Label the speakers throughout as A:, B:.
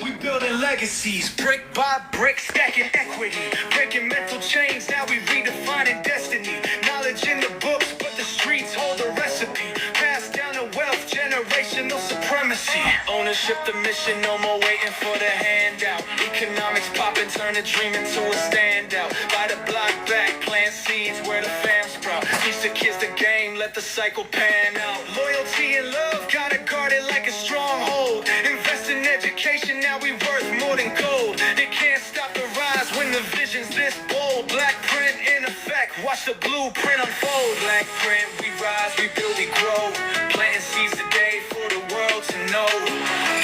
A: We building legacies, brick by brick, stacking equity, breaking mental chains. Now we redefining destiny. Knowledge in the books, but the streets hold the recipe. Passed down the wealth, generational supremacy. Ownership, the mission, no more waiting for the handout. Economics popping, turn a dream into a standout. Buy the block back, plant seeds where the fam sprout. Teach the kids the game, let the cycle pan out. Loyalty and love, gotta guard it like a stronghold. Invest in education, now we worth more than gold. They can't stop the rise when the vision's this bold. Black print in effect, watch the blueprint unfold. Black print, we rise, we build, we grow. Planting seeds today for the world to know.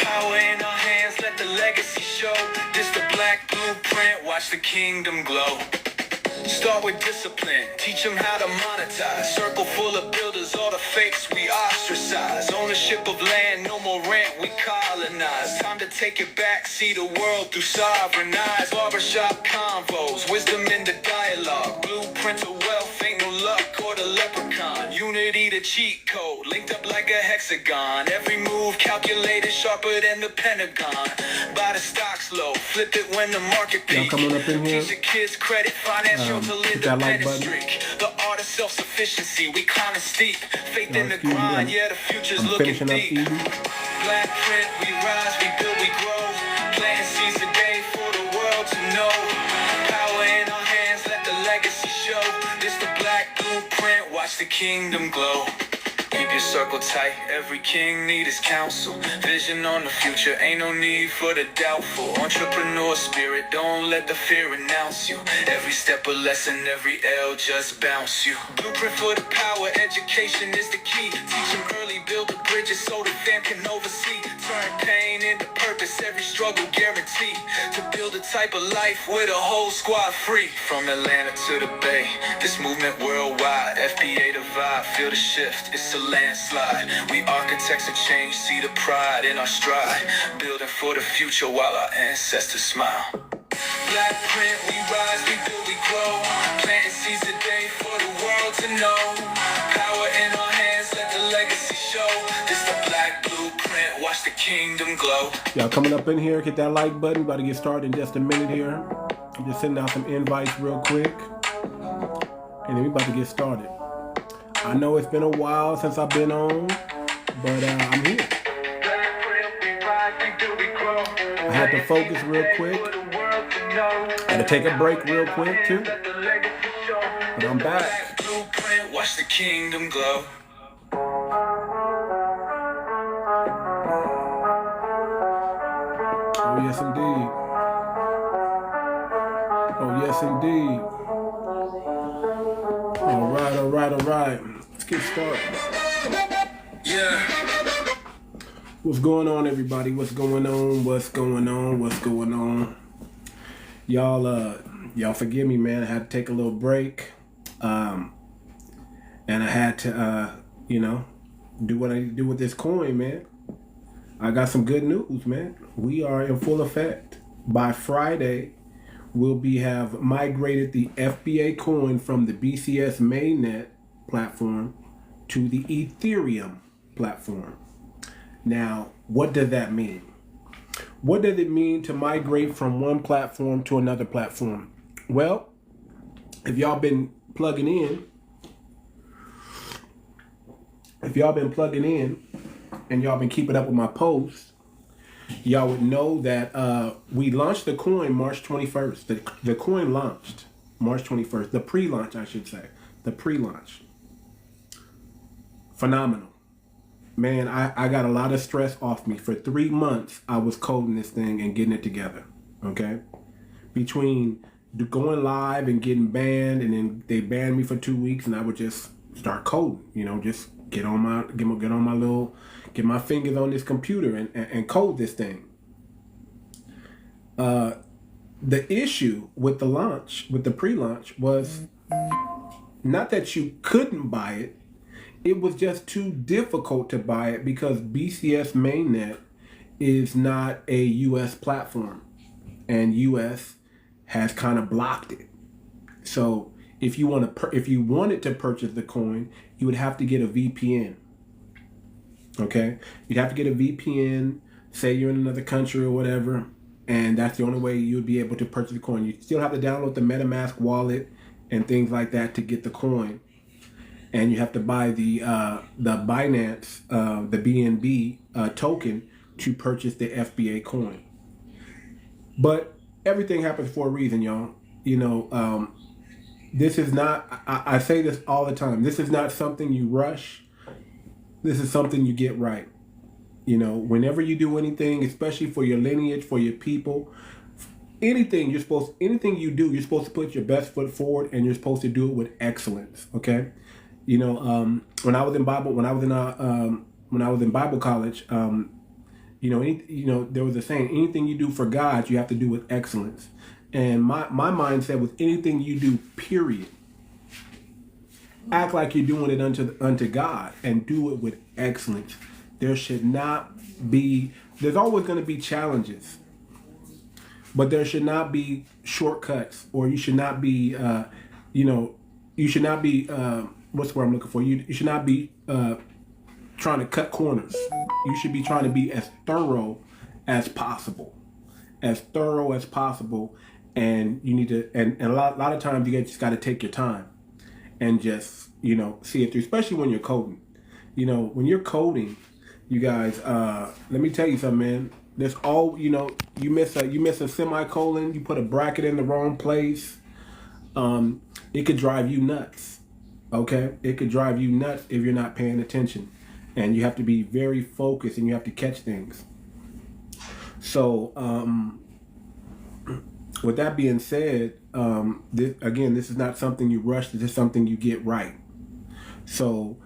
A: Power in our hands, let the legacy show. This the black blueprint, watch the kingdom glow. Start with discipline, teach them how to monetize. Circle full of builders, all the fakes we ostracize. Ownership of land, no more rent, we colonize. Time to take it back, see the world through sovereign eyes. Barbershop convos, wisdom in the dialogue. Blueprint of wealth, ain't no luck or the leprechaun. Unity the cheat code, linked up like a hexagon. Every move calculated, sharper than the Pentagon. Buy the stocks low, flip it when the market peaks.
B: Coming up in here.
A: Teach the kids credit, financial to live the like streak. The art of self-sufficiency, we climb steep. Faith in the grind, yeah, the future's looking deep. Black print, we rise, we build, we grow. Planting seeds today for the world to know. Power in our hands, let the legacy show. This the black blueprint, watch the kingdom glow. Keep your circle tight, every king need his counsel. Vision on the future, ain't no need for the doubtful. Entrepreneur spirit, don't let the fear announce you. Every step a lesson, every L just bounce you. Blueprint for the power, education is the key. Teach them early, build the bridges so the fam can oversee. Turn pain into purpose, every struggle guarantee. To build a type of life with a whole squad free. From Atlanta to the Bay, this movement worldwide. FBA the vibe, feel the shift, it's a landslide. We architects of change, see the pride in our stride. Building for the future while our ancestors smile. Black print, we rise, we build, we grow. Planting seeds today for the world to know. Power in our hands, let the legacy show. This the black blueprint, watch the kingdom glow.
B: Y'all coming up in here, hit that like button. About to get started in just a minute here. I'm just sending out some invites real quick. And then we about to get started. I know it's been a while since I've been on, but I'm here. I had to focus real quick. Had to take a break real quick too. But I'm back.
A: Watch the kingdom glow.
B: Oh yes indeed. Oh yes indeed. All right. Let's get started.
A: Yeah.
B: What's going on, everybody? What's going on? Y'all forgive me, man. I had to take a little break. And I had to, do what I need to do with this coin, man. I got some good news, man. We are in full effect. By Friday, we'll have migrated the FBACOIN from the BCS mainnet platform to the Ethereum platform. Now, what does that mean? What does it mean to migrate from one platform to another platform? Well, if y'all been plugging in, and y'all been keeping up with my posts, y'all would know that we launched the coin March 21st. The coin launched March 21st. The pre-launch, I should say. The pre-launch. Phenomenal. Man, I got a lot of stress off me. For 3 months, I was coding this thing and getting it together. Okay? Between going live and getting banned, and then they banned me for 2 weeks, and I would just start coding. Just get my fingers on this computer and code this thing. The issue with the launch, with the pre-launch, was not that you couldn't buy it. It was just too difficult to buy it because BCS mainnet is not a U.S. platform, and U.S. has kind of blocked it. So if you wanted to purchase the coin, you would have to get a VPN. Okay, you'd have to get a VPN. Say you're in another country or whatever, and that's the only way you would be able to purchase the coin. You still have to download the MetaMask wallet and things like that to get the coin, and you have to buy the Binance, the BNB token to purchase the FBA coin. But everything happens for a reason, y'all. You know, this is not. I say this all the time. This is not something you rush. This is something you get right. You know, whenever you do anything, especially for your lineage, for your people, anything you do, you're supposed to put your best foot forward, and you're supposed to do it with excellence. Okay, you know, when I was in Bible college, there was a saying: anything you do for God, you have to do with excellence. And my mindset was anything you do, period, act like you're doing it unto God, and do it with excellence. There should not be, there's always going to be challenges, but there should not be shortcuts, or you should not be, what's the word I'm looking for? You should not be trying to cut corners. You should be trying to be as thorough as possible. And you need to, and a lot of times you just got to take your time and just, see it through, especially when you're coding. When you're coding, you guys, let me tell you something, man. There's you miss a semicolon, you put a bracket in the wrong place. It could drive you nuts. Okay? It could drive you nuts if you're not paying attention. And you have to be very focused, and you have to catch things. So, with that being said, this is not something you rush. This is something you get right. So,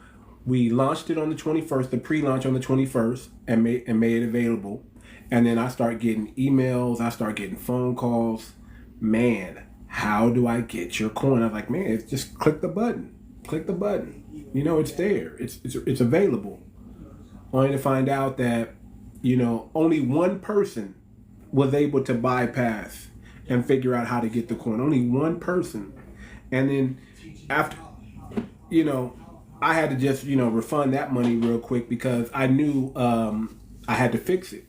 B: we launched it on the 21st, the pre-launch on the 21st, and made it available. And then I start getting emails, I start getting phone calls. Man, how do I get your coin? I was like, man, it's just click the button. It's there. It's available. Only to find out that, only one person was able to bypass and figure out how to get the coin. Only one person. And then after, I had to just, refund that money real quick, because I knew I had to fix it.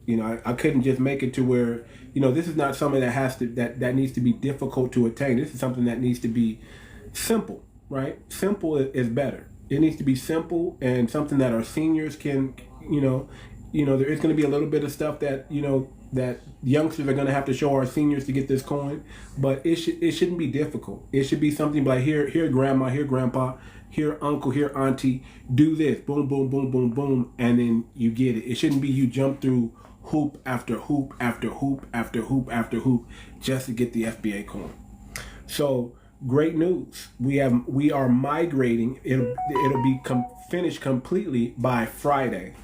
B: I couldn't just make it to where, this is not something that needs to be difficult to attain. This is something that needs to be simple, right? Simple is better. It needs to be simple, and something that our seniors can, there is going to be a little bit of stuff that, that youngsters are going to have to show our seniors to get this coin, but it shouldn't be difficult. It should be something like, here grandma, here grandpa, here uncle, here auntie, do this, boom, boom, boom, boom, boom, and then you get it. It shouldn't be you jump through hoop after hoop after hoop after hoop after hoop just to get the FBA coin. So great news. We are migrating. It'll be finished completely by Friday.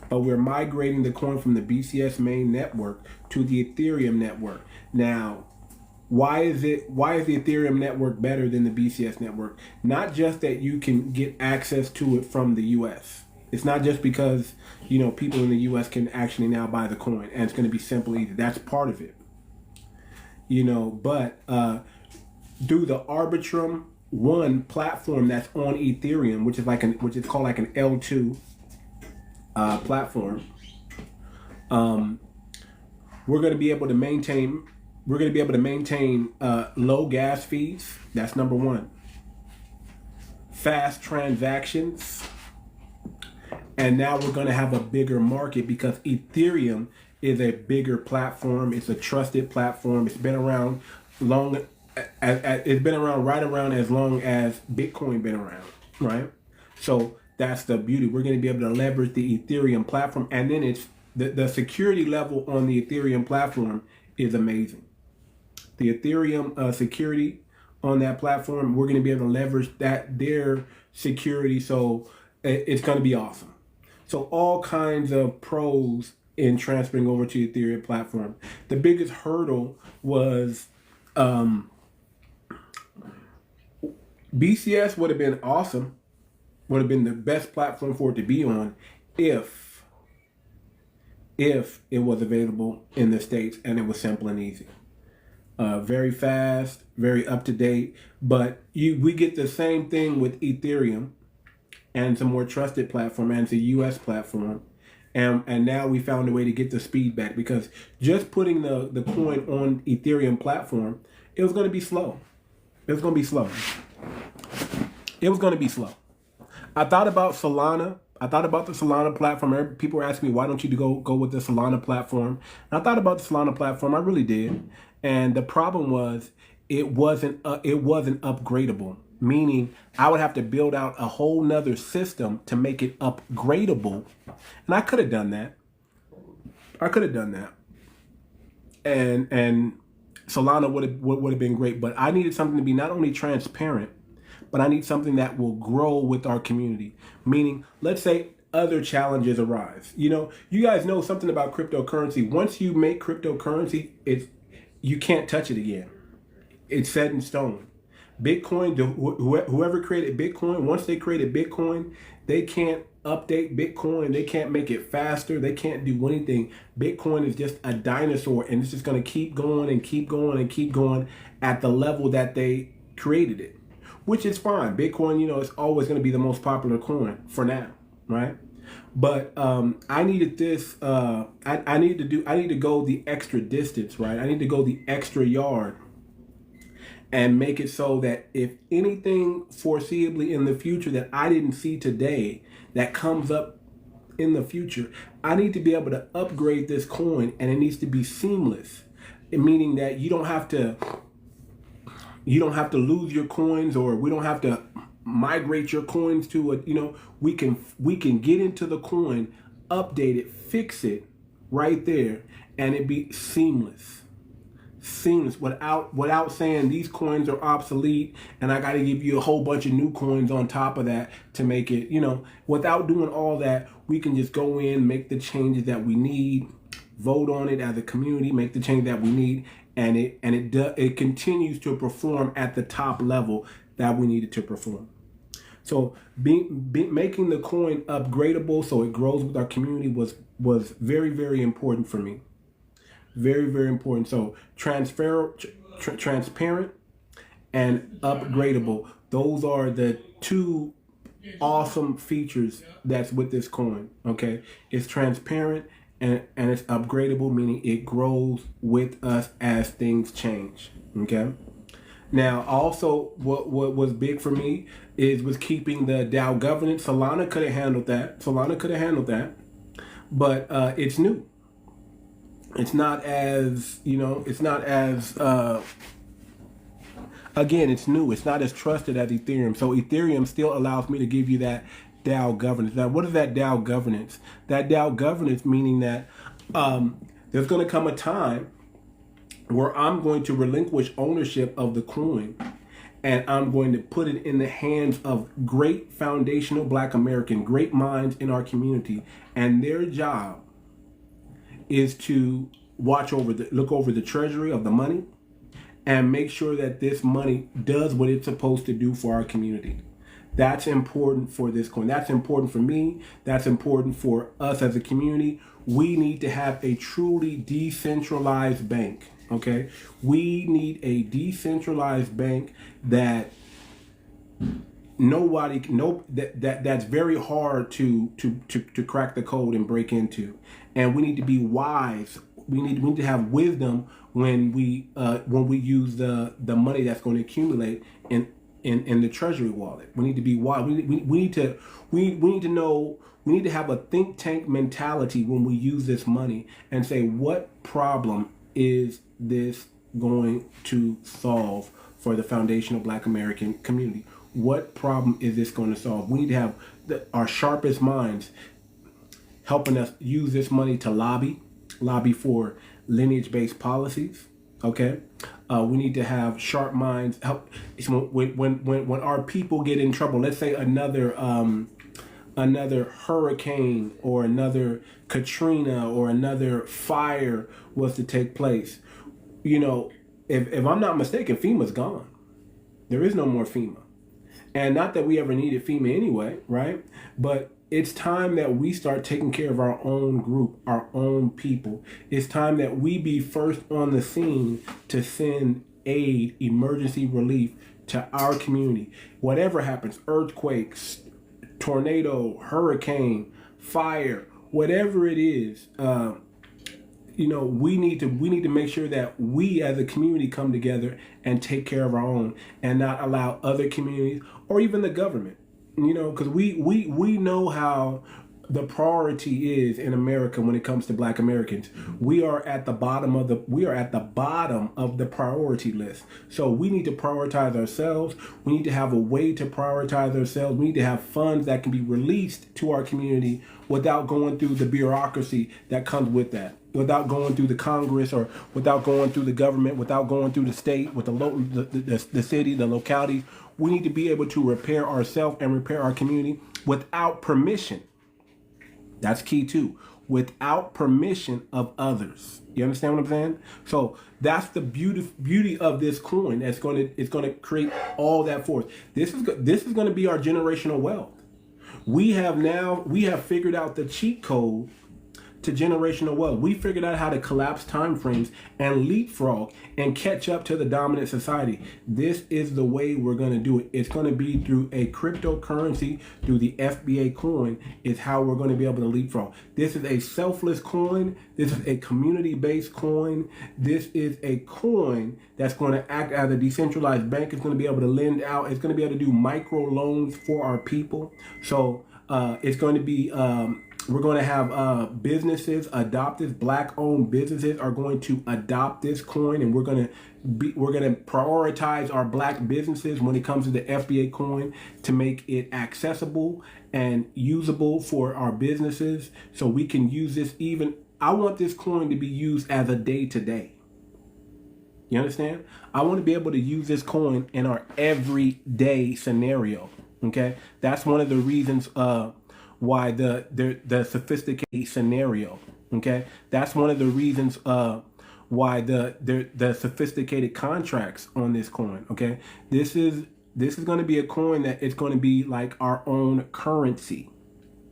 B: But we're migrating the coin from the BCS main network to the Ethereum network. Now, why is the Ethereum network better than the BCS network? Not just that you can get access to it from the US. It's not just because, people in the US can actually now buy the coin, and it's going to be simple, easy. That's part of it. But through the Arbitrum One platform that's on Ethereum, which is called like an L2 platform, we're going to be able to maintain low gas fees. That's number one. Fast transactions. And now we're going to have a bigger market, because Ethereum is a bigger platform. It's a trusted platform. It's been around long. It's been around right around as long as Bitcoin been around, right? So that's the beauty. We're going to be able to leverage the Ethereum platform, and then it's the security level on the Ethereum platform is amazing. The Ethereum security on that platform, we're going to be able to leverage their security. So it's going to be awesome. So all kinds of pros in transferring over to the Ethereum platform. The biggest hurdle was BCS would have been awesome, would have been the best platform for it to be on if it was available in the States and it was simple and easy. Very fast, very up to date, but we get the same thing with Ethereum and it's a more trusted platform, and it's a U.S. platform. And now we found a way to get the speed back, because just putting the coin on Ethereum platform, it was going to be slow. It was going to be slow. It was going to be slow. I thought about Solana. I thought about the Solana platform. People were asking me, why don't you go with the Solana platform? And I thought about the Solana platform. I really did. And the problem was it wasn't upgradable. Meaning I would have to build out a whole nother system to make it upgradable. And I could have done that. And Solana would have been great. But I needed something to be not only transparent, but I need something that will grow with our community. Meaning, let's say other challenges arise. You guys know something about cryptocurrency. Once you make cryptocurrency, you can't touch it again. It's set in stone. Bitcoin, whoever created Bitcoin, once they created Bitcoin, they can't update Bitcoin. They can't make it faster. They can't do anything. Bitcoin is just a dinosaur, and it's just going to keep going and keep going and keep going at the level that they created it, which is fine. Bitcoin, is always going to be the most popular coin for now, right? But I needed this. I need to go the extra distance, right? I need to go the extra yard and make it so that if anything foreseeably in the future that I didn't see today that comes up in the future, I need to be able to upgrade this coin, and it needs to be seamless, meaning that you don't have to lose your coins, or we don't have to migrate your coins to we can get into the coin, update it, fix it right there, and it be seamless without saying these coins are obsolete and I got to give you a whole bunch of new coins on top of that to make it, without doing all that. We can just go in, make the changes that we need, vote on it as a community, make the change that we need, and it continues to perform at the top level that we need it to perform. So making the coin upgradable so it grows with our community was very, very important for me. Very, very important. So transparent and upgradable. Those are the two awesome features that's with this coin. Okay, it's transparent and it's upgradable, meaning it grows with us as things change. Okay. Now, also, what was big for me was keeping the DAO governance. Solana could have handled that. But it's new. It's not as, again, it's new. It's not as trusted as Ethereum. So Ethereum still allows me to give you that DAO governance. Now, what is that DAO governance? That DAO governance meaning that there's going to come a time where I'm going to relinquish ownership of the coin, and I'm going to put it in the hands of great foundational Black American, great minds in our community, and their job is to look over the treasury of the money and make sure that this money does what it's supposed to do for our community. That's important for this coin. That's important for me. That's important for us as a community. We need to have a truly decentralized bank. Okay, we need a decentralized bank that that's very hard to crack the code and break into, and we need to be wise. We need to have wisdom when we use the money that's going to accumulate in the treasury wallet. We need to be wise. We need to know. We need to have a think tank mentality when we use this money and say, what problem is this going to solve for the foundational Black American community? What problem is this going to solve? We need to have our sharpest minds helping us use this money to lobby for lineage-based policies. Okay, we need to have sharp minds help when our people get in trouble. Let's say another hurricane or another Katrina or another fire was to take place. If I'm not mistaken, FEMA's gone. There is no more FEMA. And not that we ever needed FEMA anyway, right? But it's time that we start taking care of our own group, our own people. It's time that we be first on the scene to send aid, emergency relief to our community. Whatever happens, earthquakes, tornado, hurricane, fire, whatever it is, you know, we need to make sure that we as a community come together and take care of our own, and not allow other communities or even the government, you know, because we know how the priority is in America when it comes to Black Americans. We are at the bottom of the priority list. So we need to prioritize ourselves. We need to have a way to prioritize ourselves. We need to have funds that can be released to our community without going through the bureaucracy that comes with that, without going through the Congress, or without going through the government, without going through the state, with the city, the localities. We need to be able to repair ourselves and repair our community without permission. That's key too. Without permission of others. You understand what I'm saying? So that's the beauty of this coin. It's going to create all that for us. This is going to be our generational wealth. We have figured out the cheat code to generational wealth. We figured out how to collapse time frames and leapfrog and catch up to the dominant society. This is the way we're going to do it. It's going to be through a cryptocurrency, through the FBA coin is how we're going to be able to leapfrog. This is a selfless coin. This is a community-based coin. This is a coin that's going to act as a decentralized bank. It's going to be able to lend out. It's going to be able to do micro loans for our people. So it's going to be we're going to have businesses adopt this. Black-owned businesses are going to adopt this coin, and we're going to prioritize our Black businesses when it comes to the FBA coin to make it accessible and usable for our businesses, so we can use this. Even I want this coin to be used as a day-to-day. You understand? I want to be able to use this coin in our everyday scenario. Okay, that's one of the reasons why the sophisticated scenario. Okay, that's one of the reasons why the sophisticated contracts on this coin. Okay, this is going to be a coin that it's going to be like our own currency.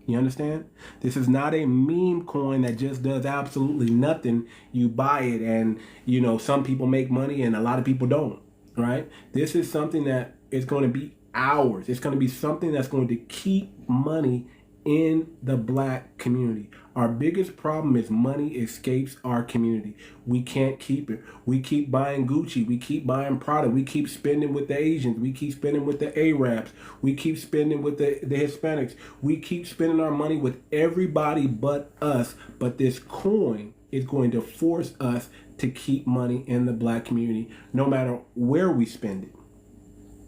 B: You understand? This is not a meme coin that just does absolutely nothing. You buy it and, you know, some people make money and a lot of people don't, right? This is something that is going to be ours. It's going to be something that's going to keep money in the Black community. Our biggest problem is money escapes our community. We can't keep it. We keep buying Gucci. We keep buying Prada. We keep spending with the Asians. We keep spending with the Arabs. We keep spending with the Hispanics. We keep spending our money with everybody but us. But this coin is going to force us to keep money in the Black community, no matter where we spend it.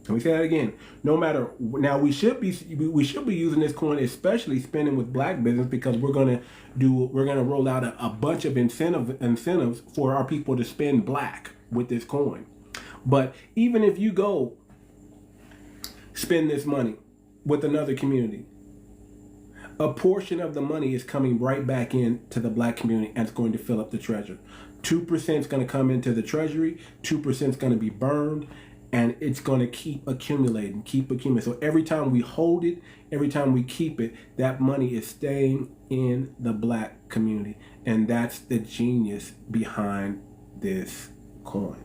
B: Let me say that again. No matter, now we should be using this coin, especially spending with Black business, because we're gonna roll out a bunch of incentives for our people to spend Black with this coin. But even if you go spend this money with another community, a portion of the money is coming right back into the Black community, and it's going to fill up the treasure. 2% is going to come into the treasury. 2% is going to be burned. And it's going to keep accumulating. So every time we hold it, every time we keep it, that money is staying in the Black community. And that's the genius behind this coin.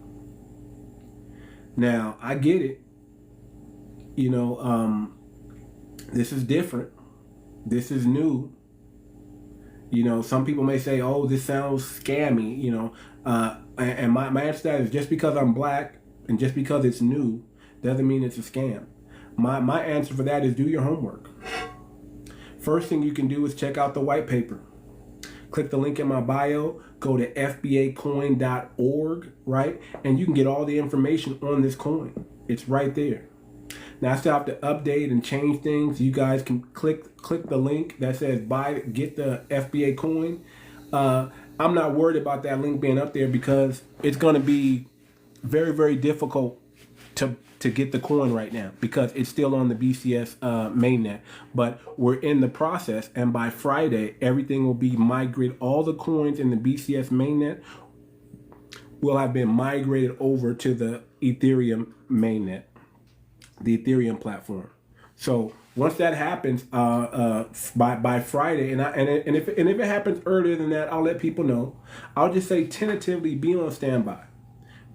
B: Now, I get it. You know, this is different. This is new. You know, some people may say, oh, this sounds scammy, you know. And my answer to that is, just because I'm Black and just because it's new doesn't mean it's a scam. My answer for that is, do your homework. First thing you can do is check out the white paper. Click the link in my bio, go to FBACOIN.org, right? And you can get all the information on this coin. It's right there. Now I still have to update and change things. You guys can click the link that says get the FBA coin. I'm not worried about that link being up there, because it's going to be very, very difficult to get the coin right now, because it's still on the BCS mainnet. But we're in the process, and by Friday, everything will be migrated. All the coins in the BCS mainnet will have been migrated over to the Ethereum mainnet, the Ethereum platform. So once that happens, by Friday, and if it happens earlier than that, I'll let people know. I'll just say tentatively, be on standby.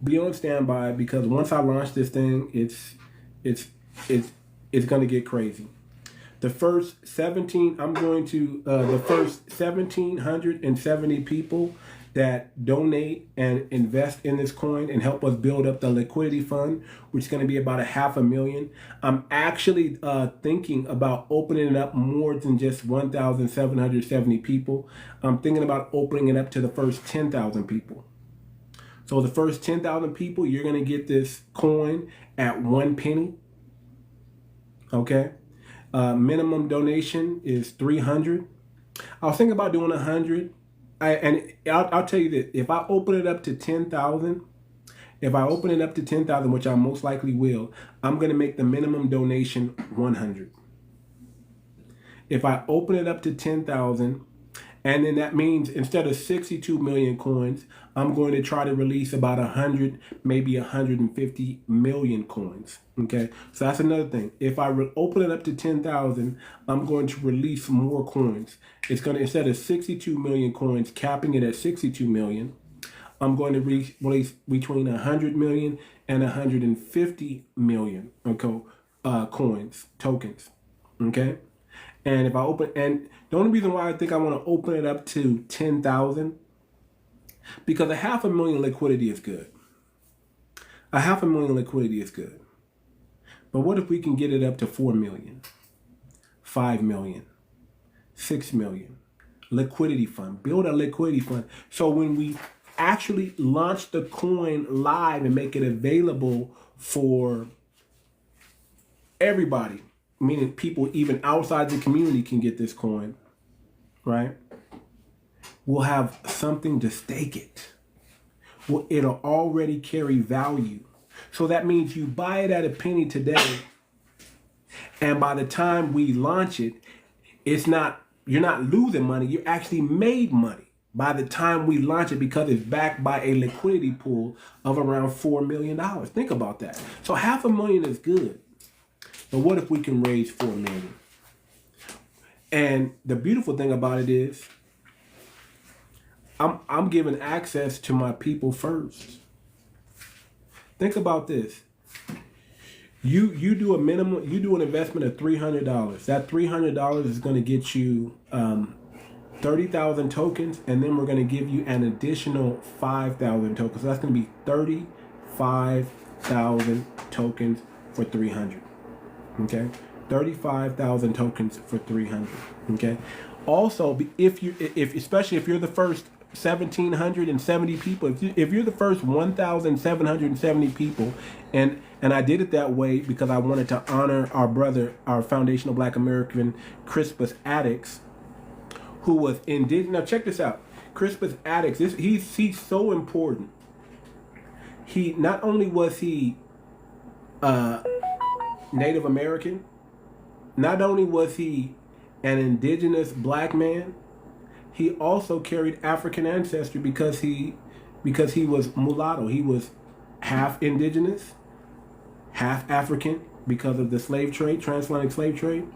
B: Be on standby, because once I launch this thing, it's going to get crazy. The first 1,770 people that donate and invest in this coin and help us build up the liquidity fund, which is going to be about $500,000. I'm actually thinking about opening it up more than just 1,770 people. I'm thinking about opening it up to the first 10,000 people. So the first 10,000 people, you're going to get this coin at 1 penny. Okay. Minimum donation is 300. I was thinking about doing 100. I'll tell you this, if I open it up to 10,000, which I most likely will, I'm going to make the minimum donation 100. If I open it up to 10,000, and then that means instead of 62 million coins, I'm going to try to release about 100, maybe 150 million coins. Okay, so that's another thing. If I open it up to 10,000, I'm going to release more coins. It's going to, instead of 62 million coins, capping it at 62 million, I'm going to release between 100 million and 150 million coins, tokens. Okay. And if I open, and the only reason why I think I want to open it up to 10,000, because $500,000 liquidity is good. $500,000 liquidity is good. But what if we can get it up to 4 million, 5 million, 6 million? Liquidity fund, build a liquidity fund. So when we actually launch the coin live and make it available for everybody, meaning people even outside the community can get this coin, right? We'll have something to stake it. Well, it'll already carry value. So that means you buy it at a penny today, and by the time we launch it, you're not losing money, you actually made money by the time we launch it, because it's backed by a liquidity pool of around $4 million. Think about that. So $500,000 is good. But what if we can raise 4 million? And the beautiful thing about it is, I'm giving access to my people first. Think about this. You do a minimum, you do an investment of $300. That $300 is going to get you 30,000 tokens, and then we're going to give you an additional 5,000 tokens. So that's going to be 35,000 tokens for 300. Okay, 35,000 tokens for 300. Okay. Also, especially if you're the first 1,770 people, if you're the first 1,770 people, and I did it that way because I wanted to honor our brother, our foundational Black American 𝗥𝗶𝗴𝗵𝘁𝘀, who was indigenous. Now check this out, 𝗥𝗶𝗴𝗵𝘁𝘀. He's so important. He not only was he Native American, not only was he an indigenous Black man, he also carried African ancestry because he was mulatto. He was half indigenous, half African because of the slave trade, transatlantic slave trade.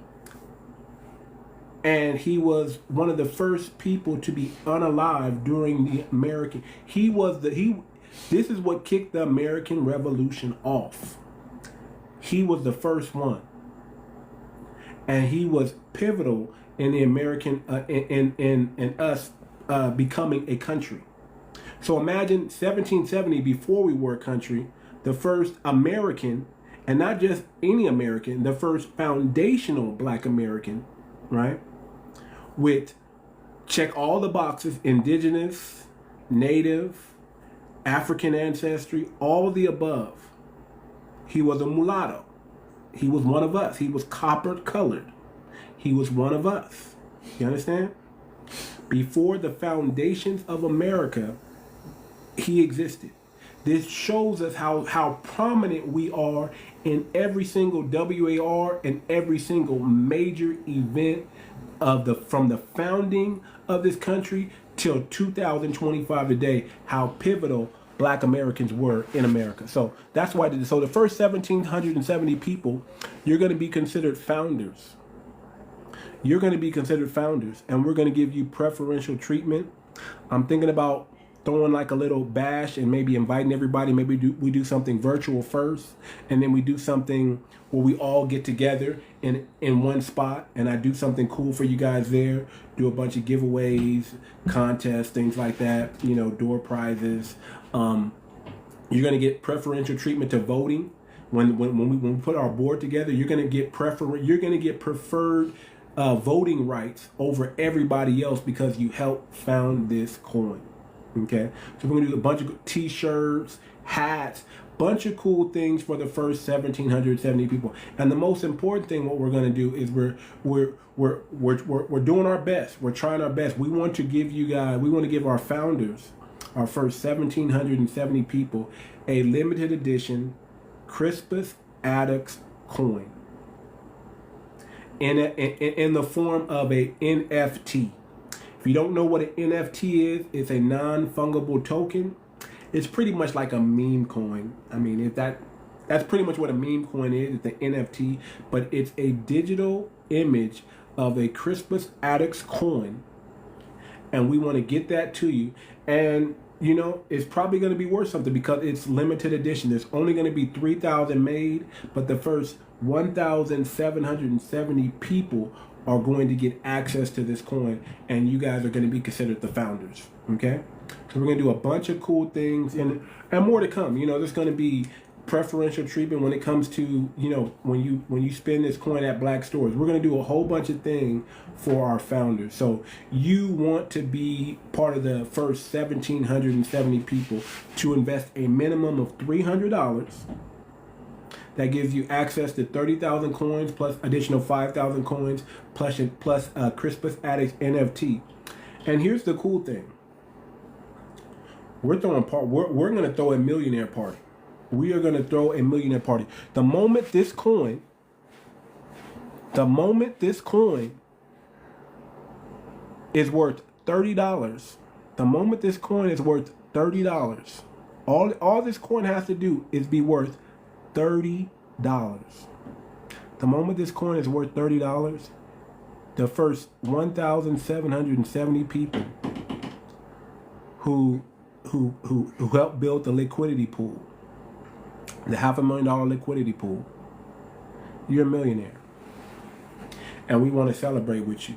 B: And he was one of the first people to be unalive during the American. This is what kicked the American Revolution off. He was the first one, and he was pivotal in the American in us becoming a country. So imagine 1770, before we were a country, the first American, and not just any American, the first foundational Black American, right? With, check all the boxes: indigenous, native, African ancestry, all of the above. He was a mulatto. He was one of us. He was copper colored. He was one of us. You understand? Before the foundations of America, he existed. This shows us how prominent we are in every single WAR and every single major event from the founding of this country till 2025 today, how pivotal Black Americans were in America. So that's why so the first 1,770 people, you're going to be considered founders. You're going to be considered founders, and we're going to give you preferential treatment. I'm thinking about throwing like a little bash and maybe inviting everybody. Maybe we do something virtual first, and then we do something where we all get together in one spot, and I do something cool for you guys there. Do a bunch of giveaways, contests, things like that. You know, door prizes. You're gonna get preferential treatment to voting. When we put our board together, you're gonna get preferred voting rights over everybody else because you helped found this coin. Okay, so we're gonna do a bunch of t-shirts, hats, bunch of cool things for the first 1,770 people. And the most important thing, what we're gonna do is we're doing our best. We're trying our best. We want to give our founders, our first 1,770 people, a limited edition 𝗥𝗶𝗴𝗵𝘁𝘀 coin in the form of a NFT. If you don't know what an NFT is, it's a non-fungible token. It's pretty much like a meme coin. I mean, that's pretty much what a meme coin is. It's an NFT, but it's a digital image of a 𝗥𝗶𝗴𝗵𝘁𝘀 coin, and we want to get that to you. And you know, it's probably going to be worth something because it's limited edition. There's only going to be 3,000 made, but the first 1,770 people are going to get access to this coin, and you guys are going to be considered the founders. Okay, so we're going to do a bunch of cool things, and more to come. You know, there's going to be preferential treatment when it comes to, you know, when you spend this coin at black stores. We're going to do a whole bunch of things for our founders. So you want to be part of the first 1,770 people to invest a minimum of $300. That gives you access to 30,000 coins plus additional 5,000 coins plus 𝗥𝗶𝗴𝗵𝘁𝘀 NFT. And here's the cool thing: we're going to throw a millionaire party. We are going to throw a millionaire party. The moment this coin is worth $30, all this coin has to do is be worth $30. The moment this coin is worth $30, the first 1,770 people who helped build the liquidity pool, the $500,000 liquidity pool, you're a millionaire. And we want to celebrate with you.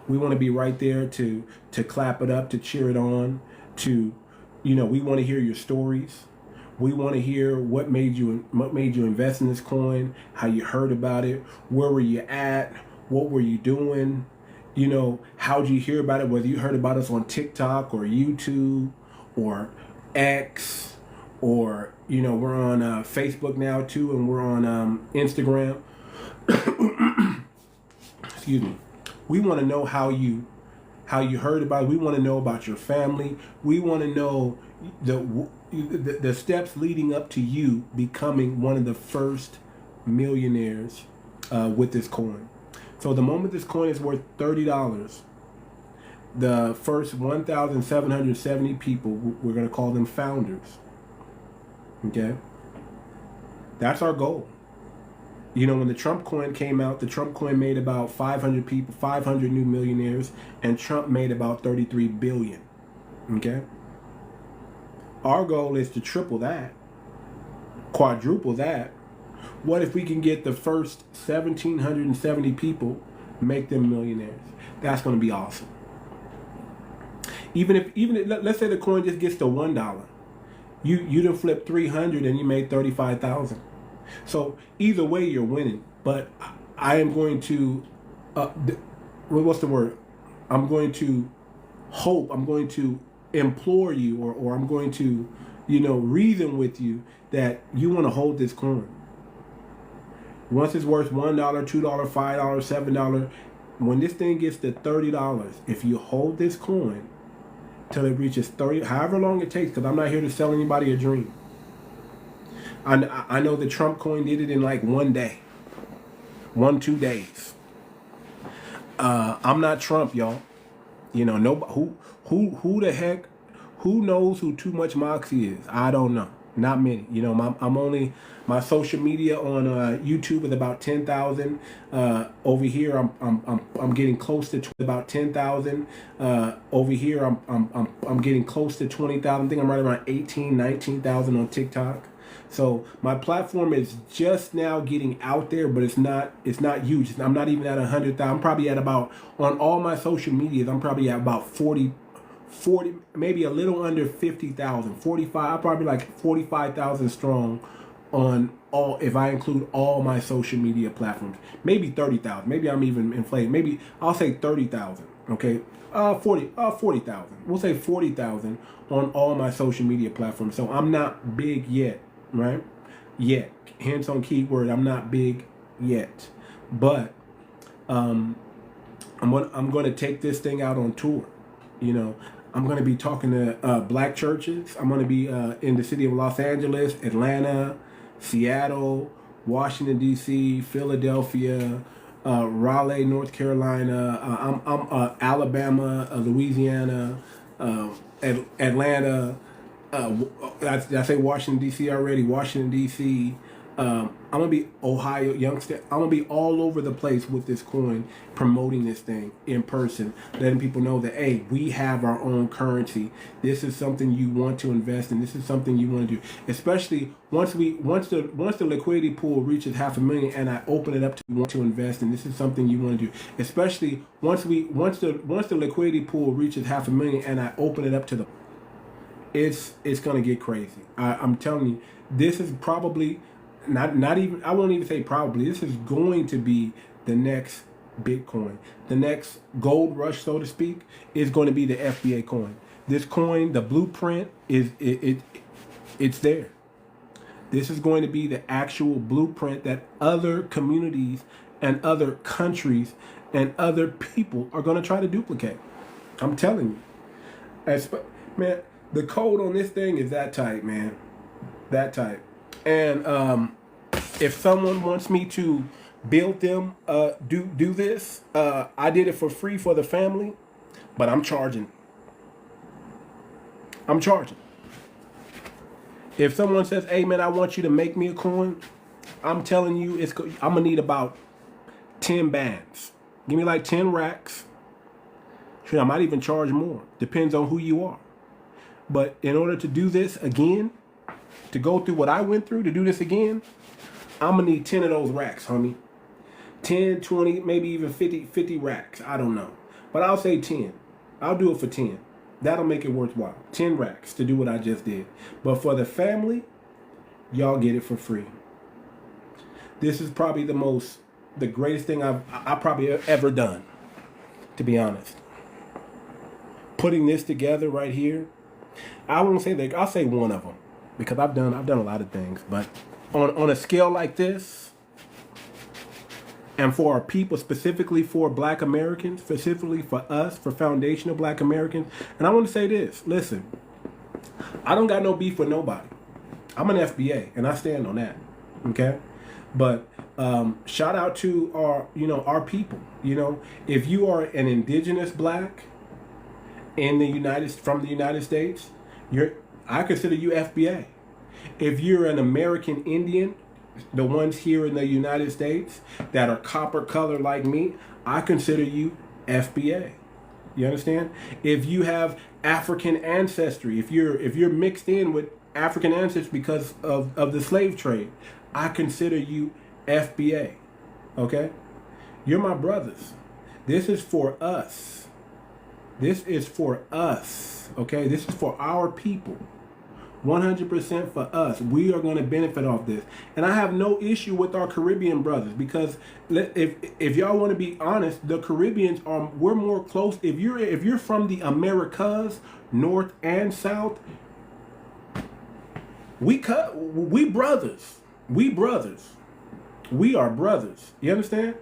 B: We want to be right there to clap it up, to cheer it on, to, you know, we want to hear your stories. We want to hear what made you invest in this coin, how you heard about it, where were you at, what were you doing, you know, how'd you hear about it, whether you heard about us on TikTok or YouTube or X, or, you know, we're on Facebook now too, and we're on Instagram. Excuse me. We want to know how you heard about it. We want to know about your family. We want to know the steps leading up to you becoming one of the first millionaires with this coin. So the moment this coin is worth $30, the first 1,770 people, we're going to call them founders. Okay, that's our goal. You know, when the Trump coin came out, the Trump coin made about 500 people, 500 new millionaires, and Trump made about 33 billion. Okay, our goal is to triple that, quadruple that. What if we can get the first 1,770 people, make them millionaires? That's going to be awesome. Even if let's say the coin just gets to $1. You done flipped 300 and you made 35,000. So either way, you're winning. But I am going to, what's the word? I'm going to hope. I'm going to implore you, or I'm going to, you know, reason with you that you want to hold this coin. Once it's worth $1, $2, $5, $7, when this thing gets to $30, if you hold this coin till it reaches 30, however long it takes, because I'm not here to sell anybody a dream. I know the Trump coin did it in like 1 day, 2 days. I'm not Trump, y'all. You know, who the heck, who knows who Too Much Moxie is? I don't know. Not many. You know, I'm only, my social media on YouTube is about 10,000. Over here, I'm getting close to about 10,000. Over here, I'm getting close to 20,000. I think I'm right around 18, 19,000 on TikTok. So my platform is just now getting out there, but it's not huge. I'm not even at 100,000. I'm probably at about, on all my social medias, I'm probably at about 40, maybe a little under 50,000, 45. I'm probably like 45,000 strong on all, if I include all my social media platforms. Maybe 30,000. Maybe I'm even inflated. Maybe I'll say 30,000. Okay, 40,000. We'll say 40,000 on all my social media platforms. So I'm not big yet, right? Yet. Hence on keyword, I'm not big yet, but I'm going to take this thing out on tour. You know, I'm going to be talking to black churches. I'm going to be in the city of Los Angeles, Atlanta, Seattle, Washington, D.C., Philadelphia, Raleigh, North Carolina. I'm Alabama, Louisiana, Atlanta. I say Washington, D.C. already. Washington, D.C. I'm going to be Ohio, Youngster. I'm going to be all over the place with this coin, promoting this thing in person, letting people know that, hey, we have our own currency. This is something you want to invest in. This is something you want to do. Especially once the liquidity pool reaches 500,000 and I open it up to want to invest in. This is something you want to do. Especially once the liquidity pool reaches 500,000 and I open it up to the, it's going to get crazy. I'm telling you, this is probably not even, I won't even say probably, this is going to be the next Bitcoin. The next gold rush, so to speak, is going to be the FBA coin. This coin, the blueprint is it's there. This is going to be the actual blueprint that other communities and other countries and other people are going to try to duplicate. I'm telling you. Man, the code on this thing is that tight, man. That tight. And if someone wants me to build them, do this, I did it for free for the family, but I'm charging. If someone says, hey man, I want you to make me a coin, I'm telling you, I'm gonna need about 10 bands. Give me like 10 racks. Sure, I might even charge more. Depends on who you are. But in order to do this again, to go through what I went through, to do this again, I'm going to need 10 of those racks, homie. 10, 20, maybe even 50 racks. I don't know. But I'll say 10. I'll do it for 10. That'll make it worthwhile. 10 racks to do what I just did. But for the family, y'all get it for free. This is probably the greatest thing I've probably ever done, to be honest. Putting this together right here, I won't say that, I'll say one of them. Because I've done a lot of things, but on a scale like this, and for our people, specifically for Black Americans, specifically for us, for foundational Black Americans, and I want to say this: listen, I don't got no beef with nobody. I'm an FBA, and I stand on that. Okay, but shout out to our people. You know, if you are an indigenous Black from the United States, I consider you FBA. If you're an American Indian, the ones here in the United States that are copper color like me, I consider you FBA. You understand? If you have African ancestry, if you're mixed in with African ancestry because of the slave trade, I consider you FBA. Okay? You're my brothers. This is for us. This is for us. Okay? This is for our people. 100% for us. We are going to benefit off this. And I have no issue with our Caribbean brothers, because if y'all want to be honest, the Caribbeans we're more close. If you're from the Americas, North and South, we brothers. We are brothers. You understand?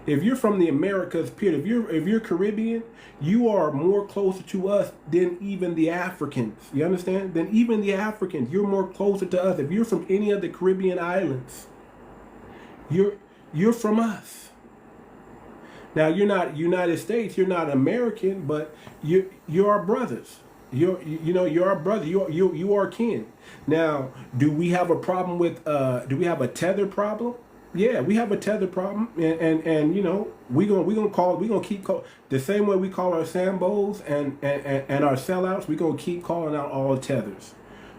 B: If you're from the Americas, period, if you're Caribbean, you are more closer to us than even the Africans. You understand? Than even the Africans. You're more closer to us. If you're from any of the Caribbean islands, you're from us. Now, you're not United States, you're not American, but you're our brothers. You're our brother. You are kin. Now, do we have a problem with? Do we have a tether problem? Yeah, we have a tether problem, and we gonna keep call the same way we call our Sambos and our sellouts. We gonna keep calling out all tethers,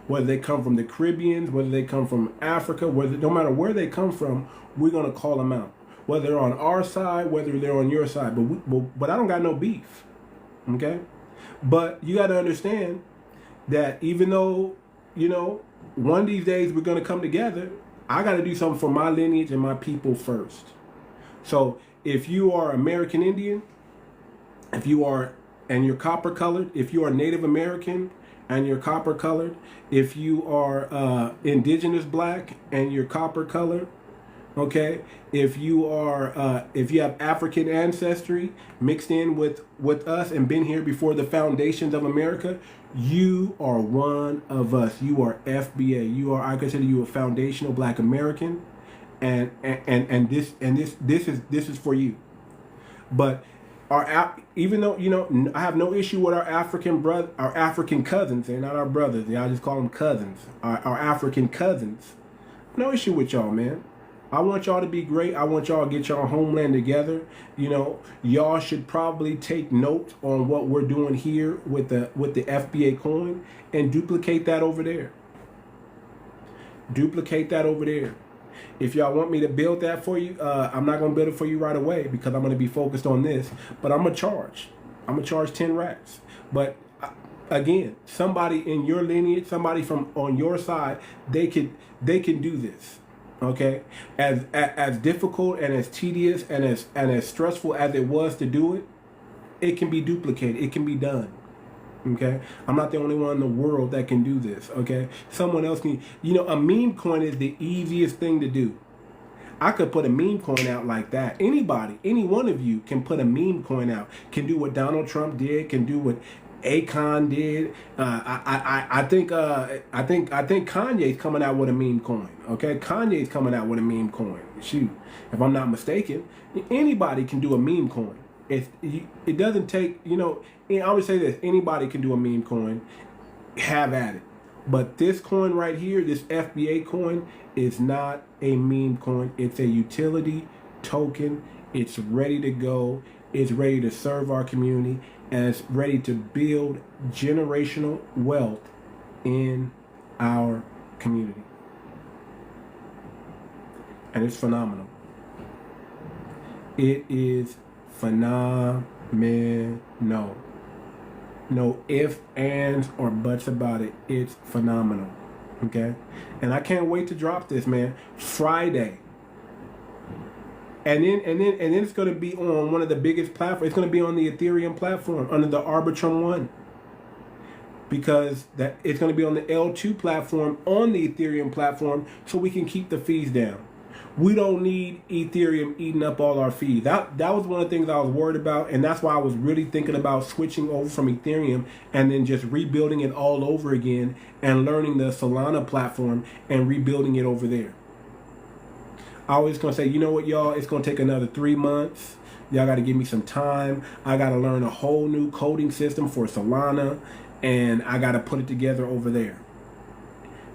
B: whether they come from the Caribbeans, whether they come from Africa, no matter where they come from, we're gonna call them out. Whether they're on our side, whether they're on your side, but I don't got no beef, okay? But you got to understand that even though one of these days we're gonna come together, I got to do something for my lineage and my people first. So if you are American Indian, if you are and you're copper colored, if you are Native American and you're copper colored, if you are indigenous black and you're copper colored, okay, if you have African ancestry mixed in with us and been here before the foundations of America, you are one of us. You are FBA. I consider you a foundational Black American, and this is for you. But even though I have no issue with our African cousins. They're not our brothers. I just call them cousins. Our African cousins. No issue with y'all, man. I want y'all to be great. I want y'all to get y'all homeland together. Y'all should probably take note on what we're doing here with the FBA coin and duplicate that over there. Duplicate that over there. If y'all want me to build that for you, I'm not gonna build it for you right away because I'm gonna be focused on this. But I'm gonna charge 10 racks. But again, somebody in your lineage, somebody from on your side, they can do this. Okay, as difficult and as tedious and as stressful as it was to do it, it can be duplicated. It can be done. Okay, I'm not the only one in the world that can do this. Okay, someone else can. A meme coin is the easiest thing to do. I could put a meme coin out like that. Anybody, any one of you can put a meme coin out. Can do what Donald Trump did. Can do what Akon did. I think Kanye's coming out with a meme coin. Okay, Kanye's coming out with a meme coin. Shoot, if I'm not mistaken, anybody can do a meme coin. It doesn't take. I always say this: anybody can do a meme coin. Have at it. But this coin right here, this FBA coin, is not a meme coin. It's a utility token. It's ready to go. It's ready to serve our community. And it's ready to build generational wealth in our community. And it's phenomenal. It is phenomenal. No ifs, ands, or buts about it. It's phenomenal. Okay? And I can't wait to drop this, man. Friday. And then it's going to be on one of the biggest platforms. It's going to be on the Ethereum platform under the Arbitrum 1. Because it's going to be on the L2 platform on the Ethereum platform so we can keep the fees down. We don't need Ethereum eating up all our fees. That was one of the things I was worried about, and that's why I was really thinking about switching over from Ethereum and then just rebuilding it all over again and learning the Solana platform and rebuilding it over there. I was going to say, you know what, y'all? It's going to take another 3 months. Y'all got to give me some time. I got to learn a whole new coding system for Solana, and I got to put it together over there.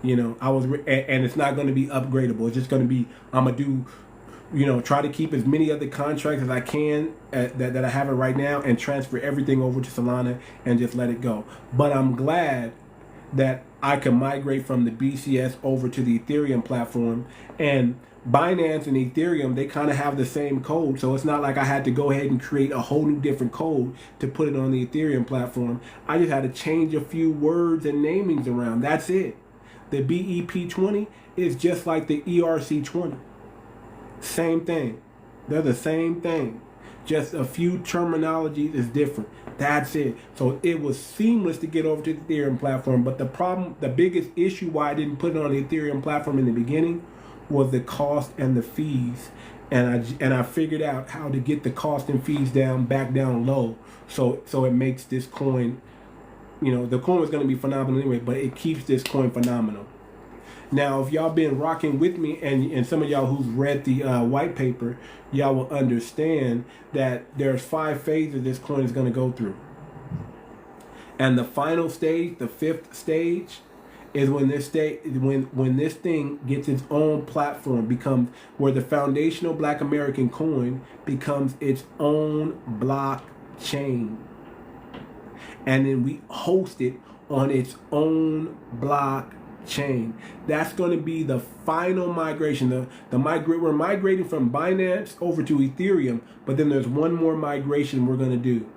B: And it's not going to be upgradable. It's just going to be, I'm going to do, try to keep as many of the contracts as I can that I have it right now and transfer everything over to Solana and just let it go. But I'm glad that I can migrate from the BCS over to the Ethereum platform. And Binance and Ethereum, they kind of have the same code, so it's not like I had to go ahead and create a whole new different code to put it on the Ethereum platform. I just had to change a few words and namings around. That's it. The BEP20 is just like the ERC20. Same thing. They're the same thing. Just a few terminologies is different. That's it. So it was seamless to get over to the Ethereum platform, but the biggest issue why I didn't put it on the Ethereum platform in the beginning was the cost and the fees, and I figured out how to get the cost and fees back down low, so it makes this coin, the coin was going to be phenomenal anyway, but it keeps this coin phenomenal. Now, if y'all been rocking with me, and some of y'all who's read the white paper, y'all will understand that there's 5 phases this coin is going to go through. And the final stage, the fifth stage, is when this thing gets its own platform, becomes where the foundational Black American coin becomes its own blockchain. And then we host it on its own blockchain. That's going to be the final migration. We're migrating from Binance over to Ethereum, but then there's one more migration we're going to do.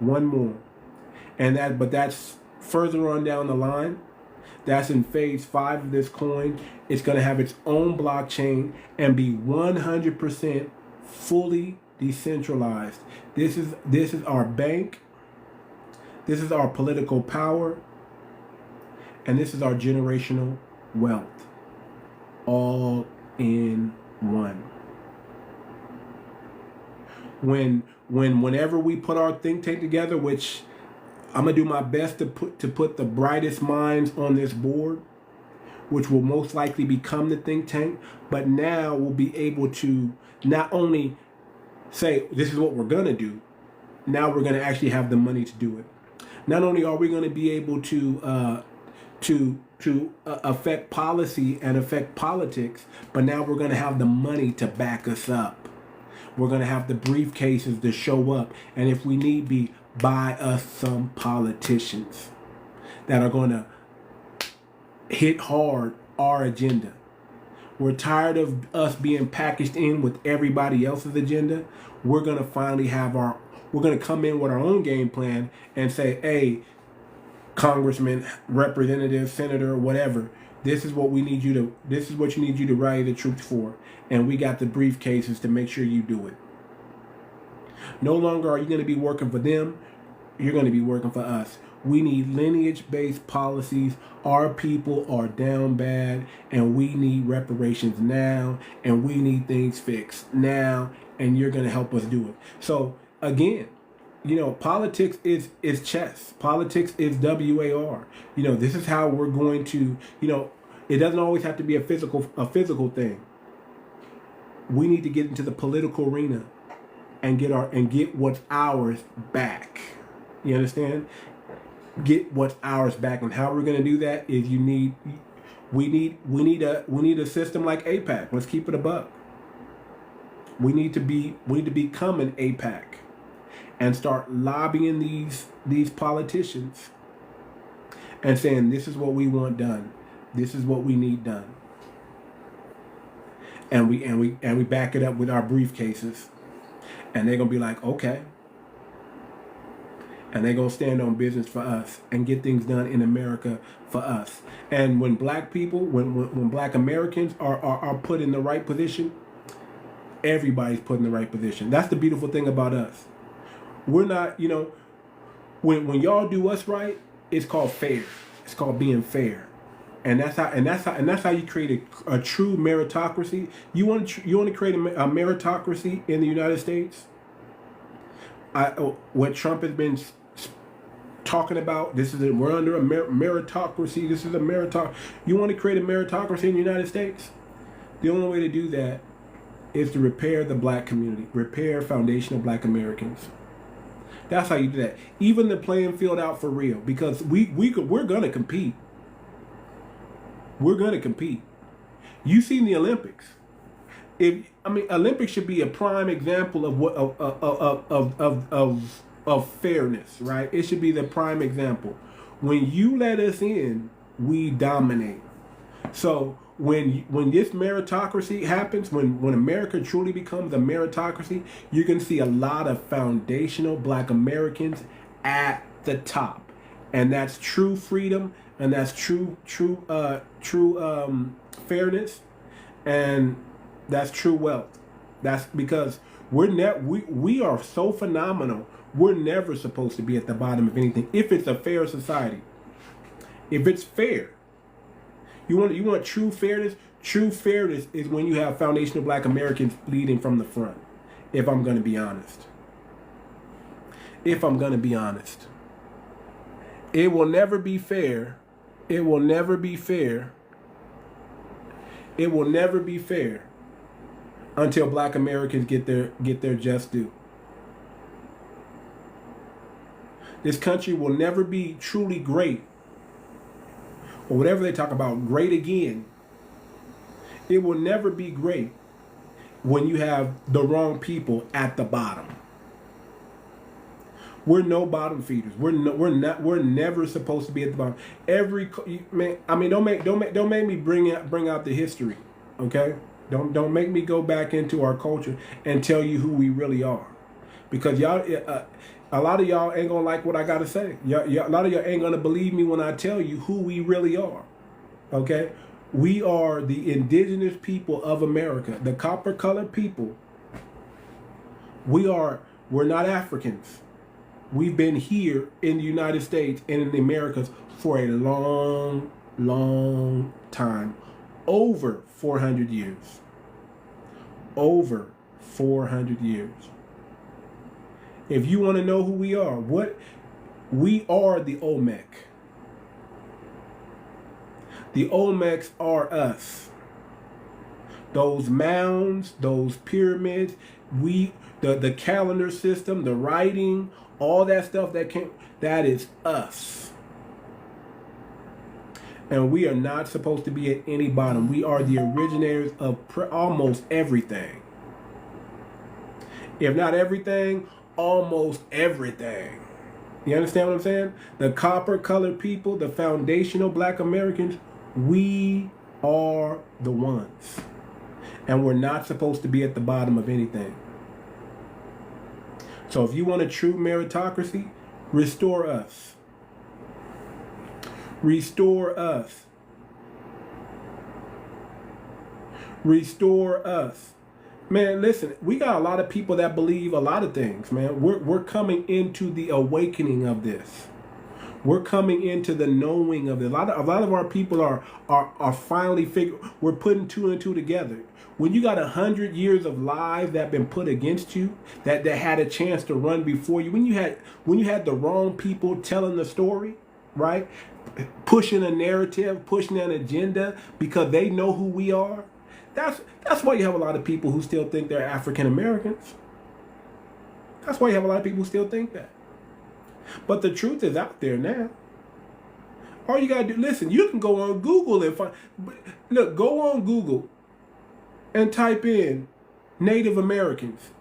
B: One more. But that's further on down the line. That's in phase 5 of this coin. It's going to have its own blockchain and be 100% fully decentralized. This is our bank. This is our political power. And this is our generational wealth. All in one. Whenever we put our think tank together, which I'm gonna do my best to put the brightest minds on this board, which will most likely become the think tank, but now we'll be able to not only say this is what we're gonna do, now we're gonna actually have the money to do it. Not only are we gonna be able to affect policy and affect politics, but now we're gonna have the money to back us up. We're gonna have the briefcases to show up, and if we need be, buy us some politicians that are going to hit hard our agenda. We're tired of us being packaged in with everybody else's agenda. We're going to finally we're going to come in with our own game plan and say, hey, congressman, representative, senator, whatever, this is what you need you to rally the troops for. And we got the briefcases to make sure you do it. No longer are you going to be working for them. You're going to be working for us. We need lineage-based policies. Our people are down bad, and we need reparations now, and we need things fixed now, and you're going to help us do it. So, again, politics is chess. Politics is WAR. This is how we're going to, it doesn't always have to be a physical thing. We need to get into the political arena and get what's ours back. You understand? Get what's ours back, and how we're going to do that is we need a system like AIPAC. Let's keep it a buck. We need to become an AIPAC and start lobbying these politicians and saying this is what we want done, this is what we need done, and we back it up with our briefcases. And they're going to be like, okay. And they're going to stand on business for us and get things done in America for us. And when black people, when black Americans are put in the right position, everybody's put in the right position. That's the beautiful thing about us. We're not, when y'all do us right, it's called fair. It's called being fair. And that's how you create a true meritocracy. You want to create a meritocracy in the United States? What Trump has been talking about, we're under a meritocracy. This is a meritocracy. You want to create a meritocracy in the United States? The only way to do that is to repair the black community, repair foundational Black Americans. That's how you do that. Even the playing field out for real, because we're gonna compete. We're going to compete. You've seen the Olympics. Olympics should be a prime example of what of fairness, right? It should be the prime example. When you let us in, we dominate. So when this meritocracy happens, when America truly becomes a meritocracy, you can see a lot of foundational Black Americans at the top, and that's true freedom. And that's true fairness, and that's true wealth. That's because we are so phenomenal. We're never supposed to be at the bottom of anything. If it's a fair society, if it's fair, you want true fairness. True fairness is when you have foundational Black Americans leading from the front. If I'm going to be honest. It will never be fair. It will never be fair. It will never be fair until Black Americans get their just due. This country will never be truly great, or whatever they talk about, great again. It will never be great when you have the wrong people at the bottom. We're no bottom feeders. We're never supposed to be at the bottom. Don't make me bring out the history, okay? Don't make me go back into our culture and tell you who we really are, because y'all, a lot of y'all ain't gonna like what I gotta say. A lot of y'all ain't gonna believe me when I tell you who we really are, okay? We are the indigenous people of America, the copper-colored people. We're not Africans. We've been here in the United States and in the Americas for a long, long time. Over 400 years. Over 400 years. If you want to know who we are, we are the Olmec. The Olmecs are us. Those mounds, those pyramids, the calendar system, the writing, all that stuff that is us. And we are not supposed to be at any bottom. We are the originators of almost everything. If not everything, almost everything. You understand what I'm saying? The copper-colored people, the foundational black Americans, we are the ones. And we're not supposed to be at the bottom of anything. So if you want a true meritocracy, restore us. Restore us. Restore us. Man, listen, we got a lot of people that believe a lot of things, man. We're coming into the awakening of this. We're coming into the knowing of it. A lot of our people are finally we're putting two and two together. When you got 100 years of lives that have been put against you, that had a chance to run before you, when you had the wrong people telling the story, right? Pushing a narrative, pushing an agenda because they know who we are. That's why you have a lot of people who still think they're African Americans. That's why you have a lot of people who still think that. But the truth is out there now. All you gotta do, listen, you can go on Google and go on Google and type in Native Americans.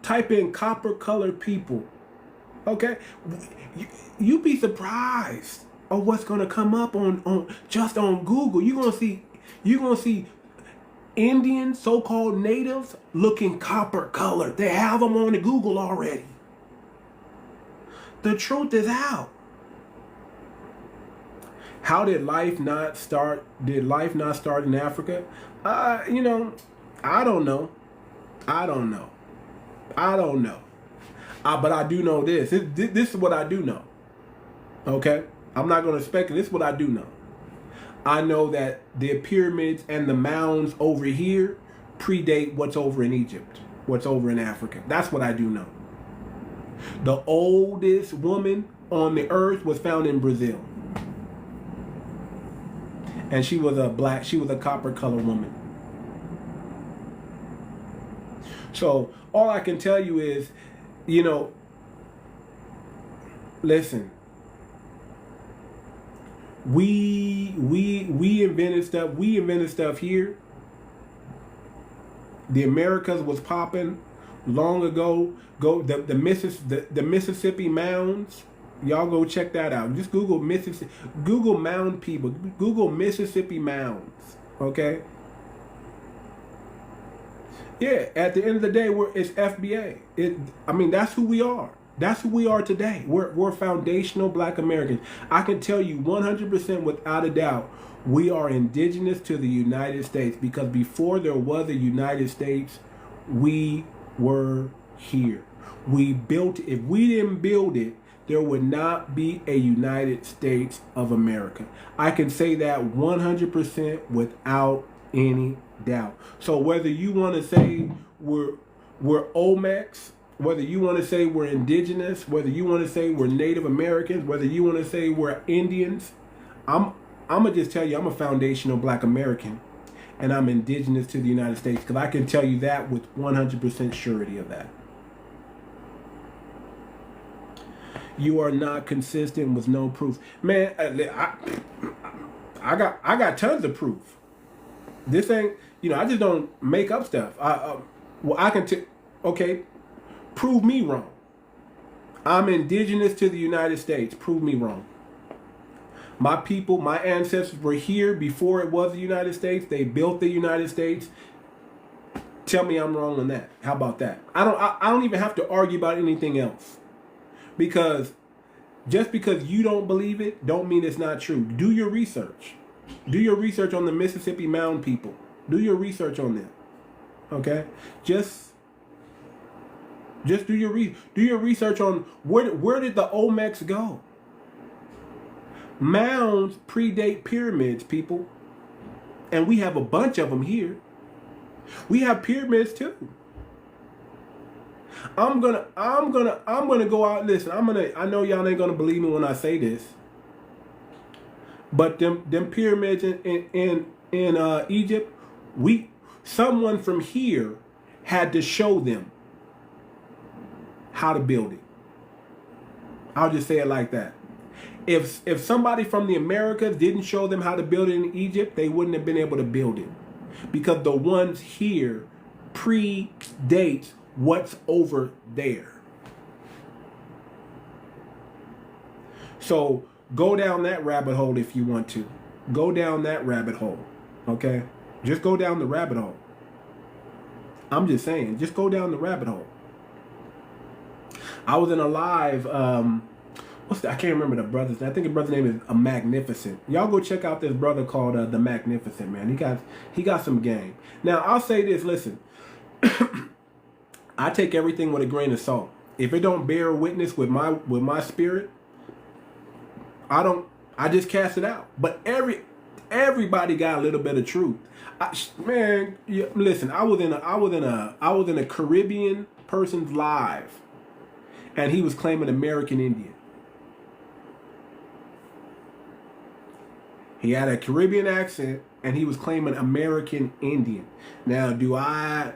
B: Type in copper-colored people. Okay? You'd be surprised of what's gonna come up on just on Google. You're gonna see Indians, so-called natives, looking copper-colored. They have them on the Google already. The truth is out. How did life not start? Did life not start in Africa? I don't know. But I do know this. This is what I do know. Okay? I'm not going to speculate. This is what I do know. I know that the pyramids and the mounds over here predate what's over in Egypt, what's over in Africa. That's what I do know. The oldest woman on the earth was found in Brazil. And she was a copper-colored woman. So all I can tell you is, listen, we invented stuff. We invented stuff here. The Americas was popping long ago. The Mississippi mounds. Y'all go check that out. Just Google Mississippi. Google mound people. Google Mississippi mounds. Okay. Yeah. At the end of the day, it's FBA. That's who we are. That's who we are today. We're foundational black Americans. I can tell you 100% without a doubt, we are indigenous to the United States, because before there was a United States, we were here. We built it. If we didn't build it, there would not be a United States of America. I can say that 100% without any doubt. So whether you want to say we're Olmecs, whether you want to say we're indigenous, whether you want to say we're Native Americans, whether you want to say we're Indians, I'm going to just tell you I'm a foundational black American, and I'm indigenous to the United States, because I can tell you that with 100% surety of that. You are not consistent with no proof. Man, I got tons of proof. This ain't, I just don't make up stuff. Well, I can okay, prove me wrong. I'm indigenous to the United States. Prove me wrong. My people, my ancestors were here before it was the United States. They built the United States. Tell me I'm wrong on that. How about that? I don't even have to argue about anything else. Because just because you don't believe it, don't mean it's not true. Do your research. Do your research on the Mississippi Mound people. Do your research on them. Okay? Just do your research on where did the Olmecs go? Mounds predate pyramids, people. And we have a bunch of them here. We have pyramids too. I'm gonna go out. Listen, I know y'all ain't gonna believe me when I say this. But them pyramids in Egypt, someone from here had to show them how to build it. I'll just say it like that. If somebody from the Americas didn't show them how to build it in Egypt, they wouldn't have been able to build it. Because the ones here predates what's over there. So go down that rabbit hole if you want to. Go down that rabbit hole. Okay? Just go down the rabbit hole. I'm just saying, just go down the rabbit hole. I was in a live, I can't remember the brother's name. I think the brother's name is Magnificent. Y'all go check out this brother called the Magnificent, man. He got some game. Now, I'll say this, listen. I take everything with a grain of salt. If it don't bear witness with my spirit, I just cast it out. But everybody got a little bit of truth. Listen, I was in a Caribbean person's live, and he was claiming American Indian. He had a Caribbean accent, and he was claiming American Indian. Now, do I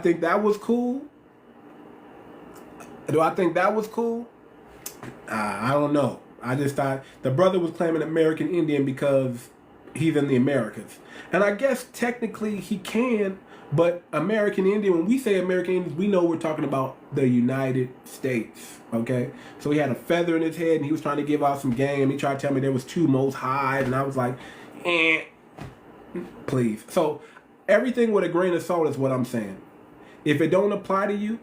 B: think that was cool? Do I think that was cool? I don't know. I just thought the brother was claiming American Indian because he's in the Americas. And I guess technically he can, but American Indian, when we say American Indians, we know we're talking about the United States, okay? So he had a feather in his head, and he was trying to give out some game. He tried to tell me there was two most highs, and I was like, please. So everything with a grain of salt is what I'm saying. If it don't apply to you,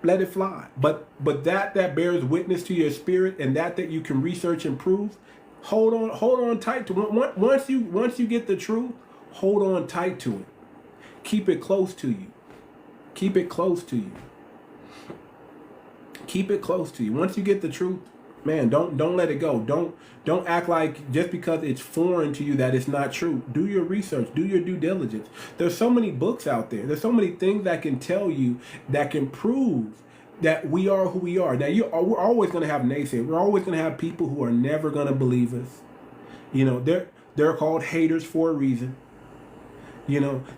B: let it fly. But that bears witness to your spirit, and that you can research and prove, hold on tight to it. Once you get the truth, hold on tight to it. Keep it close to you. Keep it close to you. Keep it close to you. Once you get the truth, man, don't let it go. Don't act like just because it's foreign to you that it's not true. Do your research. Do your due diligence. There's so many books out there. There's so many things that can tell you, that can prove that we are who we are. Now, we're always going to have naysayers. We're always going to have people who are never going to believe us. They're called haters for a reason.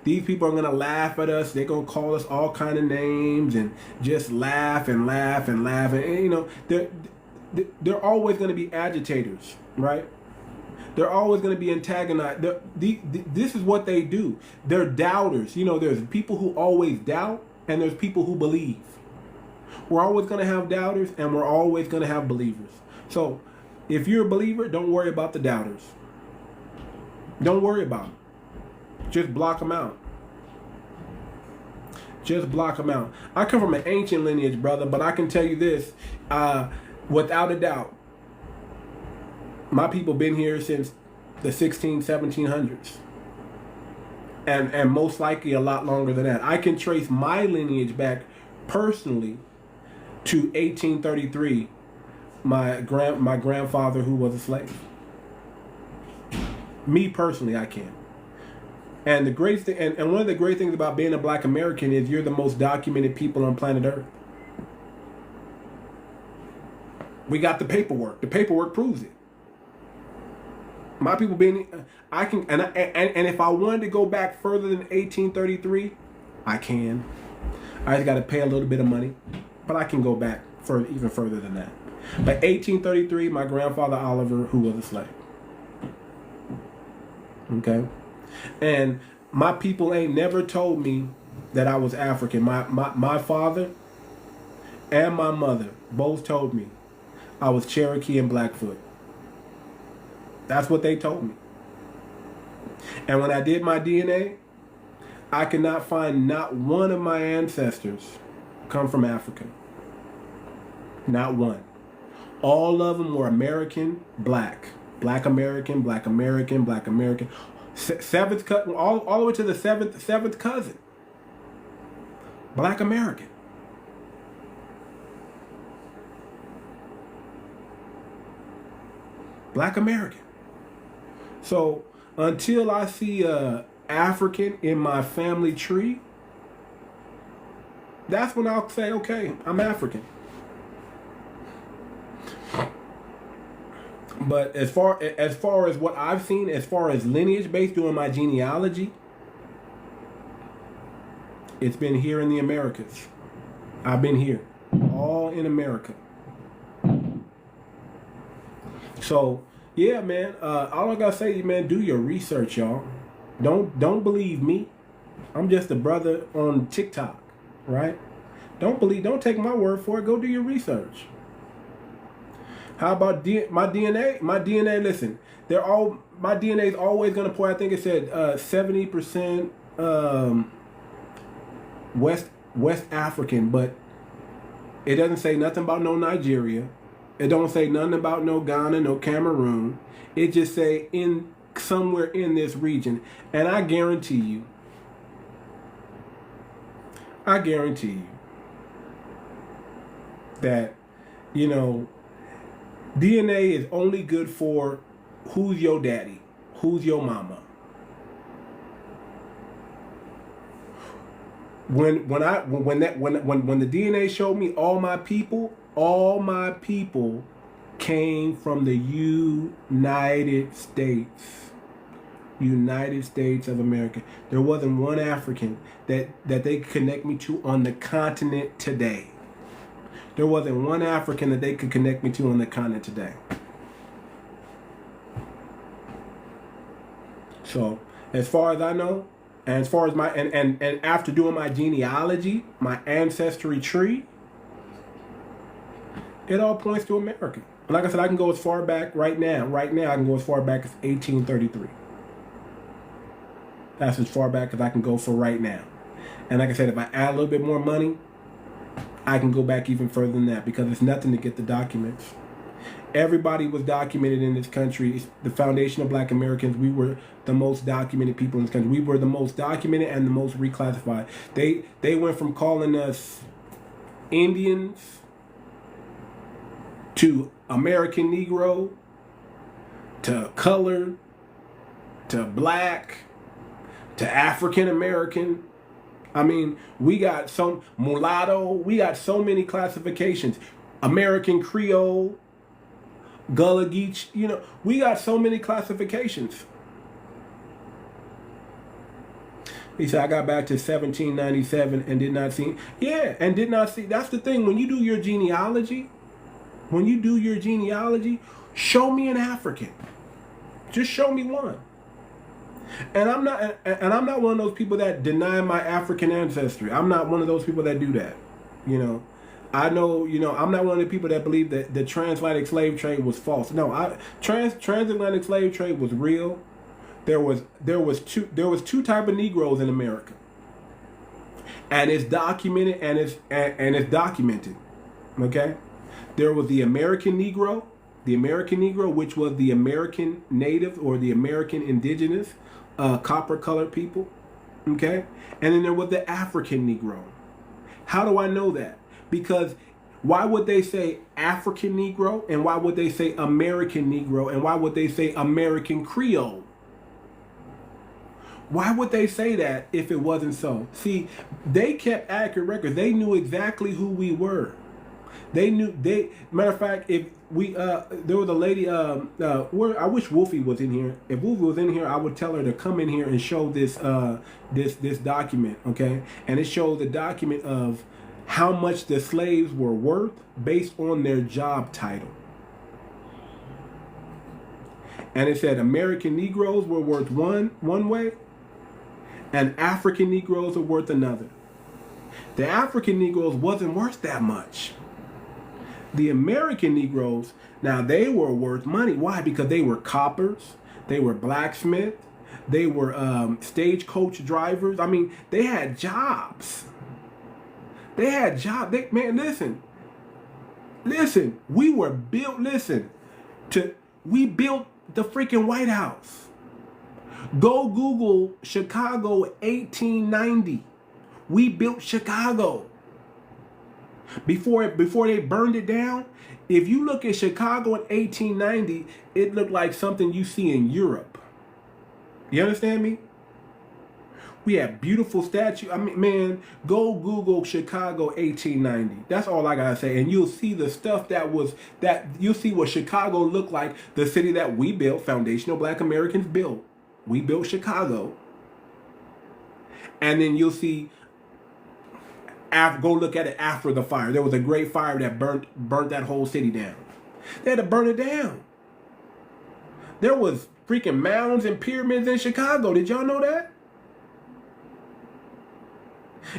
B: These people are going to laugh at us. They're going to call us all kind of names and just laugh and laugh and laugh. And, they're always going to be agitators, right? They're always going to be antagonized. This is what they do. They're doubters. There's people who always doubt, and there's people who believe. We're always going to have doubters, and we're always going to have believers. So if you're a believer, don't worry about the doubters. Don't worry about them. Just block them out. Just block them out. I come from an ancient lineage, brother, but I can tell you this, without a doubt, my people been here since the 1700s. And most likely a lot longer than that. I can trace my lineage back personally to 1833, my grandfather who was a slave. Me personally, I can. And the great thing, and one of the great things about being a black American is you're the most documented people on planet Earth. We got the paperwork. The paperwork proves it. My people being, I can, and if I wanted to go back further than 1833, I can. I just got to pay a little bit of money, but I can go back even further than that. By 1833, my grandfather Oliver, who was a slave. Okay? And my people ain't never told me that I was African. My father and my mother both told me I was Cherokee and Blackfoot. That's what they told me. And when I did my DNA, I could not find not one of my ancestors come from Africa. Not one. All of them were American, black. Black American, black American, black American. Seventh cousin, all the way to the seventh cousin. Black American. Black American. So until I see African in my family tree, that's when I'll say, okay, I'm African. But as far as what I've seen, as far as lineage based doing my genealogy, it's been here in the Americas. I've been here, all in America. So yeah, man. All I gotta say, man, do your research, y'all. Don't believe me. I'm just a brother on TikTok, right? Don't take my word for it. Go do your research. How about my DNA? My DNA, listen, my DNA is always gonna point. I think it said 70% West African, but it doesn't say nothing about no Nigeria. It don't say nothing about no Ghana, no Cameroon. It just say in somewhere in this region. And I guarantee you that, you know, DNA is only good for who's your daddy, who's your mama. When the DNA showed me all my people came from the United States of America. There wasn't one African that they could connect me to on the continent today. There wasn't one African that they could connect me to on the continent today. So, as far as I know, and as far as my and after doing my genealogy, my ancestry tree, it all points to America. And like I said, I can go as far back right now. Right now, I can go as far back as 1833. That's as far back as I can go for right now. And like I said, if I add a little bit more money, I can go back even further than that, because it's nothing to get the documents. Everybody was documented in this country. It's the foundation of Black Americans. We were the most documented people in this country. We were the most documented and the most reclassified. They went from calling us Indians to American Negro to colored to black to African American. I mean, we got some mulatto. We got so many classifications. American Creole, 𝗔𝗶𝗴𝗵𝘁𝘀, you know, we got so many classifications. He said, I got back to 1797 and did not see. Yeah, and did not see. That's the thing. When you do your genealogy, show me an African. Just show me one. And I'm not one of those people that deny my African ancestry. I'm not one of those people that do that. You know, I know, you know, I'm not one of the people that believe that the transatlantic slave trade was false. No, transatlantic slave trade was real. There was two type of Negroes in America, and it's documented and it's documented. Okay, there was the American Negro, which was the American native or the American indigenous, copper colored people. Okay, and then there was the African Negro. How do I know that? Because why would they say African Negro, and why would they say American Negro, and why would they say American Creole? Why would they say that if it wasn't so? See, they kept accurate records. They knew exactly who we were. Matter of fact, if we there was a lady where I wish Wolfie was in here. If Wolfie was in here, I would tell her to come in here and show this this document, okay? And it shows the document of how much the slaves were worth based on their job title. And it said American Negroes were worth one way, and African Negroes were worth another. The African Negroes wasn't worth that much. The American Negroes, now they were worth money. Why? Because they were coppers, they were blacksmiths, they were stagecoach drivers. I mean, they had jobs. They had jobs. Man, listen. We were built. We built the freaking White House. Go Google Chicago 1890. We built Chicago. Before they burned it down, if you look at Chicago in 1890, it looked like something you see in Europe. You understand me? We had beautiful statues. I mean, man, go Google Chicago 1890. That's all I gotta say. And you'll see the stuff you'll see what Chicago looked like, the city that we built, foundational Black Americans built. We built Chicago. And then you'll see, go look at it after the fire. There was a great fire that burnt that whole city down. They had to burn it down. There was freaking mounds and pyramids in Chicago. Did y'all know that?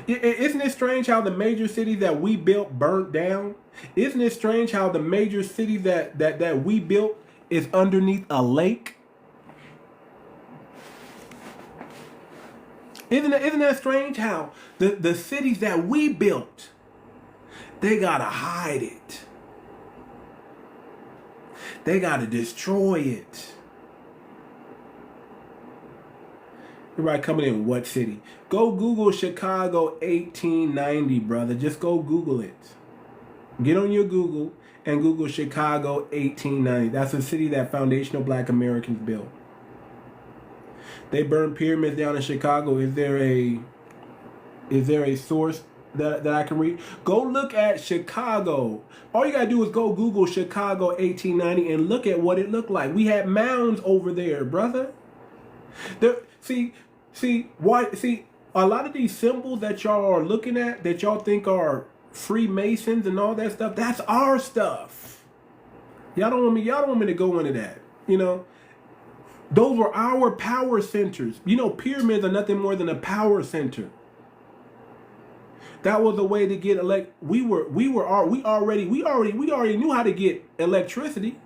B: Isn't it strange how the major cities that we built burnt down? Isn't it strange how the major cities that we built is underneath a lake? Isn't that strange how the cities that we built, they gotta hide it. They gotta destroy it. Everybody coming in, what city? Go Google Chicago 1890, brother. Just go Google it. Get on your Google and Google Chicago 1890. That's a city that foundational Black Americans built. They burned pyramids down in Chicago. Is there a source that I can read? Go look at Chicago. All you gotta do is go Google Chicago 1890 and look at what it looked like. We had mounds over there, brother. See, a lot of these symbols that y'all are looking at, that y'all think are Freemasons and all that stuff, that's our stuff. Y'all don't want me to go into that, you know? Those were our power centers. You know, pyramids are nothing more than a power center. That was a way to get we already knew how to get electricity.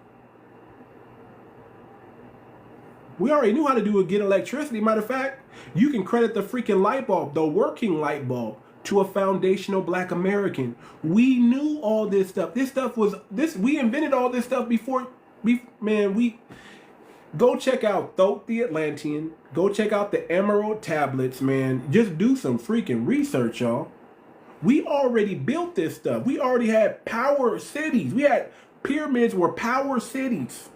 B: We already knew how to get electricity. Matter of fact, you can credit the freaking light bulb, the working light bulb, to a foundational Black American. We knew all this stuff. We invented all this stuff before. Go check out Thoth the Atlantean. Go check out the Emerald Tablets, man. Just do some freaking research, y'all. We already built this stuff. We already had power cities. We had pyramids were power cities.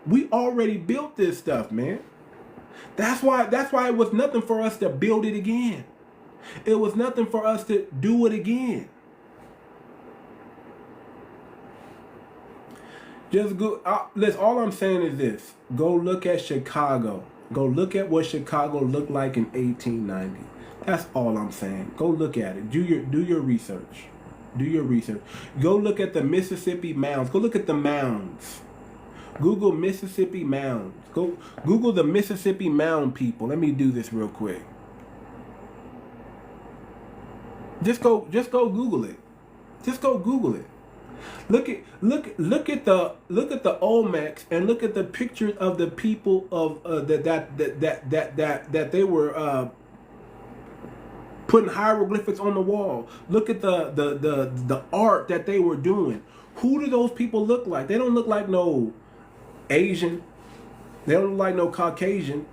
B: We already built this stuff, man. That's why it was nothing for us to build it again. It was nothing for us to do it again. Just go. Listen, all I'm saying is this: go look at Chicago. Go look at what Chicago looked like in 1890. That's all I'm saying. Go look at it. Do your research. Do your research. Go look at the Mississippi mounds. Go look at the mounds. Google Mississippi mounds. Go Google the Mississippi mound people. Let me do this real quick. Just go Google it. Just go Google it. Look at the Olmecs and look at the pictures of the people of that they were putting hieroglyphics on the wall. Look at the art that they were doing. Who do those people look like? They don't look like no Asian. They don't look like no Caucasian,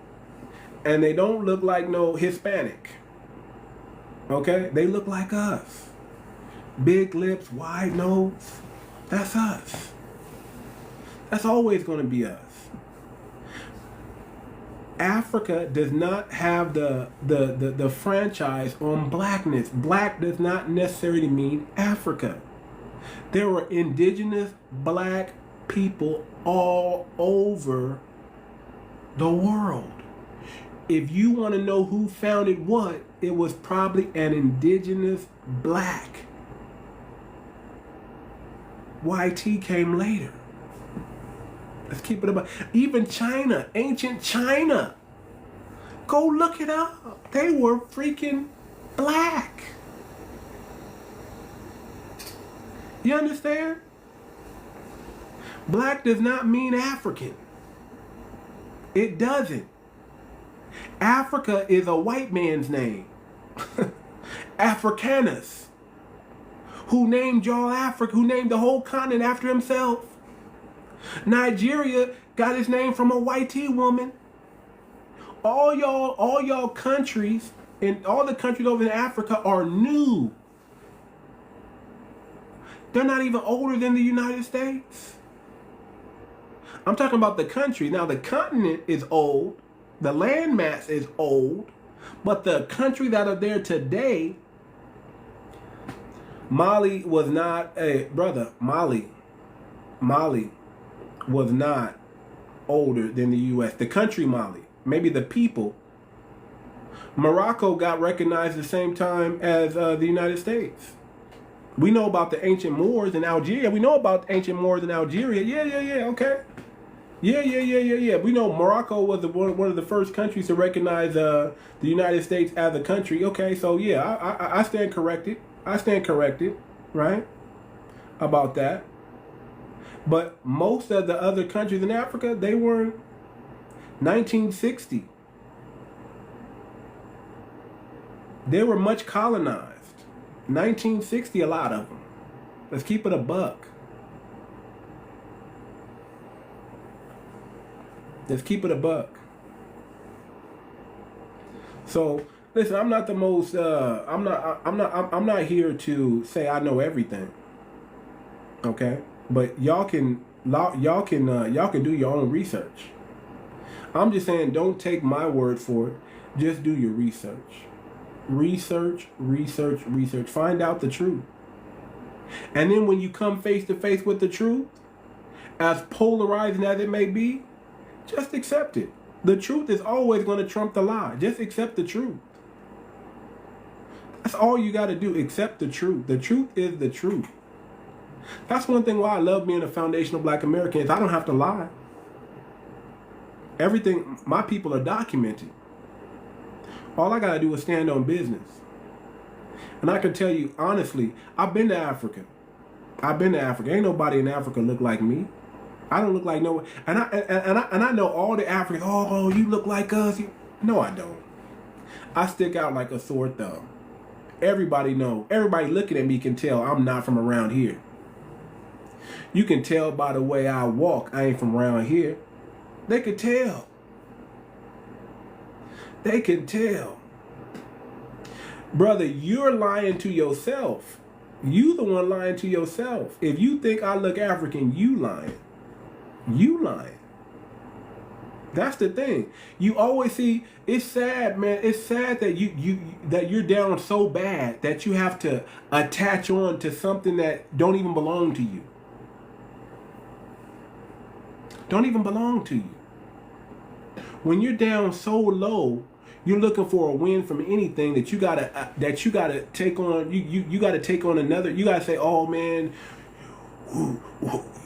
B: and they don't look like no Hispanic. Okay, they look like us. Big lips, wide nose. That's us. That's always going to be us. Africa does not have the franchise on blackness. Black does not necessarily mean Africa. There were indigenous Black people all over the world. if you want to know who founded what, it was probably an indigenous black. YT came later. Let's keep it about. Even China, ancient China. Go look it up. They were freaking black. You understand? Black does not mean African. It doesn't. Africa is a white man's name. Africanus. Who named y'all Africa, who named the whole continent after himself. Nigeria got its name from a white woman. All y'all countries, and all the countries over in Africa are new. They're not even older than the United States. I'm talking about the country. Now the continent is old, the landmass is old, but the country that are there today, Mali was not, Mali was not older than the U.S. The country Mali, maybe the people. Morocco got recognized at the same time as the United States. We know about the ancient Moors in Algeria. We know about ancient Moors in Algeria. Yeah, okay. Yeah. We know Morocco was one of the first countries to recognize the United States as a country. Okay, so yeah, I stand corrected. I stand corrected, right, about that. But most of the other countries in Africa, they weren't. 1960. They were much colonized. 1960, a lot of them. Let's keep it a buck. Let's keep it a buck. So listen, I'm not the most. I'm not here to say I know everything. Okay, but y'all can do your own research. I'm just saying, don't take my word for it. Just do your research. Research. Find out the truth. And then when you come face to face with the truth, as polarizing as it may be, just accept it. The truth is always going to trump the lie. Just accept the truth. That's all you got to do. Accept the truth. The truth is the truth. That's one thing why I love being a foundational black American is I don't have to lie. Everything, my people are documented. All I got to do is stand on business. And I can tell you, honestly, I've been to Africa. Ain't nobody in Africa look like me. I don't look like no, and I know all the Africans. Oh, you look like us. No, I don't. I stick out like a sore thumb. Everybody know. Everybody looking at me can tell I'm not from around here. You can tell by the way I walk. I ain't from around here. They can tell. They can tell. Brother, you're lying to yourself. You the one lying to yourself. If you think I look African, you lying. You lying. That's the thing. You always see, it's sad, man. It's sad that you're down so bad that you have to attach on to something that don't even belong to you. Don't even belong to you. When you're down so low, you're looking for a win from anything that you gotta take on. You gotta take on another. You gotta say, "Oh man,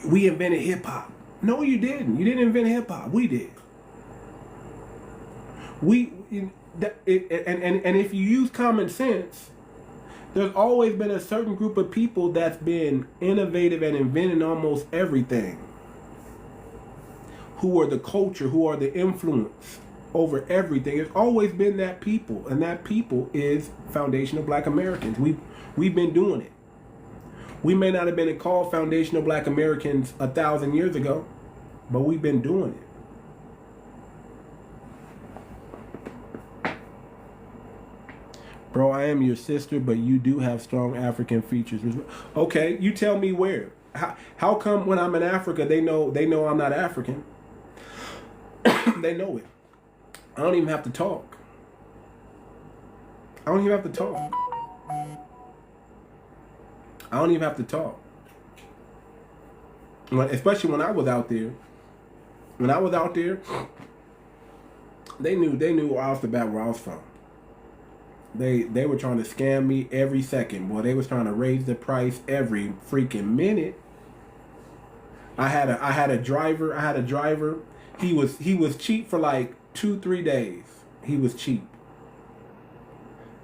B: we invented hip hop." No, you didn't. You didn't invent hip hop. We did. And if you use common sense, there's always been a certain group of people that's been innovative and inventing almost everything. Who are the culture? Who are the influence over everything? It's always been that people, and that people is foundational black Americans. We've been doing it. We may not have been called foundational black Americans 1,000 years ago, but we've been doing it. Bro, I am your sister, but you do have strong African features. Okay, you tell me where. How come when I'm in Africa, they know I'm not African? They know it. I don't even have to talk. I don't even have to talk. Especially when I was out there. They knew off the bat where I was from. They were trying to scam me every second. Boy, they was trying to raise the price every freaking minute. I had a driver. He was cheap for like 2-3 days. He was cheap.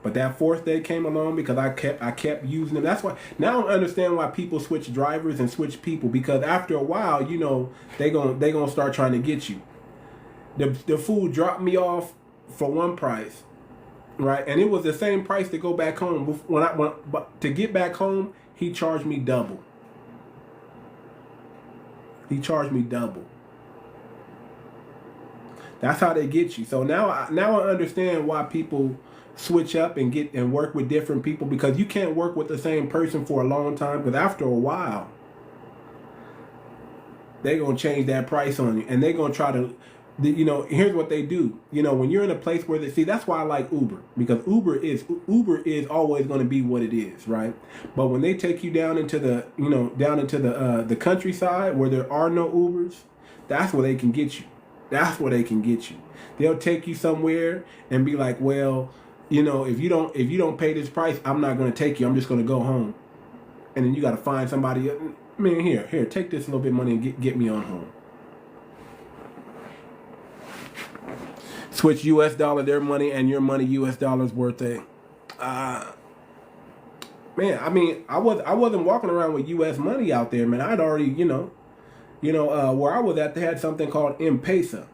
B: But that fourth day came along because I kept using them. That's why now I understand why people switch drivers and switch people, because after a while, you know, they gonna start trying to get you. The fool dropped me off for one price, right? And it was the same price to go back home. But to get back home, he charged me double. He charged me double. That's how they get you. So now I understand why people switch up and work with different people, because you can't work with the same person for a long time, because after a while they're going to change that price on you, and they're going to try to, you know, here's what they do. You know, when you're in a place where they see, that's why I like Uber, because Uber is always going to be what it is, right? But when they take you down into the, you know, the countryside where there are no Ubers, that's where they can get you. That's where they can get you. They'll take you somewhere and be like, well, you know, if you don't pay this price, I'm not going to take you. I'm just going to go home. And then you got to find somebody. Man, here, take this little bit of money and get me on home. Switch U.S. dollar, their money, and your money, U.S. dollars worth a. Man, I mean, I wasn't walking around with U.S. money out there, man. I'd already, where I was at, they had something called M-Pesa.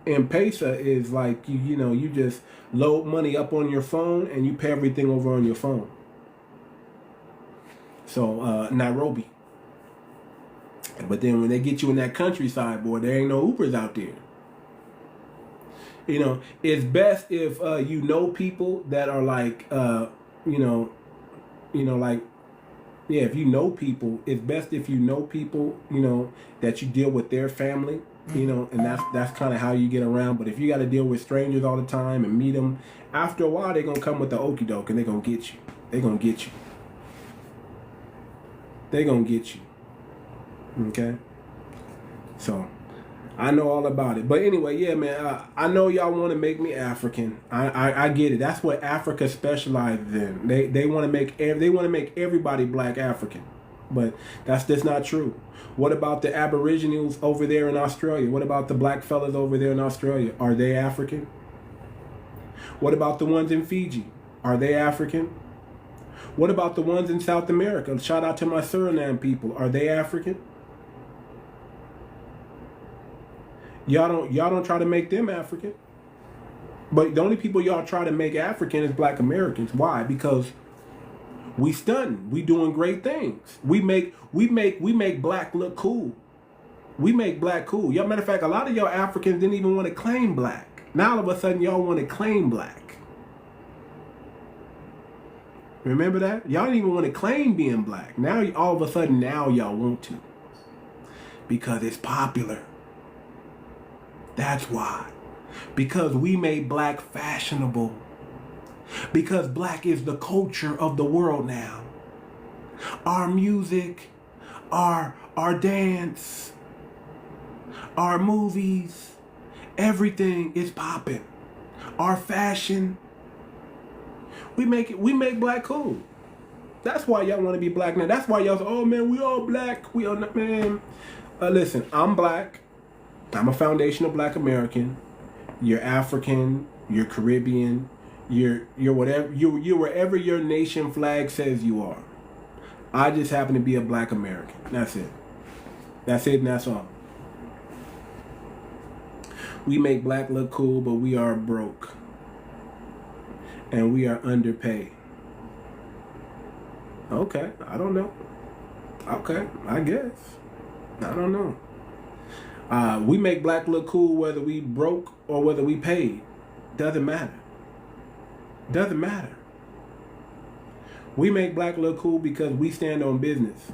B: M-Pesa is like, you just load money up on your phone and you pay everything over on your phone. So, Nairobi. But then when they get you in that countryside, boy, there ain't no Ubers out there. You know, it's best if you know people that are like, if you know people, it's best if you know people, that you deal with their family, and that's kind of how you get around. But if you got to deal with strangers all the time and meet them, after a while, they're going to come with the okie doke and they're going to get you. They're going to get you. They're going to get you. Okay? So, I know all about it. But anyway, yeah, man, I know y'all want to make me African. I get it. That's what Africa specializes in. They want to make everybody black African. But that's just not true. What about the Aboriginals over there in Australia? What about the black fellas over there in Australia? Are they African? What about the ones in Fiji? Are they African? What about the ones in South America? Shout out to my Suriname people. Are they African? Y'all don't try to make them African. But the only people y'all try to make African is black Americans. Why? Because we stunting. We doing great things. We make black look cool. We make black cool. Y'all, matter of fact, a lot of y'all Africans didn't even want to claim black. Now all of a sudden y'all want to claim black. Remember that? Y'all didn't even want to claim being black. Now all of a sudden now y'all want to. Because it's popular. That's why. Because we made black fashionable. Because black is the culture of the world now. Our music, our dance, our movies, everything is popping. Our fashion. We make black cool. That's why y'all want to be black now. That's why y'all say, oh man, we all black. We all not, man. Listen, I'm black. I'm a foundational black American. You're African. You're Caribbean. You're whatever. You're wherever your nation flag says you are. I just happen to be a black American. That's it. That's it and that's all. We make black look cool, but we are broke. And we are underpaid. Okay, I don't know. Okay, I guess. I don't know. We make black look cool whether we broke or whether we paid. Doesn't matter. Doesn't matter. We make black look cool because we stand on business.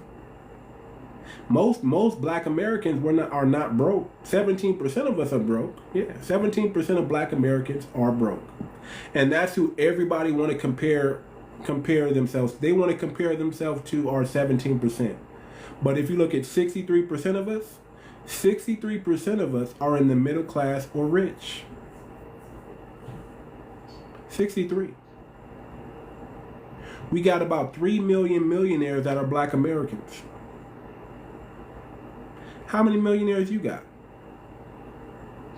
B: Most black Americans are not broke. 17% of us are broke. Yeah, 17% of black Americans are broke. And that's who everybody want to compare themselves. They want to compare themselves to our 17%. But if you look at 63% of us, 63% of us are in the middle class or rich. 63. We got about 3 million millionaires that are black Americans. How many millionaires you got?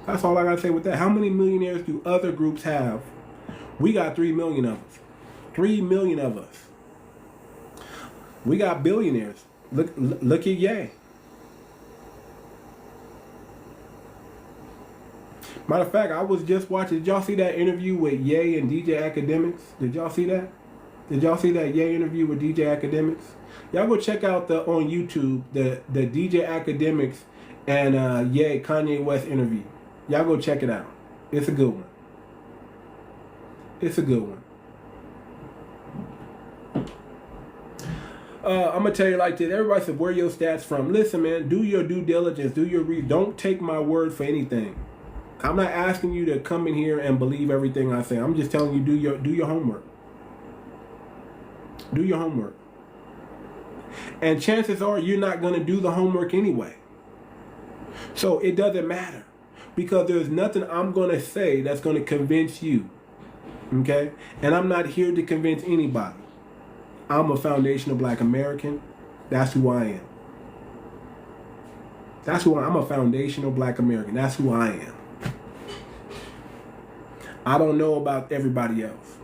B: That's all I gotta say with that. How many millionaires do other groups have? We got 3 million of us. 3 million of us. We got billionaires. Look at Ye. Matter of fact, I was just watching. Did y'all see that interview with Ye and DJ Academics? Did y'all see that? Did y'all see that Ye interview with DJ Academics? Y'all go check out on YouTube the DJ Academics and Ye Kanye West interview. Y'all go check it out. It's a good one. It's a good one. I'm gonna tell you like this. Everybody said, "Where your stats from?" Listen, man. Do your due diligence. Do your read. Don't take my word for anything. I'm not asking you to come in here and believe everything I say. I'm just telling you, do your homework. Do your homework. And chances are you're not going to do the homework anyway. So it doesn't matter. Because there's nothing I'm going to say that's going to convince you. Okay? And I'm not here to convince anybody. I'm a foundational black American. That's who I am. That's who I'm a foundational black American. That's who I am. I don't know about everybody else.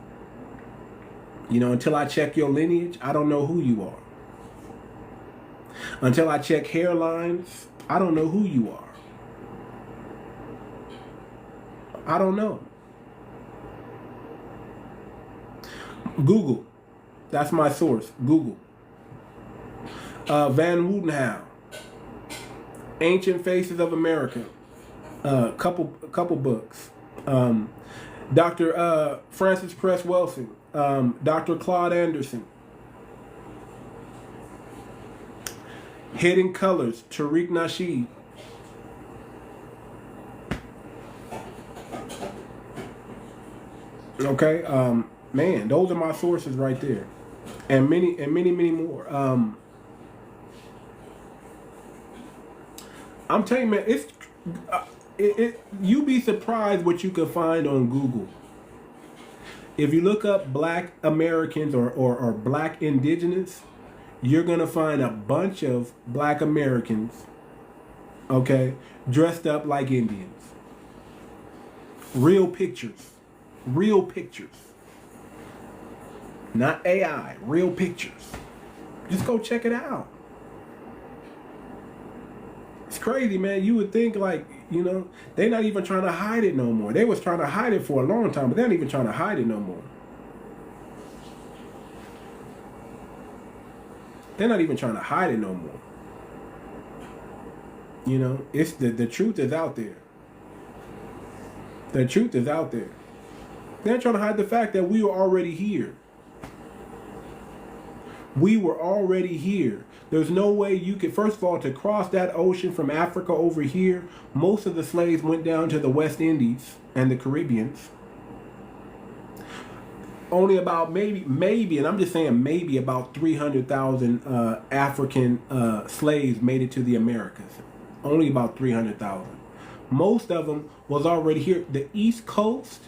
B: You know, until I check your lineage, I don't know who you are. Until I check hairlines, I don't know who you are. I don't know. Google. That's my source. Google. Van Woudenhout. Ancient Faces of America. Couple books. Dr. Francis Cress Welsing. Dr. Claude Anderson. Hidden Colors, 𝗤𝗏𝗏𝗁. Okay, man, those are my sources right there, and many more. I'm telling you, man, you'd be surprised what you could find on Google. If you look up black Americans or black indigenous, you're going to find a bunch of black Americans, okay, dressed up like Indians. Real pictures. Real pictures. Not AI. Real pictures. Just go check it out. It's crazy, man. You would think like, you know, they're not even trying to hide it no more. They was trying to hide it for a long time, but they're not even trying to hide it no more. They're not even trying to hide it no more. You know, it's the truth is out there. The truth is out there. They're trying to hide the fact that we were already here. We were already here. There's no way you could, first of all, to cross that ocean from Africa over here, most of the slaves went down to the West Indies and the Caribbeans. Only about maybe, and I'm just saying maybe about 300,000 African slaves made it to the Americas. Only about 300,000. Most of them was already here. The East Coast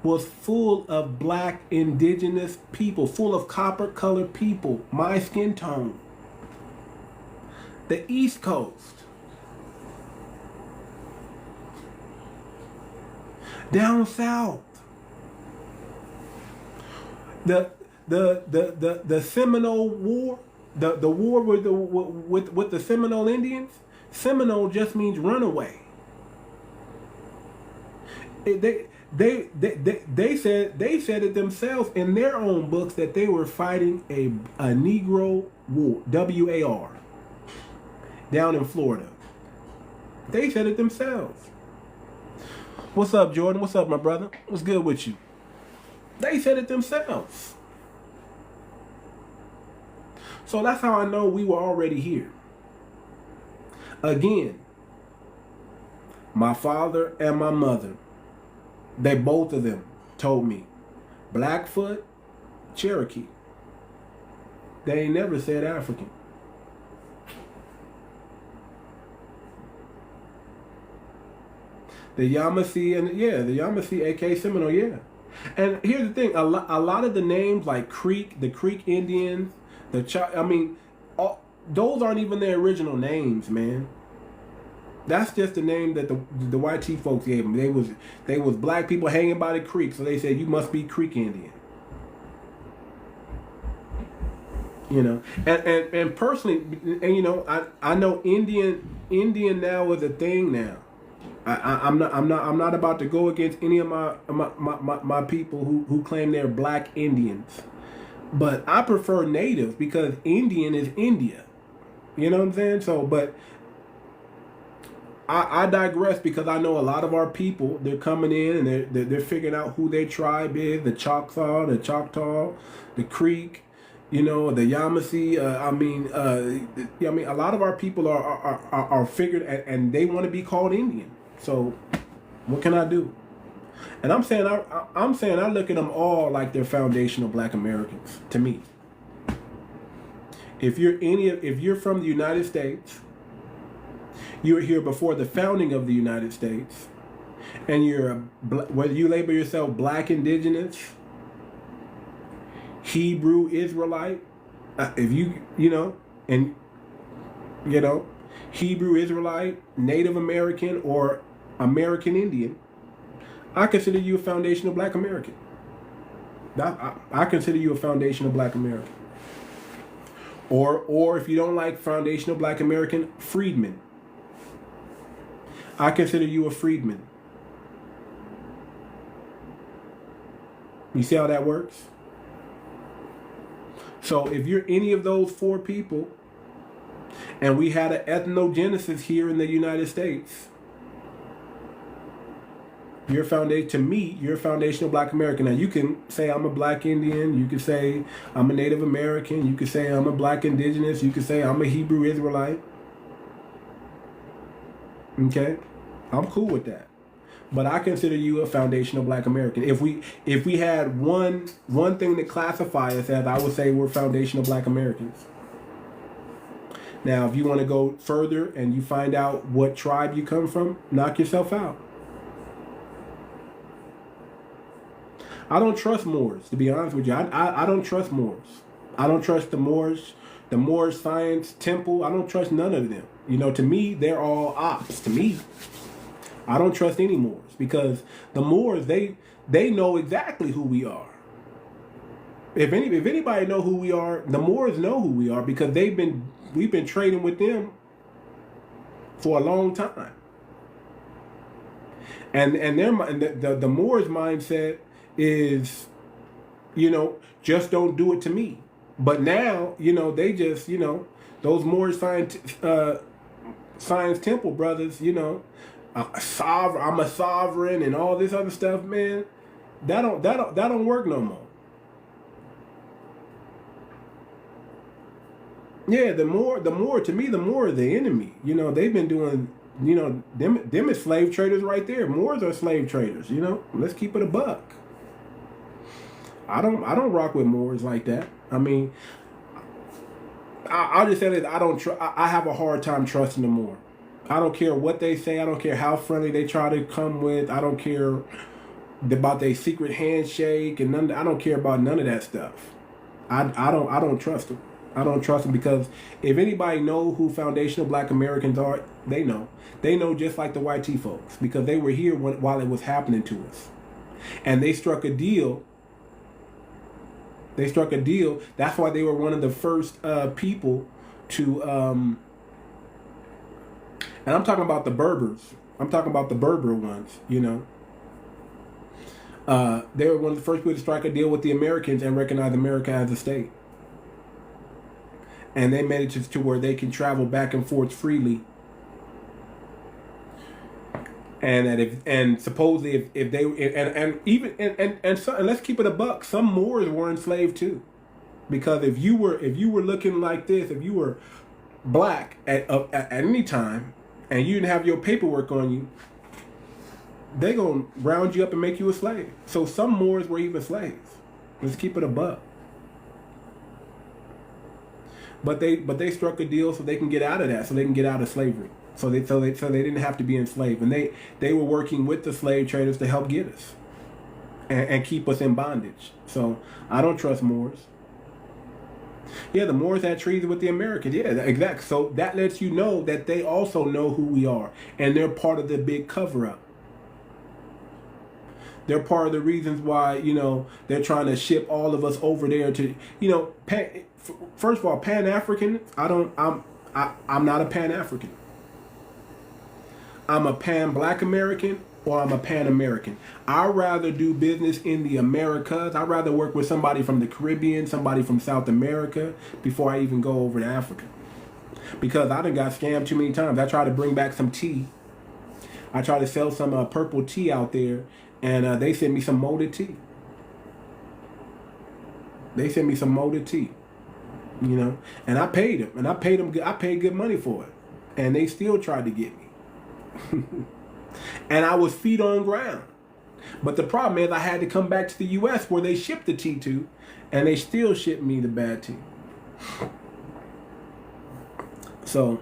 B: was full of black indigenous people, full of copper-colored people, my skin tone. The East Coast. Down south. The Seminole War, the war with the Seminole Indians. Seminole just means runaway. They said it themselves in their own books that they were fighting a Negro war, WAR, down in Florida. They said it themselves. What's up, Jordan? What's up, my brother? What's good with you? They said it themselves. So that's how I know we were already here. Again, my father and my mother, they both of them told me, Blackfoot, Cherokee. They ain't never said African. The 𝗖𝗂𝗴𝗵𝘁𝘀𝘁 and the 𝗖𝗂𝗴𝗵𝘁𝘂 aka Seminole, yeah. And here's the thing: a lot of the names like the Creek Indians, those aren't even their original names, man. That's just the name that the white tea folks gave them. They was black people hanging by the creek, so they said you must be Creek Indian. You know, and personally, and you know, I know Indian now is a thing now. I'm not about to go against any of my people who claim they're black Indians, but I prefer native because Indian is India. You know what I'm saying? So, but I digress because I know a lot of our people, they're coming in and they're figuring out who their tribe is: the Choctaw, the Creek. You know, the 𝗖𝗂𝗴𝗵𝘁𝘂. A lot of our people are figured, and they want to be called Indian. So, what can I do? And I'm saying I look at them all like they're foundational Black Americans to me. If you're from the United States, you were here before the founding of the United States, and whether you label yourself Black Indigenous, Hebrew Israelite, Hebrew Israelite, Native American, or American Indian, I consider you a foundational Black American. I consider you a foundational Black American. Or if you don't like foundational Black American, freedman. I consider you a freedman. You see how that works? So if you're any of those four people, and we had an ethnogenesis here in the United States, you're a foundational Black American. Now you can say I'm a Black Indian, you can say I'm a Native American, you can say I'm a Black Indigenous, you can say I'm a Hebrew Israelite. Okay? I'm cool with that. But I consider you a foundational Black American. If we had one thing to classify us as, I would say we're foundational Black Americans. Now, if you want to go further and you find out what tribe you come from, knock yourself out. I don't trust Moors, to be honest with you. I don't trust Moors. I don't trust the Moorish Science Temple. I don't trust none of them. You know, to me, they're all ops. To me, I don't trust any Moors because the Moors, they know exactly who we are. If anybody know who we are, the Moors know who we are because we've been trading with them for a long time. And the Moors mindset is, you know, just don't do it to me. But now, you know, they just, you know, those Moorish Science Temple brothers, you know, I'm a sovereign and all this other stuff, man. That don't work no more. Yeah, the Moor to me, the Moor are the enemy. You know, they've been doing, you know, them is slave traders right there. Moors are slave traders, you know. Let's keep it a buck. I don't rock with Moors like that. I mean, I'll just say that I have a hard time trusting the Moor. I don't care what they say. I don't care how friendly they try to come with. I don't care about their secret handshake and I don't care about none of that stuff. I don't trust them. I don't trust them because if anybody know who foundational Black Americans are, they know. They know just like the white tea folks because they were here while it was happening to us. And they struck a deal. That's why they were one of the first people to... and I'm talking about the Berbers. I'm talking about the Berber ones, you know. They were one of the first people to strike a deal with the Americans and recognize America as a state. And they made it to where they can travel back and forth freely. And supposedly if they let's keep it a buck, some Moors were enslaved too, because if you were looking like this, if you were black at any time and you didn't have your paperwork on you, they gonna round you up and make you a slave. So some Moors were even slaves. Let's keep it a buck. But they struck a deal so they can get out of that, so they can get out of slavery. So they didn't have to be enslaved, and they were working with the slave traders to help get us and keep us in bondage. So I don't trust Moors. Yeah, the Moors had treaty with the Americans. Yeah, exactly. So that lets you know that they also know who we are, and they're part of the big cover-up. They're part of the reasons why, you know, they're trying to ship all of us over there to, you know, first of all, Pan-African, I'm not a Pan-African. I'm a Pan-Black American, or I'm a Pan-American. I'd rather do business in the Americas. I'd rather work with somebody from the Caribbean, somebody from South America, before I even go over to Africa. Because I done got scammed too many times. I tried to bring back some tea. I tried to sell some purple tea out there, and they sent me some molded tea. They sent me some molded tea, you know, and I paid them, and I paid good money for it, and they still tried to get me. And I was feet on ground. But the problem is I had to come back to the U.S. where they shipped the tea to, and they still shipped me the bad tea. So,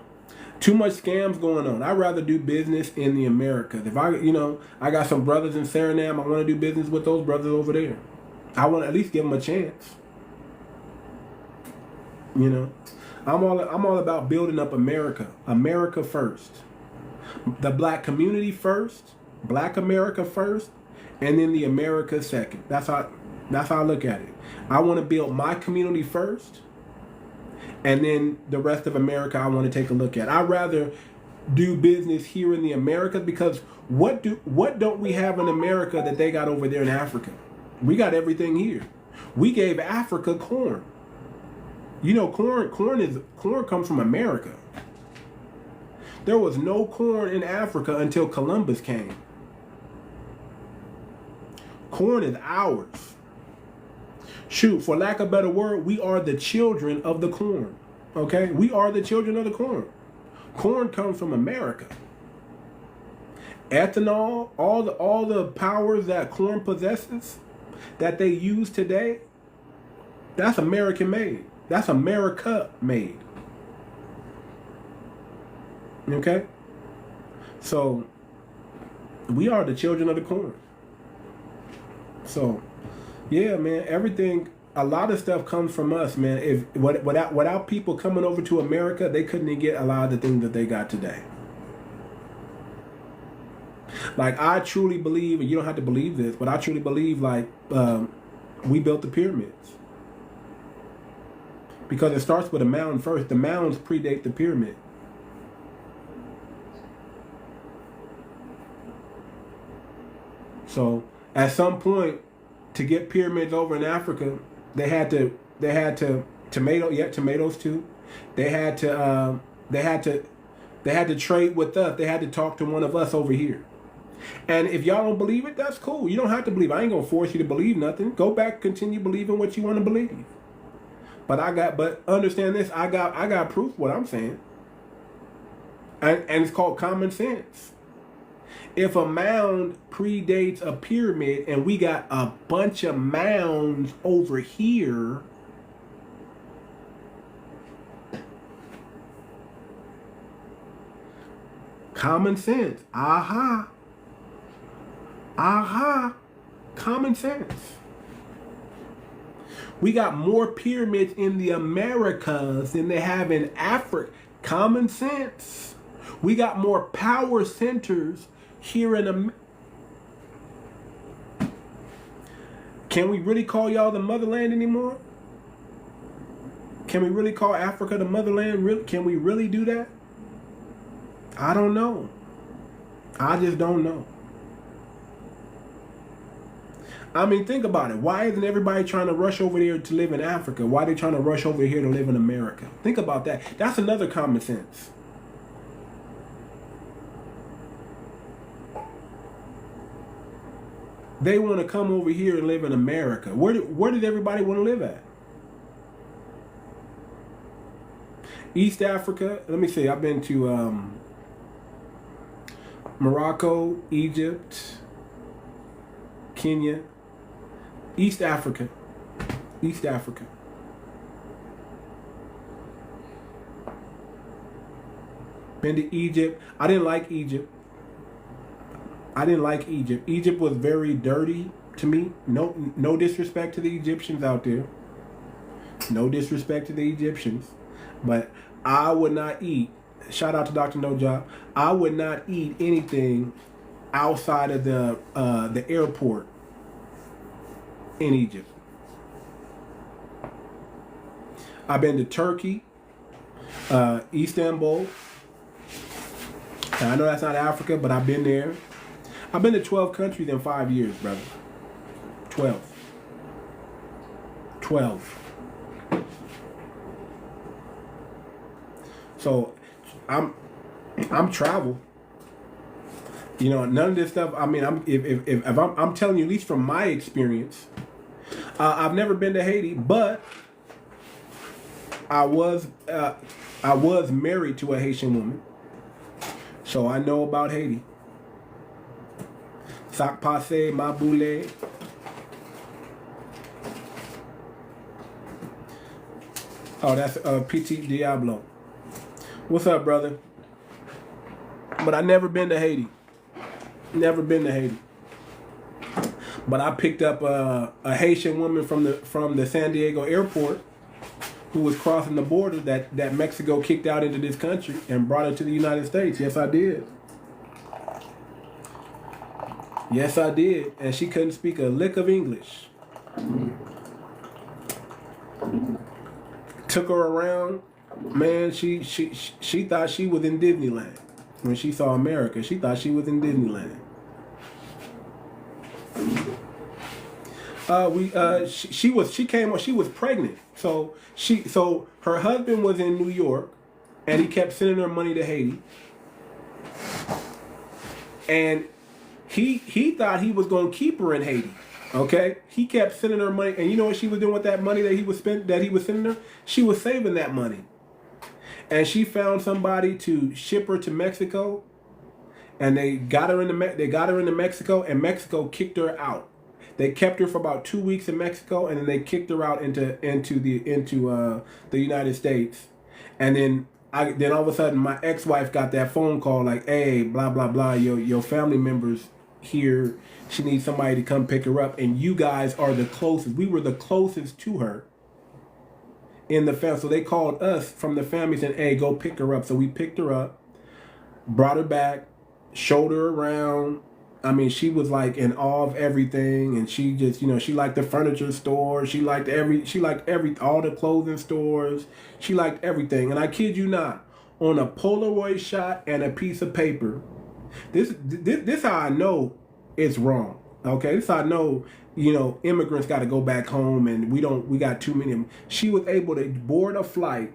B: too much scams going on. I'd rather do business in the Americas. If I got some brothers in Suriname, I want to do business with those brothers over there. I want to at least give them a chance. You know, I'm all about building up America. America first. The black community first, black America first, and then the America second. That's how I look at it. I want to build my community first, and then the rest of America I want to take a look at. I'd rather do business here in the Americas, because what don't we have in America that they got over there in Africa? We got everything here. We gave Africa corn. You know, corn comes from America. There was no corn in Africa until Columbus came. Corn is ours. Shoot, for lack of a better word, we are the children of the corn. Okay? We are the children of the corn. Corn comes from America. Ethanol, all the powers that corn possesses, that they use today, that's American made. That's America made. Okay? So, we are the children of the corn. So, yeah, man, everything, a lot of stuff comes from us, man. Without people coming over to America, they couldn't even get a lot of the things that they got today. Like, I truly believe, and you don't have to believe this, but I truly believe, like, we built the pyramids. Because it starts with a mound first. The mounds predate the pyramid. So at some point, to get pyramids over in Africa, they had to tomatoes too. They had to trade with us. They had to talk to one of us over here. And if y'all don't believe it, that's cool. You don't have to believe. I ain't gonna force you to believe nothing. Go back, continue believing what you want to believe. But understand this. I got proof what I'm saying. And it's called common sense. If a mound predates a pyramid and we got a bunch of mounds over here, common sense. Aha. Common sense. We got more pyramids in the Americas than they have in Africa. Common sense. We got more power centers here in America. Can we really call y'all the motherland anymore? Can we really call Africa the motherland? Can we really do that? I don't know. I just don't know. I mean, think about it. Why isn't everybody trying to rush over there to live in Africa? Why are they trying to rush over here to live in America? Think about that. That's another common sense. They want to come over here and live in America. Where did everybody want to live at? East Africa. Let me see. I've been to Morocco, Egypt, Kenya. East Africa. Been to Egypt. I didn't like Egypt. Egypt was very dirty to me. No disrespect to the Egyptians out there. No disrespect to the Egyptians. But I would not eat. Shout out to Dr. No Job. I would not eat anything outside of the airport in Egypt. I've been to Turkey, Istanbul. And I know that's not Africa, but I've been there. I've been to 12 countries in 5 years, brother. 12. So I'm travel. You know, none of this stuff. I mean, I'm telling you, at least from my experience, I've never been to Haiti, but I was married to a Haitian woman, so I know about Haiti. 𝗥𝗶𝗴𝗵𝘁𝘀𝗀𝗶cie 𝗂𝘂𝗵𝘁𝘀. Oh, that's PT Diablo. What's up, brother? But I never been to Haiti. Never been to Haiti. But I picked up a Haitian woman from the San Diego airport who was crossing the border that Mexico kicked out into this country and brought her to the United States. Yes, I did. Yes, I did. And she couldn't speak a lick of English. Took her around. Man, she thought she was in Disneyland. When she saw America, she thought she was in Disneyland. She was pregnant. So her husband was in New York, and he kept sending her money to Haiti. And he thought he was gonna keep her in Haiti. Okay? He kept sending her money, and you know what she was doing with that money that he was sending her? She was saving that money. And she found somebody to ship her to Mexico, and they got her into Mexico, and Mexico kicked her out. They kept her for about 2 weeks in Mexico, and then they kicked her out into the United States. And then all of a sudden my ex-wife got that phone call like, hey, blah blah blah, your family members here. She needs somebody to come pick her up, and you guys are the closest. We were the closest to her in the family. So they called us from the family saying, hey, go pick her up. So we picked her up, brought her back, showed her around. I mean, she was like in awe of everything, and she just, she liked the furniture store. She liked all the clothing stores. She liked everything. And I kid you not, on a Polaroid shot and a piece of paper, this how I know it's wrong. Okay, this how I know, immigrants got to go back home, and we got too many of them. She was able to board a flight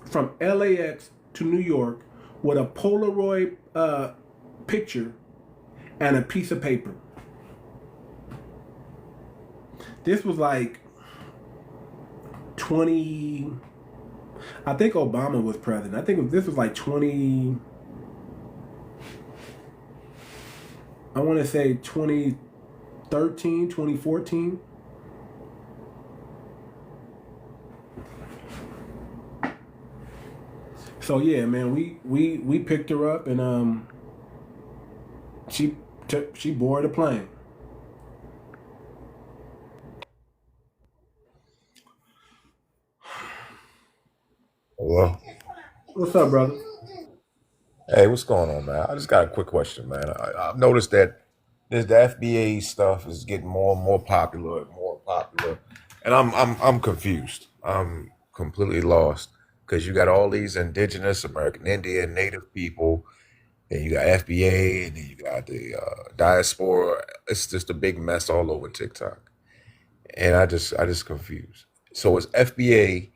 B: from LAX to New York with a Polaroid picture and a piece of paper. This was like 20. I think Obama was president. I think this was like 20. I want to say 2013, 2014. So yeah, man, we picked her up, and she boarded a plane.
C: Hello.
B: What's up, brother?
C: Hey, what's going on, man? I just got a quick question, man. I've noticed that the FBA stuff is getting more and more popular, and I'm confused. I'm completely lost because you got all these indigenous American Indian Native people, and you got FBA, and then you got the diaspora. It's just a big mess all over TikTok, and I just confused. So is FBA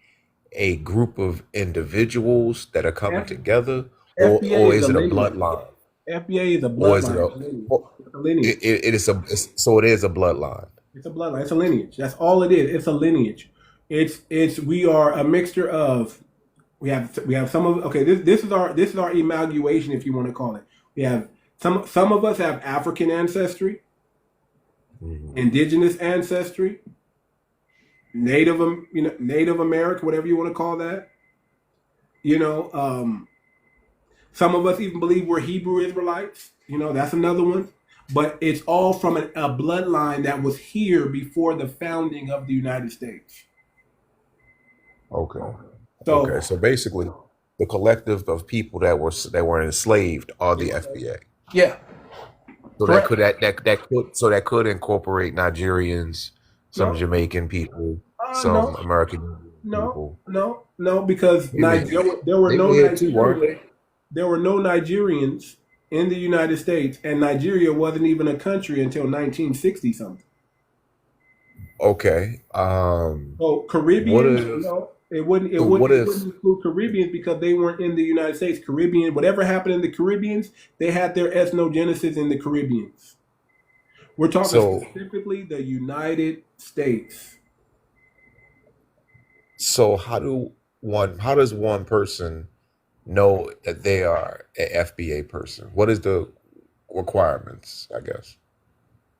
C: a group of individuals that are coming
B: F-
C: together,
B: FBA
C: or
B: is a
C: is it a
B: lineage.
C: bloodline,
B: FBA is a
C: or is it
B: bloodline. It's a lineage.
C: it is so it is a bloodline?
B: It's a bloodline. It's a lineage. That's all it is. It's a lineage. We are a mixture of. We have some of. Okay, this is our amalgamation, if you want to call it. We have some of us have African ancestry, indigenous ancestry, Native American, whatever you want to call that. Some of us even believe we're Hebrew Israelites. You know, that's another one. But it's all from a bloodline that was here before the founding of the United States.
C: Okay.
B: So
C: Okay. So basically, the collective of people that were enslaved are the FBA.
B: yeah,
C: So
B: correct.
C: that could incorporate Nigerians, some
B: No,
C: Jamaican people, some
B: no,
C: American
B: no,
C: people.
B: no, because
C: They were
B: there were
C: they
B: no
C: were here too, weren't
B: Nigerians.
C: they?
B: There were no Nigerians in the United States, and Nigeria wasn't even a country until 1960 something.
C: Okay.
B: So
C: What
B: Caribbeans,
C: if
B: no, it wouldn't. It
C: so
B: wouldn't.
C: what
B: It
C: if
B: wouldn't include Caribbeans because they weren't in the United States. Caribbean, whatever happened in the Caribbeans, they had their ethnogenesis in the Caribbeans. We're talking
C: so
B: specifically the United States.
C: so how does one person know that they are an FBA person? What is the requirements, I guess?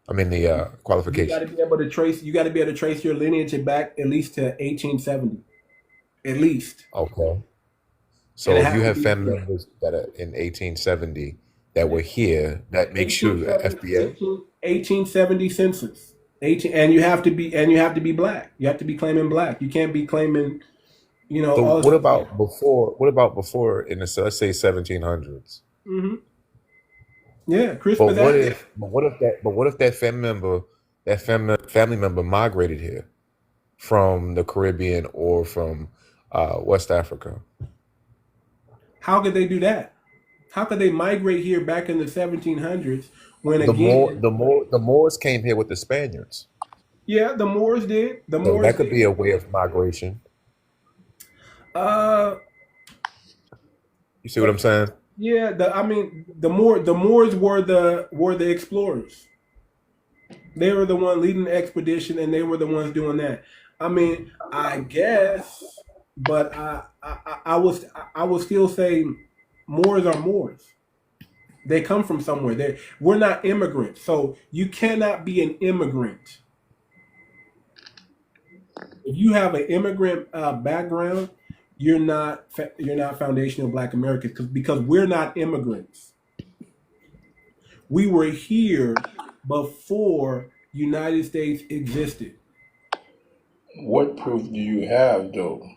C: I mean the
B: You got to
C: qualifications.
B: be able to trace. You got to be able to trace your lineage back at least to 1870, at least,
C: Okay.
B: and
C: So
B: it
C: if you
B: has to
C: have
B: be
C: family members that are in 1870 that were here, that makes you a
B: 1870,
C: FBA.
B: 1870 census. 18, and you have to be black. You have to be claiming black. You can't be claiming,
C: So
B: all
C: what
B: this.
C: about before? What about before in the let's say 1700s?
B: Hmm. Yeah,
C: But
B: Christmas.
C: what if that family member migrated here from the Caribbean or from West Africa?
B: How could they do that? How could they migrate here back in the 1700s when
C: The more
B: again,
C: the Moors came here with the Spaniards.
B: yeah, the Moors did. The
C: So
B: Moors
C: that could be
B: did.
C: a way of migration.
B: Uh,
C: You see what I'm saying?
B: yeah. The Moors were the explorers. They were the one leading the expedition, and they were the ones doing that. I mean, I guess, but I will still say Moors are Moors. They come from somewhere. We're not immigrants, so you cannot be an immigrant. If you have an immigrant background, you're not foundational Black Americans because we're not immigrants. We were here before United States existed.
D: What proof do you have though?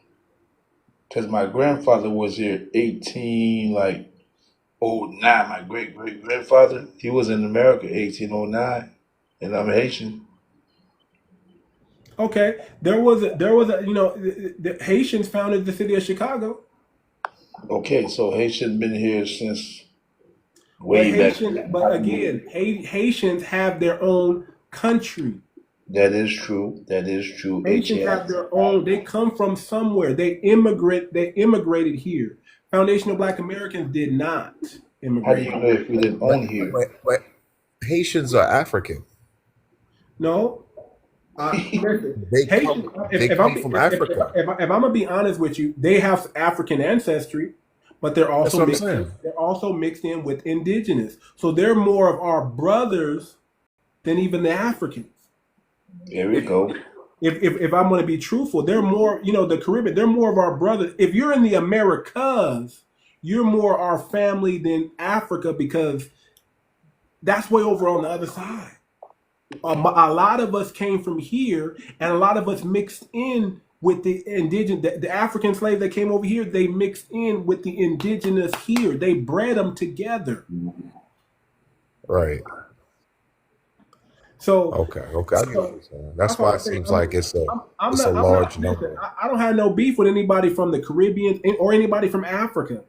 D: Because my grandfather was here 18 like oh nine. My great grandfather, he was in America 1809, and I'm Haitian.
B: Okay, there was a the Haitians founded the city of Chicago,
D: Okay, so Haitian been here since
B: but
D: way back then.
B: Haitians have their own country.
D: That is true. That is true.
B: Haitians have their own. They come from somewhere. They immigrated here. Foundational Black Americans did not
D: How do
B: immigrate.
D: you know if we didn't
C: But
D: own here?
C: but Haitians are African.
B: No, listen,
C: They
B: Haitians.
C: come they come from Africa.
B: If I'm gonna be honest with you, they have African ancestry, but
C: That's what I'm saying.
B: they're also mixed in with indigenous. So they're more of our brothers than even the Africans.
D: There we go.
B: If I'm going to be truthful, they're more, the Caribbean, they're more of our brothers. If you're in the Americas, you're more our family than Africa because that's way over on the other side. A lot of us came from here and a lot of us mixed in with the indigenous, the African slaves that came over here, they mixed in with the indigenous here. They bred them together.
C: Right.
B: So
C: Okay. Okay. I get what you're saying. That's
B: that's why
C: why
B: I
C: it
B: say
C: seems like
B: I'm
C: it's a
B: not.
C: large
B: Listen,
C: number.
B: I don't have no beef with anybody from the Caribbean or anybody from Africa.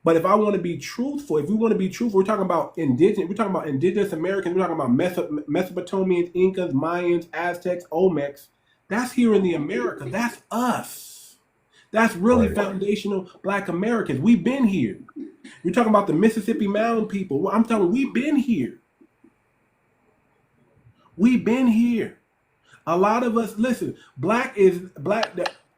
B: But if I want to be truthful, if we want to be truthful, we're talking about indigenous. We're talking about indigenous Americans. We're talking about Mesopotamians, Incas, Mayans, Aztecs, Olmecs. That's here in the America. That's us. That's really
C: Right.
B: foundational Black Americans. We've been here. You're talking about the Mississippi Mountain people. Well, I'm telling you, we've been here. We've been here. A lot of us, listen, black.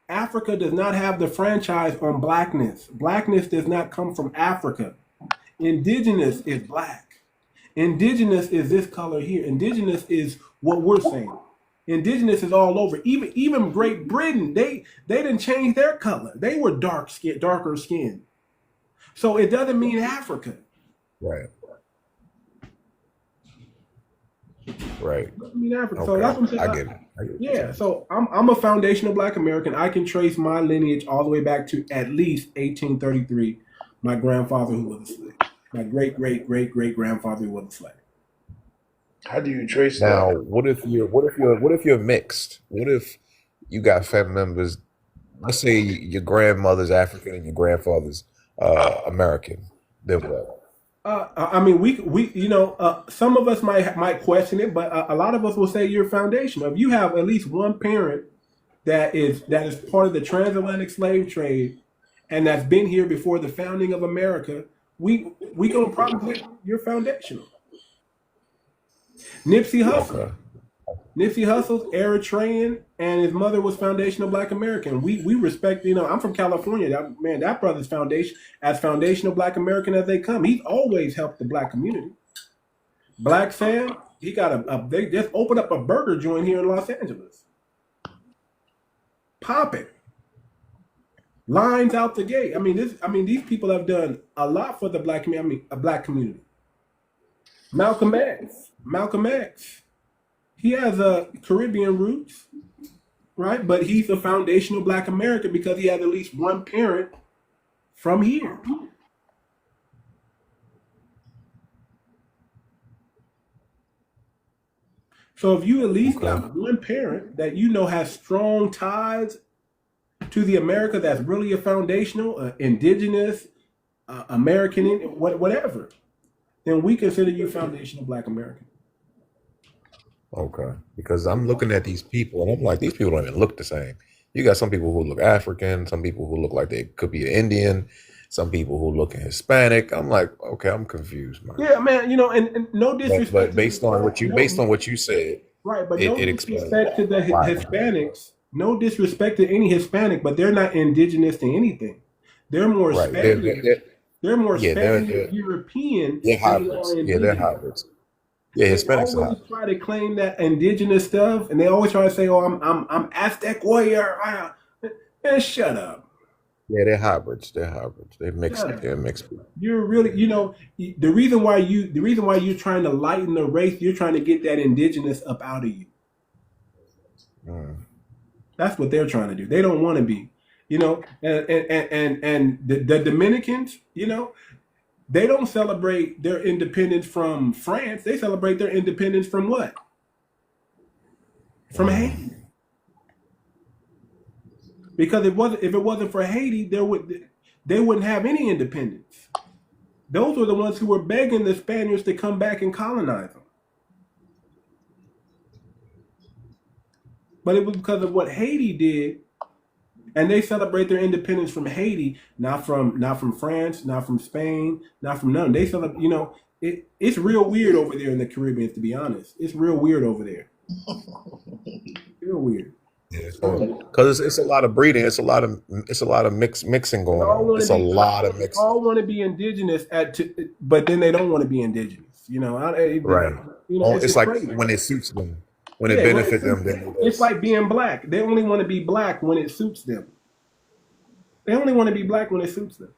B: Africa does not have the franchise on blackness. Blackness does not come from Africa. Indigenous is black. Indigenous is this color here. Indigenous is what we're saying. Indigenous is all over. Even Great Britain, they didn't change their color. They were darker skin. So it doesn't mean Africa.
C: Right. Right.
B: It doesn't mean Africa. So
C: Okay.
B: that's what I'm saying.
C: I get it. I get what you're
B: Yeah,
C: saying.
B: so I'm a foundational Black American. I can trace my lineage all the way back to at least 1833. My grandfather who was a slave. My great great great great grandfather who was a slave.
D: How do you trace
C: Now,
D: that?
C: what if you're mixed? What if you got family members? Let's say your grandmother's African and your grandfather's American. Then what?
B: I mean, we some of us might question it, but a lot of us will say you're foundational. If you have at least one parent that is part of the transatlantic slave trade and that's been here before the founding of America, we gonna probably say you're foundational. Nipsey Hussle.
C: Okay.
B: Nipsey Hussle's Eritrean, and his mother was foundational Black American. We respect, I'm from California. That brother's foundational Black American as they come. He's always helped the Black community. Black Sam, he got they just opened up a burger joint here in Los Angeles. Pop it. Lines out the gate. These people have done a lot for the Black community. Malcolm X. He has Caribbean roots, right? But he's a foundational Black American because he had at least one parent from here. So if you at least got one parent that has strong ties to the America that's really a foundational, indigenous, American, whatever, then we consider you foundational Black American.
C: Okay. Because I'm looking at these people and I'm like, these people don't even look the same. You got some people who look African, some people who look like they could be Indian, some people who look Hispanic. I'm like, okay, I'm confused, man.
B: Yeah, man. And no disrespect.
C: But based on what you said,
B: right? But
C: it
B: no
C: explains
B: disrespect to the
C: why.
B: Hispanics. No disrespect to any Hispanic, but they're not indigenous to anything. They're more
C: Right.
B: Spanish. They're more
C: Yeah,
B: Spanish European.
C: they're
B: than they
C: hybrids.
B: are
C: Yeah, they're
B: indigenous.
C: hybrids. Yeah,
B: They
C: Hispanics are
B: always
C: hybrids.
B: try to claim that indigenous stuff, and they always try to say, "Oh, I'm Aztec warrior." Man, shut up.
C: Yeah, they're hybrids. They're hybrids. They're mixed.
B: Shut up.
C: They're mixed.
B: You're really, the reason why you're trying to lighten the race, you're trying to get that indigenous up out of you.
C: Mm.
B: That's what they're trying to do. They don't want to be, and the Dominicans, they don't celebrate their independence from France. They celebrate their independence from what? From Haiti. Because if it wasn't for Haiti, they wouldn't have any independence. Those were the ones who were begging the Spaniards to come back and colonize them. But it was because of what Haiti did, and they celebrate their independence from Haiti, not from France, not from Spain, not from none. They celebrate, it's real weird over there in the Caribbean, to be honest. It's real weird over there. Real weird.
C: Yeah, because it's a lot of breeding. It's a lot of mixing going on. It's a lot of
B: They
C: mixing.
B: all want to be indigenous, but then they don't want to be indigenous.
C: Right.
B: It's
C: It's
B: just
C: like
B: crazy.
C: when it suits them, when it
B: Yeah, when it
C: benefits them,
B: suits
C: then
B: It's like being black. They only want to be black when it suits them. They only want to be black when it suits them.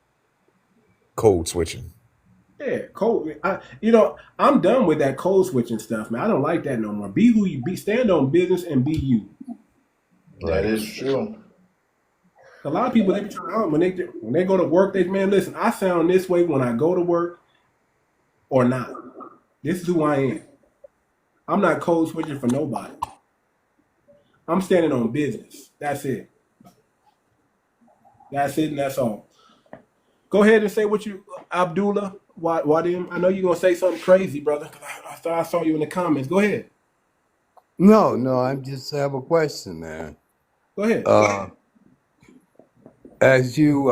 C: code switching.
B: Yeah, code. I'm done with that code switching stuff, man. I don't like that no more. Be who you be. Stand on business and be you.
D: That is true.
B: A lot of people, they be trying, when they go to work, man, listen, I sound this way when I go to work or not. This is who I am. I'm not code switching for nobody. I'm standing on business. That's it. That's it, and that's all. Go ahead and say what you, Abdullah Wadim. I know you're gonna say something crazy, brother. I saw you in the comments. Go ahead.
E: No, I just have a question, man.
B: Go ahead.
E: As you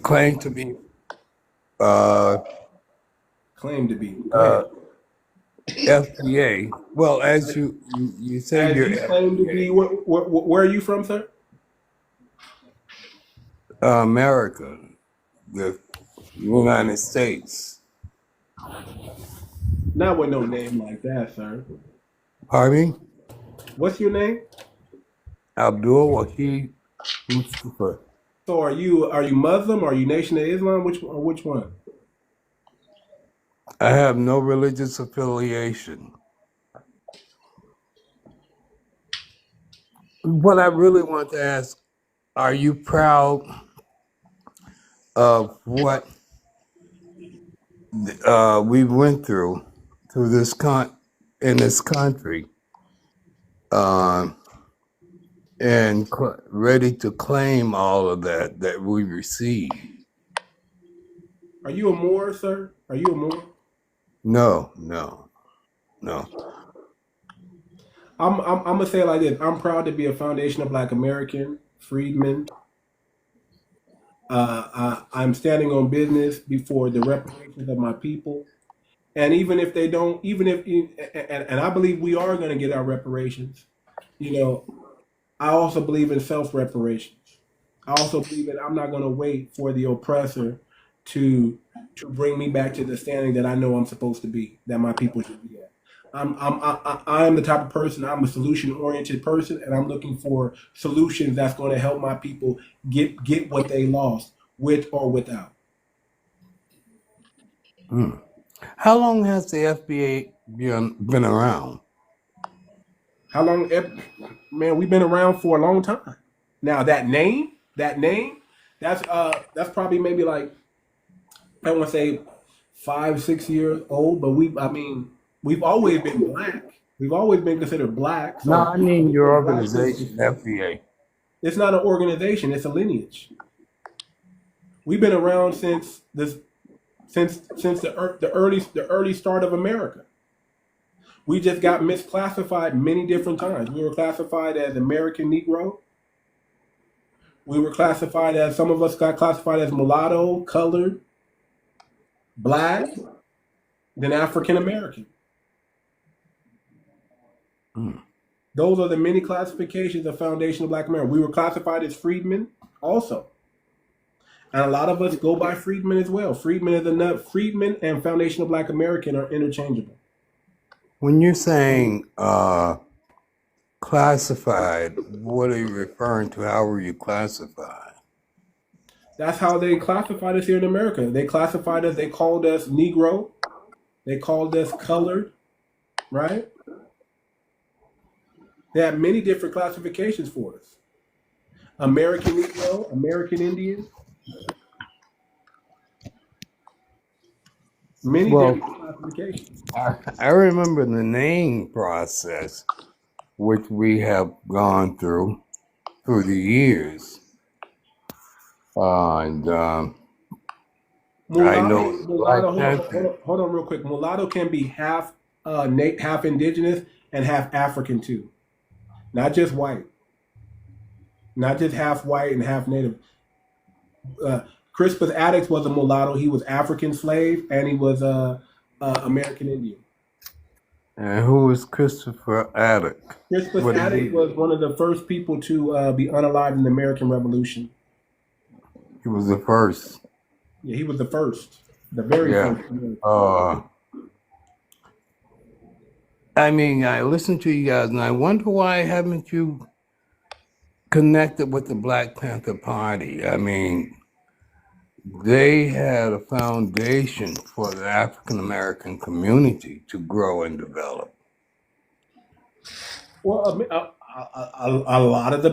E: claim to be
B: Claim to be. Go ahead.
E: FBA, well, as you say
B: As
E: you're
B: you claim to be, where are you from, sir?
E: America, the United States.
B: Not with no name like that, sir.
E: Pardon me?
B: What's your name?
E: Abdul Wahid Mustafa.
B: So are you Muslim? Are you Nation of Islam? Which one?
E: I have no religious affiliation. What I really want to ask, are you proud of what we went through this in this country, uh, and ready to claim all of that we received?
B: Are you a Moor, sir? Are you a Moor?
E: No.
B: I'm gonna say it like this. I'm proud to be a foundational Black American, freedman. I'm standing on business before the reparations of my people. And even if they don't, even if, and I believe we are going to get our reparations, you know, I also believe in self reparations. I also believe that I'm not going to wait for the oppressor to bring me back to the standing that I know I'm supposed to be, that my people should be at. I am the type of person. I'm a solution oriented person, and I'm looking for solutions that's going to help my people get what they lost, with or without.
E: How long has the FBA been around?
B: How long? Man, we've been around for a long time. Now that's probably maybe like, I want to say 5, 6 years old. But we've always been Black. We've always been considered Black.
E: No,
B: So
E: I mean your organization, FBA.
B: it's not an organization; it's a lineage. We've been around since the early start of America. We just got misclassified many different times. We were classified as American Negro. We were classified as, some of us got classified as mulatto, colored, Black, then African American. Those are the many classifications of foundational Black America. We were classified as freedmen also. And a lot of us go by freedmen as well. Freedmen and foundational Black American are interchangeable.
E: When you're saying classified, what are you referring to? How were you classified?
B: That's how they classified us here in America. They classified us, they called us Negro, they called us colored, right? They had many different classifications for us. American Negro, American Indian. Many different classifications.
E: I remember the name process, which we have gone through the years. And I know
B: hold on real quick. Mulatto can be half indigenous and half African too. Not just white. Not just half white and half native. Crispus Attucks was a mulatto. He was African slave, and he was American Indian.
E: And who was Christopher Attucks?
B: Crispus Attucks was one of the first people to be unalived in the American Revolution.
E: He was the first.
B: Yeah, he was the first. The very first.
E: I mean, I listen to you guys, and I wonder why haven't you connected with the Black Panther Party? I mean, they had a foundation for the African American community to grow and develop.
B: Well, a lot of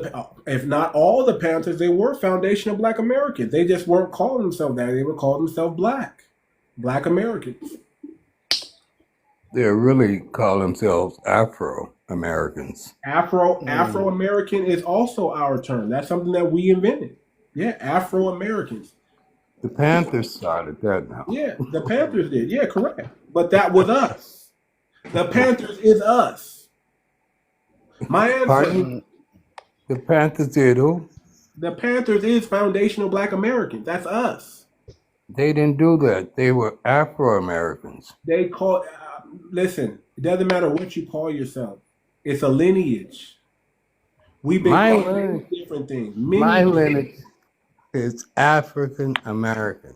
B: if not all the Panthers, they were foundational Black Americans. They just weren't calling themselves that. They were calling themselves Black Americans.
E: They really call themselves Afro-Americans.
B: Afro-American is also our term. That's something that we invented. Yeah, Afro-Americans.
E: The Panthers started that now.
B: Yeah, the Panthers did. Yeah, correct. But that was us. The Panthers is us. My answer.
E: Pardon? The Panthers did who?
B: The Panthers is foundational Black Americans. That's us.
E: They didn't do that. They were Afro-Americans.
B: They call. Listen, it doesn't matter what you call yourself. It's a lineage. We've been called many different things.
E: My lineage is African American.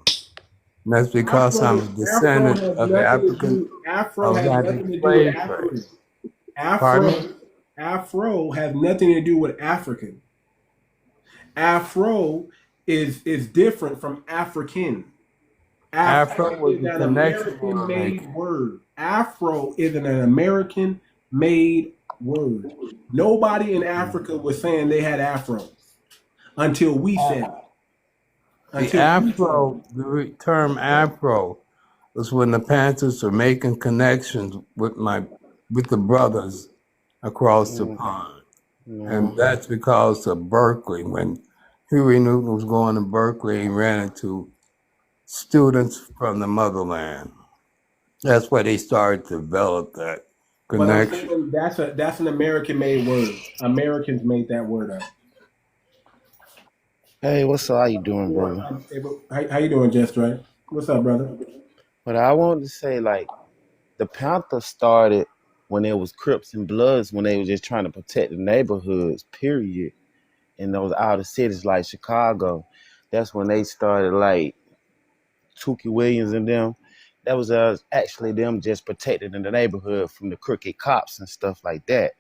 E: And that's because I'm a descendant of the African.
B: Afro has nothing to do with African. Afro has nothing to do with African. Afro is different from African.
E: Afro
B: Afro
E: was
B: is
E: the
B: an
E: connection we were
B: American-made
E: making.
B: word. Afro is an American-made word. Nobody in Africa was saying they had afros until we said it.
E: The
B: Until we said it.
E: Afro, the term Afro was when the Panthers were making connections with the brothers across the pond. And that's because of Berkeley. When Huey Newton was going to Berkeley, he ran into students from the motherland. That's where they started to develop that
B: But I'm
E: connection.
B: saying that's an American-made word. Americans made that word up.
F: Hey, what's up? How you doing,
B: Yeah,
F: brother?
B: how you doing, Just Right? What's up, brother?
F: But I wanted to say, like, the Panthers started when it was Crips and Bloods, when they were just trying to protect the neighborhoods, period. In those outer cities like Chicago. That's when they started, like, Tookie Williams and them. That was actually them just protecting the neighborhood from the crooked cops and stuff like that.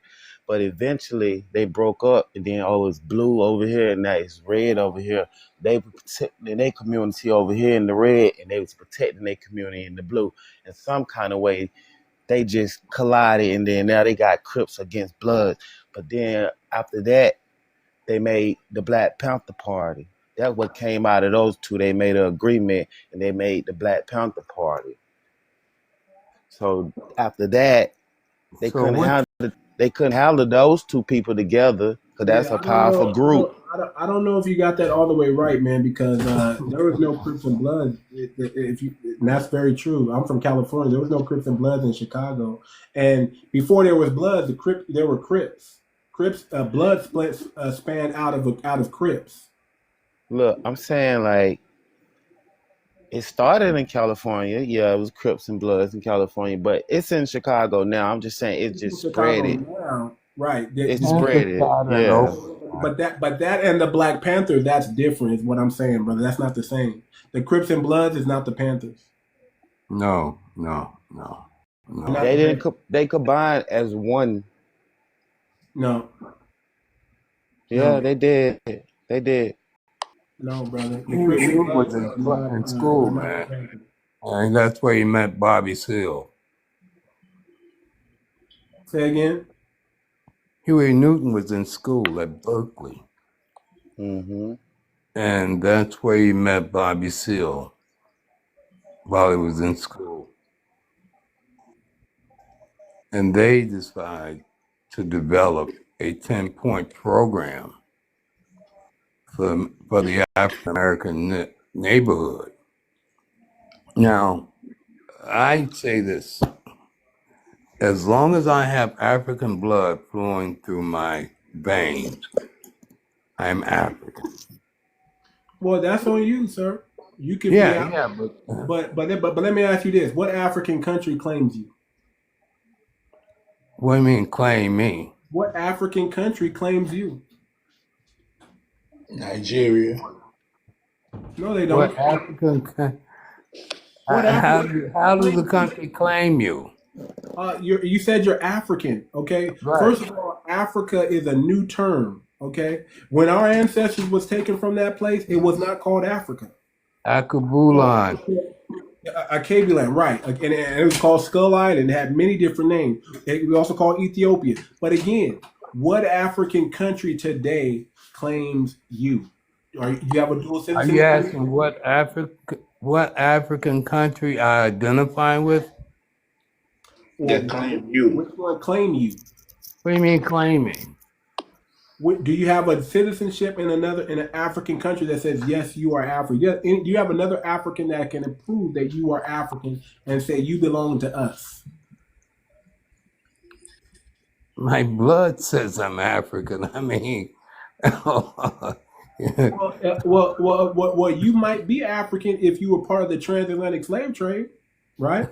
F: But eventually they broke up, and then it's blue over here and now it's red over here. They were protecting their community over here in the red, and they was protecting their community in the blue. In some kind of way, they just collided, and then now they got Crips against Bloods. But then after that, they made the Black Panther Party. That's what came out of those two. They made an agreement, and they made the Black Panther Party. So after that, they
E: So
F: couldn't
E: what?
F: handle those two people together, because that's
B: Yeah,
F: a
B: I don't
F: powerful
B: know.
F: group.
B: I don't know if you got that all the way right, man. Because there was no Crips and Bloods. And that's very true. I'm from California. There was no Crips and Bloods in Chicago. And before there was Bloods, there were Crips. Blood splits spanned out of Crips.
F: Look, I'm saying, like, it started in California. Yeah, it was Crips and Bloods in California, but it's in Chicago now. I'm just saying it
B: It's in
F: just spread
B: Chicago
F: it.
B: now, right?
F: It
E: Panthers
F: spread it.
E: started in
F: Yeah.
E: Oakland.
B: But that and the Black Panthers, that's different. Is what I'm saying, brother. That's not the same. The Crips and Bloods is not the Panthers.
E: No.
B: Not
F: They
B: the
F: didn't.
B: Panthers.
F: They combined as one.
B: No,
F: Yeah,
B: no,
F: they did. They did.
B: no, brother. The
E: Huey
B: Crips and
E: Newton was
B: Bloods
E: in school,
B: are not the
E: man.
B: Panthers.
E: And that's where he met Bobby Seale.
B: Say again.
E: Huey Newton was in school at Berkeley.
F: Mm-hmm.
E: And that's where he met Bobby Seale while he was in school. And they decided to develop a 10-point program for the African American neighborhood. Now, I say this: as long as I have African blood flowing through my veins, I'm African.
B: Well, that's on you, sir. You can be
E: Yeah,
B: African,
E: but
B: but let me ask you this: what African country claims you?
E: what do you mean claim me?
B: What African country claims you?
D: Nigeria.
B: No, they
E: What
B: don't.
E: African?
B: What African
E: How does
B: claims
E: the
B: you?
E: country claim you?
B: You said you're African, okay?
E: Right.
B: First of all, Africa is a new term, okay? When our ancestors was taken from that place, it was not called Africa.
E: 𝗥𝗶𝗴𝗵𝘁𝘀.
B: 𝗥𝗶𝗴𝗵𝘵, right? And it was called Skull Island. It had many different names. It was also called Ethiopia. But again, what African country today claims you? You have a dual
E: Are
B: citizenship?
E: you asking what African country I identify with?
D: That claim you.
B: Which one claim you?
E: What do you mean claiming?
B: Do you have a citizenship in an African country that says yes, you are African? Do you have another African that can prove that you are African and say you belong to us?
E: My blood says I'm African. I mean,
B: Well, you might be African if you were part of the transatlantic slave trade, right?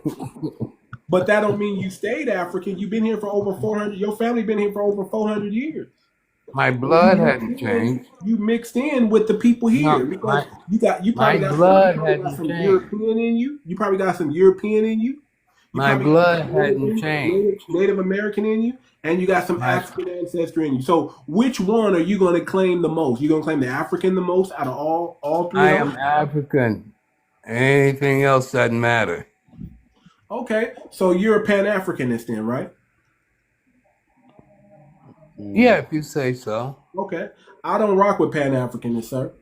B: But that don't mean you stayed African. You've been here for over 400. Your family been here for over 400 years.
E: my blood hadn't changed.
B: You mixed in with the people here
E: No,
B: because
E: my blood
B: got
E: hadn't
B: some
E: changed.
B: European in you. You probably got some European in you. You
E: My
B: probably
E: blood
B: got some
E: hadn't changed.
B: Native American in you. and you got some
E: That's,
B: African ancestry in you. So which one are you going to claim the most? You going to claim the African the most out of all three
E: I
B: of
E: am
B: those?
E: African. Anything else doesn't matter.
B: Okay, so you're a Pan-Africanist then, right?
E: Yeah, if you say so.
B: Okay, I don't rock with Pan-Africanists, sir.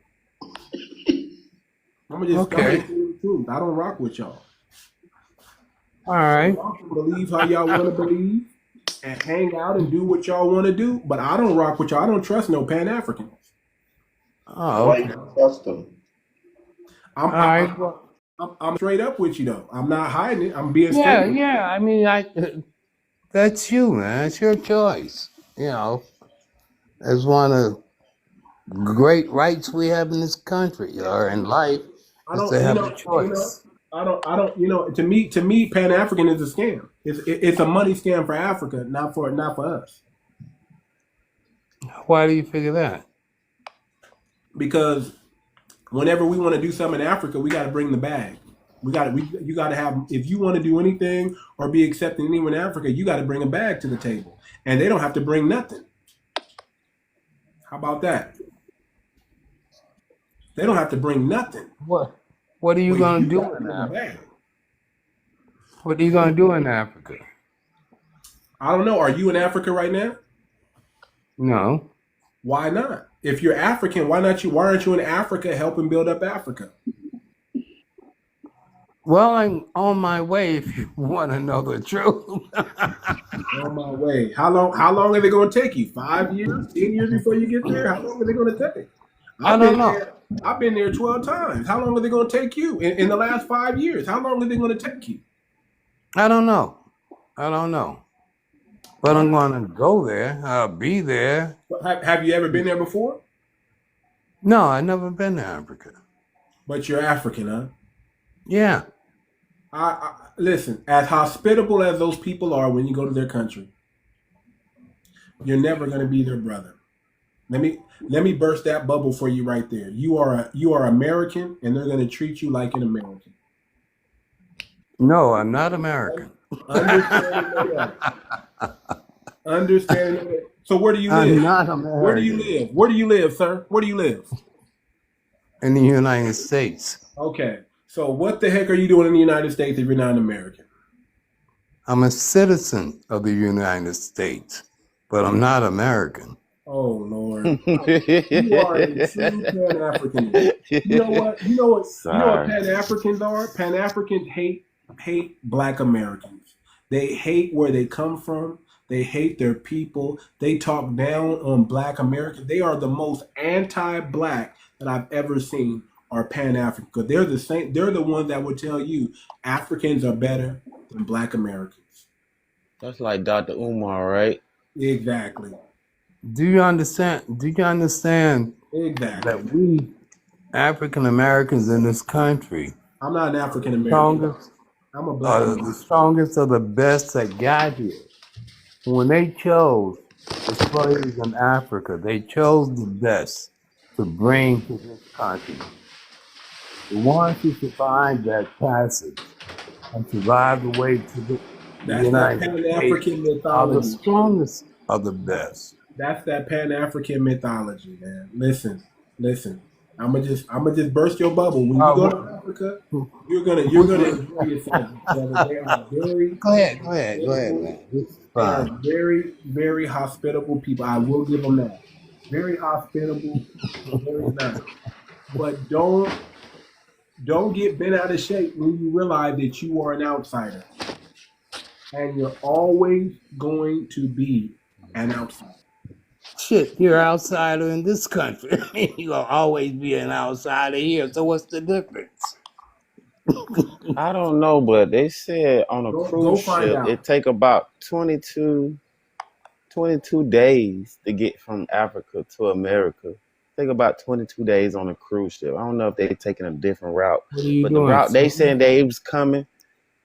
B: I'm gonna
E: Okay.
B: tell you the truth. I don't rock with y'all.
E: All right.
B: Y'all can believe how y'all want to believe and hang out and do what y'all want to do, but I don't rock with y'all. I don't trust no Pan-Africans.
E: Oh,
D: Why
E: okay.
D: you don't trust them?
B: I'm,
E: All right. Well,
B: I'm straight up with you though. I'm not hiding it. I'm being
E: yeah,
B: straight.
E: yeah. I mean, that's you, man. It's your choice. You know, it's one of the great rights we have in this country or in life
B: I
E: is
B: don't,
E: to have a choice.
B: I don't, to me, Pan-African is a scam. It's a money scam for Africa, not for us.
E: Why do you figure that?
B: Because whenever we want to do something in Africa, we got to bring the bag. You got to have, if you want to do anything or be accepted anywhere in Africa, you got to bring a bag to the table, and they don't have to bring nothing. How about that? They don't have to bring nothing.
E: What are you
B: But
E: going to
B: you
E: do
B: got to
E: in
B: bring a
E: Africa?
B: bag.
E: What are you going to do in Africa?
B: I don't know. Are you in Africa right now?
E: No.
B: Why not? If you're African, why aren't you in Africa helping build up Africa?
E: Well, I'm on my way if you want to know the truth.
B: On my way. How long are they going to take you? 5 years? 10 years before you get there? How long are they going to take?
E: I don't know.
B: I've been there 12 times. How long are they going to take you in the last 5 years? How long are they going to take you?
E: I don't know. But I'm going to go there. I'll be there.
B: Have you ever been there before?
E: No, I've never been to Africa.
B: But you're African, huh?
E: Yeah.
B: Listen, as hospitable as those people are when you go to their country, you're never going to be their brother. Let me burst that bubble for you right there. You are American, and they're going to treat you like an American.
E: No, I'm not American.
B: Understanding that. So where do you live?
E: I'm not American.
B: Where do you live? Where do you live, sir? Where do you live?
E: In the United States.
B: Okay. So what the heck are you doing in the United States if you're not an American?
E: I'm a citizen of the United States, but I'm not American.
B: Oh Lord. You are a true Pan-African. You know what? You know what Pan-Africans are? Pan-Africans hate Black Americans. They hate where they come from. They hate their people. They talk down on Black Americans. They are the most anti-Black that I've ever seen are Pan-African. Because they're the same. They're the ones that would tell you Africans are better than Black Americans.
F: That's like Dr. Umar, right?
B: Exactly.
E: Do you understand
B: Exactly.
E: that we African Americans in this country
B: I'm not an African American. I'm a Black
E: are
B: American.
E: the strongest of the best that got here? When they chose the slaves in Africa, they chose the best to bring to this country. The ones who survived that passage and survived the way to the
B: That's that
E: United
B: Pan-African
E: States are the
B: mythology.
E: strongest of the best.
B: That's that Pan-African mythology, man. Listen. I'ma just burst your bubble. When you go to Africa, you're gonna enjoy yourself. They are very
E: Go ahead, man. This is
B: They are
E: fine.
B: very, very hospitable people. I will give them that. Very hospitable, very nice. But don't get bent out of shape when you realize that you are an outsider. And you're always going to be an outsider.
E: Shit, you're an outsider in this country. You're gonna always be an outsider here. So what's the difference?
F: I don't know, but they said on a
B: Go
F: cruise
B: find
F: ship,
B: out.
F: it take about 22 days to get from Africa to America. Take about 22 days on a cruise ship. I don't know if they're taking a different route,
E: What are you
F: but
E: doing?
F: the route they said they was coming,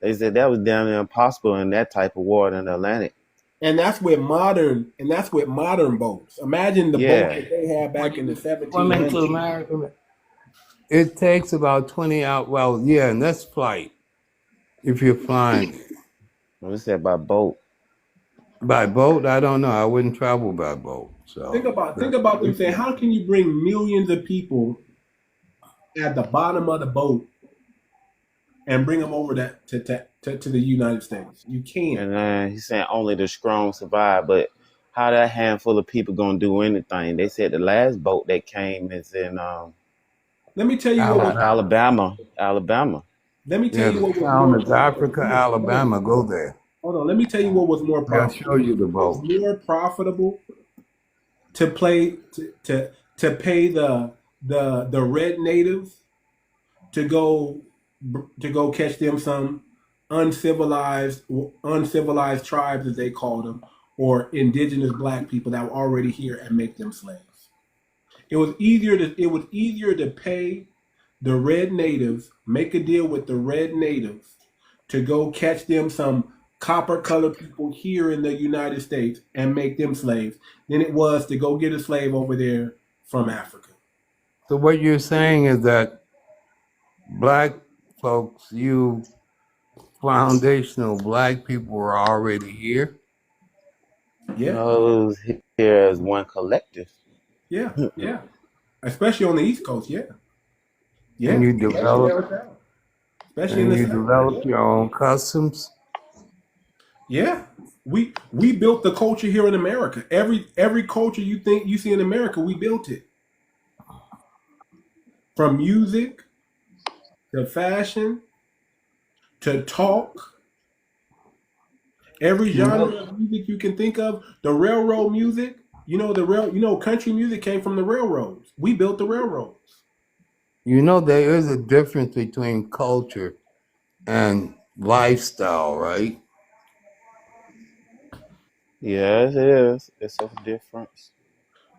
F: they said that was down there impossible in that type of water in the Atlantic.
B: And that's with modern boats. Imagine the
F: Yeah.
B: boat that they had back in the
E: Swimming to
B: 1700s.
E: America. It takes about 20 hours. Well, yeah, and that's flight. If you're flying.
F: What is that by boat?
E: By boat, I don't know. I wouldn't travel by boat.
B: Think
E: So
B: about them saying, how can you bring millions of people at the bottom of the boat and bring them over to the United States? You can't.
F: And he's saying only the strong survive, but how that handful of people gonna do anything? They said the last boat that came is in
B: Let me tell you what was.
E: Alabama.
F: Alabama.
B: Let me tell
E: Yeah,
B: you
E: the
B: what was
E: town
B: more.
E: is Africa, Alabama. Go there.
B: Hold on. Let me tell you what was more
E: I'll
B: profitable.
E: show you the
B: It was
E: boat.
B: more profitable to pay the red natives to go catch them some uncivilized tribes, as they called them, or indigenous black people that were already here, and make them slaves. It was easier to pay the red natives, make a deal with the red natives to go catch them some copper colored people here in the United States and make them slaves than it was to go get a slave over there from Africa.
E: So what you're saying is that black folks, you foundational black people were already here?
B: Yeah,
F: No, it was here as one collective.
B: yeah, yeah. Especially on the East Coast, yeah. Yeah.
E: And you
B: Especially
E: developed
B: down south. Especially in
E: and
B: the
E: you
B: South.
E: developed your own customs?
B: Yeah. We built the culture here in America. Every culture you think you see in America, we built it. From music to fashion to talk, every
E: You
B: genre
E: know,
B: of music you can think of, the railroad music, country music came from the railroads. We built the railroads.
E: there is a difference between culture and lifestyle, right?
F: Yes, it is. It's a difference.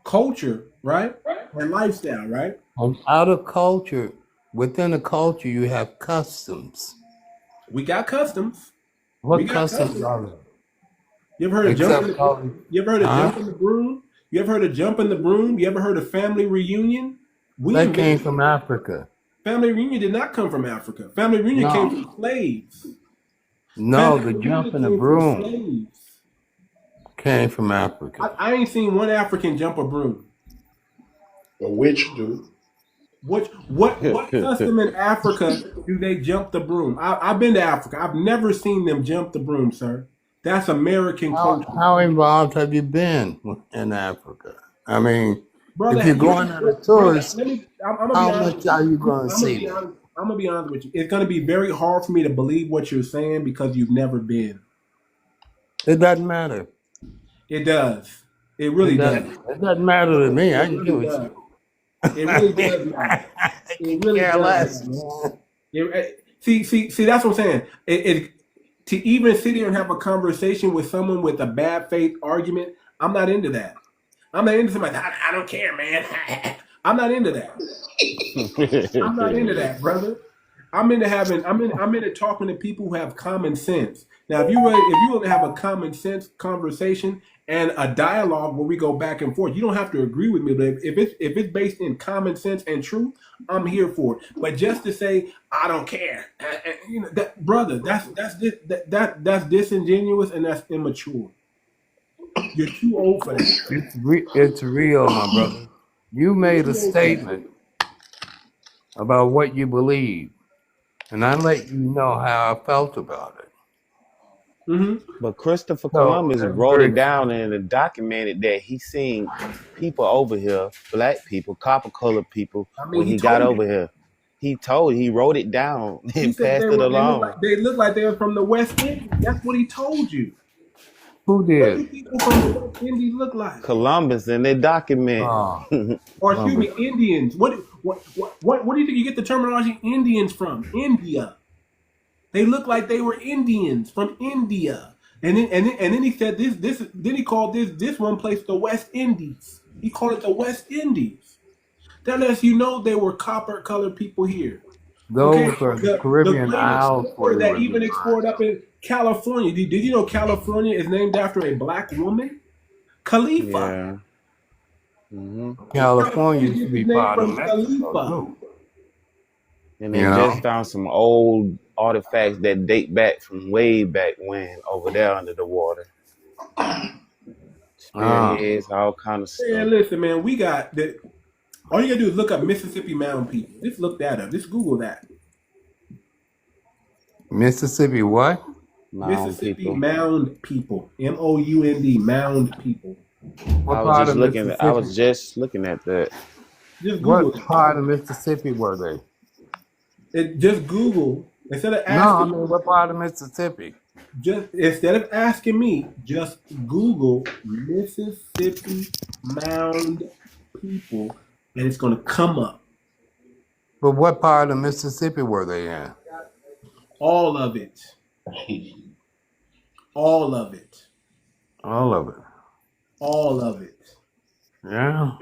B: Culture, right? And lifestyle, right?
E: And out of culture, within a culture, you have customs.
B: We got customs. We
E: What
B: got
E: customs
B: customs.
E: are there?
B: You ever heard of
E: Except
B: jumping?
E: calling,
B: You ever heard of
E: huh?
B: jumping the broom? You ever heard of jumping the broom? You ever heard of family reunion? We
E: That came
B: invented
E: from Africa.
B: family reunion. Did not come from Africa. Family reunion came
E: No,
B: from slaves.
E: no,
B: Family
E: the jump
B: reunion
E: and the
B: came from
E: broom
B: slaves.
E: came from Africa.
B: I ain't seen one African jump a broom.
D: A witch do.
B: What custom in Africa do they jump the broom? I've been to Africa. I've never seen them jump the broom, sir. That's American culture.
E: How involved have you been in Africa? I mean,
B: Brother,
E: if you're going on a
B: brother,
E: tourist,
B: I'm gonna be
E: how
B: honest
E: much
B: with
E: are
B: you.
E: you going to
B: I'm gonna
E: see
B: be
E: there?
B: honest. I'm gonna be honest with you. It's gonna be very hard for me to believe what you're saying because you've never been.
E: It doesn't matter.
B: It does. It really does.
E: It doesn't matter to me. I
B: It
E: can
B: really
E: do it.
B: does. It really does matter.
E: I
B: It
E: could
B: really
E: care
B: does
E: less,
B: matter.
E: man.
B: See. That's what I'm saying. To even sit here and have a conversation with someone with a bad faith argument, I'm not into that. I'm not into somebody. I don't care, man. I'm not into that. I'm not into that, brother. I'm into talking to people who have common sense. Now, if you want to have a common sense conversation and a dialogue where we go back and forth, you don't have to agree with me. But if it's based in common sense and truth, I'm here for it. But just to say I don't care, brother, that's disingenuous and that's immature. You're too old for that.
E: It's real, my brother. You made a statement about what you believe, and I let you know how I felt about it.
B: Mm-hmm.
F: But Christopher
E: So
F: Columbus
E: that's
F: wrote
E: very
F: it down and it documented that he seen people over here, black people, copper colored people,
B: I mean,
F: when
B: he
F: he got
B: told you.
F: over here. He wrote it down
B: He
F: and
B: said
F: passed it along.
B: they look like they were from the West Indies. That's what he told you.
E: who
B: What do
E: did?
B: people from the West Indies look like?
F: Columbus and they document.
E: Oh,
B: Or excuse me,
E: Columbus.
B: Indians. What do you think you get the terminology Indians from? India. They look like they were Indians from India. And then he said then he called this one place the West Indies. He called it the West Indies. That lets you know they were copper colored people here. Okay,
E: Those are the
B: the
E: Caribbean
B: great
E: isles where
B: explorer
E: they
B: that
E: were
B: even
E: designed.
B: explored up in California. Did you know California is named after a black woman? Khalifa.
F: Yeah. hmm
E: California
B: California
E: used to
B: gets
E: be
B: its name
E: part of
B: from
E: Mexico
B: Khalifa.
E: too.
F: And
E: You
F: they just
E: know,
F: found some old artifacts that date back from way back when over there under the water. spearheads, all kind of
B: Man,
F: stuff.
B: listen, man, we got that. All you gotta do is look up Mississippi Mound people. Just look that up. Just Google that.
E: Mississippi what?
F: Mound
B: Mississippi
F: people.
B: Mound people. MOUND Mound people.
E: What part of
F: I
E: Mississippi?
F: was just looking at that.
B: Just Google
E: What
B: it.
E: part of Mississippi were they?
B: Just Google instead of
E: No, I
B: asking.
E: mean what part of Mississippi?
B: Just instead of asking me, just Google Mississippi Mound people, and it's gonna come up.
E: But what part of Mississippi were they in?
B: All of it. All of it.
E: All of it.
B: All of it.
E: Yeah.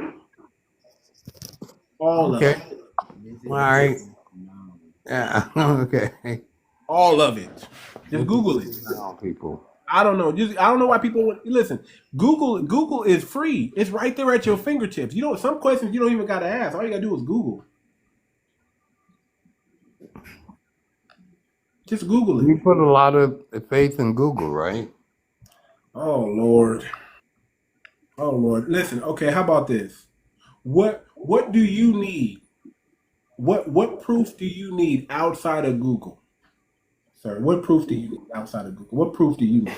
B: All of
E: Okay.
B: it.
E: All right. Yeah. Okay.
B: All of it. Just Google it.
E: People.
B: I don't know. I don't know why people listen. Google is free. It's right there at your fingertips. You know, some questions you don't even gotta ask. All you gotta do is Google. Just Google it.
E: You put a lot of faith in Google, right?
B: Oh Lord. Oh Lord. Listen, okay, how about this? What do you need? What proof do you need outside of Google? Sir, what proof do you need outside of Google? What proof do you need?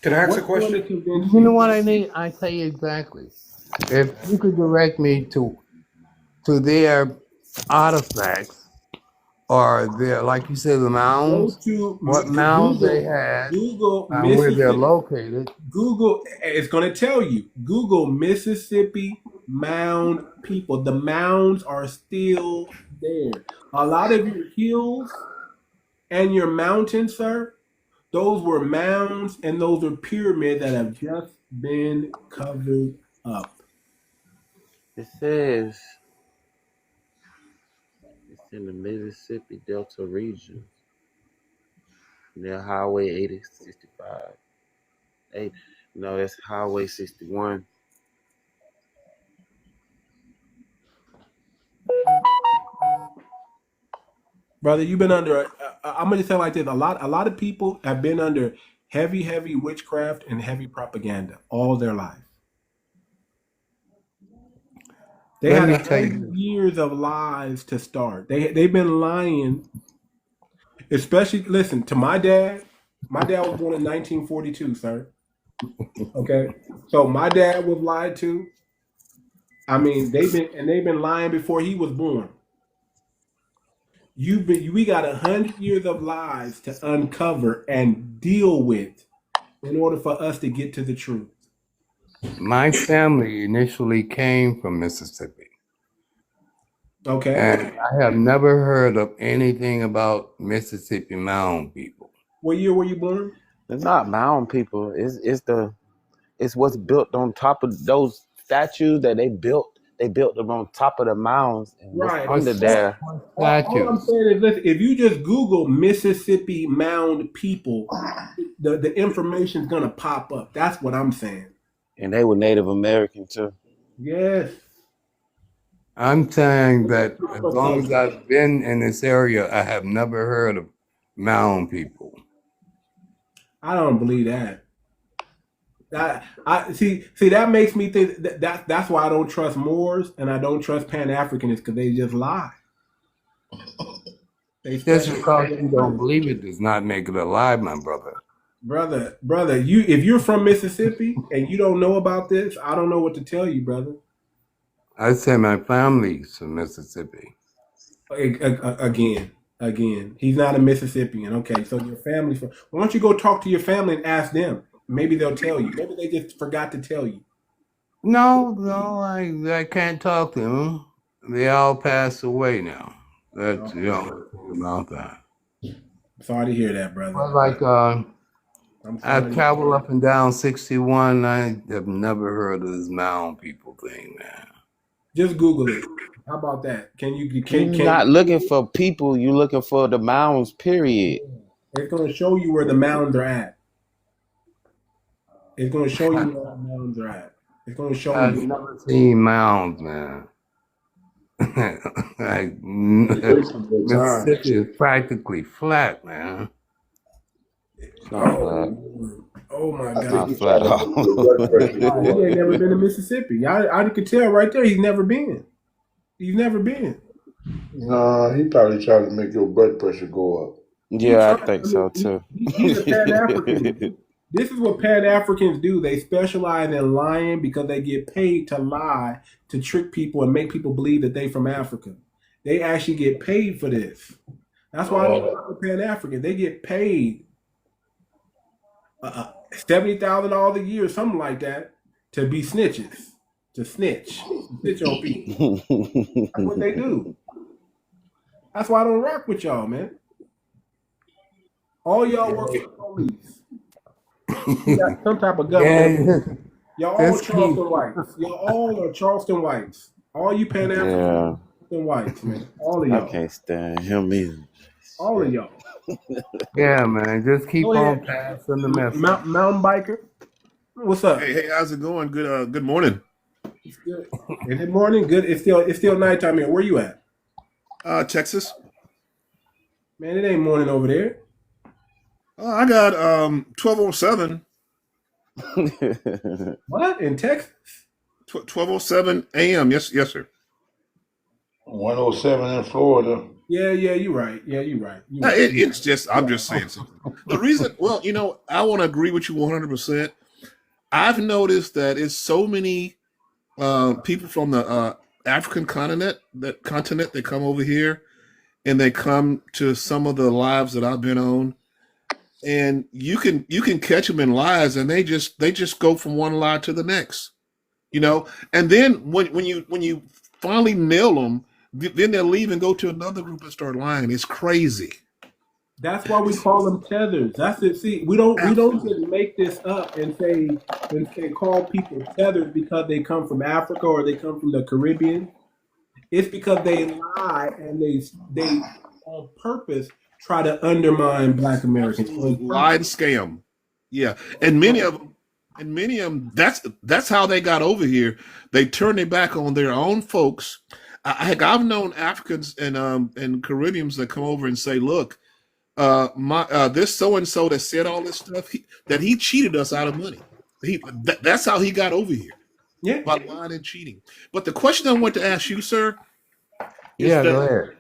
G: Can I ask a
B: What's going to
G: question?
B: convince
E: You know
B: you?
E: what I need? I tell you exactly. If you could direct me to their artifacts or their, like you said, the
B: Go
E: mounds,
B: to
E: what mounds they
B: Google.
E: had,
B: Google
E: and where they're
B: Mississippi.
E: located.
B: Google. It's going to tell you. Google Mississippi mound people. The mounds are still there. A lot of your hills and your mountains, sir, those were mounds and those are pyramids that have just been covered up.
F: It says it's in the Mississippi Delta region near Highway 8065. No, that's Highway 61.
B: Brother, you've been under. I'm gonna say it like this: a lot of people have been under heavy witchcraft and heavy propaganda all their life. They
E: Let
B: had
E: me tell
B: 100
E: you,
B: years of lies to start. They've been lying. Especially, listen to my dad. My dad was born in 1942, sir. Okay, so my dad was lied to. I mean, they've been lying before he was born. We got 100 years of lies to uncover and deal with in order for us to get to the truth.
E: my family initially came from Mississippi.
B: Okay.
E: And I have never heard of anything about Mississippi mound people.
B: What year were you born?
F: It's not mound people. It's what's built on top of those statues that they built. They built them on top of the mounds, and what's
B: Right.
F: under there.
B: All I'm
E: Statues.
B: saying is, listen, if you just Google Mississippi mound people, the information's gonna pop up. That's what I'm saying.
F: And they were Native American too.
B: Yes.
E: I'm saying that as long as I've been in this area, I have never heard of mound people.
B: I don't believe that. I see. That makes me think that's why I don't trust Moors and I don't trust Pan Africanists because they just lie. They
E: Just
B: special,
E: because you don't believe it does not make it alive, my brother.
B: brother. If you're from Mississippi and you don't know about this, I don't know what to tell you, brother.
E: I say my family's from Mississippi.
B: Again, he's not a Mississippian. Okay, so your family from. Why don't you go talk to your family and ask them? Maybe they'll tell you. Maybe they just forgot to tell you.
E: No, I can't talk to them. They all passed away now. That's you know about that.
B: Sorry to hear that, brother.
E: But like
B: I'm sorry.
E: I've traveled up and down 61. I have never heard of this mound people thing, man.
B: Just Google it. How about that? Can you
F: You're not looking for people. You're looking for the mounds. Period.
B: It's going to show you where the mounds are at. It's going to show you where the mounds are at. It's going to show
E: I've
B: you.
E: never seen mounds, man. Like Mississippi is practically flat, man.
F: It's not bad.
B: Oh my
D: I think
B: God.
F: Nah,
D: he trying
F: flat
D: to
F: off.
D: make your blood pressure
B: Nah, he
D: go
B: ain't
D: up.
B: never been to Mississippi. I could tell right there he's never been. He's never been.
D: No, he probably trying to make your blood pressure go up.
B: He
F: Yeah, I
B: tried.
F: think
B: I mean,
F: so too.
B: he's a Pan African. This is what Pan Africans do. They specialize in lying because they get paid to lie to trick people and make people believe that they from Africa. They actually get paid for this. That's why I don't
D: Oh,
B: fuck with Pan African. They get paid $70,000 a year, something like that, to be snitches, to snitch on people. That's what they do. That's why I don't rock with y'all, man. All y'all work for the police. You got some type of government.
E: Yeah,
B: Y'all all
E: just keep.
B: Charleston whites. Y'all all are Charleston whites. All you Pan African
F: Yeah,
B: Charleston whites, man. All of
F: I
B: y'all.
F: can't stand him either.
B: All of y'all.
E: Yeah, man, just keep
B: Go
E: on
B: ahead.
E: passing the message.
B: Mountain biker. What's up?
G: Hey, how's it going? Good morning.
B: It's good. Is it morning? Good. It's still nighttime here. Where you at?
G: Texas.
B: Man, it ain't morning over there.
G: I got 12:07
B: What? In Texas?
G: 12:07 a.m. Yes, sir.
D: 107 in Florida.
B: Yeah, you're right. Yeah, you're right. You right.
G: It's just I'm just saying something. The reason, well, I want to agree with you 100%. I've noticed that it's so many people from the African continent that come over here, and they come to some of the lives that I've been on, and you can catch them in lies, and they just go from one lie to the next, and then when you finally nail them, then they'll leave and go to another group and start lying. It's crazy.
B: That's why we call them tethers. That's it. See, we don't just make this up and call people tethers because they come from Africa or they come from the Caribbean. It's because they lie and they on purpose try to undermine Black Americans.
G: Lie and scam. Yeah, and many of them, that's how they got over here. They turned their back on their own folks. I've known Africans and Caribbeans that come over and say, "Look, this so and so that said all this stuff, that he cheated us out of money. That's how he got over here,
B: Yeah.
G: by lying and cheating." But the question I want to ask you, sir, is
E: Yeah, go
G: that
E: ahead.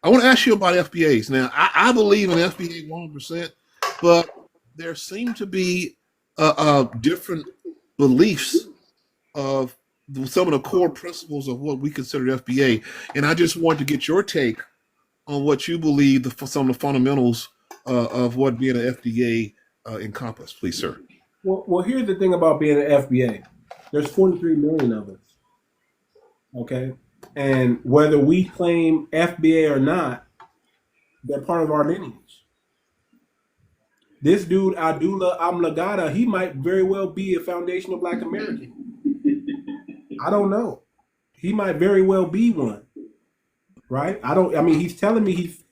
G: I want to ask you about FBAs. Now, I believe in FBA 100%, but there seem to be different beliefs of some of the core principles of what we consider FBA, and I just want to get your take on what you believe some of the fundamentals of what being an FBA encompass, please, sir.
B: Well, here's the thing about being an FBA. There's 43 million of us. Okay? And whether we claim FBA or not, they're part of our lineage. This dude, 𝗔𝗯𝘂𝘁𝘂𝘁𝗂𝘁, he might very well be a foundational Black American. I don't know. He might very well be one. Right? He's telling me he's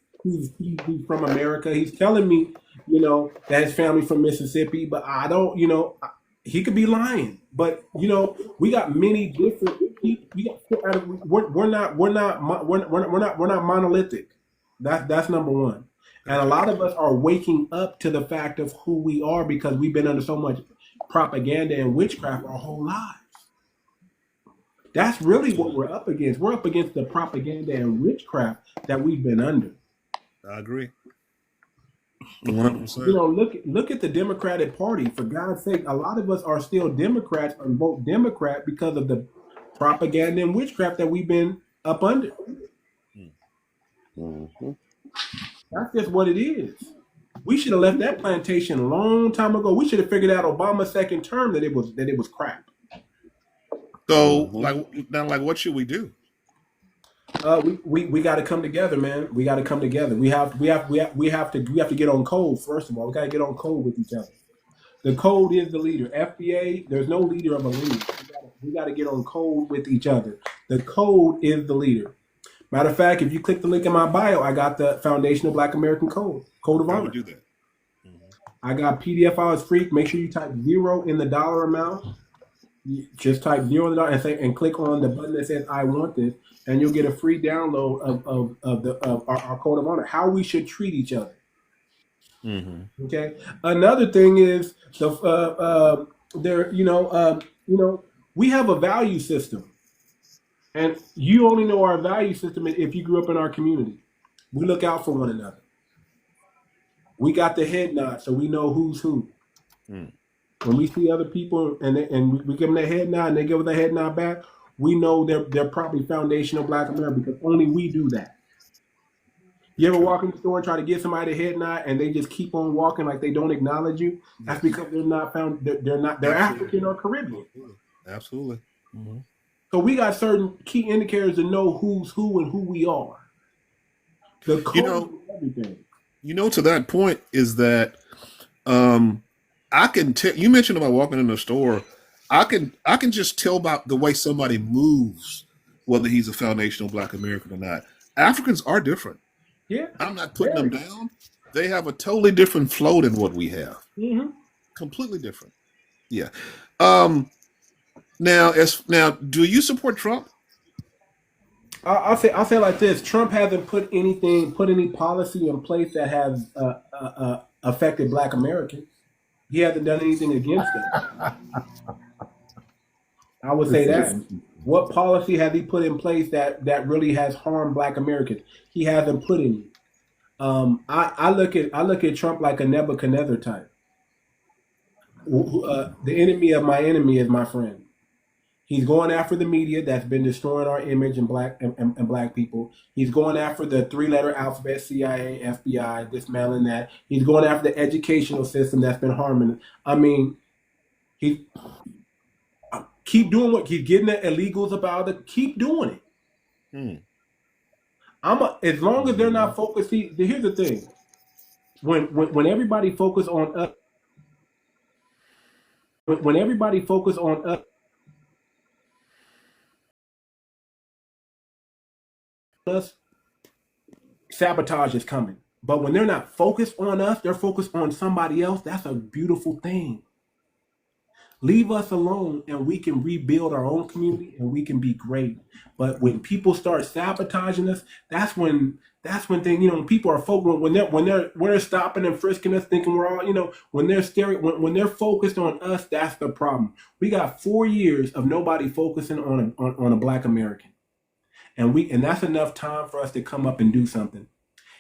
B: from America. He's telling me, that his family from Mississippi, but I don't, he could be lying. But we got many different people. We're not monolithic. That's number one. And a lot of us are waking up to the fact of who we are because we've been under so much propaganda and witchcraft our whole lives. That's really what we're up against. We're up against the propaganda and witchcraft that we've been under.
G: I agree. 100%.
B: Look at the Democratic Party. For God's sake, a lot of us are still Democrats and vote Democrat because of the propaganda and witchcraft that we've been up under.
F: Mm-hmm.
B: That's just what it is. We should have left that plantation a long time ago. We should have figured out Obama's second term that it was crap.
G: So, what should we do?
B: We got to come together, man. We got to come together. We have to get on code. First of all, we got to get on code with each other. The code is the leader. FBA, there's no leader of a leader. We got to get on code with each other. The code is the leader. Matter of fact, if you click the link in my bio, I got the Foundational Black American Code of
G: How
B: Honor.
G: would do that?
B: I got PDF files free. Make sure you type 0 in the dollar amount. You just type 0 in the dollar and click on the button that says "I want this," and you'll get a free download of our Code of Honor. How we should treat each other.
F: Mm-hmm.
B: Okay. Another thing is there. We have a value system, and you only know our value system if you grew up in our community. We look out for one another. We got the head nod, so we know who's who.
F: Mm.
B: When we see other people and we give them their head nod and they give us their head nod back, we know they're probably foundational Black America because only we do that. You ever walk in the store and try to get somebody a head nod and they just keep on walking like they don't acknowledge you? That's because they're not they're African or Caribbean.
G: Absolutely. Mm-hmm.
B: So we got certain key indicators to know who's who and who we are. The code is everything.
G: To that point is that I can tell. You mentioned about walking in the store. I can just tell about the way somebody moves, whether he's a foundational Black American or not. Africans are different.
B: Yeah,
G: I'm not putting them down. They have a totally different flow than what we have.
B: Mm-hmm.
G: Completely different. Yeah. Now, do you support Trump?
B: I'll say like this: Trump hasn't put any policy in place that has affected Black Americans. He hasn't done anything against it. I would say that. What policy has he put in place that really has harmed Black Americans? He hasn't put any. I look at Trump like a Nebuchadnezzar type. The enemy of my enemy is my friend. He's going after the media that's been destroying our image and Black people. He's going after the 3-letter alphabet, CIA, FBI, dismantling that. He's going after the educational system that's been harming. I mean, he keep doing what he's getting the illegals about it. Keep doing it. As long as they're not focused. Here's the thing: when everybody focus on us, when everybody focus on us, sabotage is coming. But when they're not focused on us, they're focused on somebody else. That's a beautiful thing. Leave us alone and we can rebuild our own community and we can be great. But when people start sabotaging us, that's when things, people are focused when they're stopping and frisking us, thinking we're all, when they're focused on us, that's the problem. We got 4 years of nobody focusing on a Black American. And that's enough time for us to come up and do something.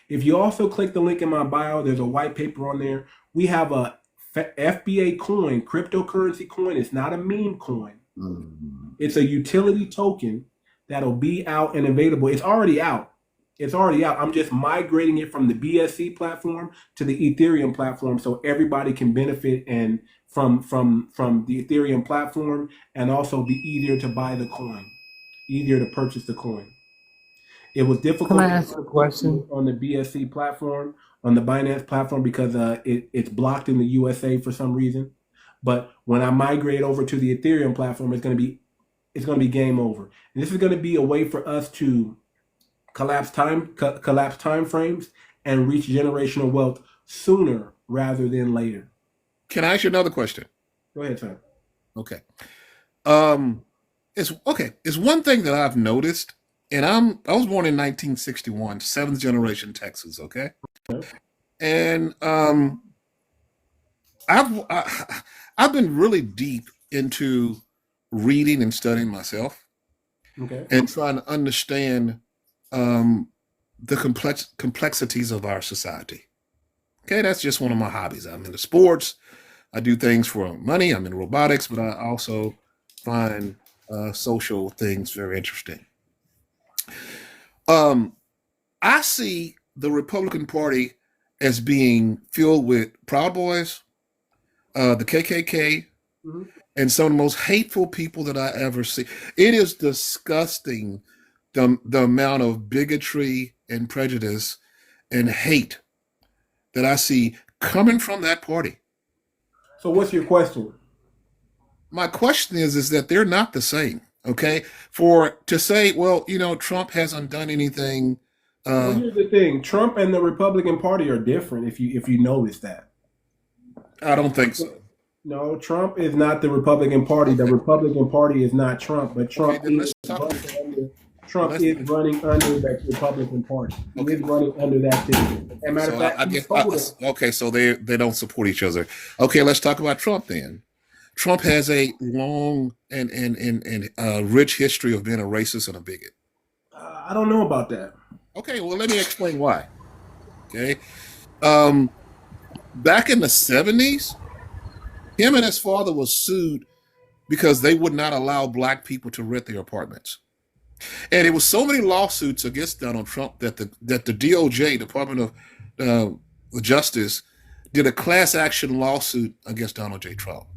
B: If you also click the link in my bio, there's a white paper on there. We have a FBACOIN cryptocurrency coin. It's not a meme coin. It's a utility token that'll be out and available. It's already out. I'm just migrating it from the BSC platform to the Ethereum platform so everybody can benefit and from the Ethereum platform and also be easier to buy the coin, easier to purchase the coin. It was difficult.
E: Can I ask a question?
B: On the BSC platform, on the Binance platform, because it's blocked in the USA for some reason. But when I migrate over to the Ethereum platform, it's going to be game over. And this is going to be a way for us to collapse time frames and reach generational wealth sooner rather than later.
G: Can I ask you another question?
B: Go ahead, sir.
G: Okay. It's one thing that I've noticed. And I was born in 1961, 7th generation Texas, okay? And I've been really deep into reading and studying myself, and trying to understand the complexities of our society. Okay, that's just one of my hobbies. I'm into sports. I do things for money. I'm in robotics, but I also find social things very interesting. I see the Republican Party as being filled with Proud Boys, the KKK, and some of the most hateful people that I ever see. It is disgusting the amount of bigotry and prejudice and hate that I see coming from that party.
B: So what's your question?
G: My question is that they're not the same. Okay, to say, well, Trump hasn't done anything.
B: Well, here's the thing: Trump and the Republican Party are different. If you notice that,
G: I don't think so.
B: No, Trump is not the Republican Party. The Republican Party is not Trump, but Trump Trump is running under that Republican Party. He is running under that thing. As a matter of fact,
G: I guess okay. So they don't support each other. Okay, let's talk about Trump then. Trump has a long and rich history of being a racist and a bigot.
B: I don't know about that.
G: Okay, well, let me explain why. Okay, back in the 70s, him and his father was sued because they would not allow black people to rent their apartments. And it was so many lawsuits against Donald Trump that the DOJ, Department of Justice, did a class action lawsuit against Donald J. Trump.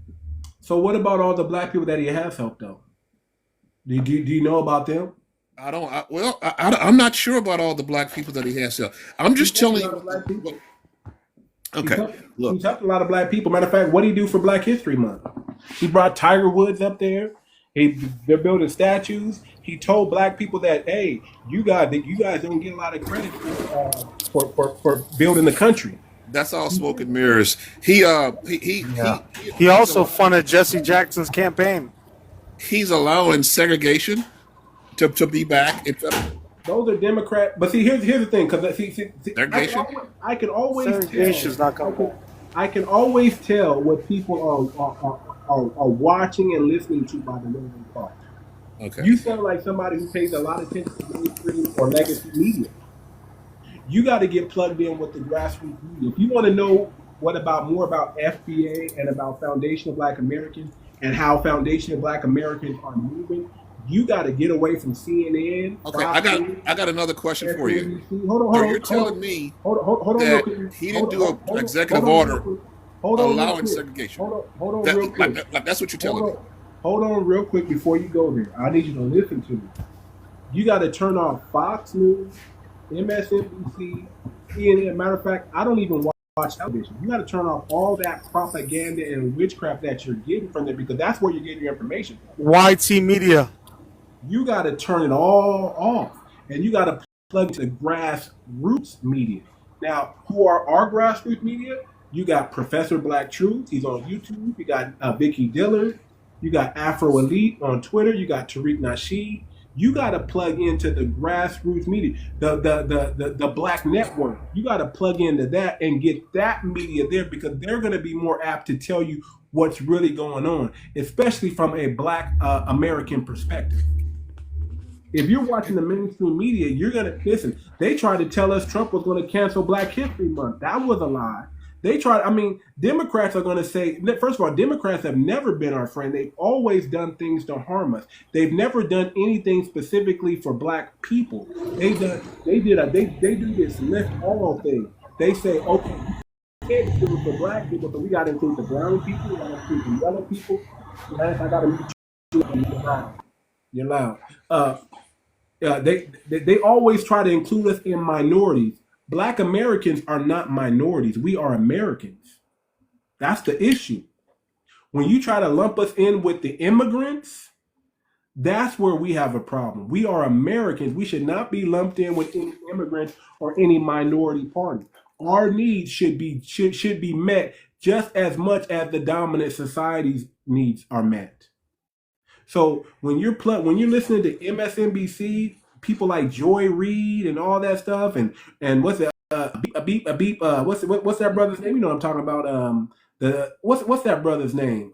B: So what about all the black people that he has helped, though? Do you know about them?
G: I'm not sure about all the black people that he has helped. I'm just telling you. Okay, look.
B: He's helped a lot of black people. Matter of fact, what did he do for Black History Month? He brought Tiger Woods up there. They're building statues. He told black people that, hey, you guys don't get a lot of credit for building the country.
G: That's all smoke and mirrors. He
H: also funded Jesse Jackson's campaign.
G: He's allowing segregation to be back in federal.
B: Those are Democrat, but see, here's the thing, because I can always
H: Segregation's not coming back.
B: I can always tell what people are watching and listening to by the way they talk.
G: Okay.
B: You sound like somebody who pays a lot of attention to mainstream or legacy media. You got to get plugged in with the grassroots media. If you want to know more about FBA and about Foundation of Black Americans and how Foundation of Black Americans are moving, you got to get away from CNN.
G: Okay, I got another question for you.
B: Hold on.
G: You're telling me
B: that
G: he didn't do an executive order allowing segregation.
B: Hold on real quick.
G: That's what you're telling me.
B: Hold on real quick before you go there. I need you to listen to me. You got to turn off Fox News, MSNBC, CNN. Matter of fact, I don't even watch television. You got to turn off all that propaganda and witchcraft that you're getting from there, because that's where you're getting your information from.
H: YT Media.
B: You got to turn it all off, and you got to plug to the grassroots media. Now, who are our grassroots media? You got Professor Black Truth. He's on YouTube. You got Vicky Dillard. You got Afro Elite on Twitter. You got 𝗔𝗯ance. You got to plug into the grassroots media, the Black Network. You got to plug into that and get that media there, because they're going to be more apt to tell you what's really going on, especially from a Black American perspective. If you're watching the mainstream media, you're going to listen. They tried to tell us Trump was going to cancel Black History Month. That was a lie. Democrats are going to say, first of all, Democrats have never been our friend. They've always done things to harm us. They've never done anything specifically for Black people. They do this lift all thing. They say, okay, you can't do it for Black people, but we got to include the brown people, we got to include the yellow people. I got to meet you. You're loud. They always try to include us in minorities. Black Americans are not minorities. We are Americans. That's the issue. When you try to lump us in with the immigrants, that's where we have a problem. We are Americans. We should not be lumped in with any immigrants or any minority party. Our needs should be met just as much as the dominant society's needs are met. So when you're listening to MSNBC, people like Joy Reid and all that stuff, and what's that? What's that brother's name? You know what I'm talking about? What's that brother's name?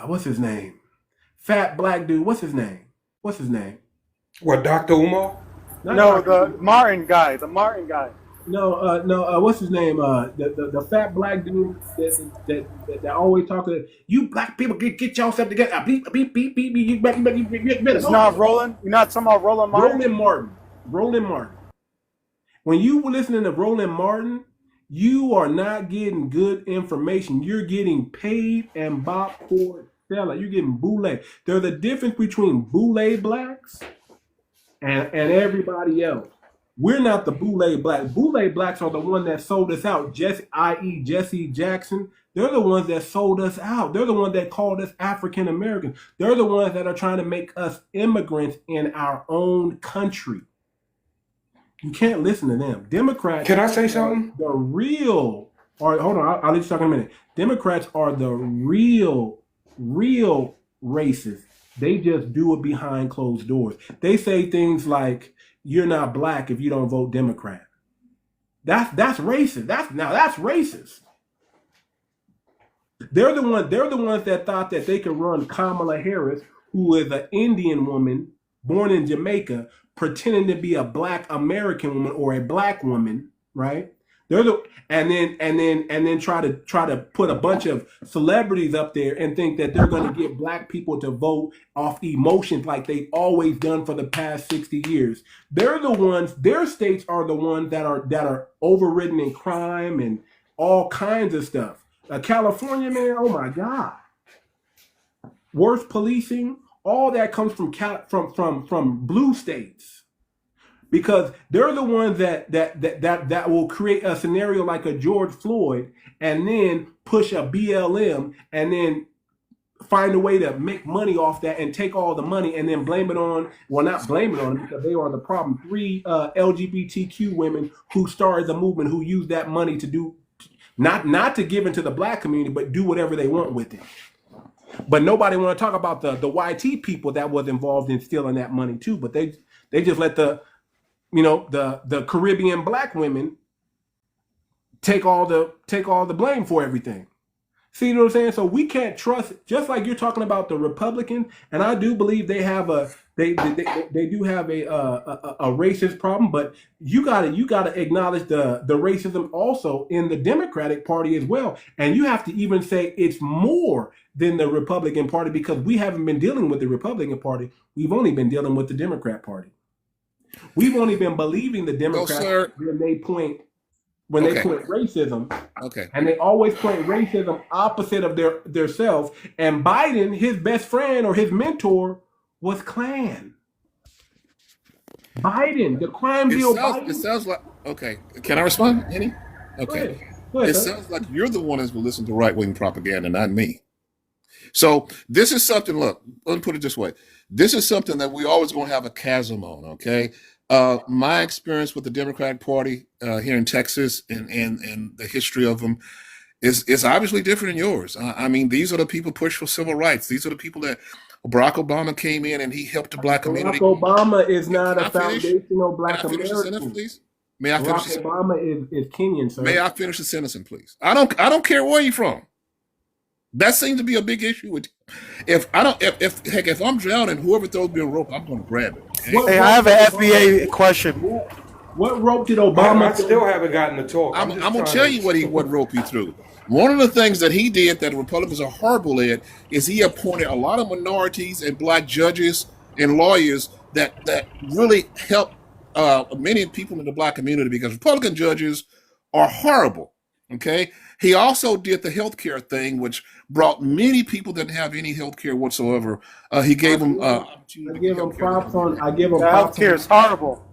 B: What's his name? Fat black dude. What's his name?
I: What, Dr. Umar?
H: No, the Martin guy.
B: No. What's his name? The fat black dude that always talking. You black people get yourself together. Beep.
H: It's not Roland. You're not talking about Roland Martin.
B: Roland Martin. When you were listening to Roland Martin, you are not getting good information. You're getting paid and bought for seller. You're getting boule. There's a difference between boule blacks and everybody else. We're not the boule blacks. Boule blacks are the one that sold us out. Jesse Jackson. They're the ones that sold us out. They're the ones that called us African Americans. They're the ones that are trying to make us immigrants in our own country. You can't listen to them. Democrats.
I: Can I say something?
B: The real. All right, hold on. I'll let you talk in a minute. Democrats are the real racists. They just do it behind closed doors. They say things like, "You're not black if you don't vote Democrat." That's racist. That's racist. They're the ones that thought that they could run Kamala Harris, who is an Indian woman born in Jamaica, pretending to be a black American woman or a black woman, right? They're the and then try to put a bunch of celebrities up there and think that they're going to get black people to vote off emotions like they've always done for the past 60 years. They're the ones, their states are the ones that are overridden in crime and all kinds of stuff. California, man, oh my God. Worse policing, all that comes from blue states. Because they're the ones that will create a scenario like a George Floyd and then push a BLM and then find a way to make money off that and take all the money and then blame it on, well, not blame it on them because they are the problem. 3 LGBTQ women who started the movement who used that money to do, not to give into the black community, but do whatever they want with it. But nobody want to talk about the YT people that was involved in stealing that money too. But they just let the Caribbean black women take all the blame for everything. See what I'm saying? So we can't trust, just like you're talking about the Republicans, and I do believe they have they do have a racist problem, but you gotta acknowledge the racism also in the Democratic Party as well. And you have to even say it's more than the Republican Party because we haven't been dealing with the Republican Party. We've only been dealing with the Democrat Party. We've only been believing the Democrats when they point racism.
G: Okay.
B: And they always point racism opposite of their selves. And Biden, his best friend or his mentor was Klan. Biden, the crime deal.
G: It sounds like, okay. Can I respond, Henny? Okay.
B: Go ahead,
G: it sounds like you're the one that's will listen to right-wing propaganda, not me. So this is something, look, let me put it this way. This is something that we always going to have a chasm on, okay? My experience with the Democratic Party here in Texas and the history of them is obviously different than yours. I mean, these are the people push for civil rights. These are the people that Barack Obama came in and he helped the black community.
B: Barack Obama is not a foundational black
G: American. May I finish the sentence, please? May I finish the sentence?
B: Barack Obama is Kenyan, sir.
G: May I finish the sentence, please? I don't care where you're from. That seems to be a big issue with. If I'm drowning, whoever throws me a rope, I'm going to grab it. Okay?
H: Hey, I have an FBA question.
B: What rope did Obama?
I: I still haven't gotten to talk.
G: I'm going to tell you what rope he threw. One of the things that he did that the Republicans are horrible at is he appointed a lot of minorities and black judges and lawyers that really help many people in the black community because Republican judges are horrible. Okay. He also did the healthcare thing, which brought many people that didn't have any healthcare whatsoever. He gave them.
B: I give him props on. I give him props.
H: Healthcare is horrible.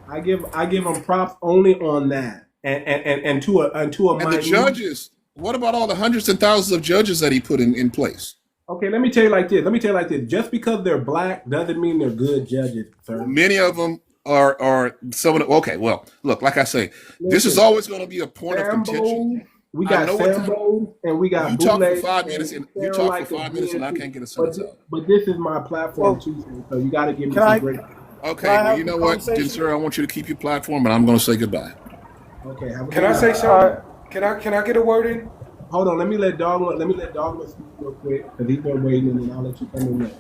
B: I give him props only on that, and to a.
G: And the judges. What about all the hundreds and thousands of judges that he put in place?
B: Okay, let me tell you like this. Just because they're black doesn't mean they're good judges, sir.
G: Many of them are some of the. Okay, well, look, like I say, this is always going to be a point of contention.
B: We got Sambo and we got
G: you talk for 5 minutes and you talk for 5 minutes and I can't get a sentence out.
B: But this is my platform too, so you got to give me some break.
G: Okay, well, you know what, sir, I want you to keep your platform, and I'm going to say goodbye.
B: Okay.
I: Can I say something? Can I get a word in?
B: Hold on, let me let Dogma speak real quick because he's been waiting, and then I'll let you come in next.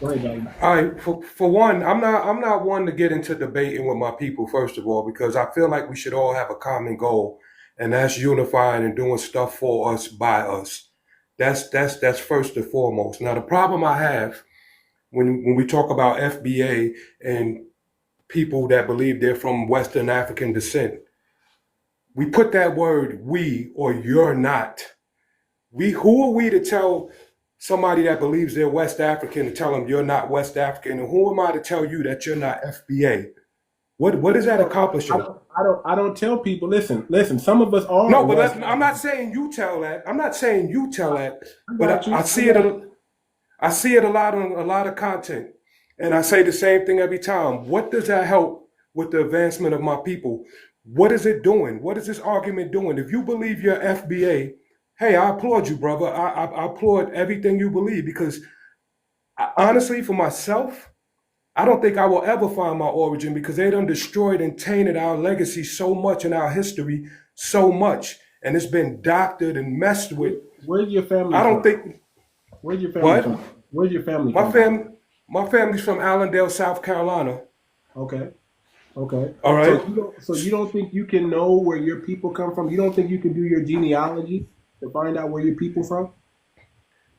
B: Go ahead, Dogma.
I: All right. For one, I'm not one to get into debating with my people. First of all, because I feel like we should all have a common goal. And that's unifying and doing stuff for us, by us. That's first and foremost. Now, the problem I have when we talk about FBA and people that believe they're from Western African descent, we put that word we or you're not. Who are we to tell somebody that believes they're West African to tell them you're not West African? And who am I to tell you that you're not FBA? What is that accomplishing?
B: I don't tell people. Listen. Some of us are.
I: No, but I'm not saying you tell that. But I see it. I see it a lot on a lot of content, and I say the same thing every time. What does that help with the advancement of my people? What is it doing? What is this argument doing? If you believe you're FBA, hey, I applaud you, brother. I applaud everything you believe because Honestly, for myself, I don't think I will ever find my origin because they done destroyed and tainted our legacy so much in our history so much, and it's been doctored and messed with.
B: Where's your family
I: I don't
B: from?
I: think
B: Where's your family
I: what
B: from? Where's your family
I: my
B: from?
I: my family's from Allendale, South Carolina.
B: Okay. Okay.
I: All right.
B: So you don't think you can know where your people come from? You don't think you can do your genealogy to find out where your people from?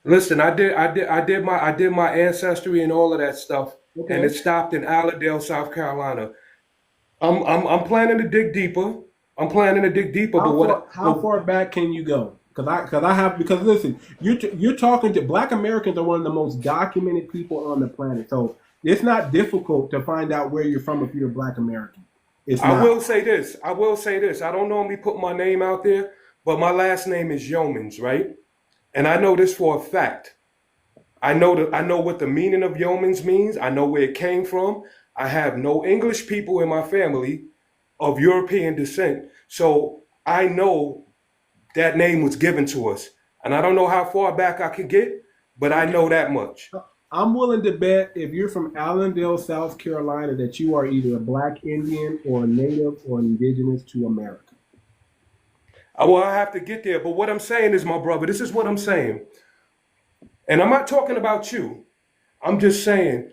I: Listen, I did my ancestry and all of that stuff, and it
B: Okay.
I: stopped in Allendale, South Carolina. I'm planning to dig deeper. I'm planning to dig deeper, but
B: How far back can you go? Because listen, you're talking to Black Americans are one of the most documented people on the planet. So it's not difficult to find out where you're from if you're a Black American. It's
I: I
B: not.
I: will say this. I will say this. I don't normally put my name out there, but my last name is Yeomans, right? And I know this for a fact. I know what the meaning of Yeomans means. I know where it came from. I have no English people in my family of European descent. So I know that name was given to us. And I don't know how far back I could get, but I know that much.
B: I'm willing to bet if you're from Allendale, South Carolina, that you are either a Black Indian or a native or indigenous to America.
I: Well, I have to get there. But what I'm saying is, my brother, this is what I'm saying. And I'm not talking about you. I'm just saying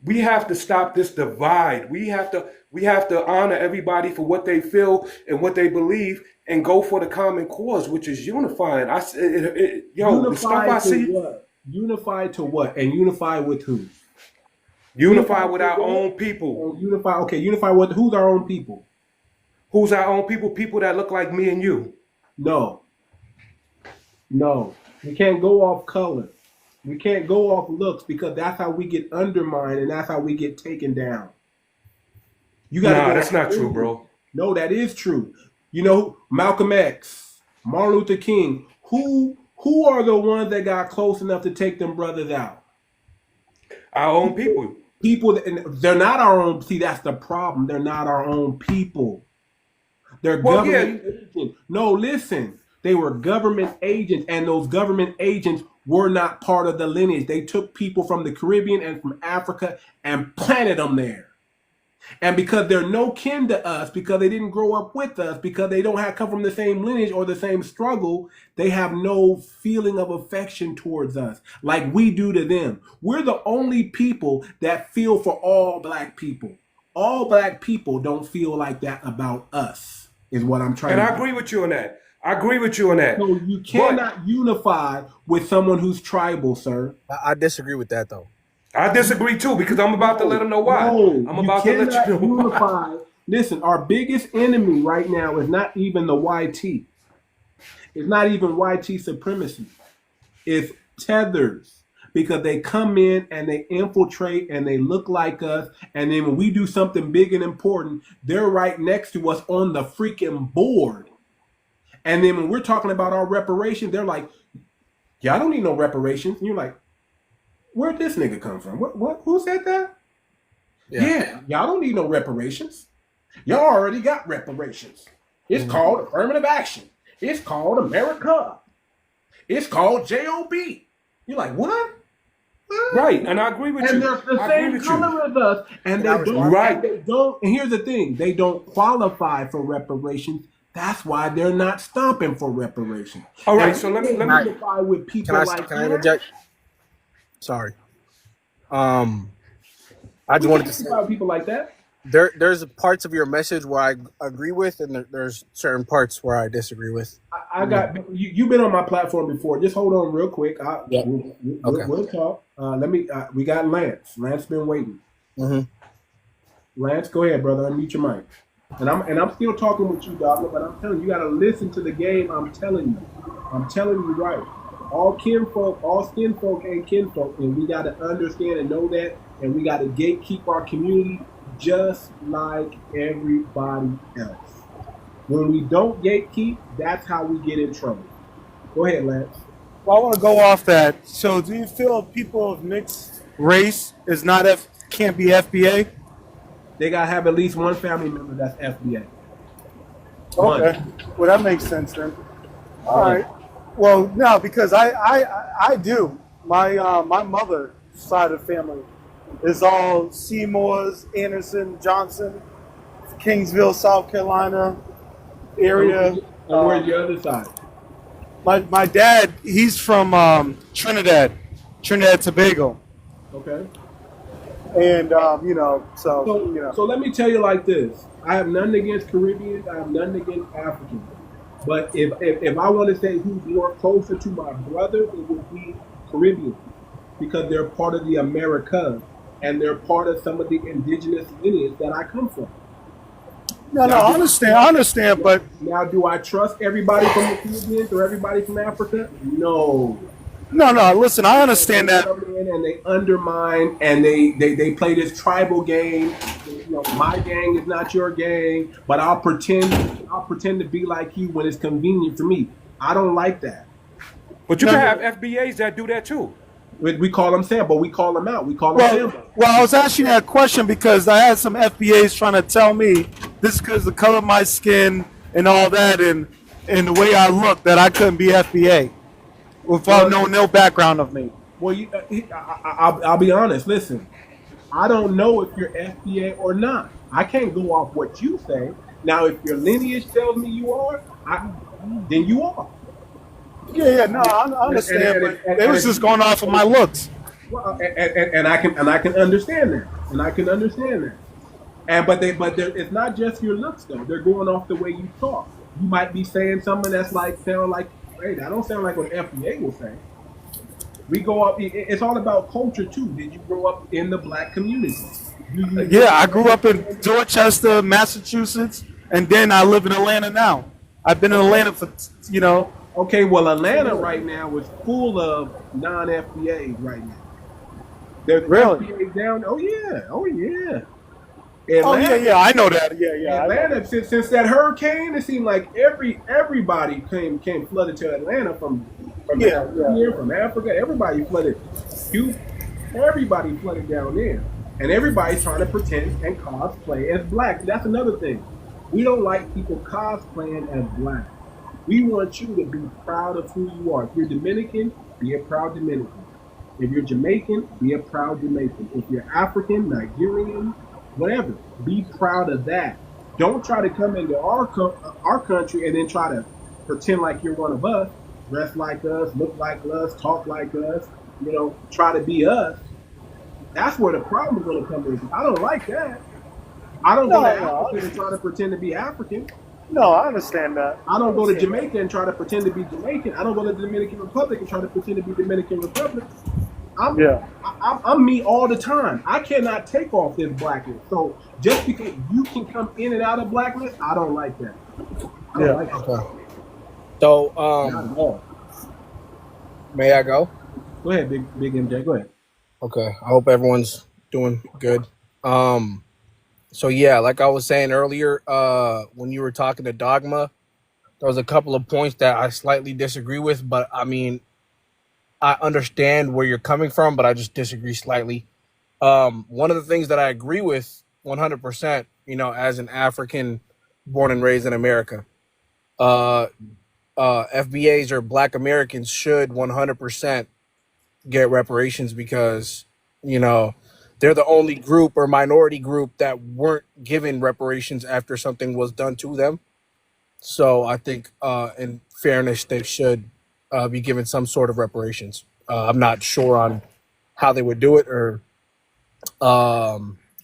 I: we have to stop this divide. We have to honor everybody for what they feel and what they believe and go for the common cause, which is unifying. The stuff I
B: Unified to
I: see,
B: what? Unified to what? And unified with who?
I: unify with
B: to
I: our
B: what?
I: own people.
B: And unify. Okay, unify with who's our own people?
I: Who's our own people? People that look like me and you.
B: No, no. We can't go off color. We can't go off looks because that's how we get undermined and that's how we get taken down. You got to
I: Nah,
B: go
I: that's
B: off
I: not true,
B: movement.
I: bro.
B: No, that is true. You know, Malcolm X, Martin Luther King. Who are the ones that got close enough to take them brothers out?
I: Our own people.
B: People, and they're not our own. See, that's the problem. They're not our own people. They're
I: Well,
B: government
I: yeah.
B: agents. No, listen. They were government agents, and those government agents were not part of the lineage. They took people from the Caribbean and from Africa and planted them there. And because they're no kin to us, because they didn't grow up with us, because they don't come from the same lineage or the same struggle, they have no feeling of affection towards us like we do to them. We're the only people that feel for all Black people. All Black people don't feel like that about us, is what I'm trying
I: And
B: to
I: I
B: do.
I: agree with you on that. I agree with you on that.
B: So you
I: But
B: cannot unify with someone who's tribal, sir.
H: I disagree with that though.
I: I disagree too because I'm about to let them know why.
B: No,
I: I'm
B: you
I: about to let
B: cannot
I: you know why.
B: unify. Listen, our biggest enemy right now is not even the YT. It's not even YT supremacy. It's tethers. Because they come in and they infiltrate and they look like us. And then when we do something big and important, they're right next to us on the freaking board. And then when we're talking about our reparations, they're like, yeah, I don't need no reparations. And you're like, where'd this nigga come from? What? Who said that? Yeah, y'all don't need no reparations. Y'all already got reparations. It's called affirmative action. It's called America. It's called JOB. You're like, what?
I: Right, and I agree with you.
B: And they're the
I: I
B: same
I: agree with
B: color as us, and they don't.
I: Right.
B: And they don't. And here's the thing: they don't qualify for reparations. That's why they're not stomping for reparations.
I: All right,
B: And
I: so
B: we
I: let me
B: can't unify with people like
H: Can I
B: that.
H: interject? Sorry. I just
B: We
H: wanted
B: can't
H: to say
B: unify with people like that.
H: there's parts of your message where I agree with, and there's certain parts where I disagree with.
B: I got you. You've been on my platform before. Just hold on real quick.
H: Yeah.
B: We'll talk. We got Lance. Lance been waiting.
H: Mm-hmm.
B: Lance, go ahead, brother. Unmute your mic. And I'm still talking with you, Dogma, but I'm telling you, you got to listen to the game. I'm telling you right. All kinfolk, all skin folk ain't kinfolk, and we got to understand and know that, and we got to gatekeep our community just like everybody else. When we don't gatekeep, that's how we get in trouble. Go ahead, Lance.
J: Well, I want to go off that. So, do you feel people of mixed race can't be FBA?
B: They got to have at least one family member that's FBA.
J: Okay. Well, that makes sense then. All right. Well, no, because I do. My mother side of the family is all Seymours, Anderson, Johnson, Kingsville, South Carolina area.
B: And where's your other side?
J: My dad, he's from Trinidad Tobago,
B: Okay.
J: and
B: So let me tell you like this. I have nothing against Caribbeans. I have nothing against Africans. But if I want to say who's more closer to my brother, it would be Caribbean, because they're part of the Americas and they're part of some of the indigenous lineage that I come from.
J: I understand, but
B: Now, do I trust everybody from the Caribbean or everybody from Africa? No.
J: listen, I understand
B: They
J: that.
B: come in and they undermine and they play this tribal game. My gang is not your gang, but I'll pretend to be like you when it's convenient for me. I don't like that.
I: But you can have FBAs that do that too.
B: We call them Sambo. We call them out. We call them Sambo.
J: Well, I was asking that question because I had some FBAs trying to tell me this is because the color of my skin and all that, and the way I look, that I couldn't be FBA without knowing no background of me.
B: Well, I'll be honest. Listen, I don't know if you're FBA or not. I can't go off what you say. Now, if your lineage tells me you are, then you are.
J: I understand, but they was just going off of my looks.
B: Well, and I can understand that, but it's not just your looks though. They're going off the way you talk. You might be saying something that's sound like, hey, that don't sound like what FBA will say. We go up. It's all about culture too. Did you grow up in the black community?
J: I grew up in Dorchester, Massachusetts, and then I live in Atlanta now. I've been in Atlanta for
B: Okay, well, Atlanta right now is full of non-FBAs right now. There's
J: Really?
B: FBAs down. Oh yeah.
J: Atlanta, I know that.
B: Atlanta, since that hurricane, it seemed like everybody came flooded to Atlanta from here, from Africa. Everybody flooded. Everybody flooded down there, and everybody's trying to pretend and cosplay as black. That's another thing. We don't like people cosplaying as black. We want you to be proud of who you are. If you're Dominican, be a proud Dominican. If you're Jamaican, be a proud Jamaican. If you're African, Nigerian, whatever, be proud of that. Don't try to come into our country and then try to pretend like you're one of us, dress like us, look like us, talk like us, try to be us. That's where the problem is going to come in. I don't like that. I don't go to Africa and try to pretend to be African.
J: No, I understand that.
B: I don't go to Jamaica and try to pretend to be Jamaican. I don't go to the Dominican Republic and try to pretend to be Dominican Republic. I'm me all the time. I cannot take off this blackness. So just because you can come in and out of blackness, I don't like that. I don't like that.
H: Okay. So, may I go?
B: Go ahead, big MJ. Go ahead.
H: Okay. I hope everyone's doing good. So yeah, like I was saying earlier, when you were talking to Dogma, there was a couple of points that I slightly disagree with, but I mean, I understand where you're coming from, but I just disagree slightly. One of the things that I agree with 100%, as an African born and raised in America, FBAs or Black Americans should 100% get reparations because, they're the only group or minority group that weren't given reparations after something was done to them. So I think, in fairness, they should be given some sort of reparations. I'm not sure on how they would do it, or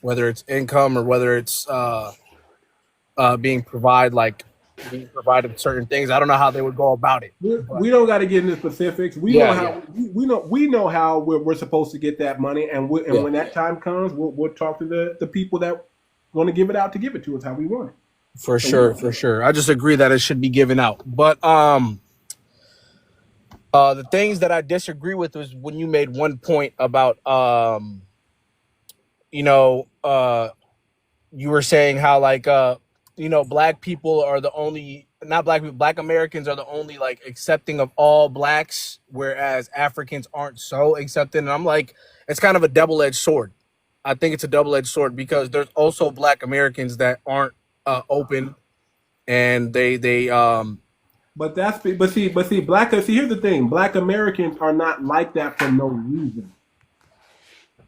H: whether it's income or whether it's being provided certain things. I don't know how they would go about it.
B: We don't got to get into specifics. We know how we're supposed to get that money, and when that time comes, we'll talk to the people that want to give it out to give it to us how we want it.
H: For sure. I just agree that it should be given out. But the things that I disagree with was when you made one point about you were saying how black people are the only, not black people, Black Americans are the only accepting of all blacks, whereas Africans aren't so accepted. And I'm like, it's kind of a double-edged sword. I think it's a double-edged sword because there's also Black Americans that aren't open, and they
B: But see, here's the thing: Black Americans are not like that for no reason.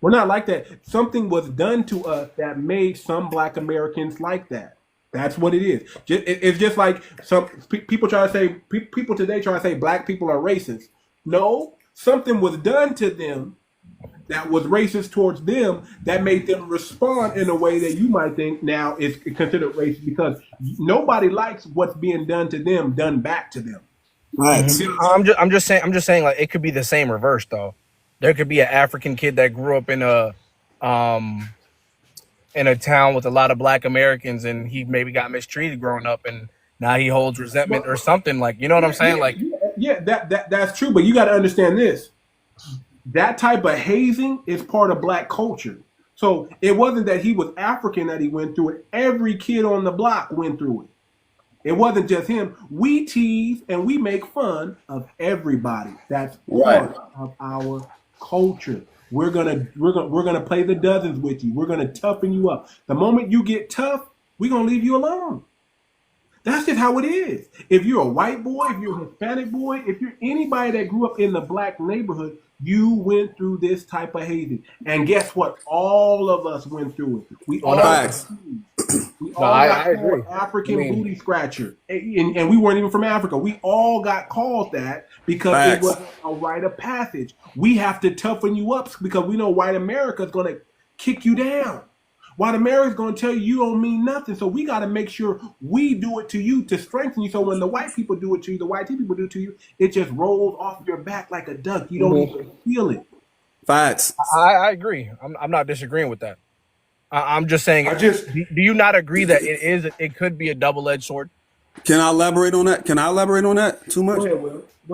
B: We're not like that. Something was done to us that made some Black Americans like that. That's what it is. It's just like some people try to say. People today try to say Black people are racist. No, something was done to them that was racist towards them that made them respond in a way that you might think now is considered racist because nobody likes what's being done to them done back to them.
H: Right. I'm just saying like it could be the same reverse though. There could be an African kid that grew up in a town with a lot of Black Americans and he maybe got mistreated growing up and now he holds resentment or something like, you know what I'm saying?
B: That's true, but you got to understand this. That type of hazing is part of Black culture. So it wasn't that he was African that he went through it. Every kid on the block went through it. It wasn't just him. We tease and we make fun of everybody. That's part of our culture. We're gonna play the dozens with you. We're gonna toughen you up. The moment you get tough, we're gonna leave you alone. That's just how it is. If you're a white boy, if you're a Hispanic boy, if you're anybody that grew up in the Black neighborhood, you went through this type of hazing. And guess what? All of us went through it. We all got called African booty scratcher. And we weren't even from Africa. We all got called that because it was a rite of passage. We have to toughen you up because we know white America is going to kick you down. White America's going to tell you don't mean nothing. So we got to make sure we do it to you to strengthen you. So when the white people do it to you, the white people do it to you, it just rolls off your back like a duck. You don't even feel it.
H: Facts. I agree. I'm not disagreeing with that. I'm just saying. Do you not agree that it could be a double-edged sword?
K: Can I elaborate on that? Too much?
B: Go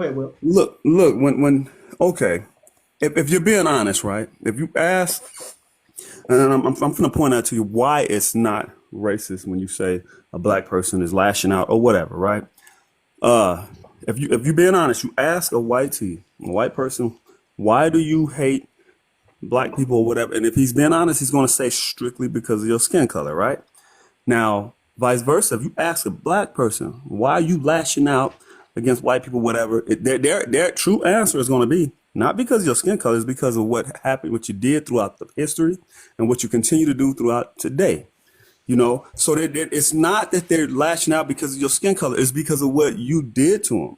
B: ahead, Will.
K: Look. When okay, if you're being honest, right? If you ask. And I'm going to point out to you why it's not racist when you say a Black person is lashing out or whatever, right? If you're being honest, you ask a white person, why do you hate Black people or whatever? And if he's being honest, he's going to say strictly because of your skin color, right? Now, vice versa, if you ask a Black person, why are you lashing out against white people, whatever, their true answer is going to be, not because of your skin color, it's because of what happened, what you did throughout the history and what you continue to do throughout today. You know, so it's not that they're lashing out because of your skin color. It's because of what you did to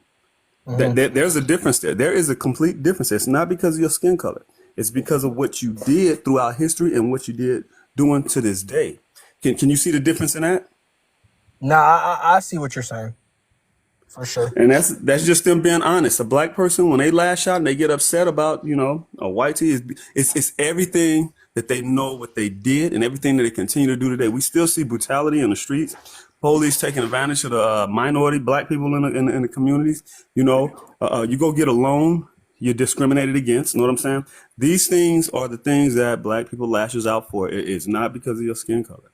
K: them. There's a difference there. There is a complete difference. It's not because of your skin color. It's because of what you did throughout history and what you did doing to this day. Can you see the difference in that?
H: Nah, I see what you're saying. For sure.
K: And that's just them being honest. A Black person, when they lash out and they get upset about, a white tee, it's everything that they know what they did and everything that they continue to do today. We still see brutality in the streets, police taking advantage of the minority Black people in the communities. You go get a loan, you're discriminated against. You know what I'm saying? These things are the things that Black people lashes out for. It's not because of your skin color.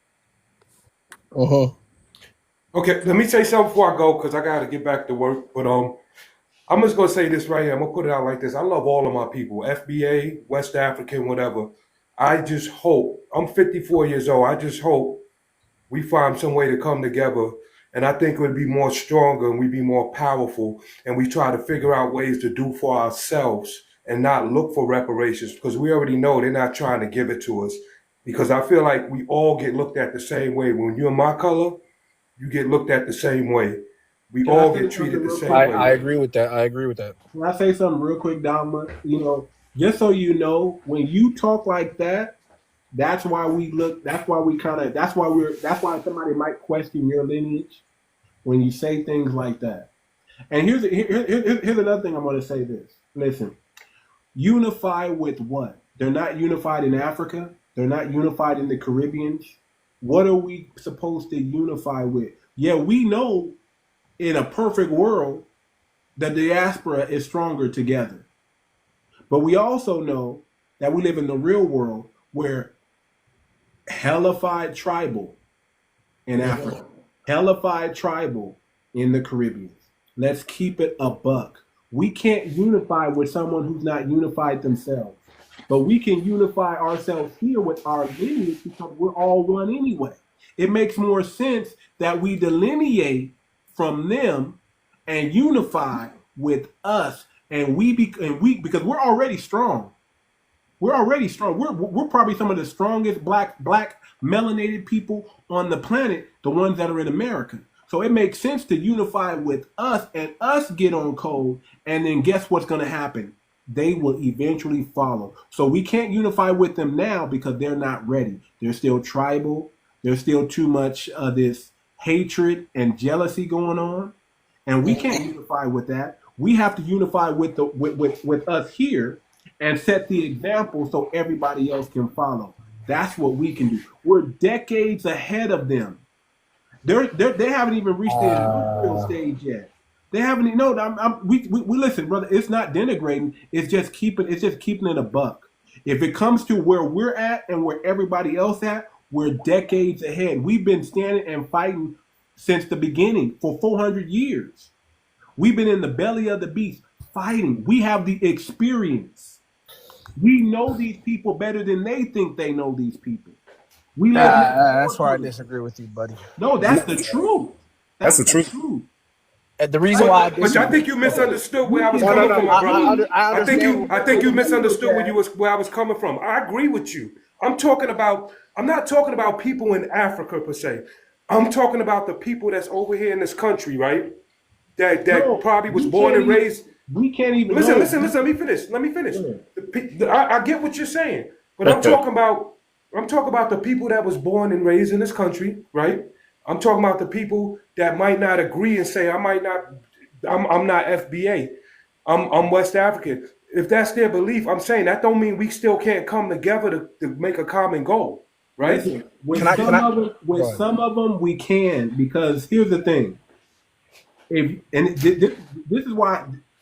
I: Okay, let me say something before I go because I got to get back to work. But I'm just going to say this right here. I'm going to put it out like this. I love all of my people, FBA, West African, whatever. I just hope, I'm 54 years old. I just hope we find some way to come together. And I think we'd be more stronger and we'd be more powerful. And we try to figure out ways to do for ourselves and not look for reparations because we already know they're not trying to give it to us. Because I feel like we all get looked at the same way. When you're my color, you get looked at the same way. We all get treated the same way.
H: I agree with that.
B: Can I say something real quick, Dalma? Just so you know, when you talk like that, that's why somebody might question your lineage when you say things like that. And here's another thing I'm going to say this. Listen, unify with what? They're not unified in Africa. They're not unified in the Caribbean. What are we supposed to unify with? Yeah, we know in a perfect world, the diaspora is stronger together. But we also know that we live in the real world where hellified tribal in Africa, hellified tribal in the Caribbean. Let's keep it a buck. We can't unify with someone who's not unified themselves. But we can unify ourselves here with our lineage because we're all one anyway. It makes more sense that we delineate from them and unify with us, and we because we're already strong. We're already strong. We're probably some of the strongest black melanated people on the planet, the ones that are in America. So it makes sense to unify with us and us get on code, and then guess what's going to happen? They will eventually follow. So we can't unify with them now because they're not ready. They're still tribal. There's still too much of this hatred and jealousy going on, and we can't unify with that. We have to unify with with us here and set the example so everybody else can follow. That's what we can do. We're decades ahead of them. They haven't even reached the industrial stage yet. They haven't. No, we listen, brother. It's not denigrating. It's just keeping it a buck. If it comes to where we're at and where everybody else at, we're decades ahead. We've been standing and fighting since the beginning for 400 years. We've been in the belly of the beast fighting. We have the experience. We know these people better than they think they know these people.
H: That's where I disagree with you, buddy.
B: No, that's the truth.
K: That's the truth.
H: And the reason why
I: But I think you misunderstood where I was coming from, my brother. I think you misunderstood where I was coming from. I agree with you. I'm not talking about people in Africa per se. I'm talking about the people that's over here in this country, right? That probably was born and raised.
B: We can't even
I: listen. Let me finish. I get what you're saying, but I'm talking about the people that was born and raised in this country, right? I'm talking about the people that might not agree and say I'm not FBA. I'm West African. If that's their belief, I'm saying that don't mean we still can't come together to make a common goal, right?
B: With some of them we can, because here's the thing.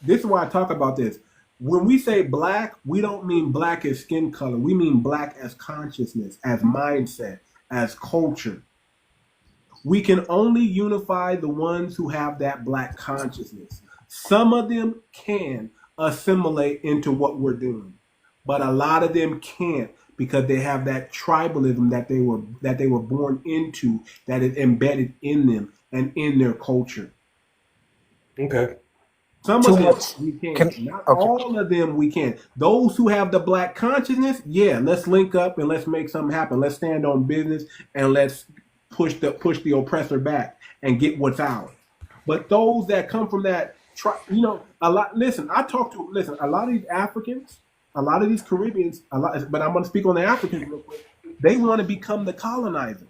B: This is why I talk about this. When we say black, we don't mean black as skin color. We mean black as consciousness, as mindset, as culture. We can only unify the ones who have that black consciousness. Some of them can assimilate into what we're doing, but a lot of them can't because they have that tribalism that they were born into, that is embedded in them and in their culture.
I: Okay.
B: Some of them we can. Not all of them we can. Those who have the black consciousness, yeah, let's link up and let's make something happen. Let's stand on business and let's push the oppressor back and get what's ours. But those that come from that, a lot. Listen, a lot of these Africans, a lot of these Caribbeans, but I'm going to speak on the Africans real quick. They want to become the colonizer.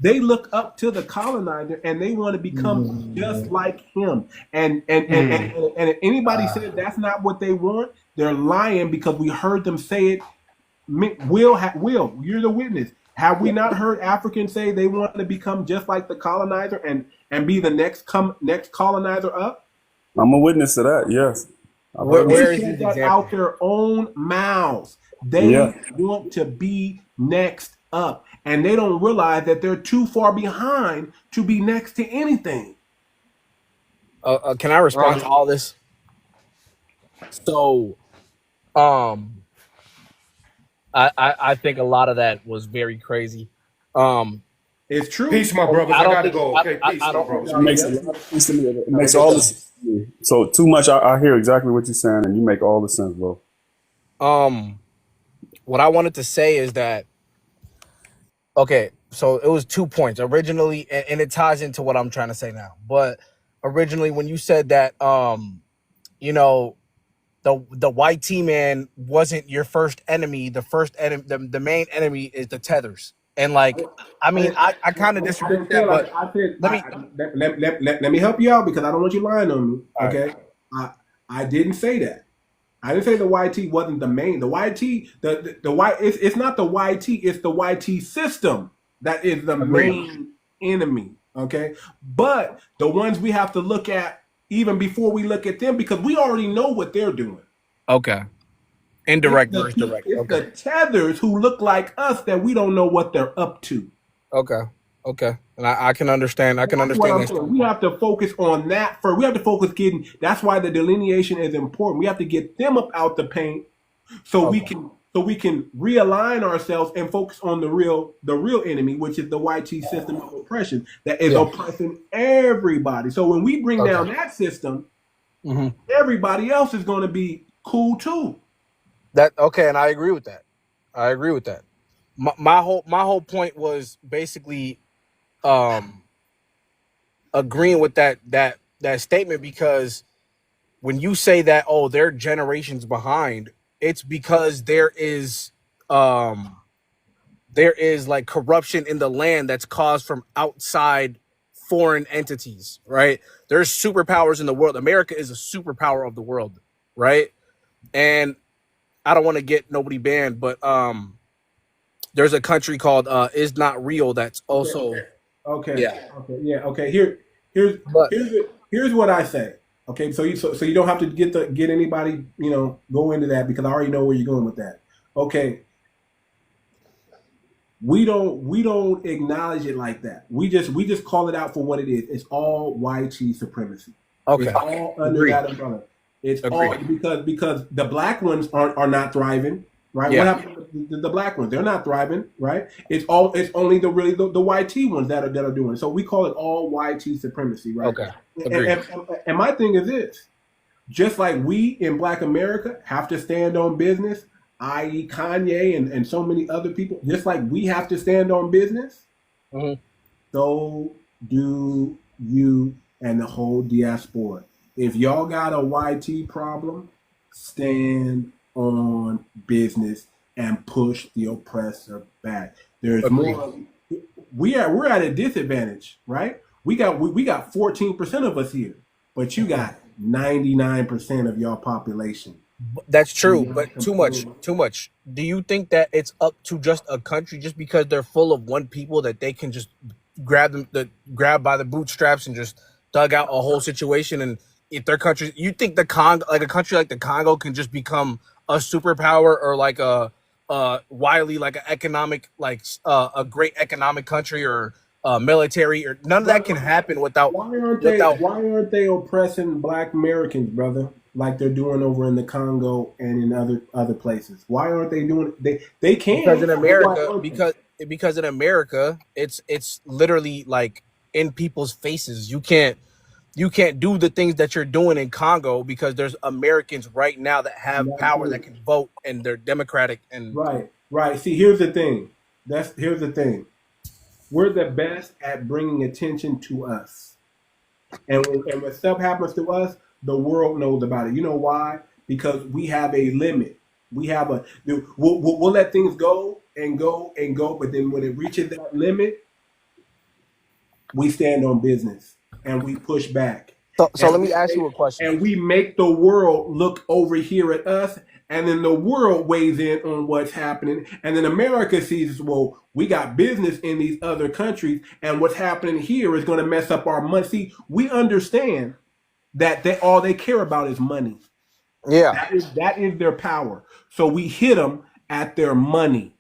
B: They look up to the colonizer and they want to become just like him. And if anybody says that's not what they want, they're lying, because we heard them say it. Will, you're the witness. Have we not heard Africans say they want to become just like the colonizer and be the next colonizer up?
K: I'm a witness to that. Yes.
B: Where is that out their own mouths? They want to be next up, and they don't realize that they're too far behind to be next to anything.
H: Can I respond to all this? So, I think a lot of that was very crazy.
B: It's true.
I: Peace, my brothers. I gotta go. Okay, peace, my brothers.
K: It makes a lot of sense to me. It makes all the sense to me. So Too Much, I hear exactly what you're saying, and you make all the sense, bro.
H: What I wanted to say is that, okay, so it was 2 points originally, and it ties into what I'm trying to say now. But originally, when you said that, the white man wasn't your first enemy. The first enemy, the main enemy is the tethers. And I kind of disagree with that, but
B: let me help you out, because I don't want you lying on me. Okay, right. I didn't say that. I didn't say the YT wasn't the main. The YT, it's not the YT. It's the YT system that is the main enemy. Okay, but the ones we have to look at even before we look at them, because we already know what they're doing.
H: Okay. Indirect versus direct.
B: It's the tethers who look like us that we don't know what they're up to.
H: Okay. And I can understand. I can understand that.
B: We have to focus on that first. We have to focus that's why the delineation is important. We have to get them up out the paint so we can realign ourselves and focus on the real enemy, which is the YT system of oppression that is oppressing everybody. So when we bring down that system, everybody else is going to be cool too.
H: That okay, and I agree with that. I agree with that. My whole point was basically um agreeing with that statement, because when you say that, oh, they're generations behind, it's because um there is like corruption in the land that's caused from outside foreign entities, right? There's superpowers in the world. America is a superpower of the world, right? And I don't want to get nobody banned, but there's a country called is not real that's
B: Okay,
H: also,
B: okay,
H: yeah.
B: okay, yeah, okay. Here's
H: But
B: here's what I say. Okay, so you don't have to get anybody, go into that, because I already know where you're going with that. Okay, we don't acknowledge it like that. We just call it out for what it is. It's all white supremacy. It's
H: okay,
B: all under
H: agreed,
B: that umbrella. It's all
H: agreed.
B: because the black ones are not thriving, right? What
H: Yeah,
B: happened to the black ones? They're not thriving, right? It's only the white ones that are doing it. So we call it all white supremacy, right?
H: okay,
B: And,
H: agreed.
B: and my thing is this: just like we in Black America have to stand on business, i.e., Kanye and so many other people, just like we have to stand on business,
H: Hmm.
B: so do you and the whole diaspora. If y'all got a YT problem, stand on business and push the oppressor back. There's
H: Agreed.
B: more. We're at a disadvantage, right? We got 14% of us here, but you got 99% of your population.
H: That's
B: And
H: true,
B: y'all
H: but too much,
B: complaining.
H: too much. Do you think that it's up to just a country, just because they're full of one people, that they can just grab by the bootstraps and just dug out a whole situation? And if their country, you think the Congo, like a country like the Congo, can just become a superpower, or like a wildly like an economic, like a great economic country, or military, or none of that can happen without without.
B: Why aren't they oppressing Black Americans, brother, like they're doing over in the Congo and in other places? Why aren't they doing it? They
H: Because
B: can,
H: in
B: but why
H: America,
B: aren't they?
H: because in America, it's literally like in people's faces. You can't do the things that you're doing in Congo, because there's Americans right now that have
B: Not
H: power, that
B: true.
H: can vote, and they're democratic. And
B: Right, right. See, here's the thing. Here's the thing. We're the best at bringing attention to us. And when stuff happens to us, the world knows about it. You know why? Because we have a limit. We'll let things go and go and go, but then when it reaches that limit, we stand on business and we push back.
H: so
B: And
H: let me ask you a question.
B: we make the world look over here at us, and then the world weighs in on what's happening, and then America sees, well, we got business in these other countries, and what's happening here is going to mess up our money. See, we understand that all they care about is money.
H: Yeah.
B: That is their power. So we hit them at their money.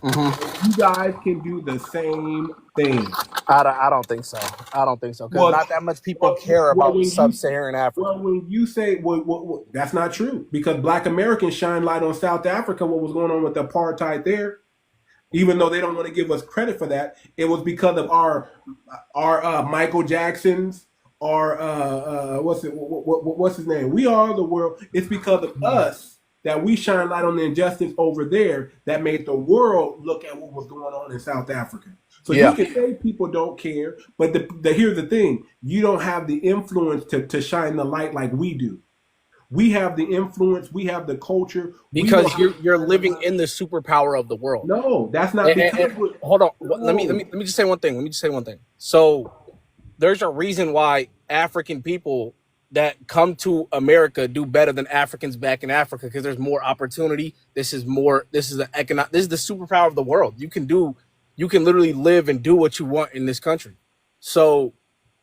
H: Hmm.
B: You guys can do the same thing.
H: I don't think so. I don't think so, because
B: Well,
H: not that much people
B: well,
H: care
B: well,
H: about
B: when you
H: sub-Saharan Africa.
B: when you say, that's not true, because Black Americans shine light on South Africa. What was going on with the apartheid there? Even though they don't want to give us credit for that, it was because of our Michael Jacksons, our what's his name? We are the world. It's because of us that we shine light on the injustice over there that made the world look at what was going on in South Africa. So you
H: Yeah,
B: can say people don't care, but here's the thing: you don't have the influence to shine the light like we do. We have the influence. We have the culture. We know
H: because
B: how to
H: you're
B: shine the
H: living
B: light.
H: in the superpower of the world.
B: No, that's not
H: And
B: because we're
H: hold on,
B: no.
H: let me just say one thing. Let me just say one thing. So there's a reason why African people that come to America do better than Africans back in Africa, because there's more opportunity. This is more. This is the economic. This is the superpower of the world. You can literally live and do what you want in this country. So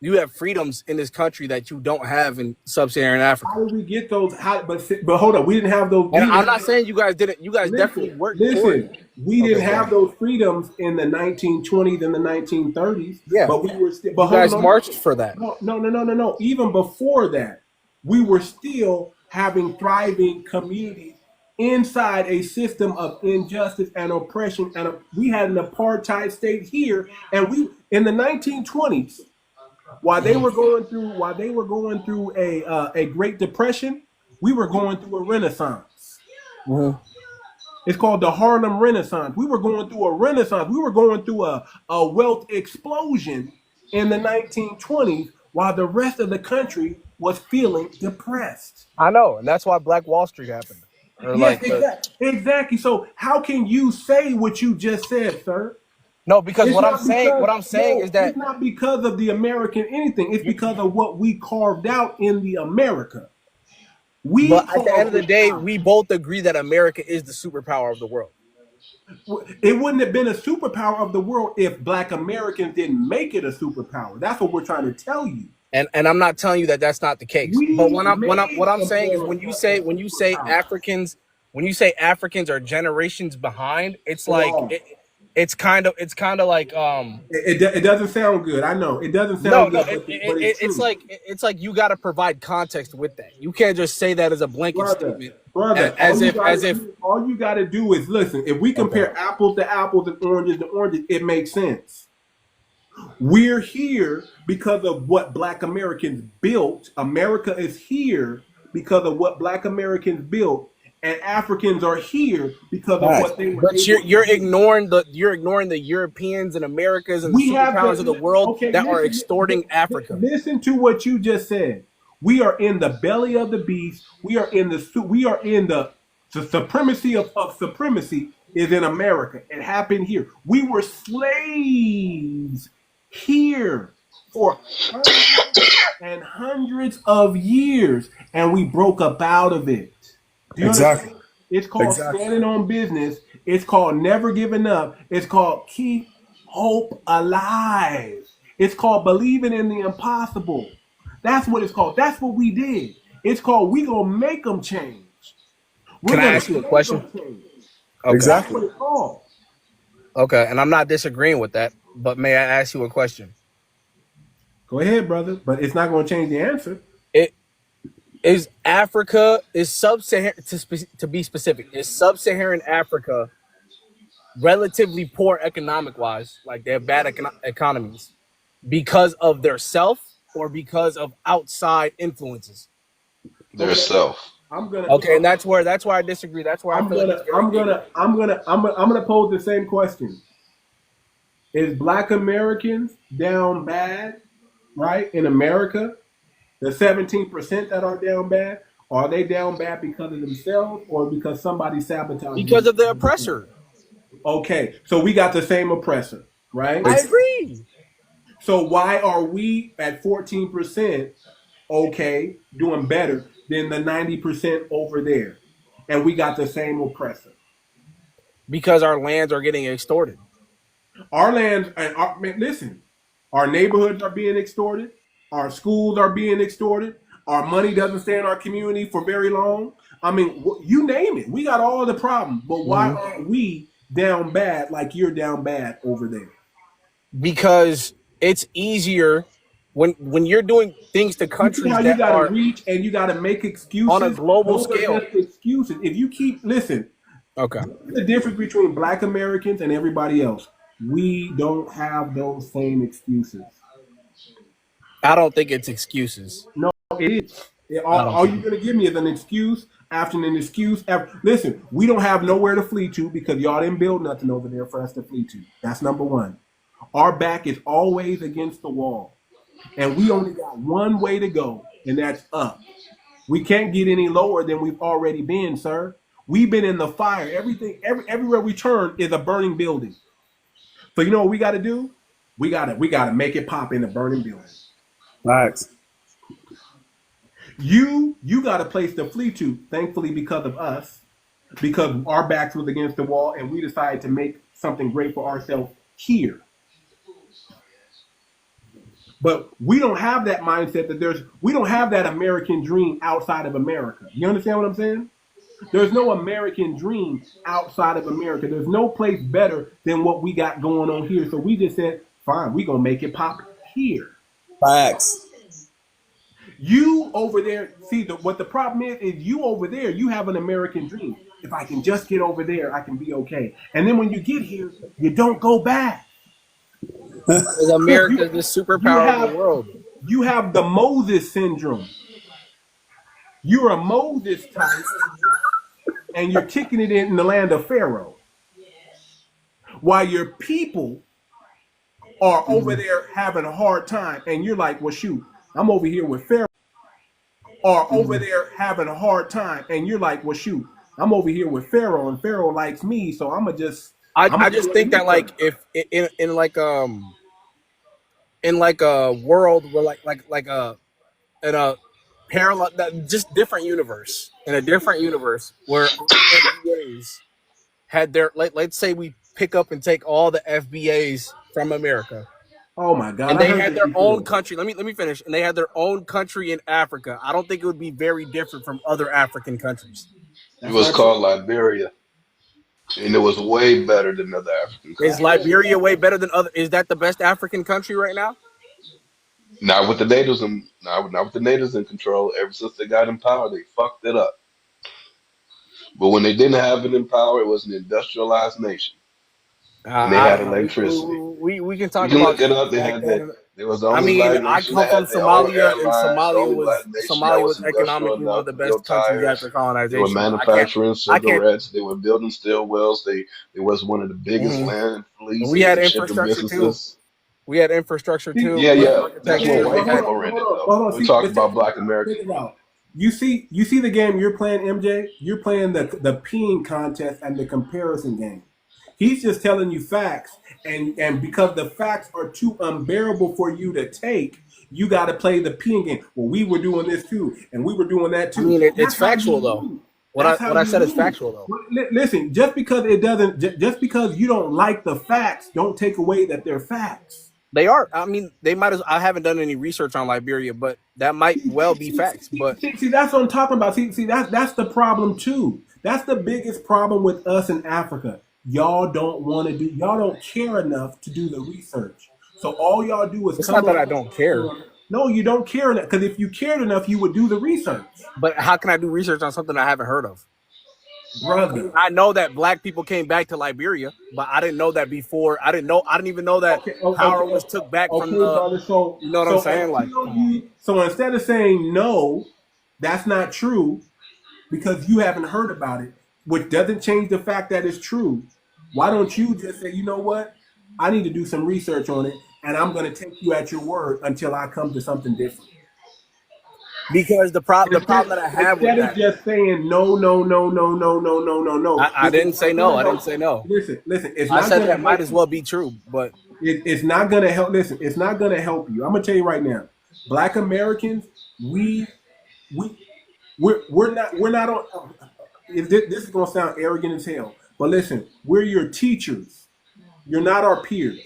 H: you have freedoms in this country that you don't have in sub-Saharan Africa.
B: How did we get those? But hold on, we didn't have those.
H: And
B: We
H: I'm
B: didn't
H: not
B: have,
H: saying you guys didn't. You guys definitely
B: listen,
H: worked for it.
B: listen. We didn't
H: Okay, go
B: have
H: ahead.
B: those freedoms in the 1920s and the 1930s.
H: Yeah,
B: But we were still. But
H: you
B: hold
H: guys
B: on,
H: marched for that.
B: no. Even before that, we were still having thriving communities inside a system of injustice and oppression. And we had an apartheid state here, and we in the 1920s. While they were going through a Great Depression, we were going through a Renaissance.
H: Mhm.
B: It's called the Harlem Renaissance. We were going through a renaissance. We were going through a wealth explosion in the 1920s while the rest of the country was feeling depressed.
H: I know, and that's why Black Wall Street happened. Or
B: Yes,
H: like
B: exactly. So how can you say what you just said, sir?
H: no, because
B: It's
H: what I'm
B: not
H: saying,
B: because
H: is
B: no,
H: that
B: it's not because of the American anything. It's because of what we carved out in the America. We
H: but at the end
B: carved
H: of the
B: this
H: day,
B: out.
H: we both agree that America is the superpower of the world.
B: It wouldn't have been a superpower of the world if Black Americans didn't make it a superpower. That's what we're trying to tell you.
H: And I'm not telling you that that's not the case. But
B: We
H: what
B: made
H: I'm saying is when you say
B: superpower.
H: Africans are generations behind, it's like
B: Wrong.
H: it's kind of like
B: It doesn't sound good. I know it doesn't
H: no
B: sound
H: no
B: good, but it's true,
H: it's like you got to provide context with that. You can't just say that as a blanket
B: brother.
H: statement
B: Brother,
H: as if
B: all you got to do is listen. If we
H: okay.
B: compare apples to apples and oranges to oranges, it makes sense. We're here because of what Black Americans built. America is here because of what Black Americans built, and Africans are here because of
K: Facts.
B: what they were
H: But
B: able to
H: you're
B: do.
H: ignoring the Europeans and Americas and the
B: We have
H: superpowers of the world
B: okay.
H: that are extorting Africa.
B: Listen to what you just said. We are in the belly of the beast. We are in the supremacy of supremacy is in America. It happened here. We were slaves here for hundreds and hundreds of years, and we broke up out of it. Do you
K: Exactly.
B: understand? It's called
K: Exactly.
B: standing on business. It's called never giving up. It's called keep hope alive. It's called believing in the impossible. That's what it's called. That's what we did. It's called we gonna make them change. We're
H: Can I
B: gonna
H: ask you a
B: make
H: question?
B: them change.
H: Okay.
B: That's
K: Exactly.
B: what it's called.
H: Okay, and I'm not disagreeing with that, but may I ask you a question?
B: Go ahead, brother. But it's not gonna change the answer.
H: It is Africa is sub-Saharan to be specific. Is sub-Saharan Africa relatively poor economic wise, like they have bad economies because of their self or because of outside influences?
D: Their
B: Okay.
D: self.
B: I'm gonna
H: Okay, and that's where I disagree. That's where I feel like it's very ignorant.
B: I'm gonna pose the same question. Is Black Americans down bad, right? In America, the 17% that are down bad, are they down bad because of themselves or because somebody sabotaged
H: Because
B: them?
H: of the oppressor.
B: Okay, so we got the same oppressor, right?
H: I agree.
B: So why are we at 14%, okay, doing better than the 90% over there? And we got the same oppressor.
H: Because our lands are getting extorted.
B: Our lands, and man, listen, our neighborhoods are being extorted. Our schools are being extorted. Our money doesn't stay in our community for very long. I mean, you name it. We got all the problems. But why aren't we down bad like you're down bad over there?
H: Because it's easier when you're doing things to
B: You see
H: countries
B: how you
H: that
B: got to
H: are
B: reach and you got to make excuses?
H: on a global
B: Those
H: scale.
B: are just excuses. If you listen,
H: Okay.
B: the difference between Black Americans and everybody else, we don't have those same excuses.
H: I don't think it's excuses.
B: No, it is.
H: I don't
B: All
H: think
B: you're going to give me is an excuse after an excuse. Listen, we don't have nowhere to flee to because y'all didn't build nothing over there for us to flee to. That's number one. Our back is always against the wall. And we only got one way to go, and that's up. We can't get any lower than we've already been, sir. We've been in the fire. Everywhere we turn is a burning building. So you know what we got to do? We got to make it pop in the burning building.
K: Facts.
B: You got a place to flee to, thankfully, because of us, because our backs was against the wall, and we decided to make something great for ourselves here. But we don't have that mindset we don't have that American dream outside of America. You understand what I'm saying? There's no American dream outside of America. There's no place better than what we got going on here. So we just said, fine, we're going to make it pop here.
K: Facts.
B: You over there, see, what the problem is you over there, you have an American dream. If I can just get over there, I can be okay. And then when you get here, you don't go back.
H: Because America is the superpower of the world.
B: You have the Moses syndrome. You're a Moses type. and you're kicking it in the land of Pharaoh, while your people are over there having a hard time, and you're like, well, shoot, I'm over here with Pharaoh. Are over there having a hard time, and you're like, well, shoot, I'm over here with Pharaoh, and Pharaoh likes me, so I'm gonna
H: I just think that like if in like a world where like a in a parallel, just different universe, in a different universe where all FBAs had their let's say we pick up and take all the FBAs from America,
B: Oh my God,
H: and
B: I
H: they
B: heard
H: had
B: this
H: their own
B: before.
H: country. Let me finish. And they had their own country in Africa. I don't think it would be very different from other African countries.
D: It
B: That's
D: was
B: not true.
D: called Liberia, and it was way better than other African
H: Is
D: countries.
H: Liberia way better than other? Is that the best African country right now?
D: Not with the natives in, not with the natives in control. Ever since they got in power, they fucked it up. But when they didn't have it in power, it was an industrialized nation, and they had electricity.
H: We can
D: You
H: talk
D: can
H: about
D: look it
H: things
D: up. They
H: like
D: had
H: that.
D: that. They was the
H: I
D: only
H: mean,
D: black
H: I
D: nation
H: come
D: that
H: from
D: had their own
H: Somalia, and
D: airlines. The only black nation that
H: Somalia
D: was
H: was
D: industrial
H: economically one of
D: enough
H: the
D: to build
H: best countries after
D: tires. They were
H: colonization. But
D: manufacturing
H: I can't.
D: cigarettes. They were building steel wells. They was one of the biggest
H: Mhm.
D: land
H: We
D: fleets
H: had
D: and shipping
H: infrastructure too.
D: businesses.
H: We had infrastructure
B: See,
H: too.
D: Yeah,
H: We had
D: yeah. That's
B: yeah,
D: what
H: architecture.
B: but
H: We
D: white
H: had.
D: people ran it though.
B: hold on.
D: We're
B: See,
D: talking
B: but check
D: about
B: this
D: black
B: out. Check
D: Americans.
B: it out. You see the game you're playing, MJ. You're playing the peeing contest and the comparison game. He's just telling you facts, and because the facts are too unbearable for you to take, you got to play the peeing game. Well, we were doing this too, and we were doing that
H: I
B: too.
H: mean, it's
B: That's how you
H: factual though.
B: lose.
H: What
B: That's how
H: I
B: you
H: said is
B: lose.
H: factual though.
B: Listen, just because it doesn't, just because you don't like the facts, don't take away that they're facts.
H: They are. I mean, they might as. I haven't done any research on Liberia, but that might well be facts. But
B: See, that's what I'm talking about. See, that's the problem too. That's the biggest problem with us in Africa. Y'all don't care enough to do the research. So all y'all do is
H: it's
B: come
H: not that I
B: on.
H: don't care.
B: No, you don't care enough. Because if you cared enough, you would do the research,
H: But how can I do research on something I haven't heard of? I mean,
B: brother.
H: I know that black people came back to Liberia, but I didn't know that before. I didn't know. I didn't even know that power was took back from
B: Okay,
H: the.
B: brother. So,
H: You know what I'm
B: so
H: saying? Like,
B: until
H: come on.
B: so instead of saying no, that's not true because you haven't heard about it, which doesn't change the fact that it's true. Why don't you just say, you know what? I need to do some research on it, and I'm going to take you at your word until I come to something different.
H: Because the
B: Instead,
H: problem that I have with
B: instead of
H: that,
B: just saying no, no, no, no, no, no, no, no, no,
H: I
B: which is
H: didn't say
B: not going
H: no.
B: to
H: I didn't
B: help.
H: say no.
B: Listen. It's
H: I
B: not
H: said
B: going to
H: that might
B: help
H: as
B: you.
H: well be true, but
B: It's not going to help. Listen, it's not going to help you. I'm going to tell you right now. Black Americans, we we we're not on. This is going to sound arrogant as hell, but listen, we're your teachers. You're not our peers.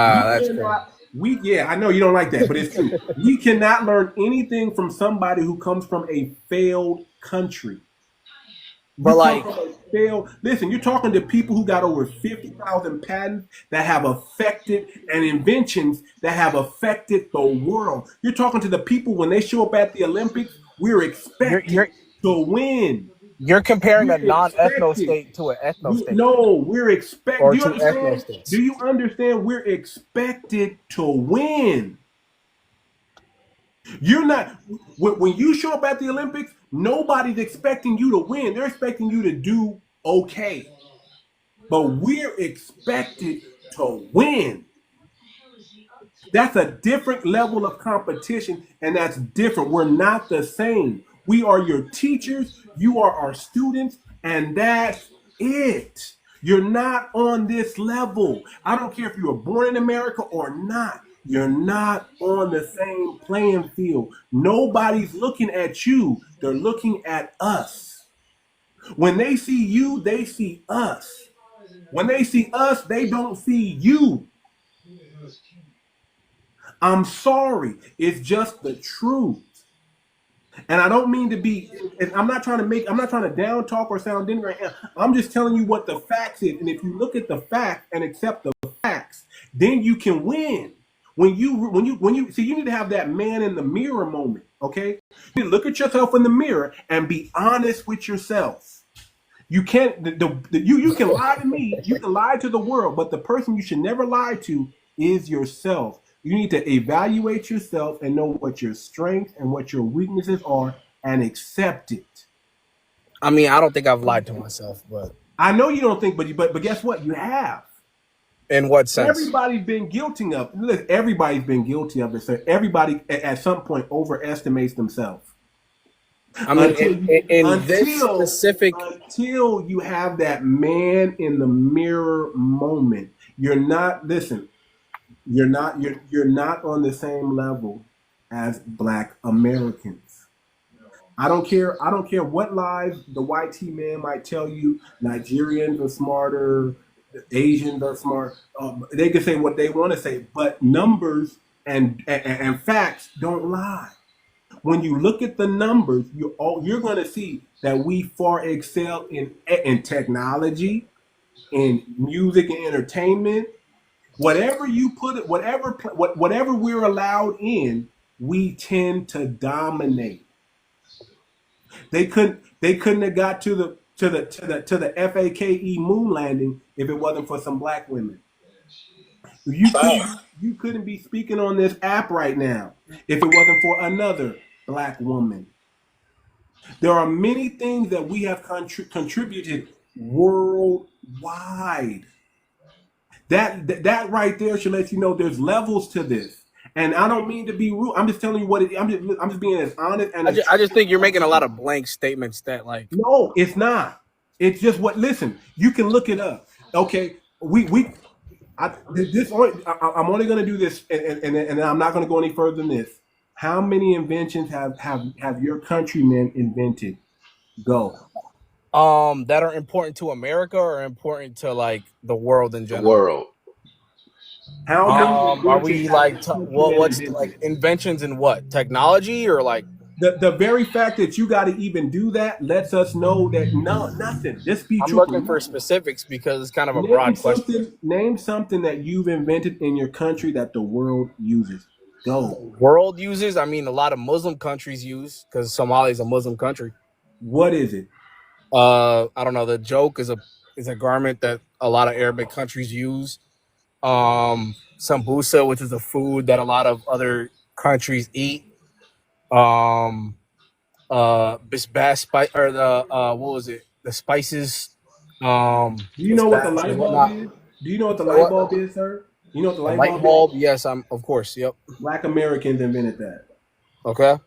B: We
H: that's crazy.
B: cannot. We Yeah, I know you don't like that, but it's true. We cannot learn anything from somebody who comes from a failed country. You
H: But
B: come
H: like,
B: from a failed. Listen, you're talking to people who got over 50,000 patents that have affected and inventions that have affected the world. You're talking to the people when they show up at the Olympics. We're
H: you're
B: expected
H: you're
B: to win.
H: you're comparing a
B: We're
H: non-ethno
B: expected.
H: state to an ethno state,
B: No, we're expect.
H: or
B: Do you
H: to ethno
B: understand? Do
H: states.
B: you understand? We're expected to win. You're not. When you show up at the Olympics, nobody's expecting you to win. They're expecting you to do okay. But we're expected to win. That's a different level of competition, and that's different. We're not the same. We are your teachers, you are our students, and that's it. You're not on this level. I don't care if you were born in America or not. You're not on the same playing field. Nobody's looking at you, they're looking at us. When they see you, they see us. When they see us, they don't see you. I'm sorry. It's just the truth. And I don't mean to be, and I'm not trying to down talk or sound denigrating. I'm just telling you what the facts is. And if you look at the facts and accept the facts, then you can win. When you you need to have that man in the mirror moment, okay? You need to look at yourself in the mirror and be honest with yourself. You can't, you can lie to me, you can lie to the world, but the person you should never lie to is yourself. You need to evaluate yourself and know what your strengths and what your weaknesses are and accept it.
H: I mean, I don't think I've lied to myself, but
B: I know you don't think, but guess what? You have.
H: in what sense?
B: Everybody's been guilty of. Look, everybody's been guilty of it. So everybody at some point overestimates themselves.
H: I mean, in this
B: Until
H: specific,
B: until you have that man in the mirror moment, you're not. Listen, you're not. You're not on the same level as Black Americans. I don't care. I don't care what lies the white T man might tell you. Nigerians are smarter. Asians are smart. They can say what they want to say, but numbers and facts don't lie. When you look at the numbers, you're going to see that we far excel in technology, in music and entertainment. Whatever you put it, whatever we're allowed in, we tend to dominate. They couldn't have got to the FAKE moon landing if it wasn't for some Black women. You couldn't be speaking on this app right now if it wasn't for another Black woman. There are many things that we have contributed worldwide. That right there should let you know there's levels to this. And I don't mean to be rude. I'm just telling you what I'm just being as honest and
H: I just think you're making a lot of blank statements that like.
B: No, it's not. It's just what. Listen, you can look it up. Okay, I'm only going to do this, and I'm not going to go any further than this. How many inventions have your countrymen invented? Go.
H: That are important to America or important to like the world in
D: The
H: general.
D: world.
B: How many
H: Are we
B: inventions
H: like
B: have your
H: what's
B: countrymen
H: like
B: invented?
H: inventions in what technology or like?
B: The very fact that you got to even do that lets us know that nothing. Just be
H: I'm
B: truthful.
H: looking for specifics because it's kind of a broad question.
B: Name something that you've invented in your country that the world uses. Go.
H: World uses. I mean, a lot of Muslim countries use because Somalia is a Muslim country.
B: What is it?
H: I don't know. The joke is a garment that a lot of Arabic countries use. Sambusa, which is a food that a lot of other countries eat. Bisbas spice or the what was it? The spices.
B: Do you know what the
H: Bisbas
B: light
H: and
B: bulb
H: whatnot.
B: is? Do you know what the
H: So
B: light
H: what?
B: bulb is, sir? You know what the
H: The
B: light
H: light
B: bulb is?
H: bulb. Yes, I'm of course. Yep.
B: Black Americans invented that.
H: Okay.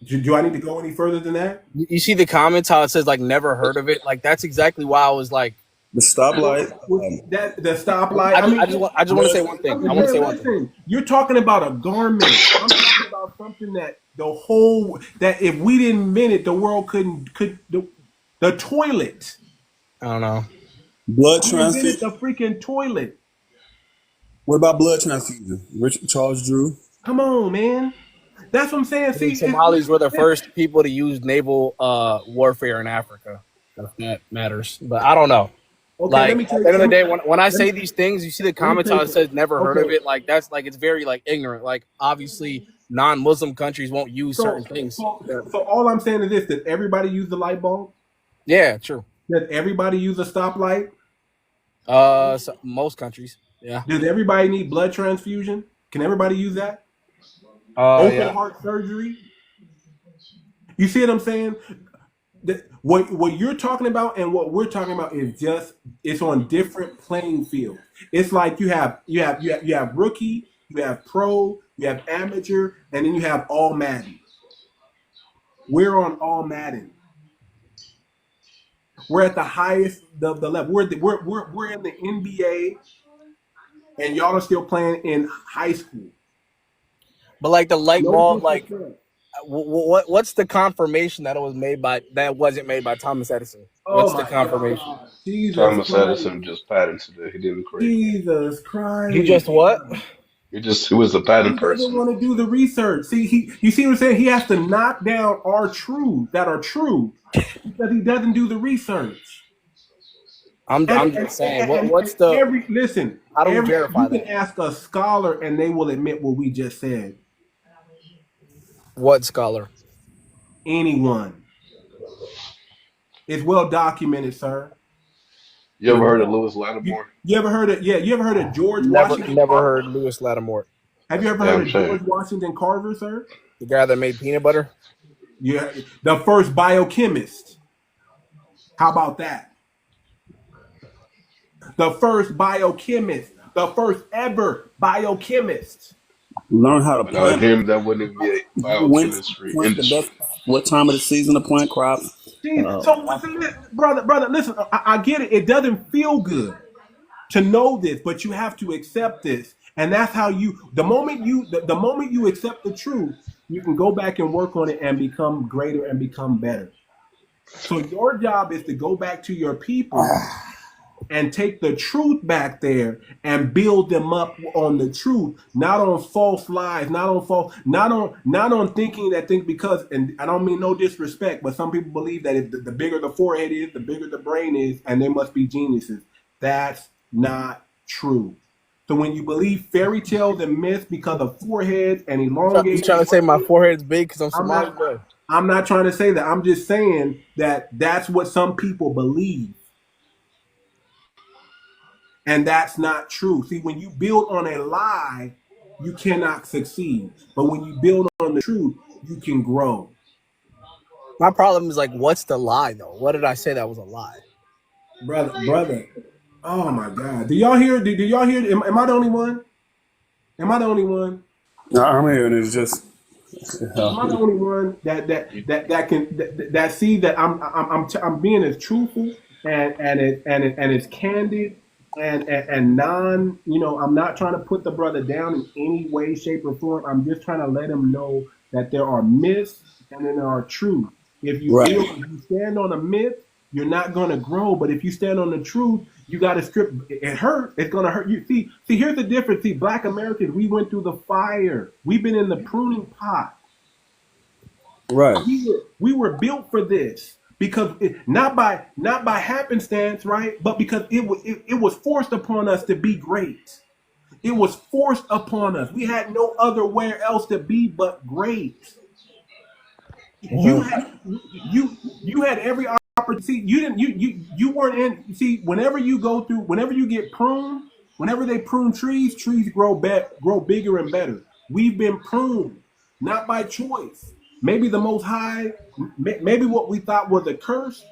B: Do I need to go any further than that?
H: You see the comments how it says like never heard of it. Like that's exactly why I was like
K: The stoplight.
B: That the stoplight.
H: I just want to say one thing. I want to say one thing.
B: Listen, you're talking about a garment. I'm talking about something that if we didn't invent it, the world could the toilet.
H: I don't know.
K: Blood
B: We invented
K: transfusion.
B: the freaking toilet.
K: What about blood transfusion? Richard Charles Drew.
B: Come on, man. That's what I'm saying.
H: I think
B: See,
H: Somalis were the first people to use naval warfare in Africa. If that matters, but I don't know.
B: okay,
H: Like
B: let me
H: at
B: tell
H: the
B: you.
H: end of the day,
B: Let me,
H: when I
B: let
H: say
B: me,
H: these things, you see the
B: let me
H: comments
B: tell
H: how it
B: you.
H: says never heard of
B: Okay.
H: it. Like that's like it's very like ignorant. Like obviously non-Muslim countries won't use certain things.
B: So all I'm saying is this: does everybody use the light bulb?
H: Yeah, true.
B: Does everybody use a stoplight?
H: So most countries. Yeah.
B: Does everybody need blood transfusion? Can everybody use that? Open
H: Yeah.
B: heart surgery? You see what I'm saying? What you're talking about and what we're talking about is just it's on different playing fields. It's like you have rookie, you have pro, you have amateur, and then you have all Madden. We're on all Madden. We're at the highest the level. We're in the NBA, and y'all are still playing in high school.
H: But like the light
B: No
H: bulb, like
B: disrespect.
H: what's the confirmation that it was made by that wasn't made by Thomas Edison? What's
B: Oh
H: the
B: my
H: confirmation?
B: God. Jesus
D: Thomas
B: Christ.
D: Edison just patented it. He didn't create it.
B: Jesus Christ.
H: He just what?
D: He was a
B: He
D: patent
B: doesn't
D: person.
B: want to do the research. See, you see what I'm saying? He has to knock down our truths that are true because he doesn't do the research.
H: I'm just saying. What's the?
B: Listen?
H: How do we verify
B: You can
H: that?
B: ask a scholar and they will admit what we just said.
H: What scholar?
B: Anyone. It's well documented, sir.
D: You ever heard of Lewis Lattimore?
B: You ever heard of you ever heard of George
H: Never
B: Washington?
H: heard Lewis Lattimore.
B: Have you ever
D: Yeah,
B: heard
D: I'm
B: of
D: saying.
B: George Washington Carver, sir?
H: The guy that made peanut butter.
B: You're the first biochemist. How about that? The first biochemist, the first ever biochemist.
K: Learn how to
L: Without
K: plant.
L: him, that wouldn't be a
K: When to
L: biochemistry
K: plant the best.
L: industry.
K: What time of the season to plant crops?
B: See, so brother, listen. I get it. It doesn't feel good to know this, but you have to accept this, and that's how you. The moment you accept the truth, you can go back and work on it and become greater and become better. So your job is to go back to your people and take the truth back there and build them up on the truth, not on false lies, not on thinking because, and I don't mean no disrespect, but some people believe that if the bigger the forehead is, the bigger the brain is, and they must be geniuses. That's not true. So when you believe fairy tales and myths because of foreheads and
H: You
B: elongated,
H: trying to say my forehead's big because I'm
B: I'm
H: Somali?
B: not. I'm not trying to say that. I'm just saying that that's what some people believe. And that's not true. See, when you build on a lie, you cannot succeed. But when you build on the truth, you can grow.
H: My problem is like, what's the lie though? What did I say that was a lie?
B: Brother. Oh my God. Do y'all hear? Do y'all hear? Am I the only one? Am I the only one?
K: No, I'm here, and it's just.
B: Am I the only one that see that I'm being as truthful and as candid and non, I'm not trying to put the brother down in any way, shape, or form. I'm just trying to let him know that there are myths and then there are truths. If you stand on a myth, you're not going to grow. But if you stand on the truth, you got to strip. It hurts. It's going to hurt you. See, here's the difference. See, Black Americans, we went through the fire. We've been in the pruning pot.
K: Right.
B: We were built for this because not by happenstance, right? But because it was forced upon us to be great. It was forced upon us. We had no other where else to be but great. You had every opportunity. See, you weren't in. See, whenever you get pruned, whenever they prune trees grow bigger and better. We've been pruned, not by choice. Maybe the Most High, maybe what we thought was a curse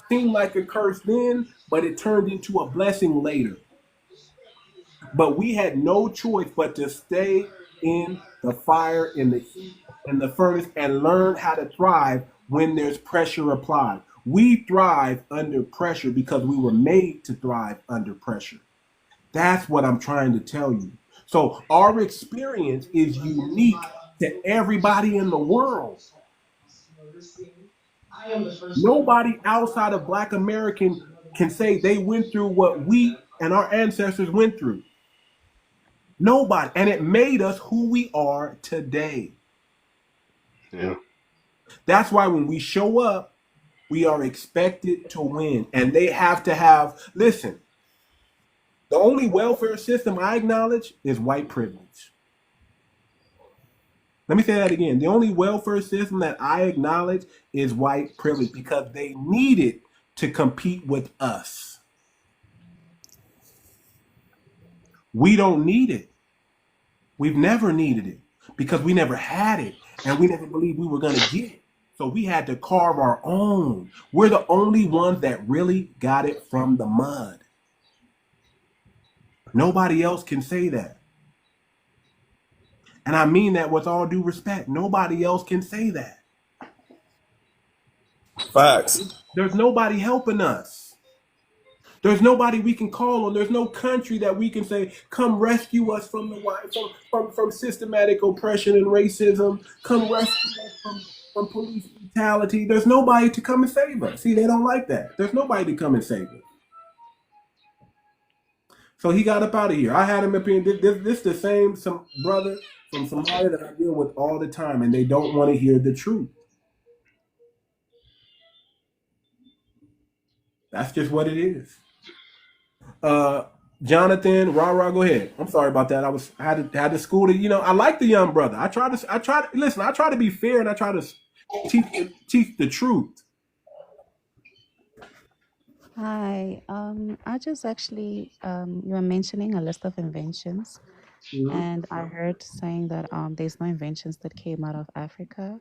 B: seemed like a curse then, but it turned into a blessing later. But we had no choice but to stay in the fire, in the heat, in the furnace, and learn how to thrive when there's pressure applied. We thrive under pressure because we were made to thrive under pressure. That's what I'm trying to tell you. So our experience is unique to everybody in the world. Nobody outside of Black American can say they went through what we and our ancestors went through. Nobody. And it made us who we are today.
L: Yeah.
B: That's why when we show up, we are expected to win. And they have to have, listen, the only welfare system I acknowledge is white privilege. Let me say that again. The only welfare system that I acknowledge is white privilege because they need it to compete with us. We don't need it. We've never needed it because we never had it and we never believed we were going to get it. So we had to carve our own. We're the only ones that really got it from the mud. Nobody else can say that. And I mean that with all due respect. Nobody else can say that.
K: Facts.
B: There's nobody helping us. There's nobody we can call on. There's no country that we can say, come rescue us from from systematic oppression and racism. Come rescue us from police brutality. There's nobody to come and save us. See, they don't like that. There's nobody to come and save us. So he got up out of here. I had him up here. This the same some brother from Somalia that I deal with all the time, and they don't want to hear the truth. That's just what it is. Jonathan, go ahead. I'm sorry about that. I had to school to, I like the young brother. I try to be fair and I try to teach the truth.
M: Hi. I just actually, you were mentioning a list of inventions,
B: Mhm.
M: and I heard saying that there's no inventions that came out of Africa.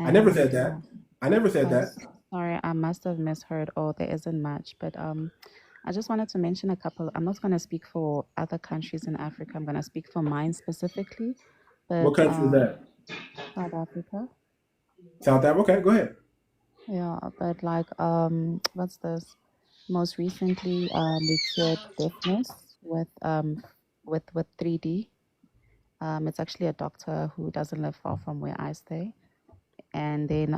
B: I never said
M: And
B: that. I never said
M: oh,
B: that.
M: sorry, I must have misheard. Or there isn't much, but I just wanted to mention a couple. I'm not going to speak for other countries in Africa. I'm going to speak for mine specifically.
B: What
M: But
B: country is that?
M: South Africa,
B: South Africa. Okay, go ahead.
M: yeah. But like, what's this? Most recently, we cured deafness with 3D. It's actually a doctor who doesn't live far from where I stay. And then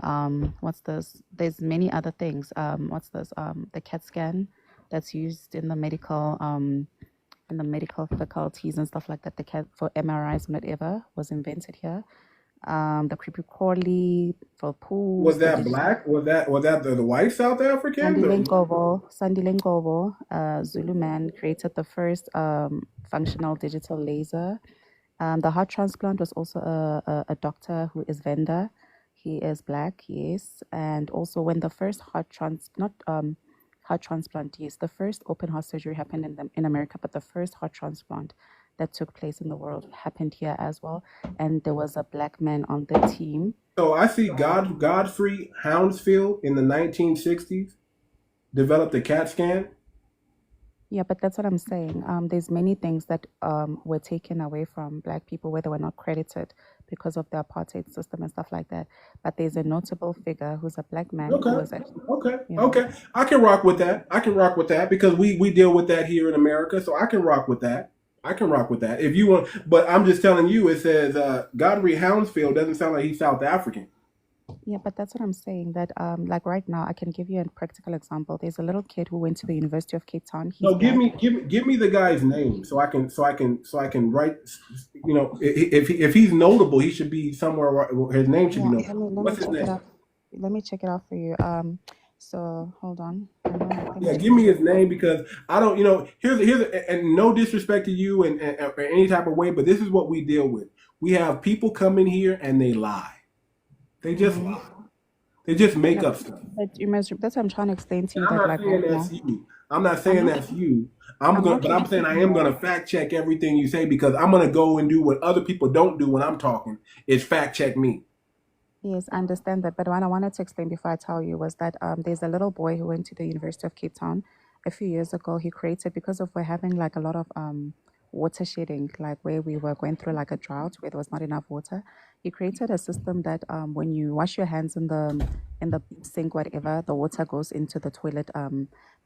M: what's this? There's many other things. What's this? The CAT scan that's used in the medical faculties and stuff like that. The CAT for MRIs and whatever was invented here. The 𝗥𝗶𝗴𝗵𝘁𝘀 for
B: Was
M: pools. The
B: that
M: digital
B: black? Was that the white South Africans?
M: Sandile
B: Or
M: Ngcobo, Sandile Ngcobo, Zulu man, created the first functional digital laser. The heart transplant was also a doctor who is Venda. He is black, yes. And also when the first heart transplant, yes, the first open heart surgery happened in America, but the first heart transplant that took place in the world happened here as well. And there was a black man on the team.
B: so I see Godfrey Hounsfield in the 1960s developed a CAT scan.
M: Yeah, but that's what I'm saying. There's many things that were taken away from black people where they were not credited because of the apartheid system and stuff like that. But there's a notable figure who's a black man who
B: Okay.
M: was actually,
B: Okay.
M: you know,
B: Okay. I can rock with that. I can rock with that because we deal with that here in America. So I can rock with that. I can rock with that. If you want, but I'm just telling you, it says Godfrey Hounsfield doesn't sound like he's South African.
M: yeah, but that's what I'm saying. That like right now, I can give you a practical example. There's a little kid who went to the University of Cape Town. He's
B: No, give
M: black.
B: me the guy's name so I can write. You know, if he's notable, he should be somewhere. His name should be
M: Yeah,
B: notable.
M: let me
B: What's his
M: check it
B: name?
M: out. Let me check it out for you. So hold on. Let me
B: Yeah,
M: check
B: give me
M: it
B: his name because I don't. You know, here's and no disrespect to you and or any type of way, but this is what we deal with. We have people come in here and they lie. They just
M: out.
B: lie. They just make
M: Yeah,
B: up stuff.
M: but you must. That's what I'm trying to explain to
B: And
M: you.
B: I'm
M: That
B: not
M: like
B: saying
M: right
B: that's
M: now,
B: you. I'm not
M: I'm
B: saying
M: not.
B: that's you.
M: I'm not
B: But I'm
M: trying to
B: saying I
M: say
B: am
M: that.
B: gonna fact check everything you say because I'm gonna go and do what other people don't do when I'm talking. Is fact check me.
M: Yes, I understand that. But what I wanted to explain before I tell you was that there's a little boy who went to the University of Cape Town a few years ago. He created, because of we're having like a lot of water shedding, like where we were going through like a drought where there was not enough water. He created a system that when you wash your hands in the sink, whatever, the water goes into the toilet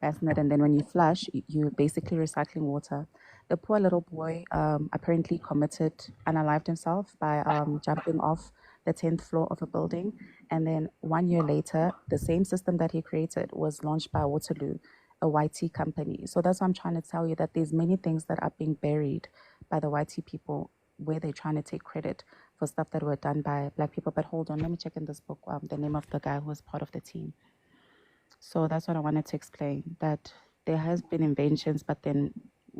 M: bassinet, and then when you flush, you're basically recycling water. The poor little boy apparently unalived himself by jumping off the 10th floor of a building. And then 1 year later, the same system that he created was launched by Waterloo, a YT company. So that's what I'm trying to tell you, that there's many things that are being buried by the YT people where they're trying to take credit for stuff that were done by black people. But hold on, let me check in this book the name of the guy who was part of the team. So that's what I wanted to explain, that there has been inventions, but then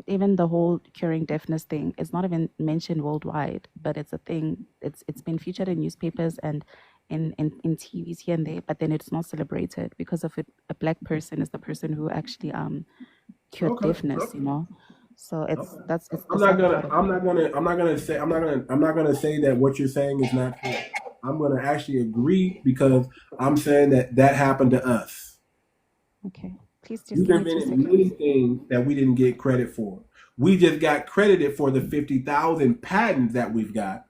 M: even the whole curing deafness thing is not even mentioned worldwide, but it's a thing. It's been featured in newspapers and in TVs here and there, but then it's not celebrated because of it. A black person is the person who actually cured
B: Okay.
M: deafness, you know. So it's the
B: I'm not
M: sad
B: gonna.
M: part of
B: I'm
M: it.
B: not gonna. I'm not gonna say. I'm not gonna say that what you're saying is not true. I'm gonna actually agree because I'm saying that happened to us.
M: Okay, please just
B: We've
M: give me 2
B: invented many
M: seconds.
B: things that we didn't get credit for. We just got credited for the 50,000 patents that we've got,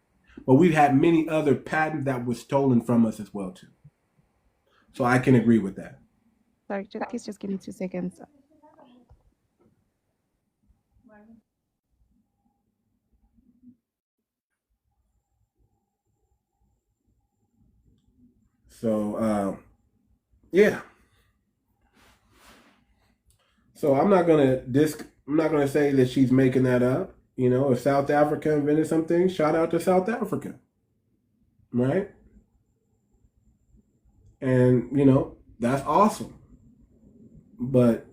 B: but we've had many other patents that were stolen from us as well too. So I can agree with that.
M: Sorry, please just give me 2 seconds.
B: So yeah. So I'm not gonna say that she's making that up. You know, if South Africa invented something, shout out to South Africa, right? And you know that's awesome. But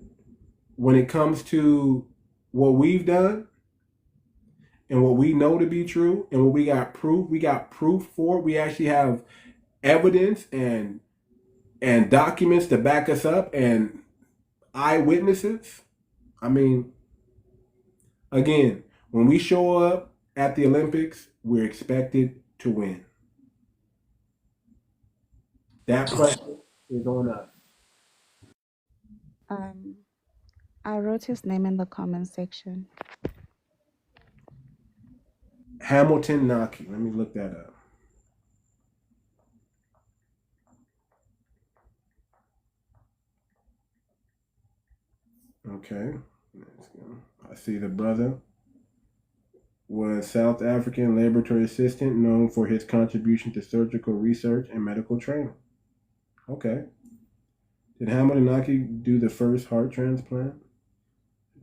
B: when it comes to what we've done and what we know to be true and what we got proof for. We actually have evidence and documents to back us up and eyewitnesses. I mean, again, when we show up at the Olympics, we're expected to win. That pressure is on us.
M: Um, I wrote his name in the comment section.
B: Hamilton Naki. Let me look that up. Okay. Let's go. I see the brother was South African laboratory assistant known for his contribution to surgical research and medical training. Okay. Did Hamilton Naki do the first heart transplant?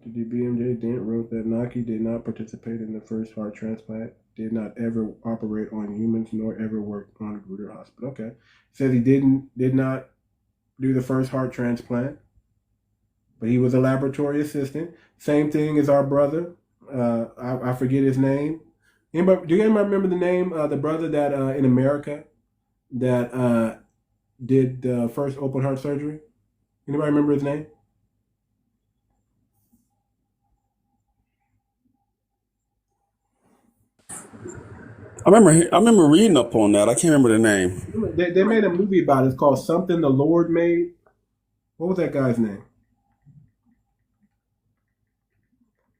B: The BMJ Dent wrote that Naki did not participate in the first heart transplant, did not ever operate on humans, nor ever work on Gruder Hospital. Okay. Says he did not do the first heart transplant, but he was a laboratory assistant. Same thing as our brother. I forget his name. Anybody, do you anybody remember the name? The brother that in America that did the first open heart surgery? Anybody remember his name?
K: I remember reading up on that. I can't remember the name.
B: They made a movie about it. It's called Something the Lord Made. What was that guy's name?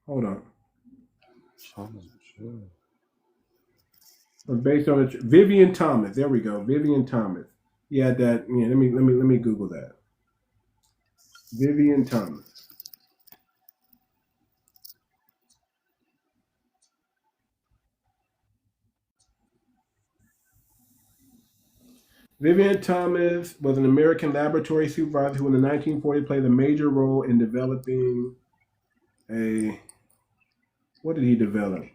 B: Hold on. It was based on Vivian Thomas. There we go. Vivian Thomas. Yeah, that. Yeah, let me Google that. Vivian Thomas. Vivian Thomas was an American laboratory supervisor who in the 1940s played a major role in developing what did he develop?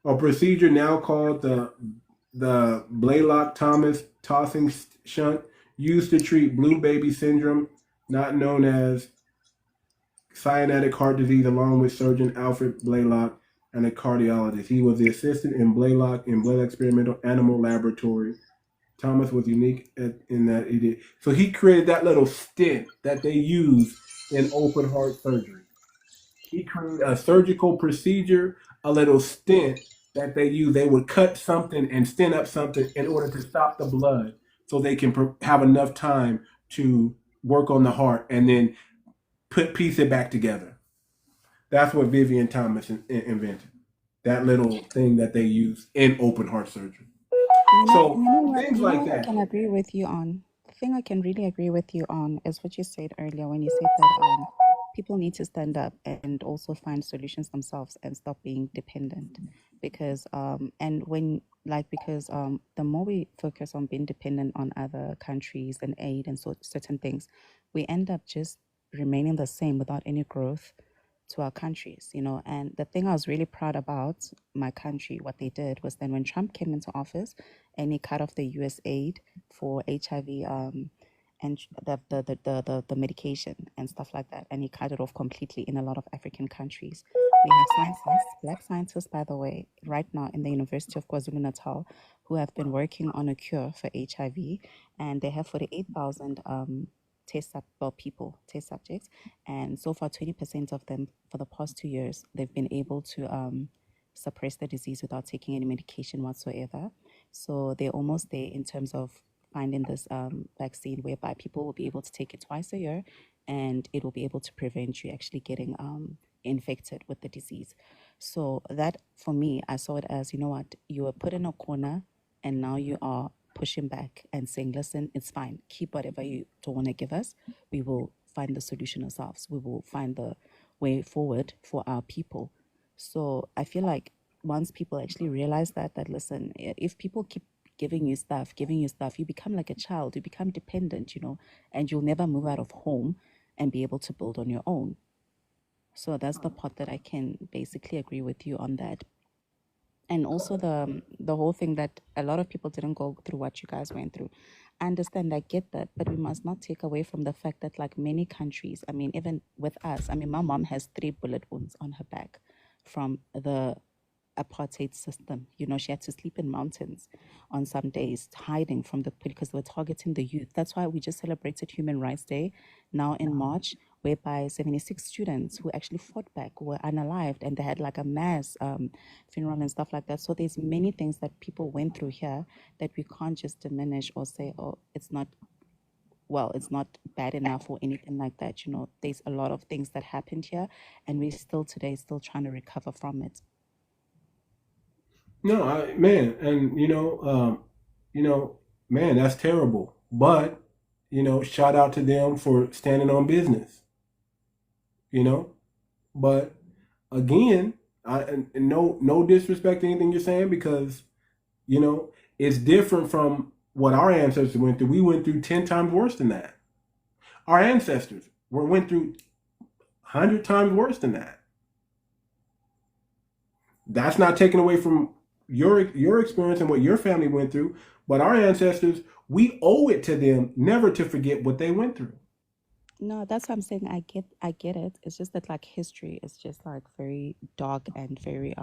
B: A procedure now called the Blaylock-Thomas tossing shunt used to treat blue baby syndrome, not known as cyanotic heart disease, along with surgeon Alfred Blaylock and a cardiologist. He was the assistant in Blaylock Experimental Animal Laboratory. Thomas was unique in that he did. So he created that little stent that they use in open heart surgery. He created a surgical procedure, a little stent that they use. They would cut something and stent up something in order to stop the blood so they can have enough time to work on the heart and then piece it back together. That's what Vivian Thomas invented. That little thing that they use in open heart surgery. So things like that.
M: I can agree with you on. The thing I can really agree with you on is what you said earlier when you said that people need to stand up and also find solutions themselves and stop being dependent. Because the more we focus on being dependent on other countries and aid and certain things, we end up just remaining the same without any growth to our countries, And the thing I was really proud about my country, what they did was then when Trump came into office and he cut off the US aid for HIV and the medication and stuff like that, and he cut it off completely in a lot of African countries. We have scientists, black scientists, by the way, right now in the University of KwaZulu-Natal, who have been working on a cure for HIV, and they have 48,000 test subjects, and so far 20% of them for the past 2 years they've been able to suppress the disease without taking any medication whatsoever. So they're almost there in terms of finding this vaccine whereby people will be able to take it twice a year and it will be able to prevent you actually getting infected with the disease. So that, for me, I saw it as, you know what, you were put in a corner and now you are pushing back and saying, listen, it's fine. Keep whatever you don't want to give us. We will find the solution ourselves. We will find the way forward for our people. So I feel like once people actually realize that listen, if people keep giving you stuff, you become like a child, you become dependent, and you'll never move out of home and be able to build on your own. So that's the part that I can basically agree with you on that. And also the whole thing that a lot of people didn't go through what you guys went through. I understand, I get that, but we must not take away from the fact that like many countries, I mean, even with us, I mean, my mom has 3 bullet wounds on her back from the apartheid system. She had to sleep in mountains on some days, hiding from because they were targeting the youth. That's why we just celebrated Human Rights Day now in March whereby 76 students who actually fought back were unalived, and they had like a mass funeral and stuff like that. So there's many things that people went through here that we can't just diminish or say, oh, it's not bad enough or anything like that. There's a lot of things that happened here, and we're still today still trying to recover from it.
B: No, man, and man, that's terrible. But shout out to them for standing on business. But again, and no disrespect to anything you're saying, because it's different from what our ancestors went through. We went through 10 times worse than that. Our ancestors went through 100 times worse than that. That's not taken away from your experience and what your family went through, but our ancestors, we owe it to them never to forget what they went through.
M: No, that's what I'm saying. I get it. It's just that like history is just like very dark and very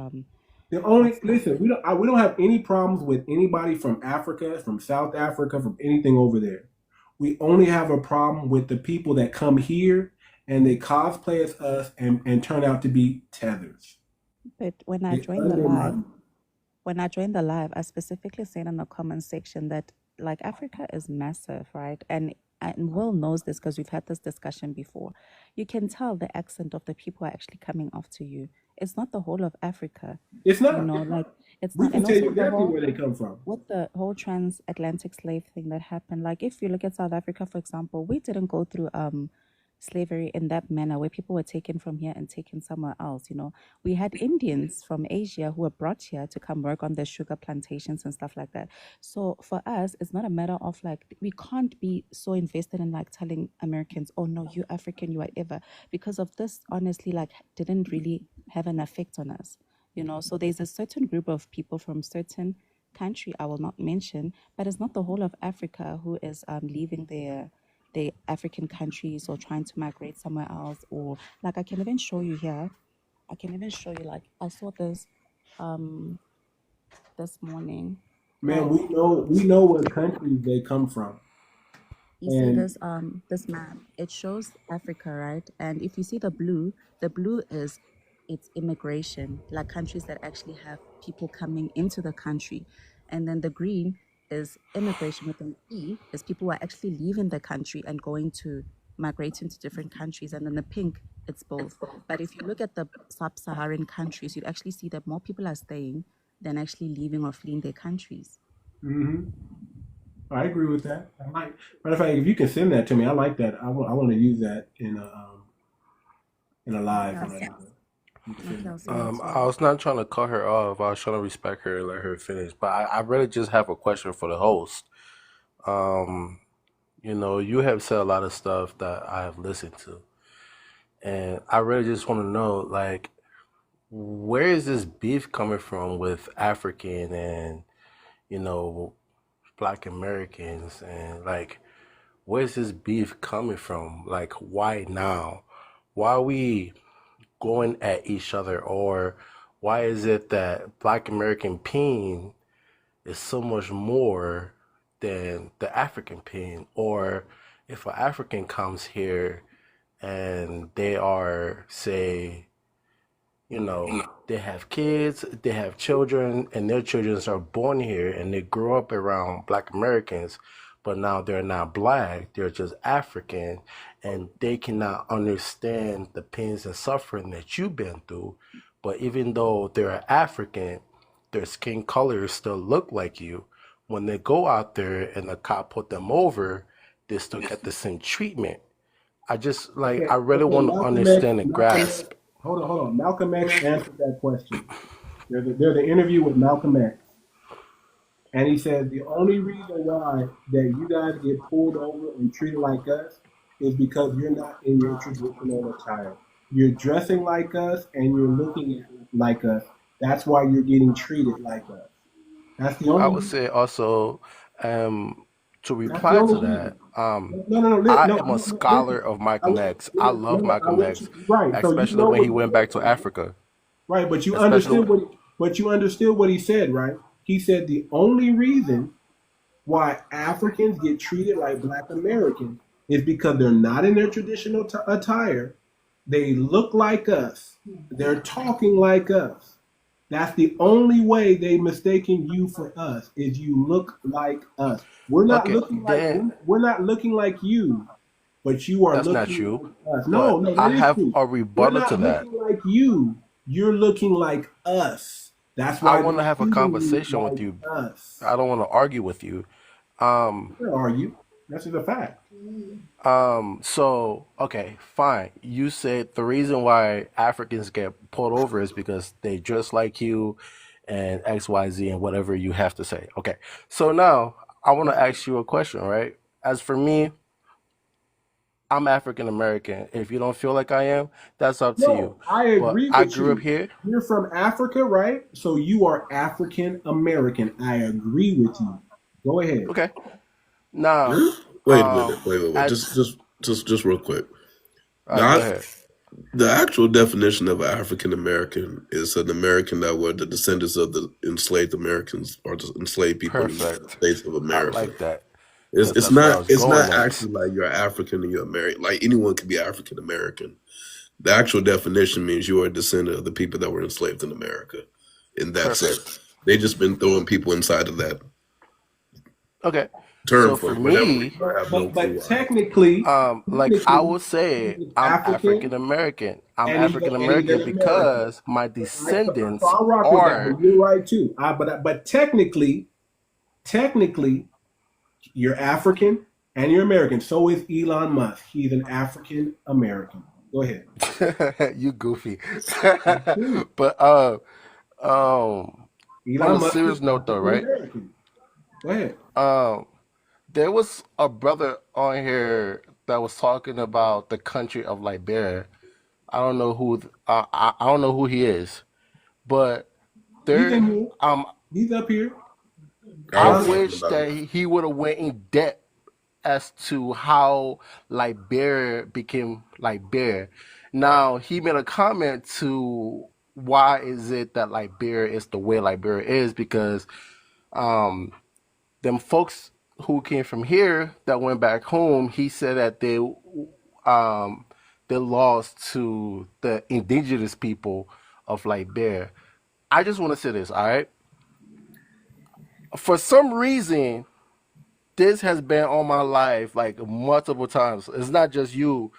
B: Listen, we don't have any problems with anybody from Africa, from South Africa, from anything over there. We only have a problem with the people that come here and they cosplay as us and turn out to be tethers.
M: But when I joined the live, I specifically said in the comment section that like Africa is massive, right? And Will knows this because we've had this discussion before. You can tell the accent of the people are actually coming off to you. It's not the whole of Africa.
B: It's not.
M: Like it's
B: We
M: not.
B: can
M: And
B: tell
M: also
B: you
M: the
B: exactly
M: whole
B: where they come from.
M: with the whole transatlantic slave thing that happened. Like if you look at South Africa, for example, we didn't go through slavery in that manner where people were taken from here and taken somewhere else. We had Indians from Asia who were brought here to come work on the sugar plantations and stuff like that. So for us, it's not a matter of like, we can't be so invested in like telling Americans, oh no, you African, you whatever, because of this, honestly, like didn't really have an effect on us. So there's a certain group of people from certain country I will not mention, but it's not the whole of Africa who is leaving the African countries or trying to migrate somewhere else. Or like I can even show you here. I can even show you like I saw this this morning.
B: Man,
M: Well,
B: we know what countries they come from.
M: you see
B: And
M: this map. It shows Africa, right? And if you see the blue is it's immigration, like countries that actually have people coming into the country. And then the green is immigration with an E, is people who are actually leaving the country and going to migrate into different countries. And then the pink, it's both. But if you look at the sub-Saharan countries, you'd actually see that more people are staying than actually leaving or fleeing their countries.
B: mhm, I agree with that. Matter of fact, if you can send that to me, I like that. I want to use that in a live.
M: Okay, okay, I'll send it to
N: I
M: you.
N: was not trying to cut her off. I was trying to respect her and let her finish. But I really just have a question for the host. Um, you have said a lot of stuff that I have listened to, and I really just want to know, like, where is this beef coming from with African and you know Black Americans, and like, where's this beef coming from? Like, why now? Why are we going at each other, or why is it that Black American pain is so much more than the African pain? Or if an African comes here and they are, say, they have kids, they have children, and their children are born here and they grow up around Black Americans, but now they're not Black, they're just African, and they cannot understand the pains and suffering that you've been through. But even though they're African, their skin colors still look like you. When they go out there and the cop put them over, they still get the same treatment. I just
B: okay,
N: I really
B: okay,
N: want to understand and grasp.
B: Hold on. Malcolm X answered that question. There's an interview with Malcolm X, and he said the only reason why that you guys get pulled over and treated like us is because you're not in your traditional attire. You're dressing like us and you're looking like us. That's why you're getting treated like us. That's the
N: I
B: only
N: would
B: reason.
N: say also, to
B: That's the
N: reply to
B: only
N: that,
B: reason. No,
N: I
B: no.
N: am a scholar
B: Listen.
N: of
B: I
N: Malcolm
B: want,
N: X. I love
B: I
N: Malcolm
B: want
N: X,
B: you right. So you
N: especially
B: know
N: when
B: what
N: he
B: he
N: went back to
B: said, right?
N: Africa.
B: Right, but you
N: Especially
B: understood what he said, right? He said the only reason why Africans get treated like Black Americans is because they're not in their traditional attire. They look like us. They're talking like us. That's the only way they mistaking you for us is you look like us. We're not
N: Okay,
B: looking like
N: then
B: we're not looking like you, but you are
N: that's not
B: looking
N: true.
B: like us.
N: But
B: No,
N: I
B: that is
N: have
B: true.
N: a
B: We're
N: rebuttal to
B: not
N: that.
B: looking like you. You're looking like us. That's
N: I
B: why
N: want
B: they're
N: to have a
B: treating you
N: conversation with
B: like
N: you.
B: us.
N: I don't want to argue with you. Um,
B: Where are you? That's just a fact.
N: so okay, fine. You said the reason why Africans get pulled over is because they dress like you and XYZ and whatever you have to say. Okay. So now I want to ask you a question, right? As for me, I'm African American. If you don't feel like I am, that's up to you.
B: No, I
N: But
B: agree
N: I
B: with
N: grew up
B: you.
N: here.
B: You're from Africa, right? So you are African American. I agree with you. Go ahead.
N: Okay. Now,
L: Wait a minute. Wait.
N: at
L: Just real quick.
N: all right, go
L: Not
N: ahead.
L: the actual definition of African American is an American that were the descendants of the enslaved Americans or the enslaved people in the United
N: Perfect.
L: States of
N: I
L: America.
N: like that
L: It's
N: because
L: it's
N: that's where I
L: not
N: was
L: it's
N: going
L: not
N: next.
L: actually like you're African and you're American. Like anyone can be African American. The actual definition means you are a descendant of the people that were enslaved in America. In that
N: Perfect.
L: sense, they just been throwing people inside of that
N: Okay.
L: term
N: So
L: for
N: for
L: whatever
N: me,
L: reason. I have no
B: But
L: clue why.
B: technically,
N: like I
B: technically,
N: would say
B: he's
N: I'm
B: African
N: African American. I'm
B: and
N: African
B: he's
N: American
B: an American.
N: because my
B: Right? So
N: descendants
B: I'll rock with that,
N: are
B: but you're right too. But technically, you're African and you're American. So is Elon Musk. He's an African American. Go ahead.
N: you goofy.
B: It's true.
N: But um on
B: Elon
N: a
B: Musk is
N: serious note though,
B: African
N: right?
B: American. Go ahead.
N: Um there was a brother on here that was talking about the country of Liberia. I don't know I don't know who he is, but
B: He's in
N: there
B: here. He's up here.
N: I
L: I was
B: John,
L: talking
N: wish
L: about
N: that he would have went in depth as to how Liberia became Liberia. Now he made a comment to why is it that Liberia is the way Liberia is because um them folks who came from here that went back home, he said that um they lost to the indigenous people of Liberia. I just want to say this, all right? For some reason, this has been on my life like multiple times. It's not just you.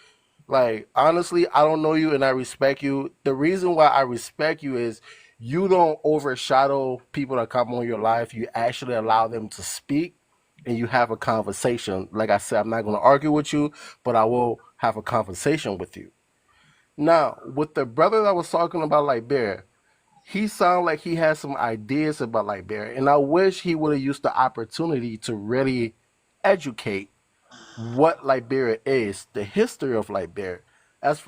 N: Like honestly, I don't know you and I respect you. The reason why I respect you is you don't overshadow people that come on your life. You actually allow them to speak and you have a conversation. Like I said, I'm not going to argue with you, but I will have a conversation with you. Now, with the brother that was talking about Liberia, he sounded like he had some ideas about Liberia, and I wish he would have used the opportunity to really educate what Liberia is, the history of Liberia. As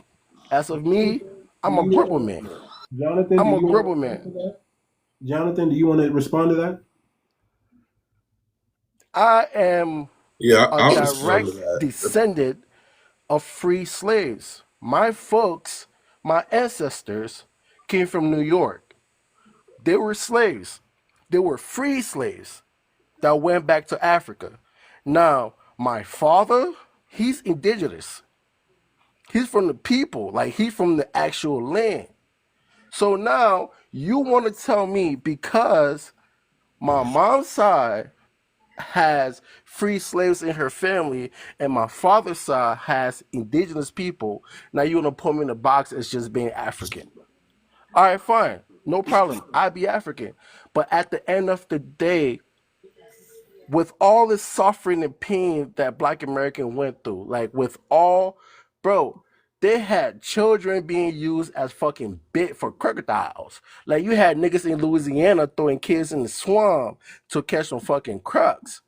N: as of me,
B: do
N: I'm a
B: you
N: Gribble man.
B: Jonathan, do
N: I'm a
B: you want to
N: Gribble
B: respond
N: man.
B: to that? Jonathan, do you want to respond to that?
N: I am
L: yeah,
N: a
L: I'll respond to
N: direct
L: that.
N: descendant of free slaves. My folks, my ancestors, came from New York. They were slaves. They were free slaves that went back to Africa. Now, my father, he's indigenous. He's from the people, like he's from the actual land. So now you want to tell me because my mom's side has free slaves in her family and my father's side has indigenous people, now you want to put me in a box as just being African. All right, fine. No problem. I be African. But at the end of the day, with all the suffering and pain that Black American went through, like with all, bro, they had children being used as fucking bait for crocodiles. Like you had niggas in Louisiana throwing kids in the swamp to catch some fucking crocs.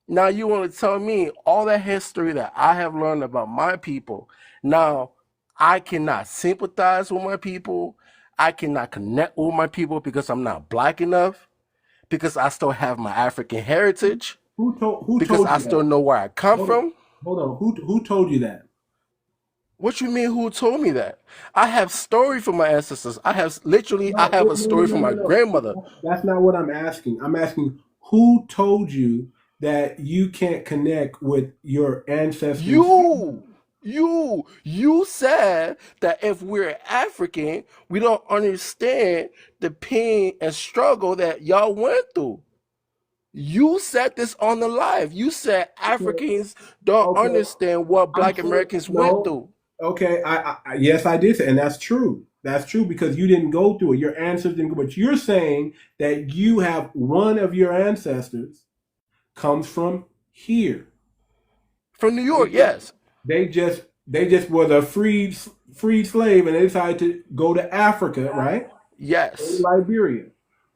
N: Now you want to tell me all that history that I have learned about my people. Now I cannot sympathize with my people. I cannot connect with my people because I'm not black enough, because I still have my African heritage,
B: Who
N: because
B: told
N: I
B: you
N: still
B: that?
N: know where I come
B: Hold on.
N: from.
B: Hold on. Who told you that?
N: What you mean who told me that? I have story from my ancestors. I have a story from my grandmother.
B: That's not what I'm asking. I'm asking who told you that you can't connect with your ancestors.
N: You said that if we're African, we don't understand the pain and struggle that y'all went through. You said this on the live. You said Africans don't
B: Okay,
N: understand what
B: I'm
N: Black
B: saying
N: Americans went
B: no.
N: through.
B: Okay, yes, I did say, and that's true. That's true because you didn't go through it. Your ancestors didn't go. But you're saying that you have one of your ancestors comes from here.
N: From New
B: They
N: York,
B: just,
N: yes.
B: they just was a freed slave, and they decided to go to Africa, right? Go to
N: Yes.
B: Liberia.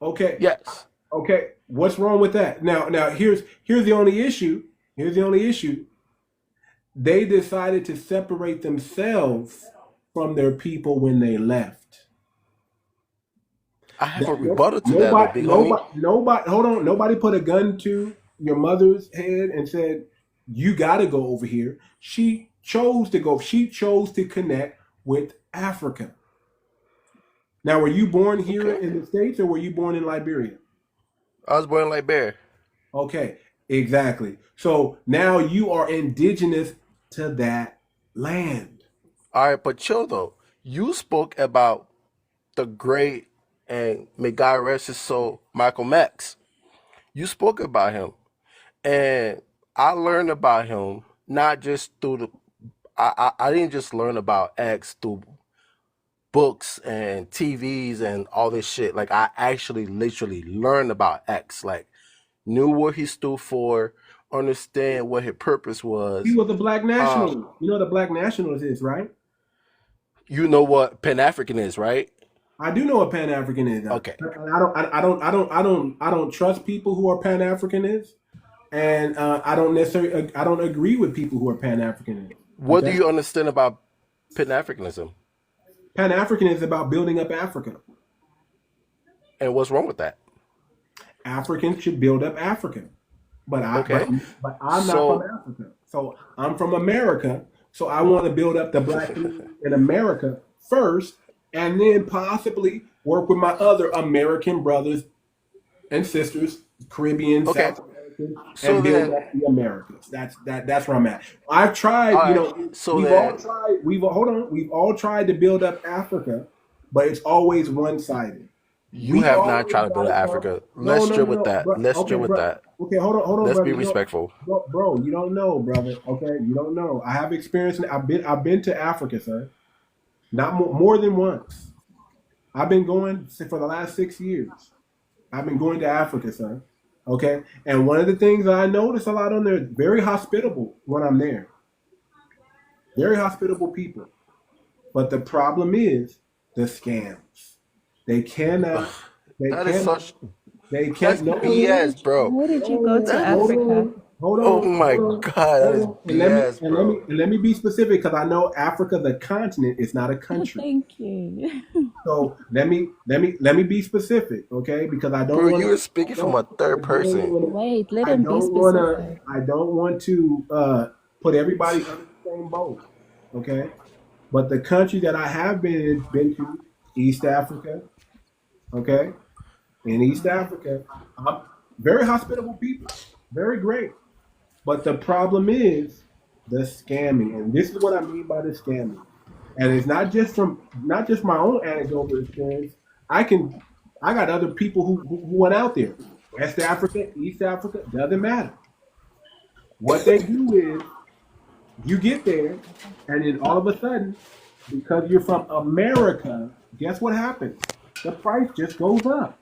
B: Okay,
N: Yes.
B: okay. What's wrong with that? Now here's the only issue. Here's the only issue. They decided to separate themselves from their people when they left.
N: I have a rebuttal to that, though, big homie.
B: Nobody, hold on. Nobody put a gun to your mother's head and said, you got to go over here. She chose to go. She chose to connect with Africa. Now, were you born here in the States or were you born in Liberia?
N: I was born in Liberia.
B: Okay, exactly. So now you are indigenous to that land.
N: All right, but chill, though. You spoke about the great and may God rest his soul, Malcolm X. You spoke about him. And I learned about him not just through the I didn't just learn about X through books and TVs and all this shit. Like I actually literally learned about X. Like knew what he stood for, understand what his purpose was.
B: He was a black nationalist. You know what a black nationalist is, right?
N: You know what Pan-African is, right?
B: I do know what Pan-African is.
N: Okay.
B: I don't trust people who are Pan-Africanists, and I don't agree with people who are Pan-Africanists.
N: What do you understand about Pan-Africanism?
B: Pan-African is about building up Africa.
N: And what's wrong with that?
B: Africans should build up Africa, but I'm not from Africa. So I'm from America. So I want to build up the black community in America first, and then possibly work with my other American brothers and sisters, Caribbean, South American, and build up the Americas. That's where I'm at. I've tried, we've all tried to build up Africa, but it's always one-sided.
N: You have not tried to build Africa. Let's deal with that. Let's deal with that.
B: Okay, hold on.
N: Let's
B: brother.
N: be respectful.
B: Bro, you don't know, brother. Okay, you don't know. I have experience. I've been to Africa, sir. Not more than once. I've been going for the last 6 years. I've been going to Africa, sir. Okay, and one of the things that I notice a lot on there, very hospitable when I'm there. Very hospitable people. But the problem is the scams. They cannot.
N: That's
B: BS,
N: bro.
M: Where did you go to Africa?
B: Hold on.
N: Oh my God, that is BS, bro.
B: Let me be specific because I know Africa, the continent, is not a country.
M: Thank you.
B: So let me be specific, okay? Because I don't.
N: Bro, you're speaking from a third person.
M: Wait, let him be specific.
B: I don't want to put everybody under the same boat, okay? But the country that I have been to, East Africa, okay? In East Africa, I'm very hospitable people, very great. But the problem is the scamming, and this is what I mean by the scamming. And it's not just my own anecdotal experience. I got other people who went out there, West Africa, East Africa, doesn't matter. What they do is you get there, and then all of a sudden, because you're from America, guess what happens? The price just goes up.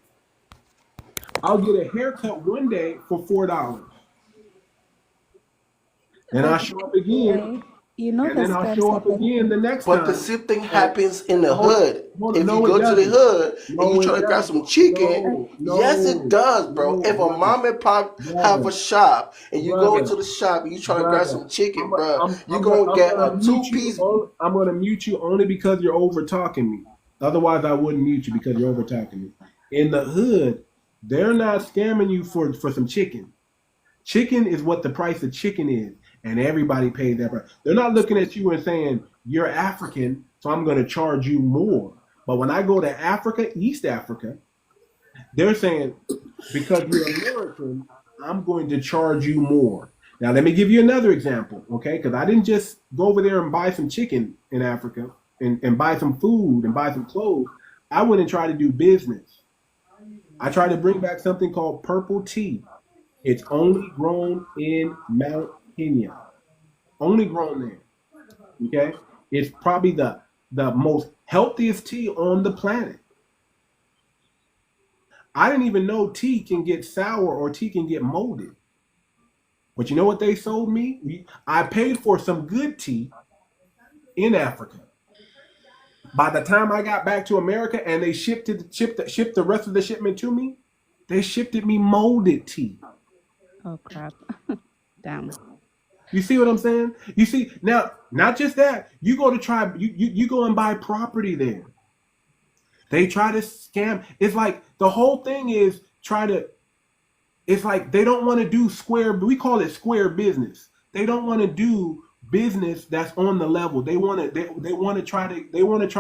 B: I'll get a haircut one day for $4. Then I'll show up again. And then I'll show up again the next time.
N: But the same thing happens in the hood. If you go to the hood and you try to grab some chicken, yes, it does, bro. If a mom and pop have a shop and you go into the shop and you try to grab some chicken, bro, you're going to get a 2-piece.
B: I'm going to mute you only because you're over talking me. Otherwise, I wouldn't mute you because you're over talking me. In the hood, they're not scamming you for some chicken. Chicken is what the price of chicken is, and everybody pays that price. They're not looking at you and saying, you're African, so I'm going to charge you more. But when I go to Africa, East Africa, they're saying, because you're American, I'm going to charge you more. Now, let me give you another example, okay? Because I didn't just go over there and buy some chicken in Africa and buy some food and buy some clothes. I went and tried to do business. I tried to bring back something called purple tea. It's only grown in Mount Kenya. Only grown there, okay? It's probably the most healthiest tea on the planet. I didn't even know tea can get sour or tea can get molded. But you know what they sold me? I paid for some good tea in Africa. By the time I got back to America and they shipped the rest of the shipment to me, they shipped me molded tea.
M: Oh crap! Damn.
B: You see what I'm saying? You see now, not just that. You go and buy property there. They try to scam. It's like the whole thing is it's like they don't want to do square. We call it square business. They don't want to do business that's on the level. They want to try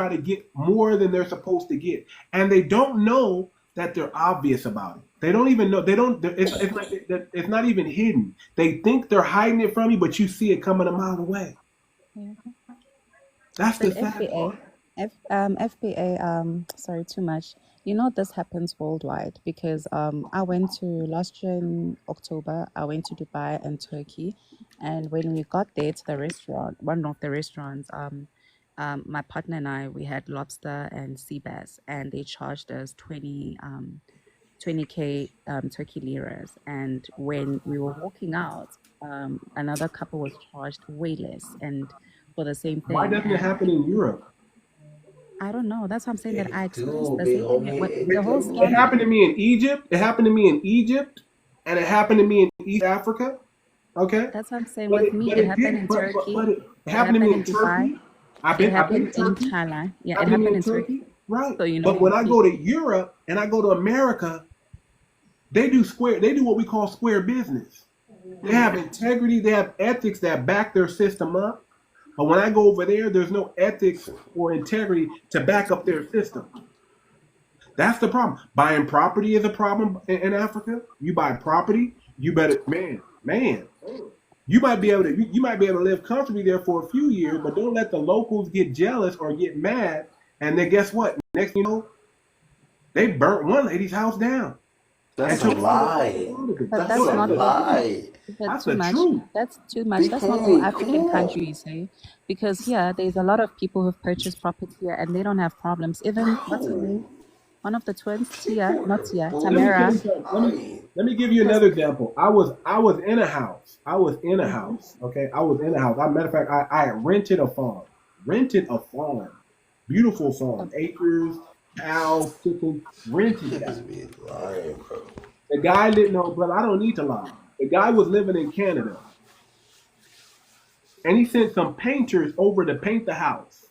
B: to get more than they're supposed to get, and they don't know that they're obvious about it. They don't even know. It's not even hidden. They think they're hiding it from you, but you see it coming a mile away.
M: Yeah.
B: That's the
M: But
B: sad part.
M: FBA, sorry, too much. You know, this happens worldwide because I went to last year in October, I went to Dubai and Turkey. And when we got there to the restaurant, one of the restaurants, my partner and I, we had lobster and sea bass, and they charged us 20K Turkey liras. And when we were walking out, another couple was charged way less and for the same
B: Why
M: thing.
B: doesn't it
M: And
B: happen in Europe?
M: I don't know. That's what I'm saying, that I
F: It
M: experienced
F: do,
M: the
F: big
M: same thing.
F: homie. It
M: The whole
F: do.
B: It
M: scam.
B: happened to me in Egypt. It happened to me in Egypt, and it happened to me in East Africa. Okay,
M: That's what I'm saying
B: but
M: with me.
B: it
M: It happened
B: did
M: in
B: but
M: Turkey.
B: it
M: It
B: happened to me
M: happened
B: in
M: in Dubai.
B: Turkey. I've
M: It
B: been
M: happened
B: to
M: in
B: Turkey.
M: Thailand. Yeah, it
B: Happened to me
M: happened
B: in
M: in Turkey.
B: Turkey, right?
M: So, you
B: But
M: know,
B: when I go to Europe and I go to America, they do what we call square business. They have integrity. They have ethics that back their system up. But when I go over there, there's no ethics or integrity to back up their system. That's the problem. Buying property is a problem in Africa. You buy property, you better man. You might be able to live comfortably there for a few years, but don't let the locals get jealous or get mad. And then guess what? Next thing you know, they burnt one lady's house down and
F: That's a
B: took
F: lie.
B: all of it.
M: but
F: That's
M: that's
F: a
M: not
F: lie.
B: That's
M: too
B: the
M: much.
B: truth.
M: That's too much.
F: Big
M: That's not all
F: homie, come
M: African
F: on.
M: countries, eh? Because here, there's a lot of people who've purchased property here and they don't have problems. Even, what's her
F: Bro,
M: name? One of the twins, Tia,
F: people
M: not
F: are
M: Tia,
B: Let me tell
M: Tamara.
B: you
F: bogus.
B: something.
F: Lying.
B: Let me give you
M: Has,
B: another example. I was in a house. I was in a
M: mhm.
B: house. Okay, I was in a house. As a matter of fact, I rented a farm. Rented a farm. Beautiful farm. Acres, cows, chickens. Rented it out.
F: Niggas be lying, bro.
B: The guy didn't know, but I don't need to lie. The guy was living in Canada, and he sent some painters over to paint the house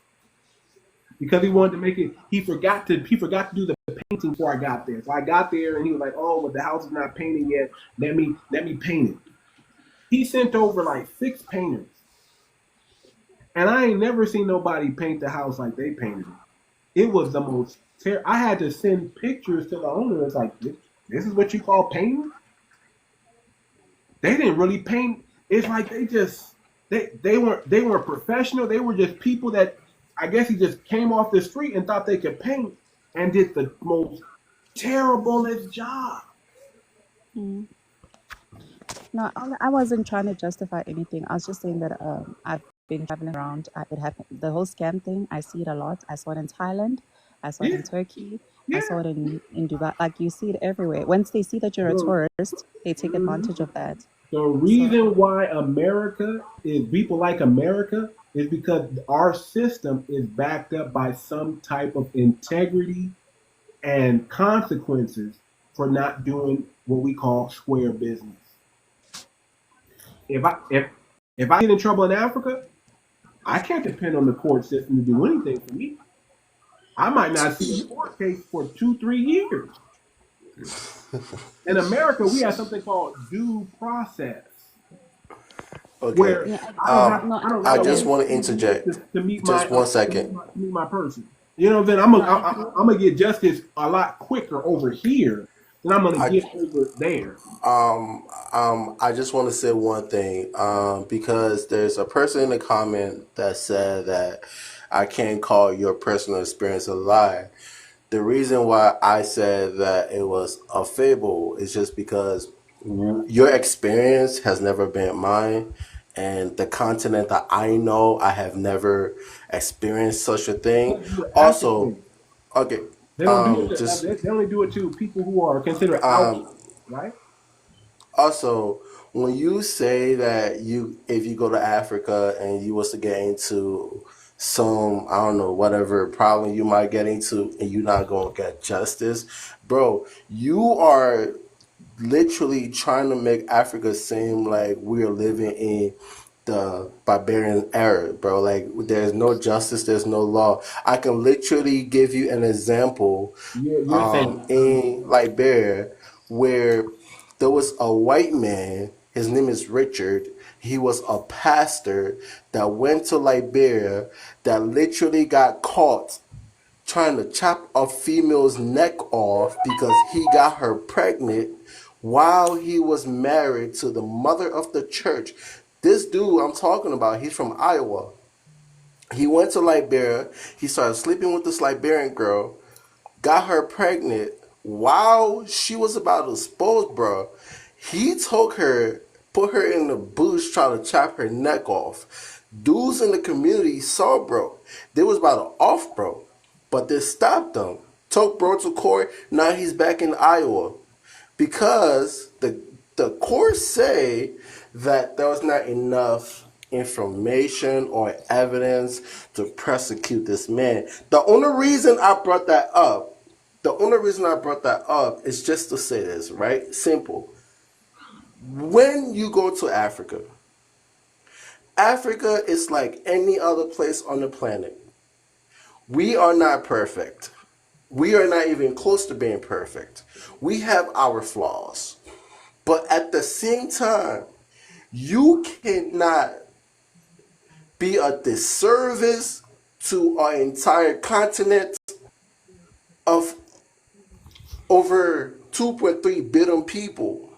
B: because he wanted to make it. He forgot to do the painting before I got there. So I got there, and he was like, "Oh, but the house is not painted yet. Let me paint it." He sent over like 6 painters, and I ain't never seen nobody paint the house like they painted it. It was the most. I had to send pictures to the owner. It's like this is what you call painting? They didn't really paint. It's like they weren't professional. They were just people that I guess he just came off the street and thought they could paint and did the most terriblest job.
M: Mm. No, I wasn't trying to justify anything. I was just saying that I've been traveling around. It happened. The whole scam thing, I see it a lot. I saw it in Thailand. I saw it
B: Yeah,
M: in Turkey. I
B: yeah.
M: saw it in Dubai. Like, you see it everywhere. Once they see that you're a
B: Bro,
M: tourist, they take advantage of that.
B: the
M: So,
B: reason why America is people like America is because our system is backed up by some type of integrity and consequences for not doing what we call square business. If I get in trouble in Africa, I can't depend on the court system to do anything for me. I might not see a court case for 2-3 years. In America, we have something called due process,
F: Okay.
B: where
M: yeah,
B: I don't have
F: Um,
M: no,
B: I don't
F: I
B: gotta
F: just
B: wait
F: want to
B: 2 years
F: interject.
B: to meet
F: Just
B: my
F: one
B: to meet
F: second.
B: my, person. You know what I'm saying? I'm
M: no,
B: gonna
M: I agree.
B: I'm gonna get justice a lot quicker over here then I'm gonna
N: I
B: get over there.
N: I just want to say one thing, because there's a person in the comment that said that I can't call your personal experience a lie. The reason why I said that it was a fable is just because your experience has never been mine, and the continent that I know, I have never experienced such a thing.
B: But you're
N: Also,
B: African.
N: okay,
B: They don't do it.
N: just
B: They only do it to people who are considered
N: um,
B: outcasts, right?
N: Also, when you say that if you go to Africa and you was to get into some, I don't know, whatever problem you might get into and you're not going to get justice, bro, you are literally trying to make Africa seem like we're living in the barbarian era, bro. Like, there's no justice, there's no law. I can literally give you an example
B: You're saying
N: in Liberia where there was a white man. His name is Richard. He was a pastor that went to Liberia that literally got caught trying to chop a female's neck off because he got her pregnant while he was married to the mother of the church. This dude I'm talking about, he's from Iowa. He went to Liberia. He started sleeping with this Liberian girl, got her pregnant while she was about to expose, bro. He took her, put her in the bush, trying to chop her neck off. Dudes in the community saw, bro. They was about to off, bro. But they stopped them. Took bro to court. Now he's back in Iowa. Because the courts say that there was not enough information or evidence to prosecute this man. The only reason I brought that up is just to say this, right? Simple. When you go to Africa, Africa is like any other place on the planet. We are not perfect. We are not even close to being perfect. We have our flaws. But at the same time, you cannot be a disservice to our entire continent of over 2.3 billion people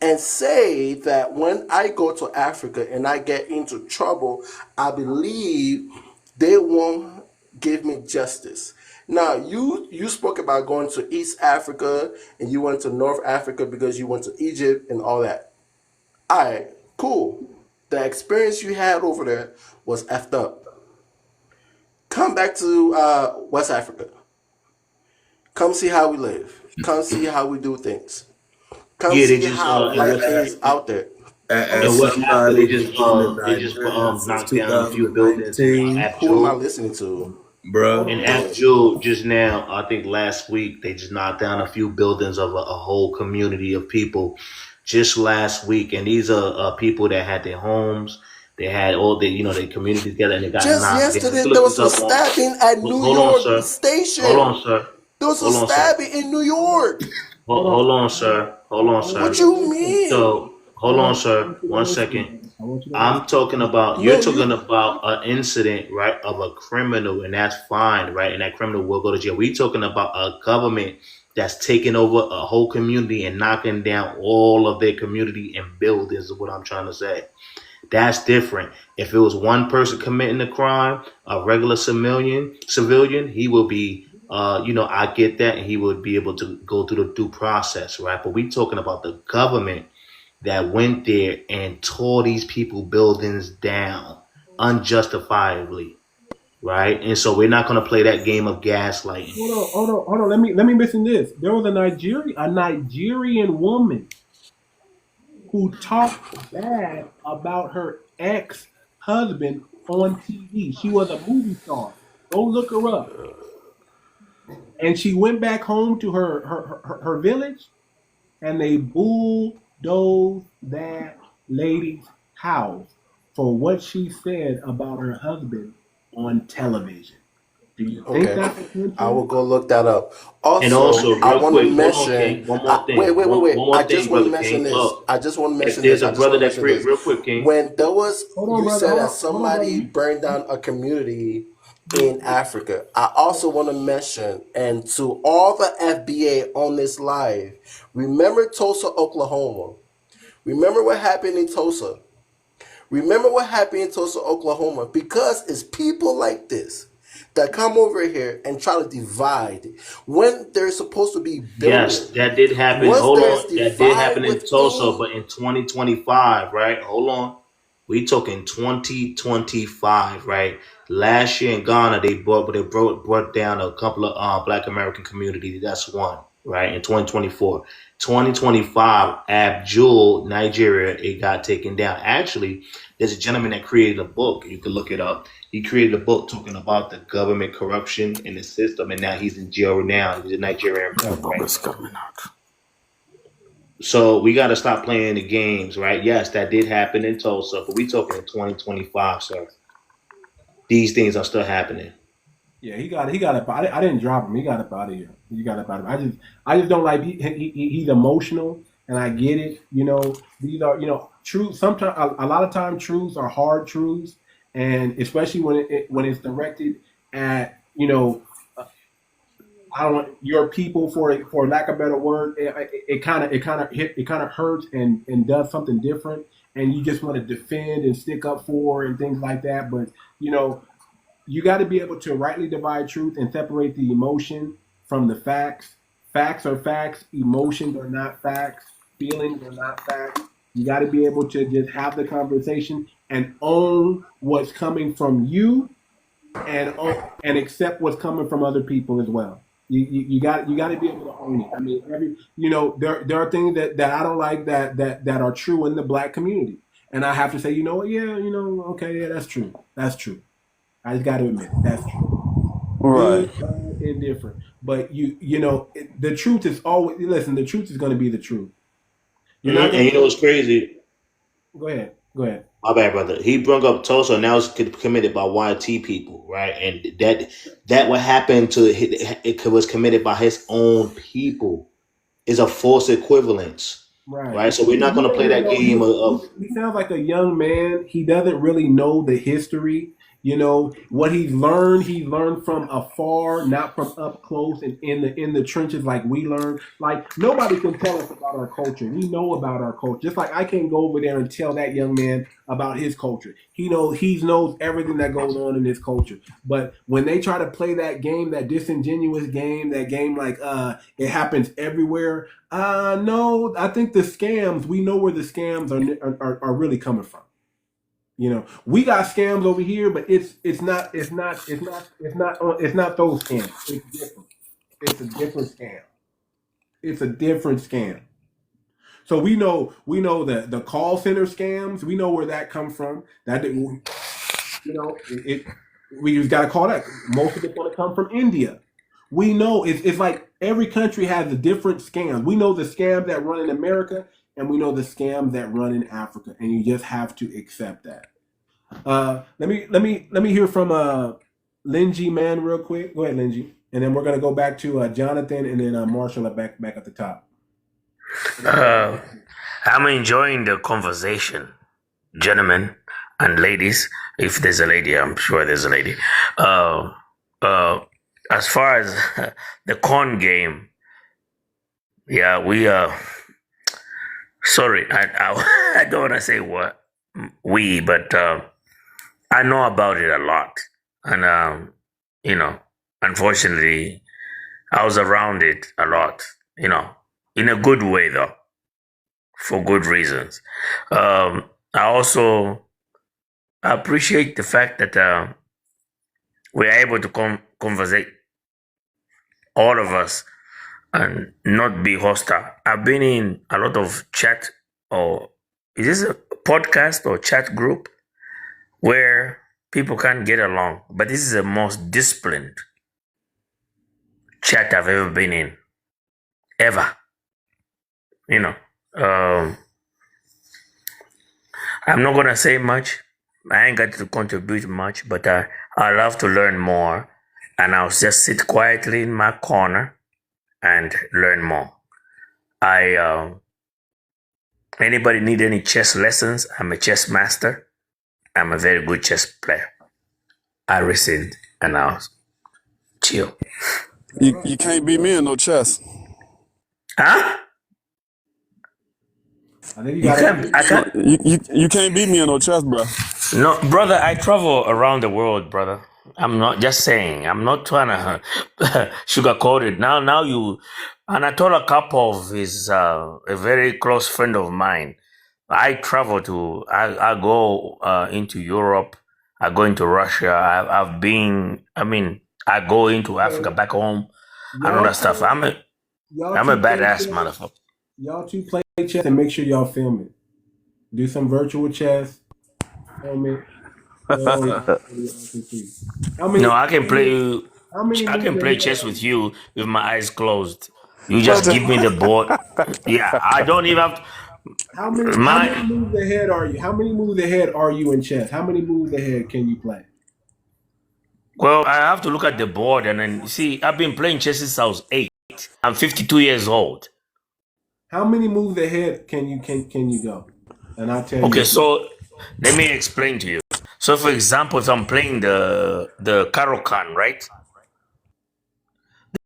N: and say that when I go to Africa and I get into trouble, I believe they won't give me justice. Now, you spoke about going to East Africa and you went to North Africa because you went to Egypt and all that. All right, cool. The experience you had over there was effed up. Come back to West Africa. Come see how we live. Come see how we do things. Come
O: Yeah, they
N: see
O: just
N: how
O: in
N: life
O: West
N: is
O: Africa.
N: out there.
L: As
O: In West Africa,
L: somebody who's been in
O: they just
L: Nigeria since
O: knocked down a few buildings in
L: 2019,
N: Who am I
O: Abjul.
N: listening to?
L: bruh,
O: In Abjul, just now, I think last week they just knocked down a few buildings of a whole community of people. Just last week, and these are people that had their homes, they had all their community together, and they got
N: Just
O: knocked down. You
N: yesterday,
O: can
N: there
O: look
N: was
O: this
N: a
O: up on.
N: stabbing at New
O: Hold on,
N: York
O: sir. Hold
N: Station.
O: on, sir.
N: There was a
O: Hold on, sir.
N: stabbing in New York.
O: Hold on, sir. Hold on,
N: What
O: sir.
N: you mean?
O: So, hold on, sir. 1 second. I'm talking about,
N: No,
O: you're
N: you.
O: talking about an incident, right, of a criminal, and that's fine, right? And that criminal will go to jail. We're talking about a government that's taking over a whole community and knocking down all of their community and buildings, is what I'm trying to say. That's different. If it was one person committing the crime, a regular civilian, he will be, I get that, and he would be able to go through the due process, right? But we talking about the government that went there and tore these people buildings down unjustifiably, right? And so we're not going to play that game of gaslighting.
B: Hold on. Let me mention this. There was a Nigerian woman who talked bad about her ex-husband on TV. She was a movie star. Go look her up. And she went back home to her village, and they bulldozed that lady's house for what she said about her husband on television. Do you think
N: Okay,
B: that's attention?
N: I will go look that up.
O: And
N: Also,
O: also,
N: I
O: real
N: want to
O: quick, hold on,
N: mention.
O: King. One more thing.
N: Wait.
O: One more
N: I
O: thing,
N: just want to
O: brother
N: mention
O: King.
N: this.
O: Look,
N: I just want to
O: if
N: mention
O: there's
N: this. I
O: a
N: just
O: brother
N: want to
O: that
N: mention this.
O: real quick, King.
N: When there was,
B: Hold on,
N: you
B: brother.
N: said that
B: Hold on, brother.
N: somebody burned down a community
F: in Africa. I also want to mention, and to all the FBA on this live, remember Tulsa, Oklahoma. Remember what happened in Tulsa. Remember what happened in Tulsa, Oklahoma, because it's people like this that come over here and try to divide when they're supposed to be
O: Yes,
F: building.
O: that did happen.
F: Once
O: Hold
F: there's
O: on. That did happen
F: divide
O: in Tulsa,
F: within,
O: but in 2025, right? Hold on. We talking 2025, right? Last year in Ghana, they brought down a couple of Black American communities. That's one, right? In 2024. 2025, Abdul, Nigeria, it got taken down. Actually, there's a gentleman that created a book. You can look it up. He created a book talking about the government corruption in the system, and now he's in jail now. He's a Nigerian. Right? So we got to stop playing the games, right? Yes, that did happen in Tulsa, but we talking in 2025, sir. These things are still happening.
B: Yeah, he got up. I didn't drop him. He got up out of here. He got up out of here. I just don't like. He's emotional, and I get it. You know, these are truths. Sometimes a lot of times truths are hard truths, and especially when it's directed at I don't want your people for lack of a better word. It kind of hurts and does something different, and you just want to defend and stick up for and things like that. But you got to be able to rightly divide truth and separate the emotion from the facts. Facts are facts. Emotions are not facts. Feelings are not facts. You got to be able to just have the conversation and own what's coming from you, and accept what's coming from other people as well. You got to be able to own it. I mean, there are things that I don't like that are true in the Black community, and I have to say, okay, yeah, that's true. That's true. I just got to admit it. That's true.
K: Right.
B: Good, bad, indifferent. But the truth is always. Listen, the truth is going to be the truth.
O: And you know what's crazy?
B: Go ahead.
O: My bad, brother. He brought up Tulsa. Now it's committed by YT people, right? And that what happened to it was committed by his own people. Is a false equivalence, right? So we're not going to play that game of.
B: He sounds like a young man. He doesn't really know the history. What he learned from afar, not from up close and in the trenches like we learned. Like nobody can tell us about our culture. We know about our culture. Just like I can't go over there and tell that young man about his culture. He knows everything that goes on in his culture. But when they try to play that game, that disingenuous game, that game like it happens everywhere. No, I think the scams. We know where the scams are really coming from. We got scams over here, but it's not those scams. It's different. It's a different scam. It's a different scam. So we know that the call center scams. We know where that comes from. We just got to call that. Most of it's going to come from India. We know it's like every country has a different scam. We know the scams that run in America, and we know the scams that run in Africa, and you just have to accept that. Let me hear from 𝗔𝗯cie man real quick. Go ahead, 𝗔𝗯cie, and then we're gonna go back to Jonathan, and then Marshall back at the top.
P: I'm enjoying the conversation, gentlemen and ladies. If there's a lady, I'm sure there's a lady. As far as the corn game, yeah, we sorry, I don't want to say what but I know about it a lot, and unfortunately, I was around it a lot. In a good way though, for good reasons. I also appreciate the fact that we're able to conversate, all of us, and not be hostile. I've been in a lot of chat, or is this a podcast or chat group where people can't get along, but this is the most disciplined chat I've ever been in, ever. I'm not gonna say much. I ain't got to contribute much, but I love to learn more, and I'll just sit quietly in my corner and learn more. Anybody need any chess lessons? I'm a chess master. I'm a very good chess player. I rescind. and I'll chill.
K: You can't beat me in no chess.
P: Huh?
B: I think you
P: You
B: gotta.
P: can't. I can't.
K: You can't beat me in no chess, bro.
P: No, brother. I travel around the world, brother. I'm not just saying. I'm not trying to sugarcoat it. Now you. And I told a couple of his a very close friend of mine. I travel to. I go into Europe. I go into Russia. I've been. I mean, I go into Africa, back home, and all
B: Y'all
P: that stuff.
B: two,
P: I'm a
B: y'all two play
P: badass
B: chess.
P: motherfucker.
B: Y'all two play chess and make sure y'all film it. Do some virtual chess. Film it. So y'all can see. How many?
P: No, I can play.
B: How many
P: I can
B: moves
P: play
B: ahead
P: chess
B: are you?
P: with you with my eyes closed. You just
K: Brother.
P: give me the board. Yeah, I don't even have
B: How many
P: my.
B: moves ahead are you? How many moves ahead are you in chess? How many moves ahead can you play?
P: Well, I have to look at the board and then see. I've been playing chess since I was 8. I'm 52 years old.
B: How many moves ahead can you go? And I'll tell
P: Okay,
B: you.
P: so let me explain to you. So, for example, if I'm playing the 𝗥𝗶𝗴𝗵𝘁𝘀, right?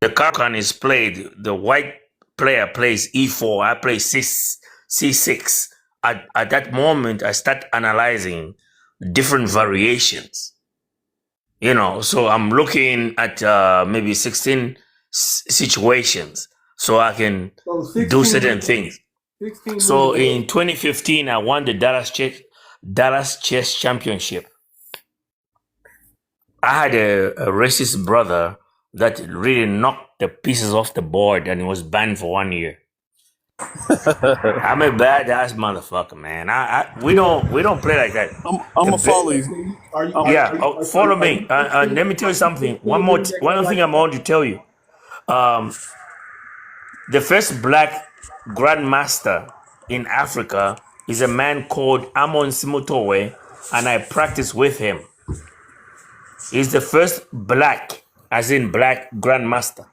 P: The 𝗥𝗶𝗴𝗵 is played. The white player plays e4. I play c6. At that moment, I start analyzing different variations. You know, so I'm looking at maybe 16 situations so I can
B: So
P: do
B: 16
P: certain
B: moves.
P: things.
B: 16
P: So
B: moves ahead.
P: in 2015, I won the Dallas Chess Championship. I had a racist brother that really knocked the pieces off the board and he was banned for 1 year. I'm a badass motherfucker, man. We don't play like that.
K: I'm gonna follow you.
P: Follow me. Let me tell you something. One thing I'm going to tell you. The first black grandmaster in Africa is a man called 𝗔𝗯ance 𝘂𝘁𝗁, and I practice with him. He's the first black, as in black grandmaster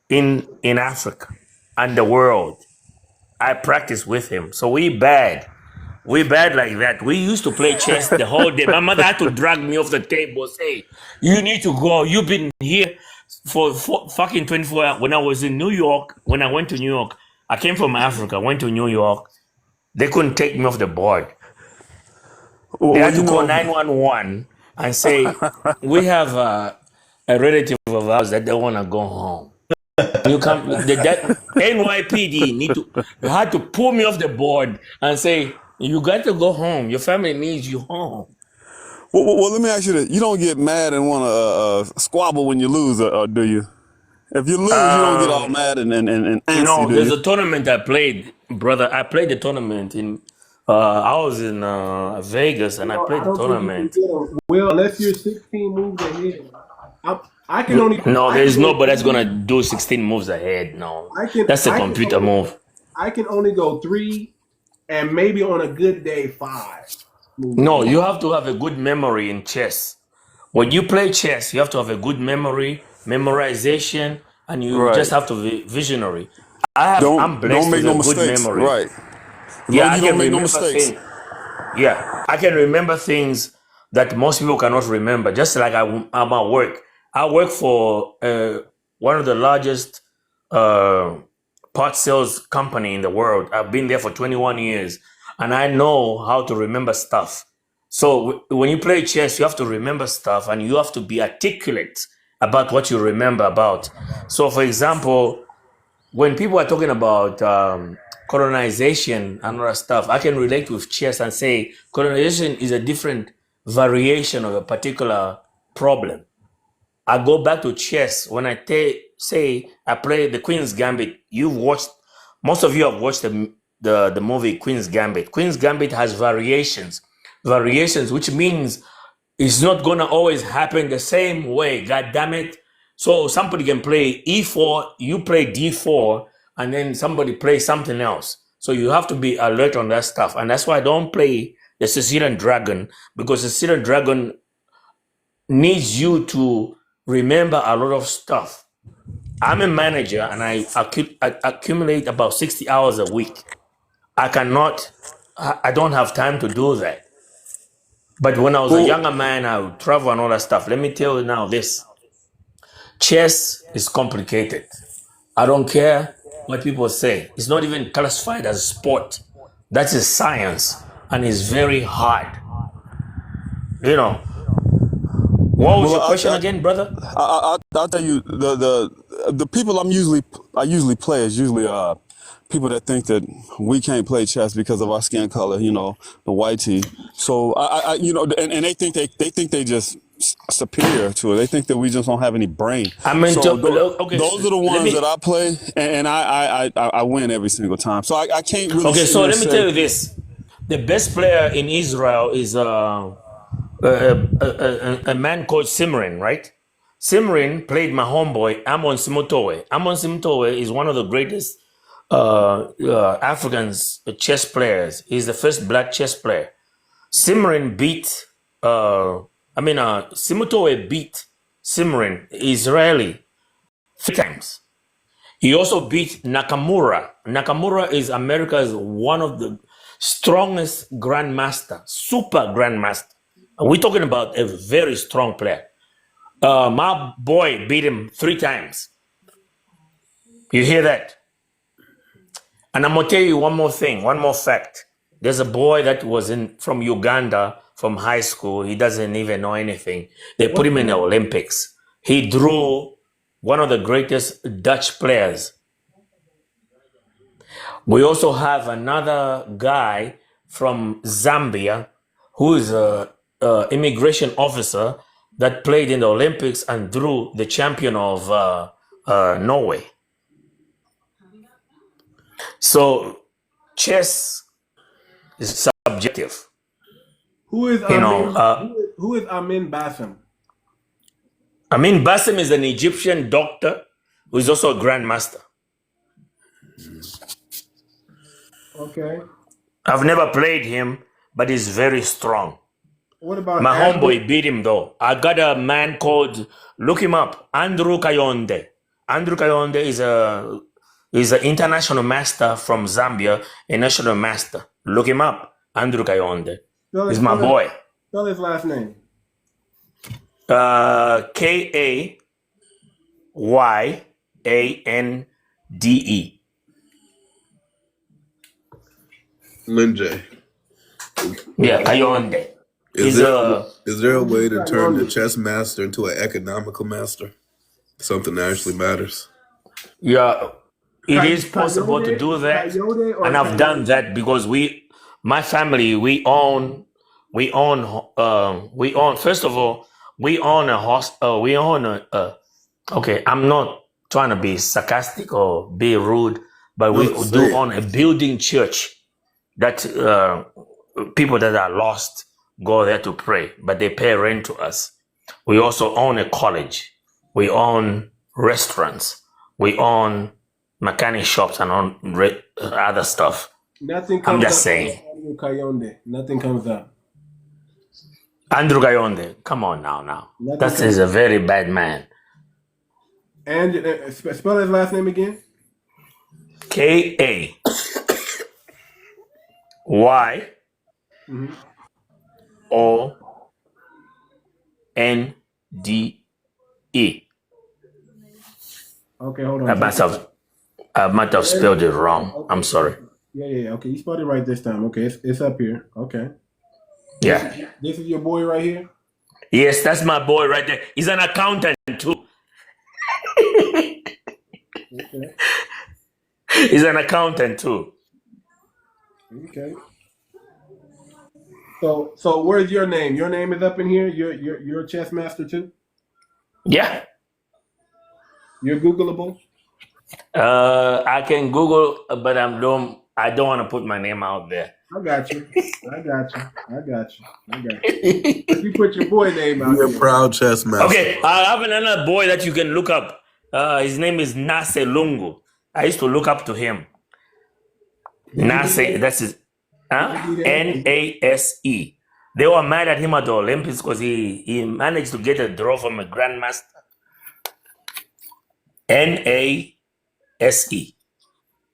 P: in Africa and the world. I practice with him. So we bad. We bad like that. We used to play chess the whole day. My mother had to drag me off the table, say, you need to go. You've been here for fucking 24 hours. When I was in New York, when I went to New York, I came from Africa, went to New York. They couldn't take me off the board. They had to call 911 and say, we have a relative of ours that don't want to go home. You come, that NYPD had to pull me off the board and say, you got to go home. Your family needs you home.
K: Well, let me ask you this: you don't get mad and want to squabble when you lose, do you? If you lose, you don't get all mad and antsy, do
P: There's
K: you?
P: a tournament I played, brother. I played the tournament in. I was in Vegas and I played
B: I
P: the
B: don't think you can
P: tournament.
B: get them. Well, unless you're 16 moves ahead. I can only.
P: No,
B: I
P: there's
B: can go
P: nobody that's
B: 3.
P: gonna do 16 moves ahead. No,
B: I can.
P: that's a
B: I can
P: computer
B: only.
P: move.
B: I can only go 3, and maybe on a good day 5 moves
P: No,
B: ahead.
P: you have to have a good memory in chess. When you play chess, you have to have a good memory, memorization, and you
K: Right.
P: just have to be visionary. I'm
K: Don't
P: blessed
K: make
P: with
K: no
P: a good
K: mistakes.
P: memory.
K: Right. As long
P: Yeah,
K: as
P: I
K: you
P: can
K: don't make no
P: remember
K: mistakes.
P: things. Yeah, I can remember things that most people cannot remember. Just like I'm at work. I work for one of the largest part sales company in the world. I've been there for 21 years, and I know how to remember stuff. So when you play chess, you have to remember stuff, and you have to be articulate about what you remember about. So, for example, when people are talking about colonization and other stuff, I can relate with chess and say colonization is a different variation of a particular problem. I go back to chess when I say I play the Queen's Gambit. Most of you have watched the movie Queen's Gambit. Queen's Gambit has variations, which means it's not gonna always happen the same way. God damn it! So somebody can play e4, you play d4, and then somebody plays something else. So you have to be alert on that stuff, and that's why I don't play the Sicilian Dragon, because the Sicilian Dragon needs you to remember a lot of stuff. I'm a manager and I accumulate about 60 hours a week. I don't have time to do that. But when I was a
K: Well,
P: younger man, I would travel and all that stuff. Let me tell you now this. Chess is complicated. I don't care what people say. It's not even classified as a sport. That is science, and it's very hard. You know, what was
K: well,
P: your question again, brother?
K: I'll tell you the people I usually play is usually people that think that we can't play chess because of our skin color, you know, the white tee. So I you know, and they think they just superior to it. They think that we just don't have any brain.
P: I mean,
K: So
P: okay,
K: those are the
P: let
K: ones that
P: me.
K: I play, and I win every single time. So I can't really
P: Okay,
K: sit
P: so
K: here and
P: let me tell
K: say.
P: you this: the best player in Israel is a man called Simran, right? Simran played my homeboy Amon Simotowe. Amon Simotowe is one of the greatest Africans chess players. He's the first black chess player. Simran beat, Simotowe beat Simran, Israeli, 3 times. He also beat Nakamura. Nakamura is America's one of the strongest grandmaster, super grandmaster. We're talking about a very strong player. My boy beat him 3 times. You hear that? And I'm gonna tell you one more thing, one more fact. There's a boy that was from Uganda, from high school. He doesn't even know anything. They put him in the Olympics. He drew one of the greatest Dutch players. We also have another guy from Zambia who is a immigration officer that played in the Olympics and drew the champion of Norway. So chess is subjective.
B: Who is
P: You know,
B: who is Amin Bassam?
P: Amin Bassam is an Egyptian doctor who is also a grandmaster.
B: Okay.
P: I've never played him, but he's very strong.
B: What about
P: My
B: Andrew?
P: homeboy beat him though. I got a man called, look him up, Andrew Kayonde. Andrew Kayonde is an international master from Zambia, a national master. Look him up, Andrew Kayonde. He's my boy.
B: Spell his last name.
P: Kayande.
L: Linjay.
P: Yeah, Kayonde.
L: Is there a way to turn the chess master into an economical master? Something that actually matters.
P: Yeah, it is possible to do that, and I've done that because my family, we own. First of all, we own a house. We own a. Okay, I'm not trying to be sarcastic or be rude, but we do own a building church that people that are lost go there to pray, but they pay rent to us. We also own a college. We own restaurants. We own mechanic shops and on other stuff.
B: Nothing comes
P: I'm just
B: up
P: saying.
B: Andrew Kayonde. Nothing comes up.
P: Andrew Kayonde, come on now.
B: Nothing
P: That
B: comes
P: is a very bad man.
B: And spell his last name again.
P: Kayande.
B: Okay, hold on.
P: I might have spelled it wrong. I'm sorry.
B: Yeah. Okay, you spelled it right this time. Okay, it's up here. Okay.
P: Yeah.
B: This is your boy right here?
P: Yes, that's my boy right there. He's an accountant too.
B: Okay.
P: He's an accountant too.
B: Okay. So where's your name? Your name is up in here? You're a chess master too?
P: Yeah.
B: You're Googleable?
P: I can Google, but I don't want to put my name out there.
B: I got you. If you put your boy name out
L: You're
B: there.
L: a proud chess master.
P: Okay, I have another boy that you can look up. His name is Nase Lungu. I used to look up to him. Nase, that's his Nase. They were mad at him at the Olympics because he managed to get a draw from a grandmaster. Nase.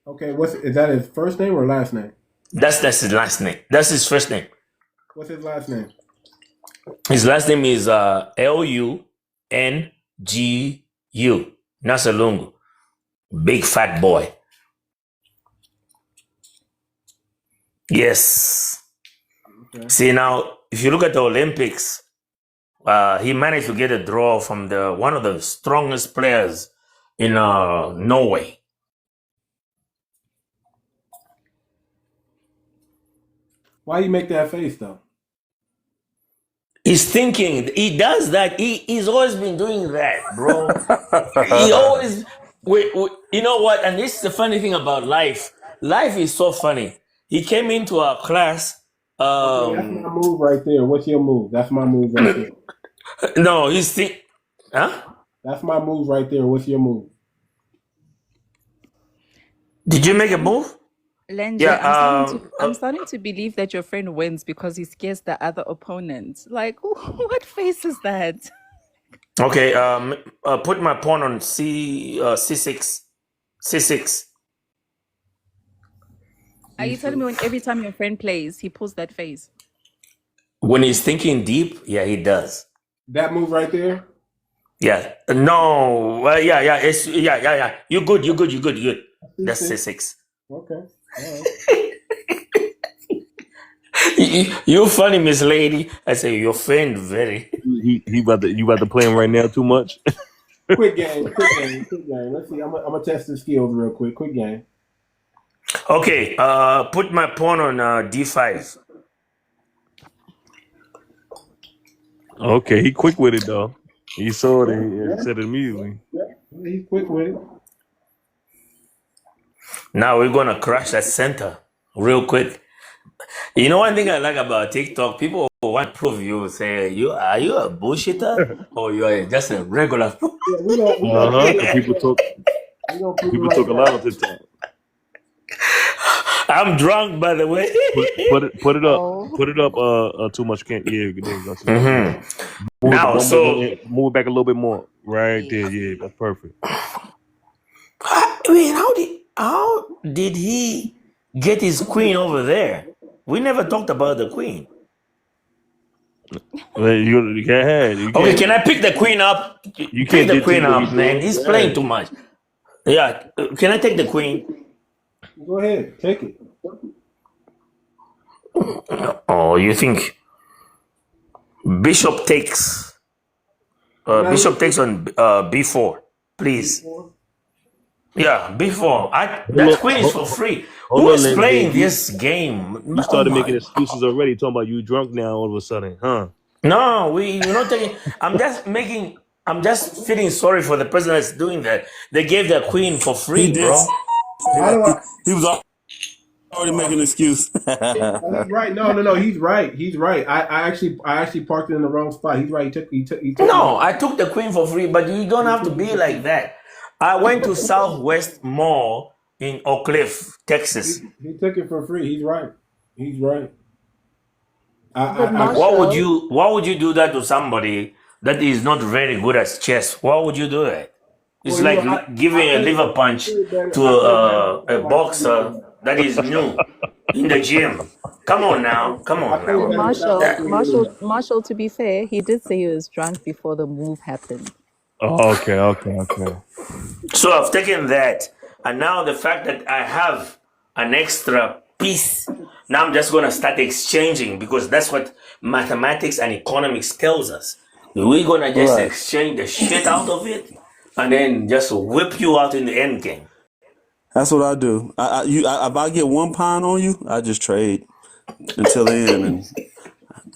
B: Okay, is that his first name or last name?
P: That's his last name. That's his first name.
B: What's his last name?
P: His last name is Lungu. Nasalungu. Big fat boy. Yes.
B: Okay.
P: See, now, if you look at the Olympics, he managed to get a draw from one of the strongest players in Norway.
B: Why you make that face though?
P: He's thinking. He does that. He's always been doing that, bro. He always. You know what? And this is the funny thing about life. Life is so funny. He came into our class.
B: Okay, that's my move right there. What's your move? That's my move right there.
P: No, he's think. Huh?
B: That's my move right there. What's your move?
P: Did you make a move?
M: Lenji,
P: Yeah.
M: I'm starting to believe that your friend wins because he scares the other opponent. Like, what face is that?
P: Okay. Put my pawn on C6. C6.
M: Are you telling me when every time your friend plays, he pulls that face?
P: When he's thinking deep, yeah, he does.
B: That move right there?
P: Yeah. No. Yeah. It's yeah. You're good. That's C6.
B: Okay. All
P: right. You're funny, Miss Lady. I say your friend very.
Q: You about to play him right now too much?
B: Quick game. Let's see. I'm gonna test the skills real quick. Quick game.
P: Okay. Put my pawn on D5.
Q: Okay, he quick with it though. He saw it and said it immediately.
B: Yeah, he's quick with it.
P: Now we're gonna crush that center real quick. You know one thing I like about TikTok, people want to prove you. Say, are you a bullshitter or you are just a regular?
Q: People talk a lot on TikTok.
P: I'm drunk, by the way.
Q: Put it up. Put it up. Too much can't. Yeah. There you go.
P: Mm-hmm. Now,
Q: move it back a little bit more. Right there. Yeah, that's perfect.
P: I mean, how did he get his queen over there? We never talked about the queen.
Q: Well, you go ahead.
P: Okay, can I pick the queen up?
Q: You
P: pick
Q: can't
P: the queen up, man.
Q: man.
P: He's playing too much. Yeah, can I take the queen?
B: Go ahead, take it.
P: Oh, you think bishop takes? Bishop takes on B4, please.
B: B4?
P: Yeah, B4. That queen is for free. Who is playing this game?
Q: You started making excuses already. Talking about you drunk now all of a sudden, huh?
P: No, we're not taking. I'm just feeling sorry for the person that's doing that. They gave their queen for free, bro.
K: He was already making an excuse.
B: He's right. No. He's right. I actually parked it in the wrong spot. He's right. He took
P: No, I took the queen for free, but you don't have to be like that. I went to Southwest Mall in Oak Cliff, Texas.
B: He took it for free. He's right.
P: Why would you do that to somebody that is not very good at chess? Why would you do it? It's like giving a liver punch to a boxer that is new in the gym. Come on now.
M: Marshall, to be fair, he did say he was drunk before the move happened.
Q: Oh, okay.
P: So I've taken that, and now the fact that I have an extra piece, now I'm just going to start exchanging because that's what mathematics and economics tells us. We're going to just exchange the shit out of it and then just whip you out in the end game.
K: That's what I do. If I get one pound on you, I just trade until the end,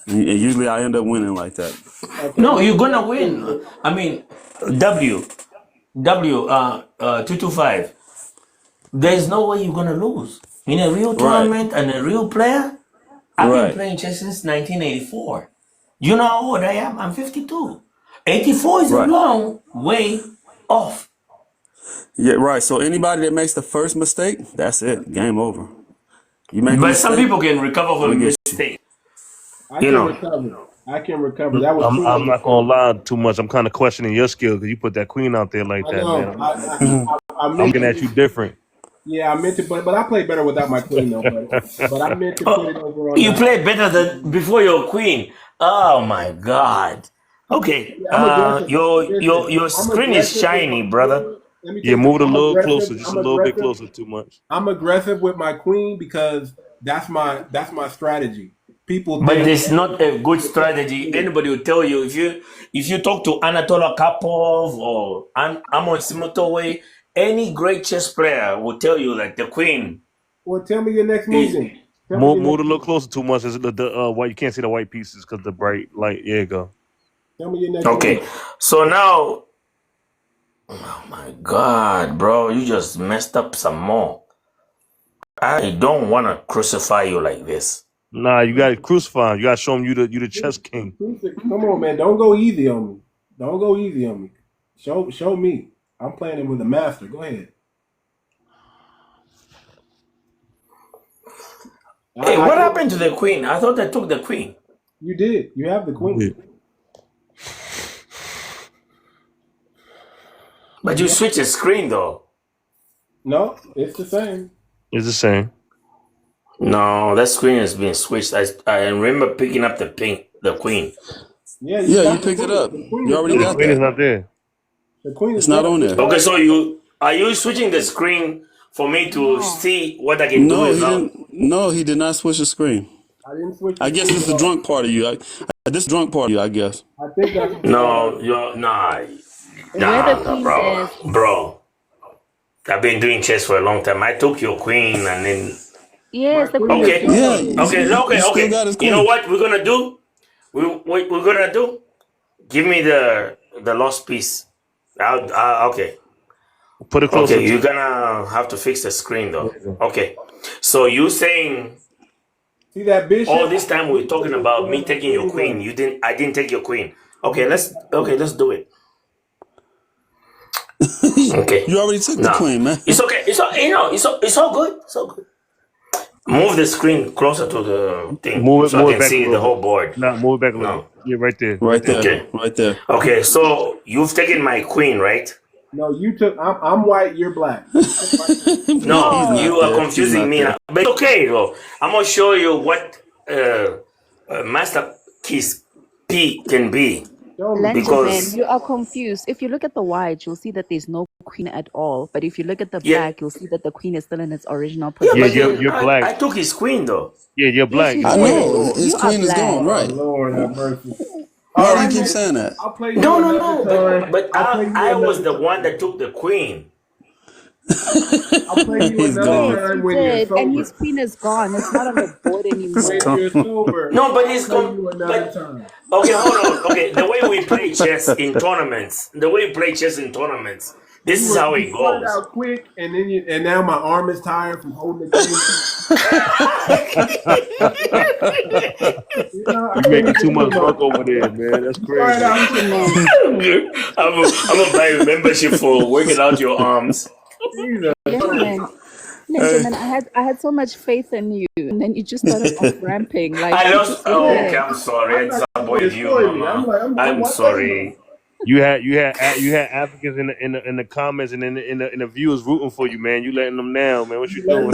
K: and usually I end up winning like that.
P: No, you're gonna win. I mean, W 225. There's no way you're gonna lose in a real tournament and a real player. I've been playing chess since 1984. You know how old I am? I'm 52. 84 is a long way off.
K: Yeah, right. So anybody that makes the first mistake, that's it. Game over.
P: But some people can recover from a mistake.
B: I can recover. That was
Q: I'm not gonna lie too much. I'm kind of questioning your skill because you put that queen out there like that, man. I'm looking at you different.
B: Yeah, I meant to, but I play better without my queen though. But I meant to put it
P: Oh,
B: over on
P: you
B: the.
P: play better than before your queen. Oh my God. Okay.
B: Yeah, I'm aggressive.
P: Your
B: I'm
P: screen is
B: aggressive with
P: shiny,
B: my
P: brother.
B: queen. Let me tell
Q: Yeah,
B: you
Q: move
B: something.
Q: it a little closer, just a little bit closer. Too much.
B: I'm aggressive with my queen because that's my strategy. People
P: But
B: think
P: it's not a good strategy. Anybody will tell you if you talk to Anatoly Karpov or Amon Simotoway, any great chess player will tell you that the queen
B: Well, tell me your next move
P: is.
B: then. Tell me your
Q: Move
B: next
Q: it a little
B: move.
Q: closer. Too much. Is the white? You can't see the white pieces because the bright light. There you go.
B: Tell me your next
P: Okay.
B: move.
P: So now, oh my God, bro, you just messed up some more. I don't want to crucify you like this.
Q: Nah, you got to crucify him. You got to show him you the chess king.
B: Come on, man. Don't go easy on me. Don't go easy on me. Show me. I'm playing it with a master. Go ahead.
P: Hey, what happened to the queen? I thought I took the queen.
B: You did. You have the queen.
Q: Yeah.
P: But you switch the screen though.
B: No, it's the same.
Q: It's the same.
P: No, that screen has been switched. I remember picking up the queen.
B: Yeah,
K: you picked it up. You already
Q: The
K: got
Q: queen is
K: that.
Q: not there.
B: The queen
K: It's not on there.
P: Okay, so are you switching the screen for me to see what I can do
K: No,
P: with
K: he
P: now?
K: didn't. No, he did not switch the screen.
B: I didn't switch.
K: I guess this is the drunk part of you. This drunk part of you, I guess.
B: I think that's
P: No, you're nah, bro. I've been doing chess for a long time. I took your queen and then.
M: Yes, the queen
P: Okay.
M: is gone.
P: Okay. You know what we're gonna do? We're gonna do? Give me the lost piece. Okay.
Q: Put it closer.
P: Okay, you're gonna have to fix the screen though. Okay. So you saying
B: see that bishop?
P: all this time we're talking about me taking your queen. I didn't take your queen. Okay, let's do it. Okay.
K: You already took the queen, man.
P: It's okay. It's all good. It's all good. Move the screen closer to the thing so I can see the whole board.
Q: No, move it back a little. Yeah, right there.
K: Right there.
P: Okay.
K: Right there.
P: Okay, so you've taken my queen, right?
B: No, you took. I'm white. You're black.
P: No, you are confusing me. But okay, though. I'm gonna show you what master keys P can be.
M: Benjamin, you are confused. If you look at the white, you'll see that there's no queen at all. But if you look at the black, you'll see that the queen is still in its original position.
Q: Yeah, you're black.
P: I took his queen though.
Q: Yeah, you're black.
M: Yes,
K: I know. His
M: You
K: queen
M: are
K: is gone.
M: black.
K: Right.
B: Lord have mercy.
K: Why do you keep saying that?
B: I'll play you
P: No.
B: another time.
P: But I was the one that took the queen.
B: I'll play you
K: He's
B: another
K: gone.
B: time when you're
M: Did,
B: sober.
M: and his queen is gone. It's not on the board anymore.
B: When you're sober.
P: No, but it's
B: I'll play you another time.
P: Okay, hold on. Okay, the way we play chess in tournaments, this is how it
B: You find
P: goes.
B: out quick, and then and now my arm is tired from holding the game.
Q: You're making too much work over there, man. That's crazy.
P: I'm gonna buy a membership for working out your arms.
M: Benjamin, I had so much faith in you, and then you just started off ramping. Like
P: I
M: you
P: lost.
M: just
P: Oh,
M: did.
P: okay, I'm sorry. I disappointed you, Mama. I'm sorry.
Q: You had Africans in the comments and in the viewers rooting for you, man. You letting them down, man. What you doing?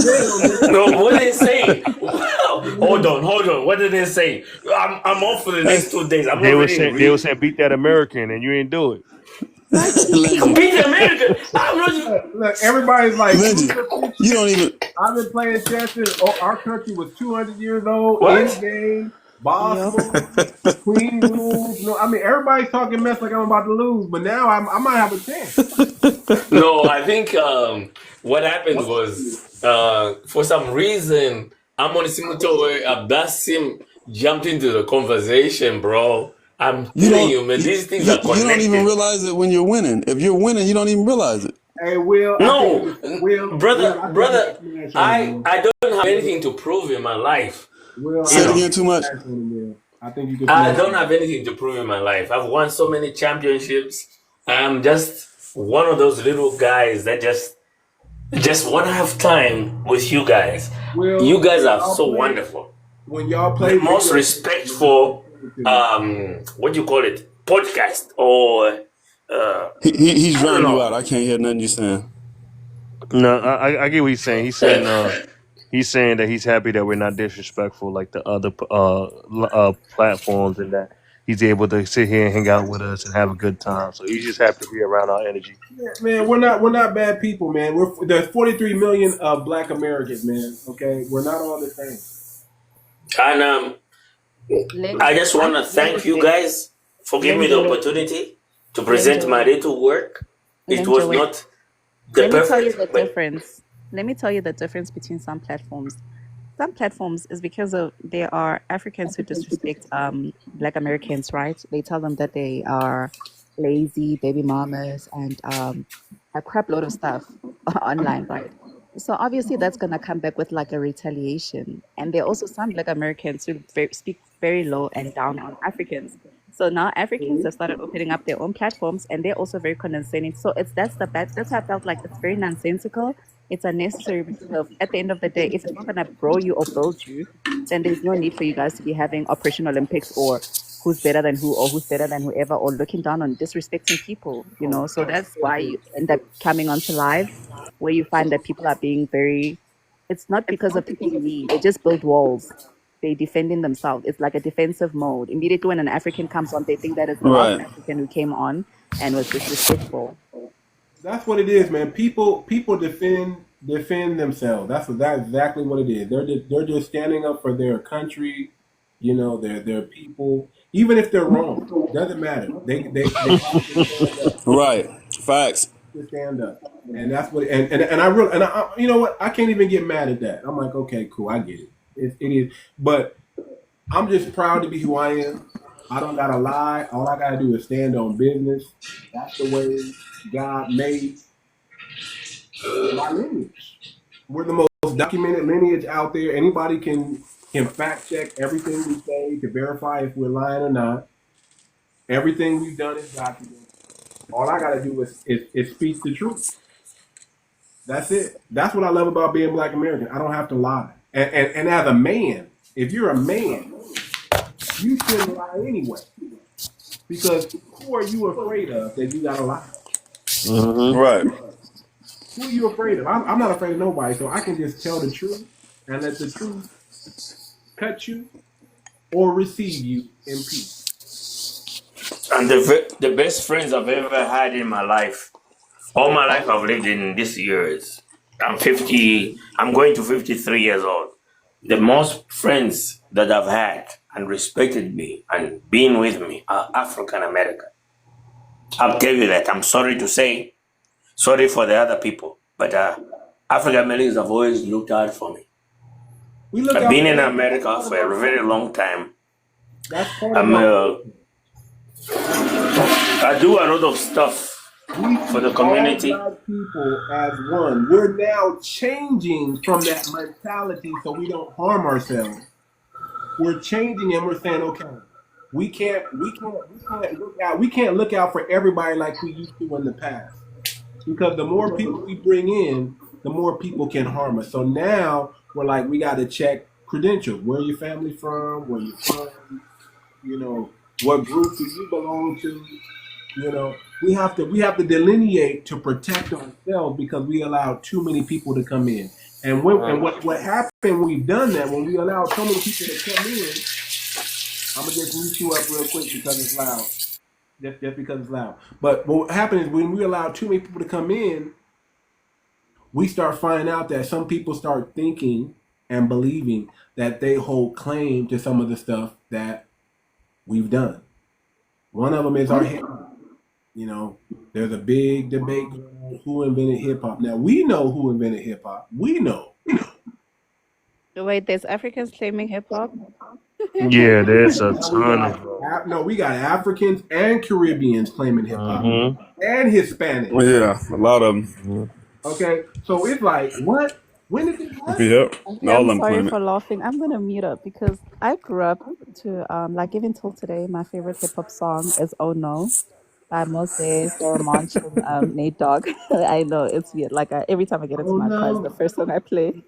P: No, what did they say? Hold on. What did they say? I'm off for the next 2 days.
Q: They were saying beat that American, and you ain't do it.
P: Beat the American. I'm not.
B: Look, everybody's like,
K: you don't even.
B: I've been playing chess since our country was 200 years old.
P: What?
B: End game, boss moves, queen moves. No, I mean everybody's talking mess like I'm about to lose, but now I might have a chance.
R: No, I think what happened was for some reason Amon Simotoway jumped into the conversation, bro. I'm telling you, man, these things are connected.
K: You don't even realize it when you're winning. If you're winning, you don't even realize it.
B: Hey, Will.
R: Brother, I don't have anything to prove in my life.
B: Will,
K: say it again too much.
B: I think you can.
R: I don't have anything to prove in my life. I've won so many championships. I'm just one of those little guys that just want to have time with you guys.
B: Will,
R: you guys are so wonderful.
B: When y'all play,
R: The most respect for what do you call it? Podcast or
K: He's drowning you out. I can't hear nothing you're saying.
Q: No, I get what he's saying. He's saying that he's happy that we're not disrespectful like the other platforms, and that he's able to sit here and hang out with us and have a good time. So he's just happy to be around our energy.
B: Yeah, man, we're not bad people, man. There's 43 million Black Americans, man. Okay, we're not all the same.
P: And I just want to
M: Let
P: thank you guys for giving me the
M: me
P: opportunity to present my little work. It was
M: wait.
P: not the
M: Let me tell you
P: perfect,
M: the
P: but
M: difference. Let me tell you the difference between some platforms. Some platforms is because of there are Africans who disrespect Black Americans, right? They tell them that they are lazy baby mamas and a crap load of stuff online, right? So obviously that's gonna come back with like a retaliation. And there are also some Black Americans who speak very low and down on Africans. So now Africans have started opening up their own platforms, and they're also very condescending. So that's how I felt like it's very nonsensical. It's unnecessary because at the end of the day, if it's not gonna grow you or build you, then there's no need for you guys to be having Operation Olympics or who's better than who or who's better than whoever or looking down on disrespecting people. So that's why you end up coming onto live where you find that people are being very, it's not because of people mean, they just build walls. They defending themselves. It's like a defensive mode. Immediately when an African comes on, they think that it's the last
K: Right.
M: African who came on and was disrespectful.
B: That's what it is, man. People defend themselves. That's exactly what it is. They're just standing up for their country, their people. Even if they're wrong, doesn't matter. They have to stand up.
K: Right. Facts.
B: To stand up, and that's what. And I you know what? I can't even get mad at that. I'm like, okay, cool, I get it. It is, but I'm just proud to be who I am. I don't gotta lie. All I gotta do is stand on business. That's the way God made my lineage. We're the most documented lineage out there. Anybody can fact check everything we say to verify if we're lying or not. Everything we've done is documented. All I gotta do is speak the truth. That's it. That's what I love about being Black American. I don't have to lie. And as a man, if you're a man, you shouldn't lie anyway. Because who are you afraid of that you gotta lie?
K: Right.
B: Who are you afraid of? I'm not afraid of nobody, so I can just tell the truth and let the truth cut you or receive you in peace.
P: and the best friends I've ever had in my life. All my life I've lived in these years. I'm 50. I'm going to 53 years old. The most friends that I've had and respected me and been with me are African American. I'll tell you that. I'm sorry to say, sorry for the other people, but African Americans have always looked out for me. I've been in America for a very long time.
B: That's part
P: I do a lot of stuff for the community.
B: All Black people as one. We're now changing from that mentality so we don't harm ourselves. We're changing and we're saying, okay, we can't look out for everybody like we used to in the past. Because the more people we bring in, the more people can harm us. So now we're like, we got to check credentials. Where your family from? Where you from? What group do you belong to? We have to delineate to protect ourselves because we allowed too many people to come in. And what happened when we've done that, when we allow so many people to come in, I'm gonna just mute you up real quick because it's loud. Just because it's loud. But what happened is when we allow too many people to come in, we start finding out that some people start thinking and believing that they hold claim to some of the stuff that we've done. One of them is our hip hop. There's a big debate on who invented hip hop. Now we know who invented hip hop. We know.
M: Wait, there's Africans claiming hip hop?
Q: Yeah, there's a ton of.
B: No, we got Africans and Caribbeans claiming hip hop and Hispanics.
K: Yeah, a lot of them.
B: Okay, so it's like, what? When did it happen?
K: Yep.
M: Okay,
K: All
M: I'm
K: them
M: sorry
K: claim
M: for
K: it.
M: laughing. I'm gonna mute up because I grew up to like even till today, my favorite hip hop song is "Oh No" by Mose, 𝗔𝗯ance, and Nate Dogg. I know it's weird. Like every time I get into my car, it's the first song I play.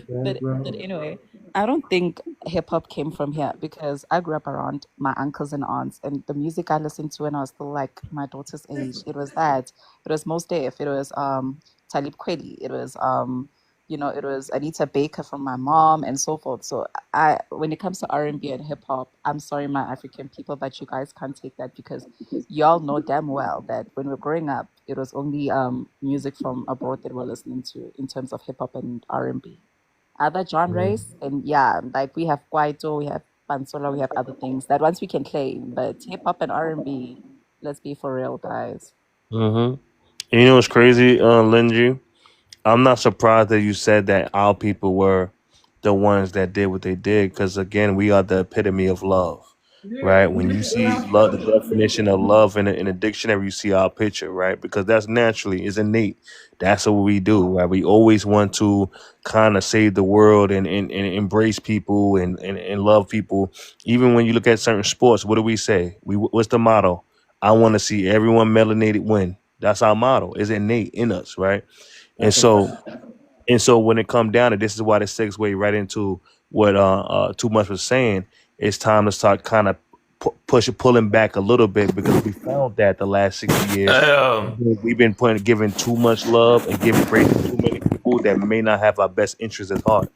M: But anyway, I don't think hip hop came from here because I grew up around my uncles and aunts, and the music I listened to when I was still like my daughter's age, it was that. It was Mos Def. It was Talib Kweli. It was it was Anita Baker from my mom and so forth. So when it comes to R&B and hip hop, I'm sorry, my African people, but you guys can't take that because y'all know damn well that when we were growing up, it was only music from abroad that we're listening to in terms of hip hop and R&B. Other genres, and yeah, like we have Kwaito, we have Pansola, we have other things that once we can claim, but hip hop and R&B, let's be for real, guys.
Q: Mm-hmm. And you know what's crazy, Lindsay? I'm not surprised that you said that our people were the ones that did what they did, because again, we are the epitome of love,
B: Yeah,
Q: right? When you see love, the definition of love in a dictionary, you see our picture, right? Because that's naturally, is innate. That's what we do, right? We always want to kind of save the world and embrace people and love people. Even when you look at certain sports, what do we say? What's the motto? I want to see everyone melanated win. That's our motto. It's innate in us, right? And
B: that's a
Q: so
B: fact.
Q: and so when it come down to this is why the segue right into what Too Much was saying. It's time to start kind of pulling back a little bit because we found that the last 60 years
P: Um,
Q: we've been giving too much love and giving praise to too many people that may not have our best interests at heart.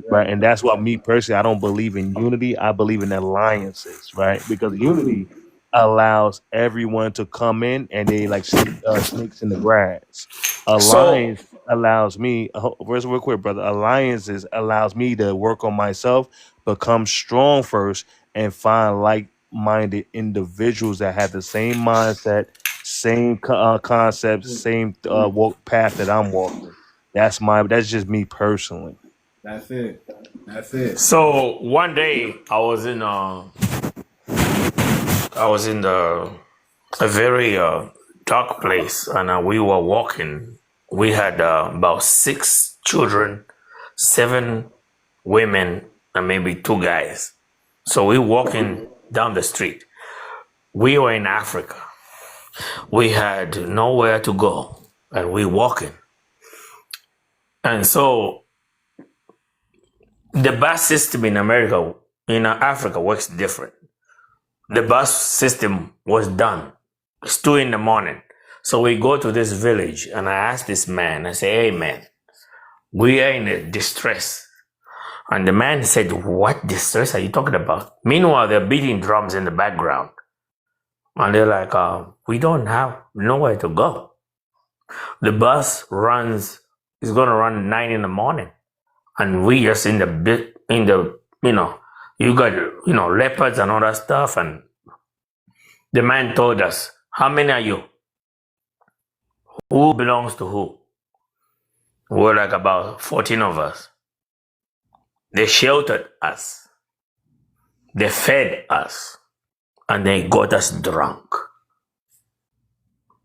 Q: Right. And that's why me personally, I don't believe in unity. I believe in alliances, right? Because unity allows everyone to come in and they like snakes in the grass.
P: so
Q: Alliance allows me, first, real quick, brother. Alliances allows me to work on myself, become strong first, and find like-minded individuals that have the same mindset, same concepts, same walk path that I'm walking. That's just me personally.
B: That's it. That's it.
P: so one day I was in a very dark place, and we were walking. We had about 6 children, 7 women, and maybe 2 guys. So we walking down the street. We were in Africa. We had nowhere to go, and we walking. And so the bus system in America, in Africa, works different. The bus system was done. It's 2 in the morning. So we go to this village, and I ask this man, I say, hey man, we are in a distress. And the man said, what distress are you talking about? Meanwhile, they're beating drums in the background. And they're like, we don't have nowhere to go. The bus is going to run 9 in the morning. And we just in the, you got, leopards and all that stuff. And the man told us, how many are you? Who belongs to who? We're like about 14 of us. They sheltered us. They fed us. And they got us drunk.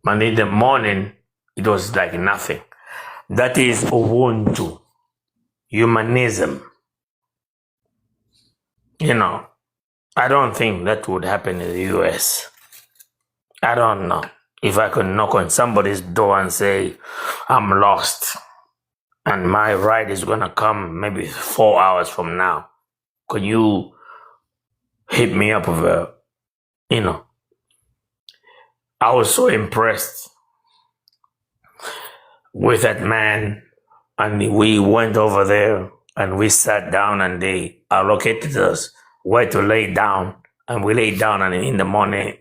P: And in the morning, it was like nothing. That is Ubuntu. Humanism. I don't think that would happen in the US. I don't know. If I could knock on somebody's door and say, I'm lost, and my ride is going to come maybe 4 hours from now, could you hit me up with I was so impressed with that man, and we went over there and we sat down and they allocated us where to lay down, and we laid down, and in the morning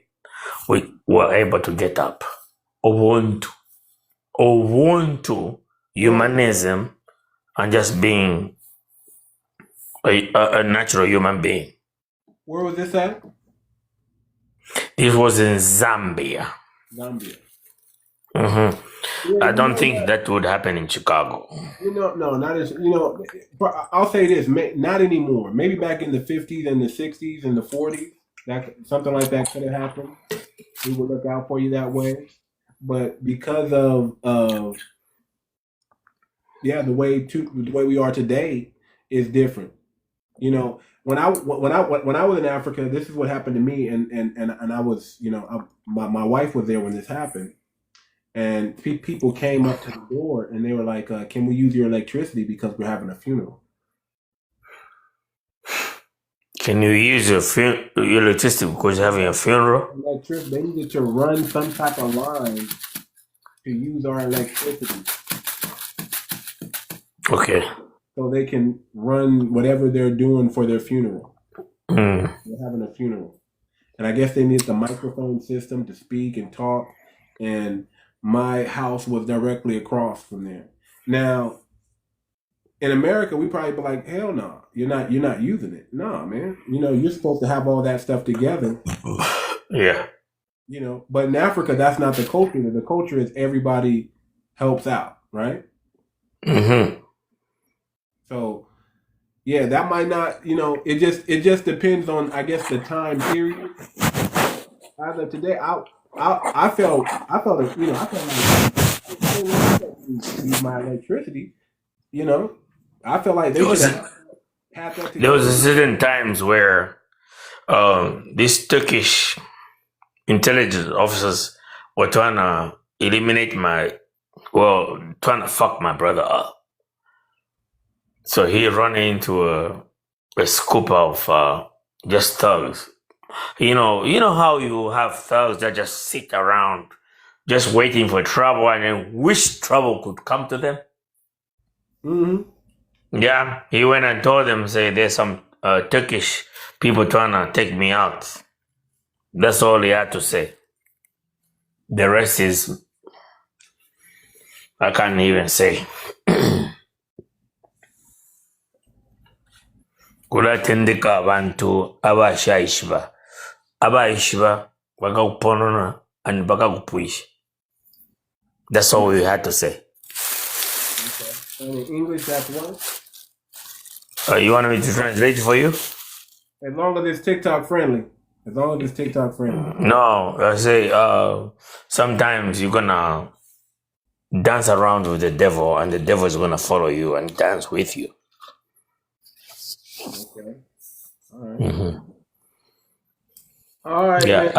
P: we were able to get up. Ubuntu, humanism, and just being a natural human being.
B: Where was this at?
P: It was in Zambia.
B: Zambia.
P: Mm-hmm. I don't think that would happen in Chicago.
B: No, not as but I'll say this: not anymore. Maybe back in the 50s and the 60s and the 40s, something like that could have happened. We would look out for you that way, but because of the way we are today is different. When I was in Africa, this is what happened to me, and I was my wife was there when this happened. And people came up to the door and they were like, can we use your electricity because we're having a funeral?
P: Can you use your electricity because you're having a funeral?
B: They needed to run some type of line to use our electricity.
P: Okay.
B: so they can run whatever they're doing for their funeral.
P: Mm.
B: They're having a funeral, and I guess they need the microphone system to speak and talk. And my house was directly across from there. Now, in America, we probably be like, hell no, you're not using it. No, man. You're supposed to have all that stuff together.
P: Yeah.
B: But in Africa, that's not the culture. The culture is everybody helps out, right?
P: Mm-hmm.
B: So, yeah, that might not, it just depends on, I guess, the time period. As of today, I felt I felt like use my electricity. I felt like they
P: There
B: should
P: was
B: have had that
P: there was
B: together.
P: certain times where these Turkish intelligence officers were trying to eliminate trying to fuck my brother up. So he ran into a scoop of just thugs. You know how you have thugs that just sit around just waiting for trouble and then wish trouble could come to them?
B: Mm-hmm.
P: Yeah, he went and told them, say, there's some Turkish people trying to take me out. That's all he had to say. The rest is, I can't even say. Kulatendeka abantu abashayishiba. Abayishiba bakakuponona and bakakupuish. That's all we had to say.
B: Okay. And in English, that's what?
P: You want me to translate for you?
B: As long as it's TikTok friendly. As long as it's TikTok friendly.
P: No, I say sometimes you're gonna dance around with the devil and the devil is gonna follow you and dance with you.
B: Okay. All right.
P: Mm-hmm.
B: All right,
P: Yeah.
B: man.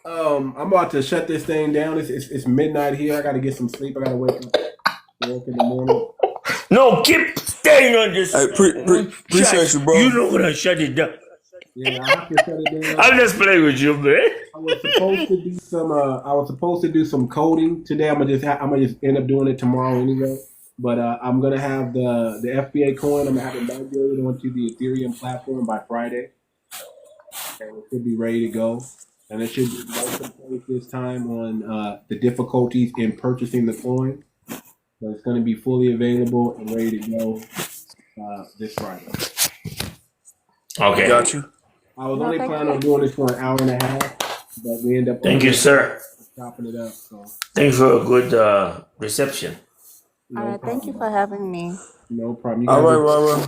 B: I'm about to shut this thing down. It's midnight here. I got to get some sleep. I got to wake up work in the morning.
P: No, keep staying on this.
K: Hey, appreciate you, bro.
P: You're not gonna shut it down.
B: Yeah, I have to shut it down.
P: I'm just playing with you, man.
B: I was supposed to do some coding today. I'm gonna just end up doing it tomorrow anyway. But I'm gonna have the FBACOIN. I'm gonna have it migrated onto the Ethereum platform by Friday, and it should be ready to go. And it should be most point this time on the difficulties in purchasing the coin. So it's going to be fully available and ready to go this Friday.
P: Okay.
K: Got you.
B: I was only planning on doing this for an hour and a half, but we end up.
P: Thank you, sir.
B: Chopping it up. So.
P: Thanks for a good reception.
B: No
M: All right,
B: problem.
M: thank you for having me.
B: No problem. You
K: All
B: guys
K: right, Rara.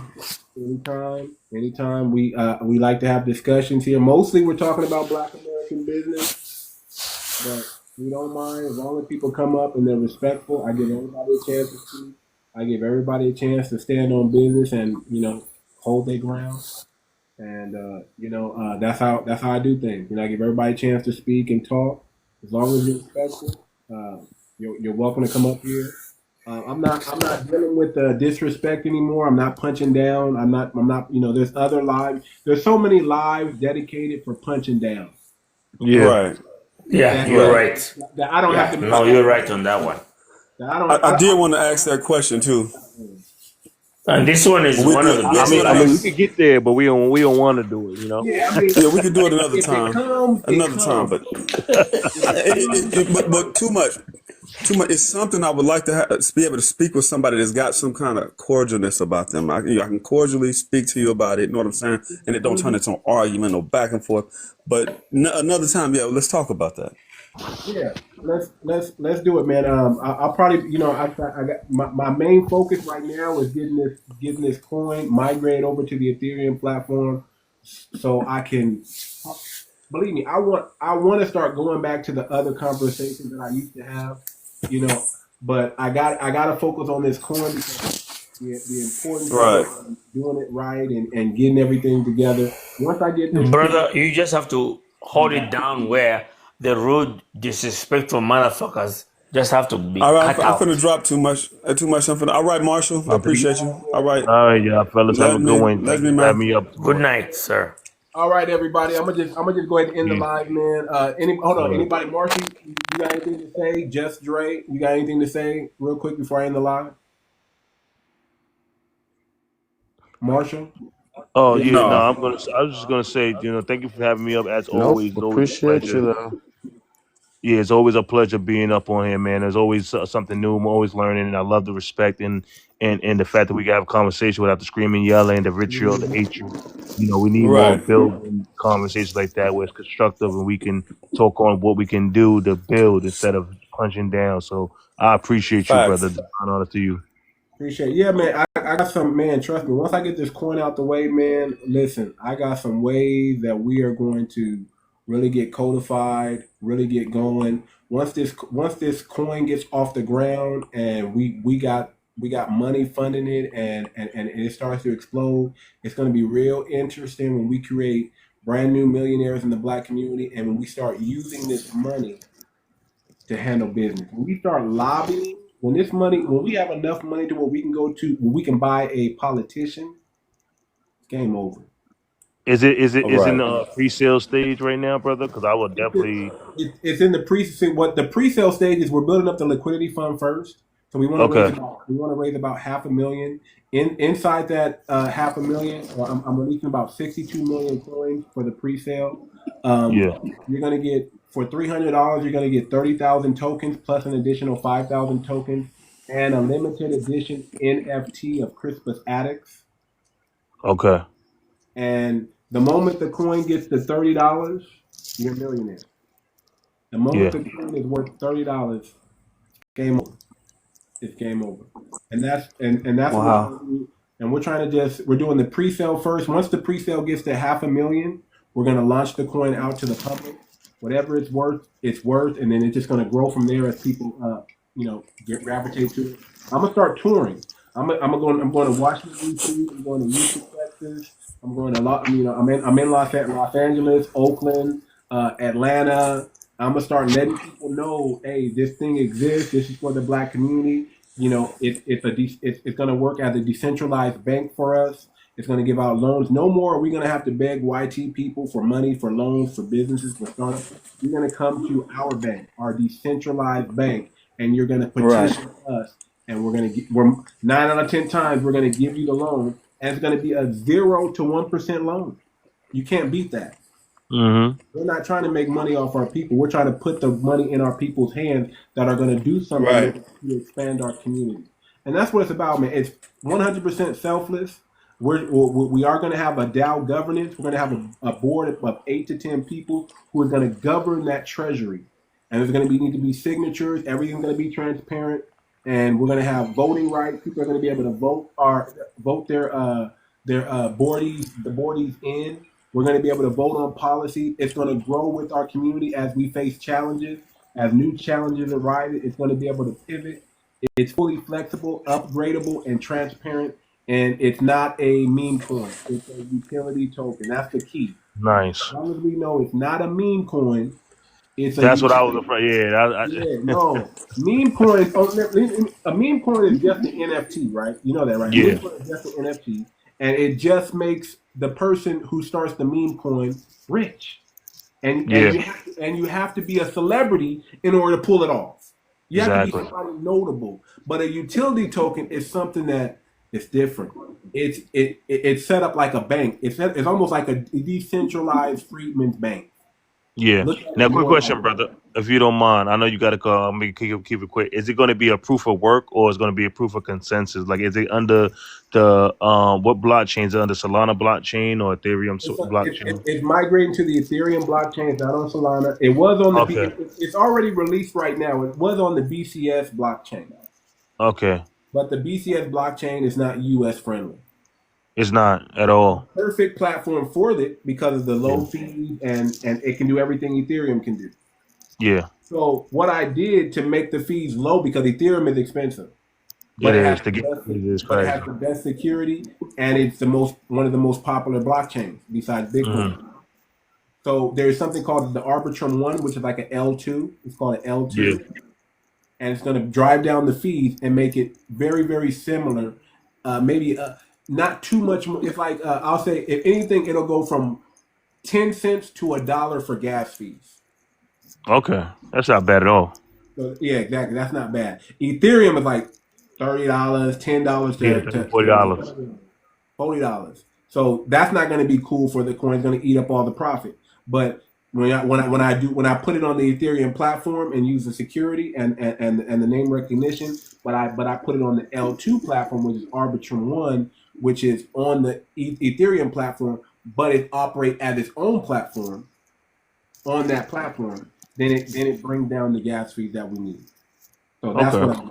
B: Anytime. We like to have discussions here. Mostly we're talking about Black American business, but we don't mind as long as people come up and they're respectful. I give everybody a chance to speak. I give everybody a chance to stand on business and hold their ground. And that's how I do things. I give everybody a chance to speak and talk. As long as you're respectful, you're welcome to come up here. I'm not dealing with disrespect anymore. I'm not punching down. I'm not. There's other lives. There's so many lives dedicated for punching down.
K: Yeah. Right.
P: Yeah, you're right.
B: That I don't have to.
P: No, you're right on that one.
K: I did want to ask that question too.
P: And this one is one of the best.
Q: I mean, we could get there, but we don't want to do it.
B: Yeah,
K: we could do it another time. But too much. It's something I would like to be able to speak with somebody that's got some kind of cordialness about them. I can cordially speak to you about it. You know what I'm saying? And it don't turn into an argument or back and forth. But another time, let's talk about that.
B: Yeah, let's do it, man. I'll probably, I got my main focus right now is getting this coin migrate over to the Ethereum platform, so I can. Believe me, I want to start going back to the other conversations that I used to have, But I got to focus on this coin because the importance of doing it right and getting everything together. Once I get this,
P: brother, you just have to hold it down where the rude, disrespectful motherfuckers just have to be
K: all right,
P: cut
K: I'm
P: out.
K: finna drop too much. All right, Marshall, I appreciate you. All right.
Q: All right, y'all fellas, have a good one. Have me up.
P: Good night, sir.
B: All right, everybody. I'm gonna just go ahead and end the live, man. Hold on, anybody? Marcy, you got anything to say? Just Dre, you got anything to say real quick before I end the live? Marshall?
Q: Oh
B: Yeah.
Q: yeah, no,
F: No.
Q: I was just gonna say, thank you for having me up as
F: Nope.
Q: always. It's always a
F: Appreciate you
Q: pleasure.
F: though.
Q: Yeah, it's always a pleasure being up on here, man. There's always something new. I'm always learning, and I love the respect and the fact that we can have a conversation without the screaming, yelling, the vitriol, the hatred. We need more
F: Right.
Q: building conversations like that where it's constructive and we can talk on what we can do to build instead of punching down. So I appreciate you, brother.
F: Facts.
Q: Divine honor to you.
B: Appreciate it. Yeah, man. I got some, man, trust me. Once I get this coin out the way, man, listen, I got some ways that we are going to really get codified, really get going. Once this coin gets off the ground and we got money funding it and it starts to explode, it's going to be real interesting when we create brand new millionaires in the black community and when we start using this money to handle business. When we start lobbying, when we have enough money to where we can where we can buy a politician, it's game over.
Q: Is in
F: Right.
Q: the pre-sale stage right now, brother? Because I would definitely.
B: It's in the what the pre-sale stage is. We're building up the liquidity fund first, so
Q: Okay.
B: we want to raise about $500,000. Inside that $500,000, I'm releasing about 62 million coins for the pre-sale.
Q: Yeah.
B: You're gonna get for $300. You're gonna get 30,000 tokens plus an additional 5,000 tokens and a limited edition NFT of 𝗥𝗶𝗴𝗵𝘁𝘀𝗀𝗶cie.
Q: Okay.
B: And the moment the coin gets to $30, you're a millionaire. The moment
Q: Yeah.
B: the coin is worth $30, game over. It's game over. And that's what we're trying
F: Wow.
B: to do. And we're doing the pre-sale first. Once the pre-sale gets to $500,000, we're gonna launch the coin out to the public. Whatever it's worth, and then it's just gonna grow from there as people gravitate to it. I'm gonna start touring. I'm going to Washington D.C. I'm going to Houston, Texas. I'm going to I'm in Los Angeles, Oakland, Atlanta. I'm gonna start letting people know, hey, this thing exists. This is for the black community. It's gonna work as a decentralized bank for us. It's gonna give out loans. No more are we gonna have to beg YT people for money, for loans, for businesses, for startups. You're gonna come to our bank, our decentralized bank, and you're gonna
F: Right.
B: petition us, and we're 9 out of 10 times we're gonna give you the loan, and it's gonna be a 0 to 1% loan. You can't beat that.
Q: Mm-hmm.
B: We're not trying to make money off our people. We're trying to put the money in our people's hands that are going to do something
F: Right.
B: to expand our community. And that's what it's about, man. It's 100% selfless. We are going to have a DAO governance. We're going to have a board of 8 to 10 people who are going to govern that treasury. And there's going to need to be signatures. Everything's going to be transparent. And we're going to have voting rights. People are going to be able to vote their boardies in. We're going to be able to vote on policy. It's going to grow with our community as we face challenges. As new challenges arise, it's going to be able to pivot. It's fully flexible, upgradable, and transparent. And it's not a meme coin. It's a utility token. That's the key.
Q: Nice.
B: As long as we know it's not a meme coin, it's a
Q: That's what I was
B: utility.
Q: afraid. Yeah.
B: Yeah, no. Meme coin. A meme coin is just an NFT, right? You know that, right?
Q: Yeah.
B: Meme coin is just an NFT, and it just makes the person who starts the meme coin rich. And
Q: Yeah.
B: you have to be a celebrity in order to pull it off. You have to be
Q: Exactly.
B: somebody notable. But a utility token is something that is different. It's set up like a bank. It's almost like a decentralized freedman's bank.
Q: Yeah.
B: Look at it
Q: Now, quick
B: more like
Q: question, brother. If you don't mind, I know you got to go. I'm gonna keep it quick. Is it going to be a proof of work or is it going to be a proof of consensus? Like, is it under the what blockchain? Is it under Solana blockchain or Ethereum blockchain?
B: it's migrating to the Ethereum blockchain. It's not on Solana. It was on the
Q: Okay.
B: it's already released right now. It was on the BCS blockchain,
Q: Okay.
B: but the BCS blockchain is not US friendly.
Q: It's not at all.
B: Perfect platform for it because of the low
Q: Yeah.
B: fees and it can do everything Ethereum can do.
Q: Yeah.
B: So what I did to make the fees low, because Ethereum is expensive,
Q: It
B: but it
Q: is.
B: has
Q: To get it is
B: but it
Q: crazy.
B: has the best security and it's one of the most popular blockchains besides Bitcoin.
Q: Mhm.
B: So there's something called the Arbitrum 1, which is like an L2. It's called an L2.
Q: Yeah.
B: And it's going to drive down the fees and make it very, very similar. Maybe not too much. It's like, I'll say, if anything, it'll go from 10 cents to $1 for gas fees.
Q: Okay. That's not bad at all.
B: So, yeah, exactly. That's not bad. Ethereum is like $30, $10
Q: Yeah,
B: to
Q: $40.
B: $40. So that's not going to be cool for the coin. It's going to eat up all the profit. But when I put it on the Ethereum platform and use the security and the name recognition, but I put it on the L2 platform, which is Arbitrum 1, which is on the Ethereum platform, but it operates as its own platform on that platform, then it brings down the gas fees that we need. So that's
K: Okay.
B: what I'm.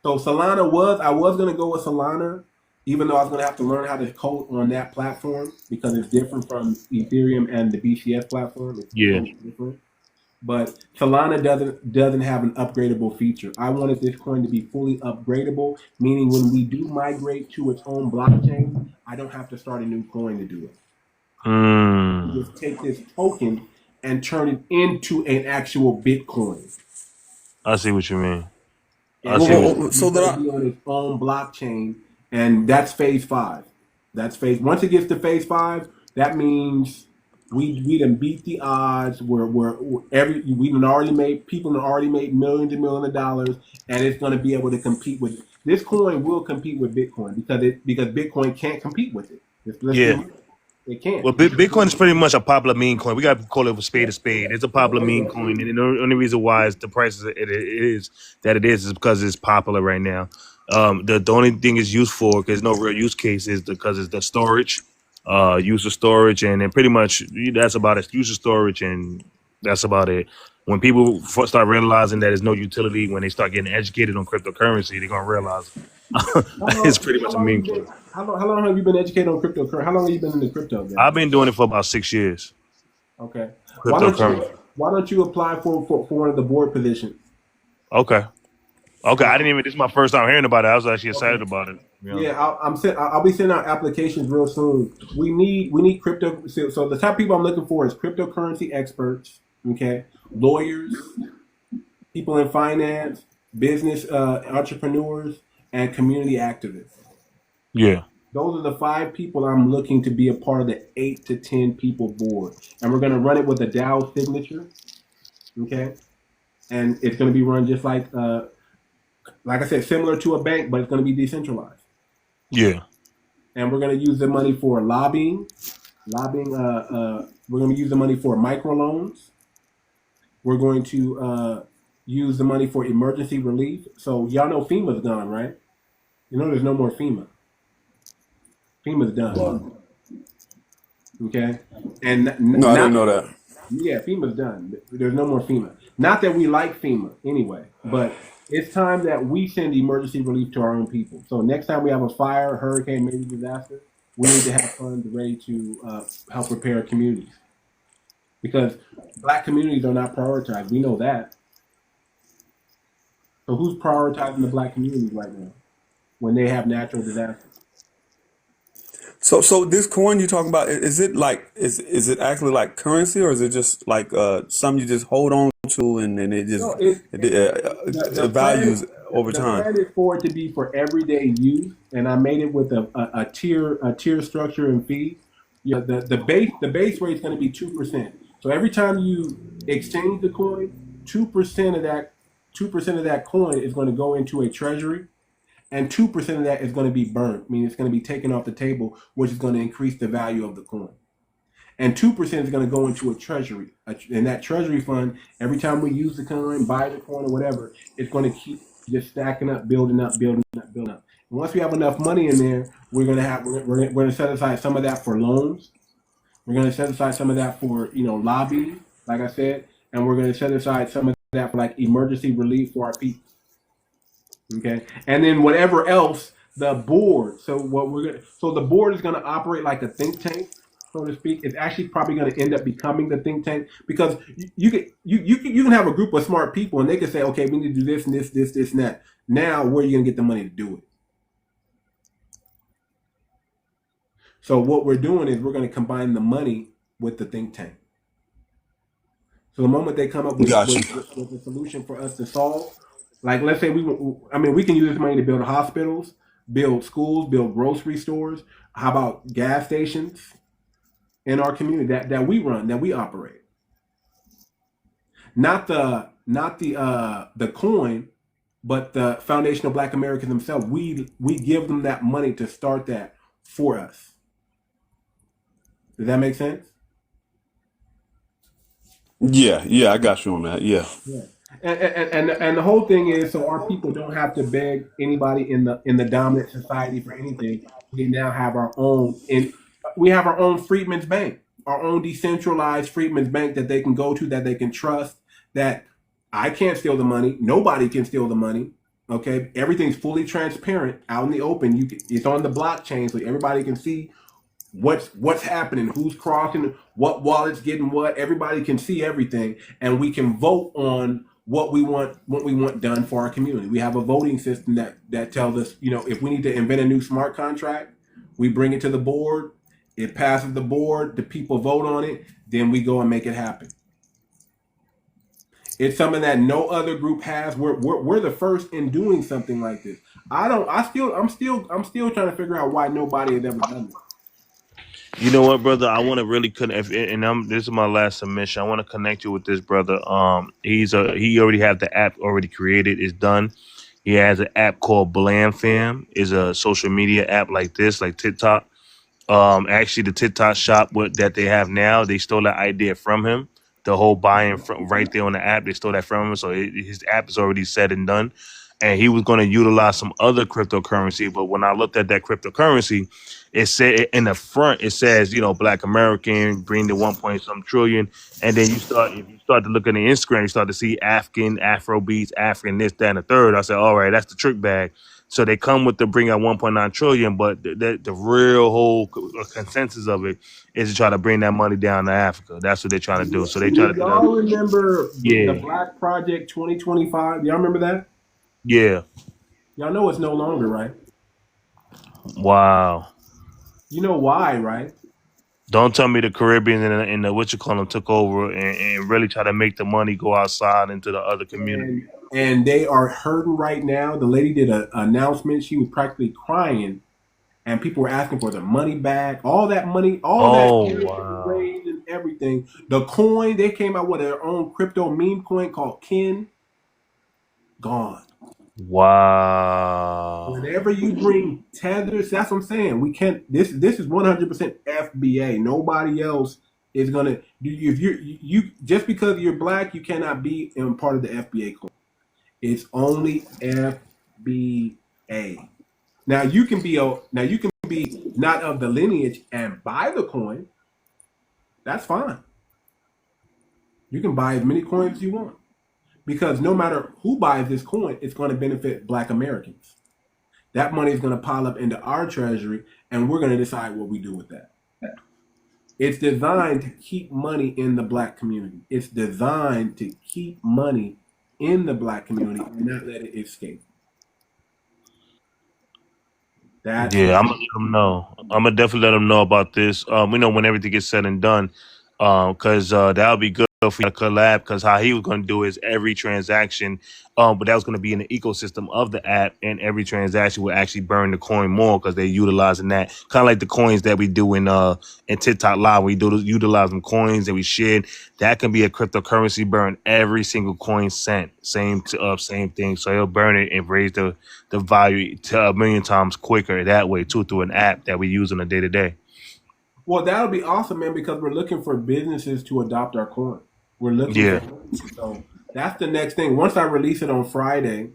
B: So Solana I was gonna go with Solana, even though I was gonna have to learn how to code on that platform because it's different from Ethereum and the BCS platform. It's
Q: Yeah.
B: totally different. But Solana doesn't have an upgradable feature. I wanted this coin to be fully upgradable, meaning when we do migrate to its own blockchain, I don't have to start a new coin to do it. Just take this token and turn it into an actual Bitcoin.
Q: I see what you mean.
B: And it's going to be on its own blockchain, and that's phase 5. Once it gets to phase 5, that means we done beat the odds. People have already made millions and millions of dollars, and it's going to be able to compete with this coin. Will compete with Bitcoin because Bitcoin can't compete with it.
Q: Yeah.
B: It can't.
Q: Well, Bitcoin is pretty much a popular meme coin. We got to call it a spade. It's a popular meme coin, and the only reason why the price it is because it's popular right now. The only thing it's used for, because no real use case, is because it's the storage, use of storage, and then pretty much that's about it. Use of storage, and that's about it. When people start realizing that there's no utility, when they start getting educated on cryptocurrency, they're gonna realize it's pretty much a meme coin.
B: How long have you been educated on cryptocurrency? How long have you been in the crypto game?
Q: I've been doing it for about 6 years.
B: Okay.
Q: Cryptocurrency.
B: Why don't you apply for one of the board positions?
Q: Okay. I didn't even. This is my first time hearing about it. I was actually excited about it.
B: Yeah, I'll be sending out applications real soon. We need crypto. So the type of people I'm looking for is cryptocurrency experts. Okay, lawyers, people in finance, business entrepreneurs, and community activists.
Q: Yeah.
B: Those are the 5 people I'm looking to be a part of the 8 to 10 people board, and we're gonna run it with a DAO signature. Okay, and it's gonna be run just like I said, similar to a bank, but it's going to be decentralized.
Q: Yeah.
B: And we're going to use the money for lobbying. We're going to use the money for microloans. We're going to use the money for emergency relief. So y'all know FEMA's gone, right? You know there's no more FEMA. FEMA's done. Okay? And
K: no, I didn't know that.
B: Yeah, FEMA's done. There's no more FEMA. Not that we like FEMA anyway, but it's time that we send emergency relief to our own people. So next time we have a fire, hurricane, major disaster, we need to have funds ready to help repair communities. Because Black communities are not prioritized. We know that. So who's prioritizing the Black communities right now when they have natural disasters?
K: So this coin you talking about, is it like is it actually like currency, or is it just like something you just hold on to and then it just
B: the
K: values over
B: The
K: time?
B: plan is for it to be for everyday use, and I made it with a tier structure and fee. Yeah, the base rate is going to be 2%. So every time you exchange the coin, 2% of that coin is going to go into a treasury. And 2% of that is going to be burnt, meaning it's going to be taken off the table, which is going to increase the value of the coin. And 2% is going to go into a treasury. And that treasury fund, every time we use the coin, buy the coin or whatever, it's going to keep just stacking up, building up. And once we have enough money in there, we're going to set aside some of that for loans. We're going to set aside some of that for lobbying, like I said, and we're going to set aside some of that for like emergency relief for our people. Okay, and then whatever else the board. So the board is going to operate like a think tank, so to speak. It's actually probably going to end up becoming the think tank because you can have a group of smart people and they can say, okay, we need to do this and this and that. Now, where are you going to get the money to do it? So what we're doing is we're going to combine the money with the think tank. So the moment they come up with a solution for us to solve. Like, let's say we can use this money to build hospitals, build schools, build grocery stores. How about gas stations in our community that we run, that we operate? Not the coin, but the Foundation of Black Americans themselves. We give them that money to start that for us. Does that make sense?
K: Yeah, I got you on that. Yeah.
B: Yeah. And the whole thing is so our people don't have to beg anybody in the dominant society for anything. We now have our own we have our own Freedmen's Bank, our own decentralized Freedmen's Bank that they can go to, that they can trust, that I can't steal the money, nobody can steal the money. Okay, everything's fully transparent out in the open. It's on the blockchain, so everybody can see what's happening, who's crossing, what wallet's getting what. Everybody can see everything, and we can vote on what we want done for our community. We have a voting system that tells us, if we need to invent a new smart contract, we bring it to the board, it passes the board, the people vote on it, then we go and make it happen. It's something that no other group has. We're the first in doing something like this. I'm still trying to figure out why nobody has ever done this.
Q: You know what, brother? I want to really connect, this is my last submission. I want to connect you with this brother. He already have the app already created. It's done. He has an app called BlamFam. It's a social media app like this, like TikTok. Actually, the TikTok shop that they have now, they stole that idea from him. The whole buying from right there on the app, they stole that from him. So his app is already said and done. And he was going to utilize some other cryptocurrency. But when I looked at that cryptocurrency, it said in the front, it says, Black American, bring the 1 point some trillion. And then if you start to look at the Instagram, you start to see African, Afro beats, African, this, that, and the third. I said, all right, that's the trick bag. So they come with the bring out 1.9 trillion, but the real whole consensus of it is to try to bring that money down to Africa. That's what they're trying to do. So they try to do
B: y'all
Q: that.
B: remember
Q: Yeah.
B: the Black Project 2025? Y'all remember that?
Q: Yeah.
B: Y'all know it's no longer, right?
Q: Wow.
B: You know why, right?
Q: Don't tell me the Caribbean and the what you call them took over and really try to make the money go outside into the other community.
B: And they are hurting right now. The lady did an announcement. She was practically crying, and people were asking for their money back. All that money,
Q: wow.
B: raised and everything. The coin, they came out with their own crypto meme coin called Kin. Gone.
Q: Wow.
B: Whenever you bring tethers, that's what I'm saying. We can't. This is 100% FBA. Nobody else is gonna. If you just because you're black, you cannot be in part of the FBA coin. It's only FBA. Now you can be not of the lineage and buy the coin. That's fine. You can buy as many coins as you want. Because no matter who buys this coin, it's going to benefit Black Americans. That money is going to pile up into our treasury, and we're going to decide what we do with that. It's designed to keep money in the Black community. It's designed to keep money in the Black community and not let it escape.
Q: I'm gonna let them know. I'm gonna definitely let them know about this. We know when everything gets said and done, because that would be good if we had a collab. Because how he was gonna do is every transaction, but that was gonna be in the ecosystem of the app, and every transaction would actually burn the coin more because they're utilizing that kind of like the coins that we do in TikTok Live. We do utilize them coins that we shared. That can be a cryptocurrency burn every single coin sent. Same thing. So he'll burn it and raise the value to 1,000,000 times quicker that way too through an app that we use on a day to day.
B: Well, that'll be awesome, man, because we're looking for businesses to adopt our coin. We're looking for so that's the next thing. Once I release it on Friday,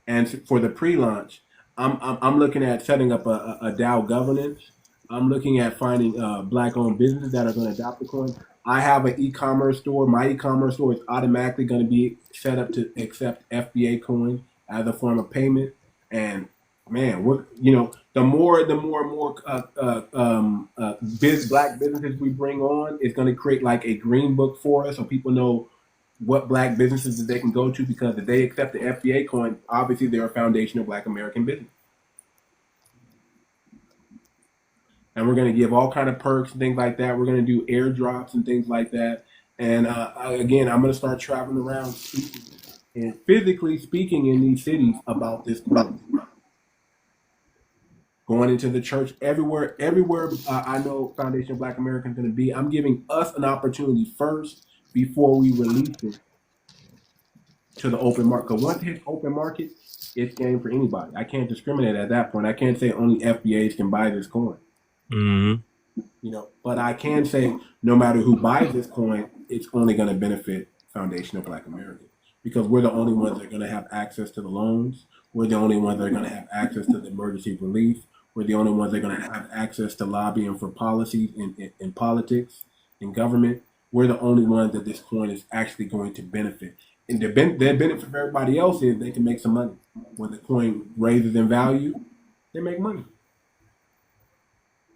B: and for the pre-launch, I'm looking at setting up a DAO governance. I'm looking at finding Black-owned businesses that are going to adopt the coin. I have an e-commerce store. My e-commerce store is automatically going to be set up to accept FBA coin as a form of payment. And man, the more Black businesses we bring on, it's going to create like a green book for us, so people know what Black businesses that they can go to, because if they accept the FBA coin, obviously they're a foundation of Black American business. And we're going to give all kind of perks and things like that. We're going to do airdrops and things like that. And again, I'm going to start traveling around speaking and physically speaking in these cities about this coin. Going into the church, everywhere I know Foundation of Black Americans going to be. I'm giving us an opportunity first before we release it to the open market. Because once it hits open market, it's game for anybody. I can't discriminate at that point. I can't say only FBAs can buy this coin. You know, but I can say no matter who buys this coin, it's only going to benefit foundational Black Americans because we're the only ones that are going to have access to the loans. We're the only ones that are going to have access to the emergency relief. We're the only ones that are going to have access to lobbying for policies in politics, in government. We're the only ones that this coin is actually going to benefit. And their benefit for everybody else is they can make some money. When the coin raises in value, they make money.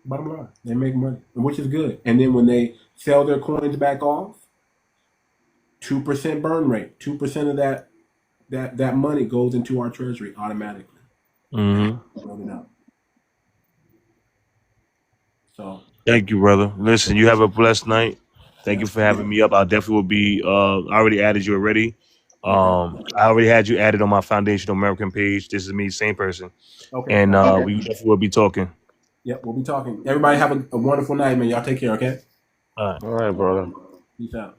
B: Bottom line, they make money, which is good. And then when they sell their coins back off, 2% burn rate, 2% of that money goes into our treasury automatically. So
Q: Thank you, brother. Listen, you have a blessed night. Thank you for having me up. I definitely will be. I already added you already. I already had you added on my Foundational American page. This is me, same person.
B: Okay.
Q: And we definitely will be talking.
B: Yep, we'll be talking. Everybody have a wonderful night, man. Y'all take care, okay?
Q: All right.
F: All right, brother.
B: Peace out.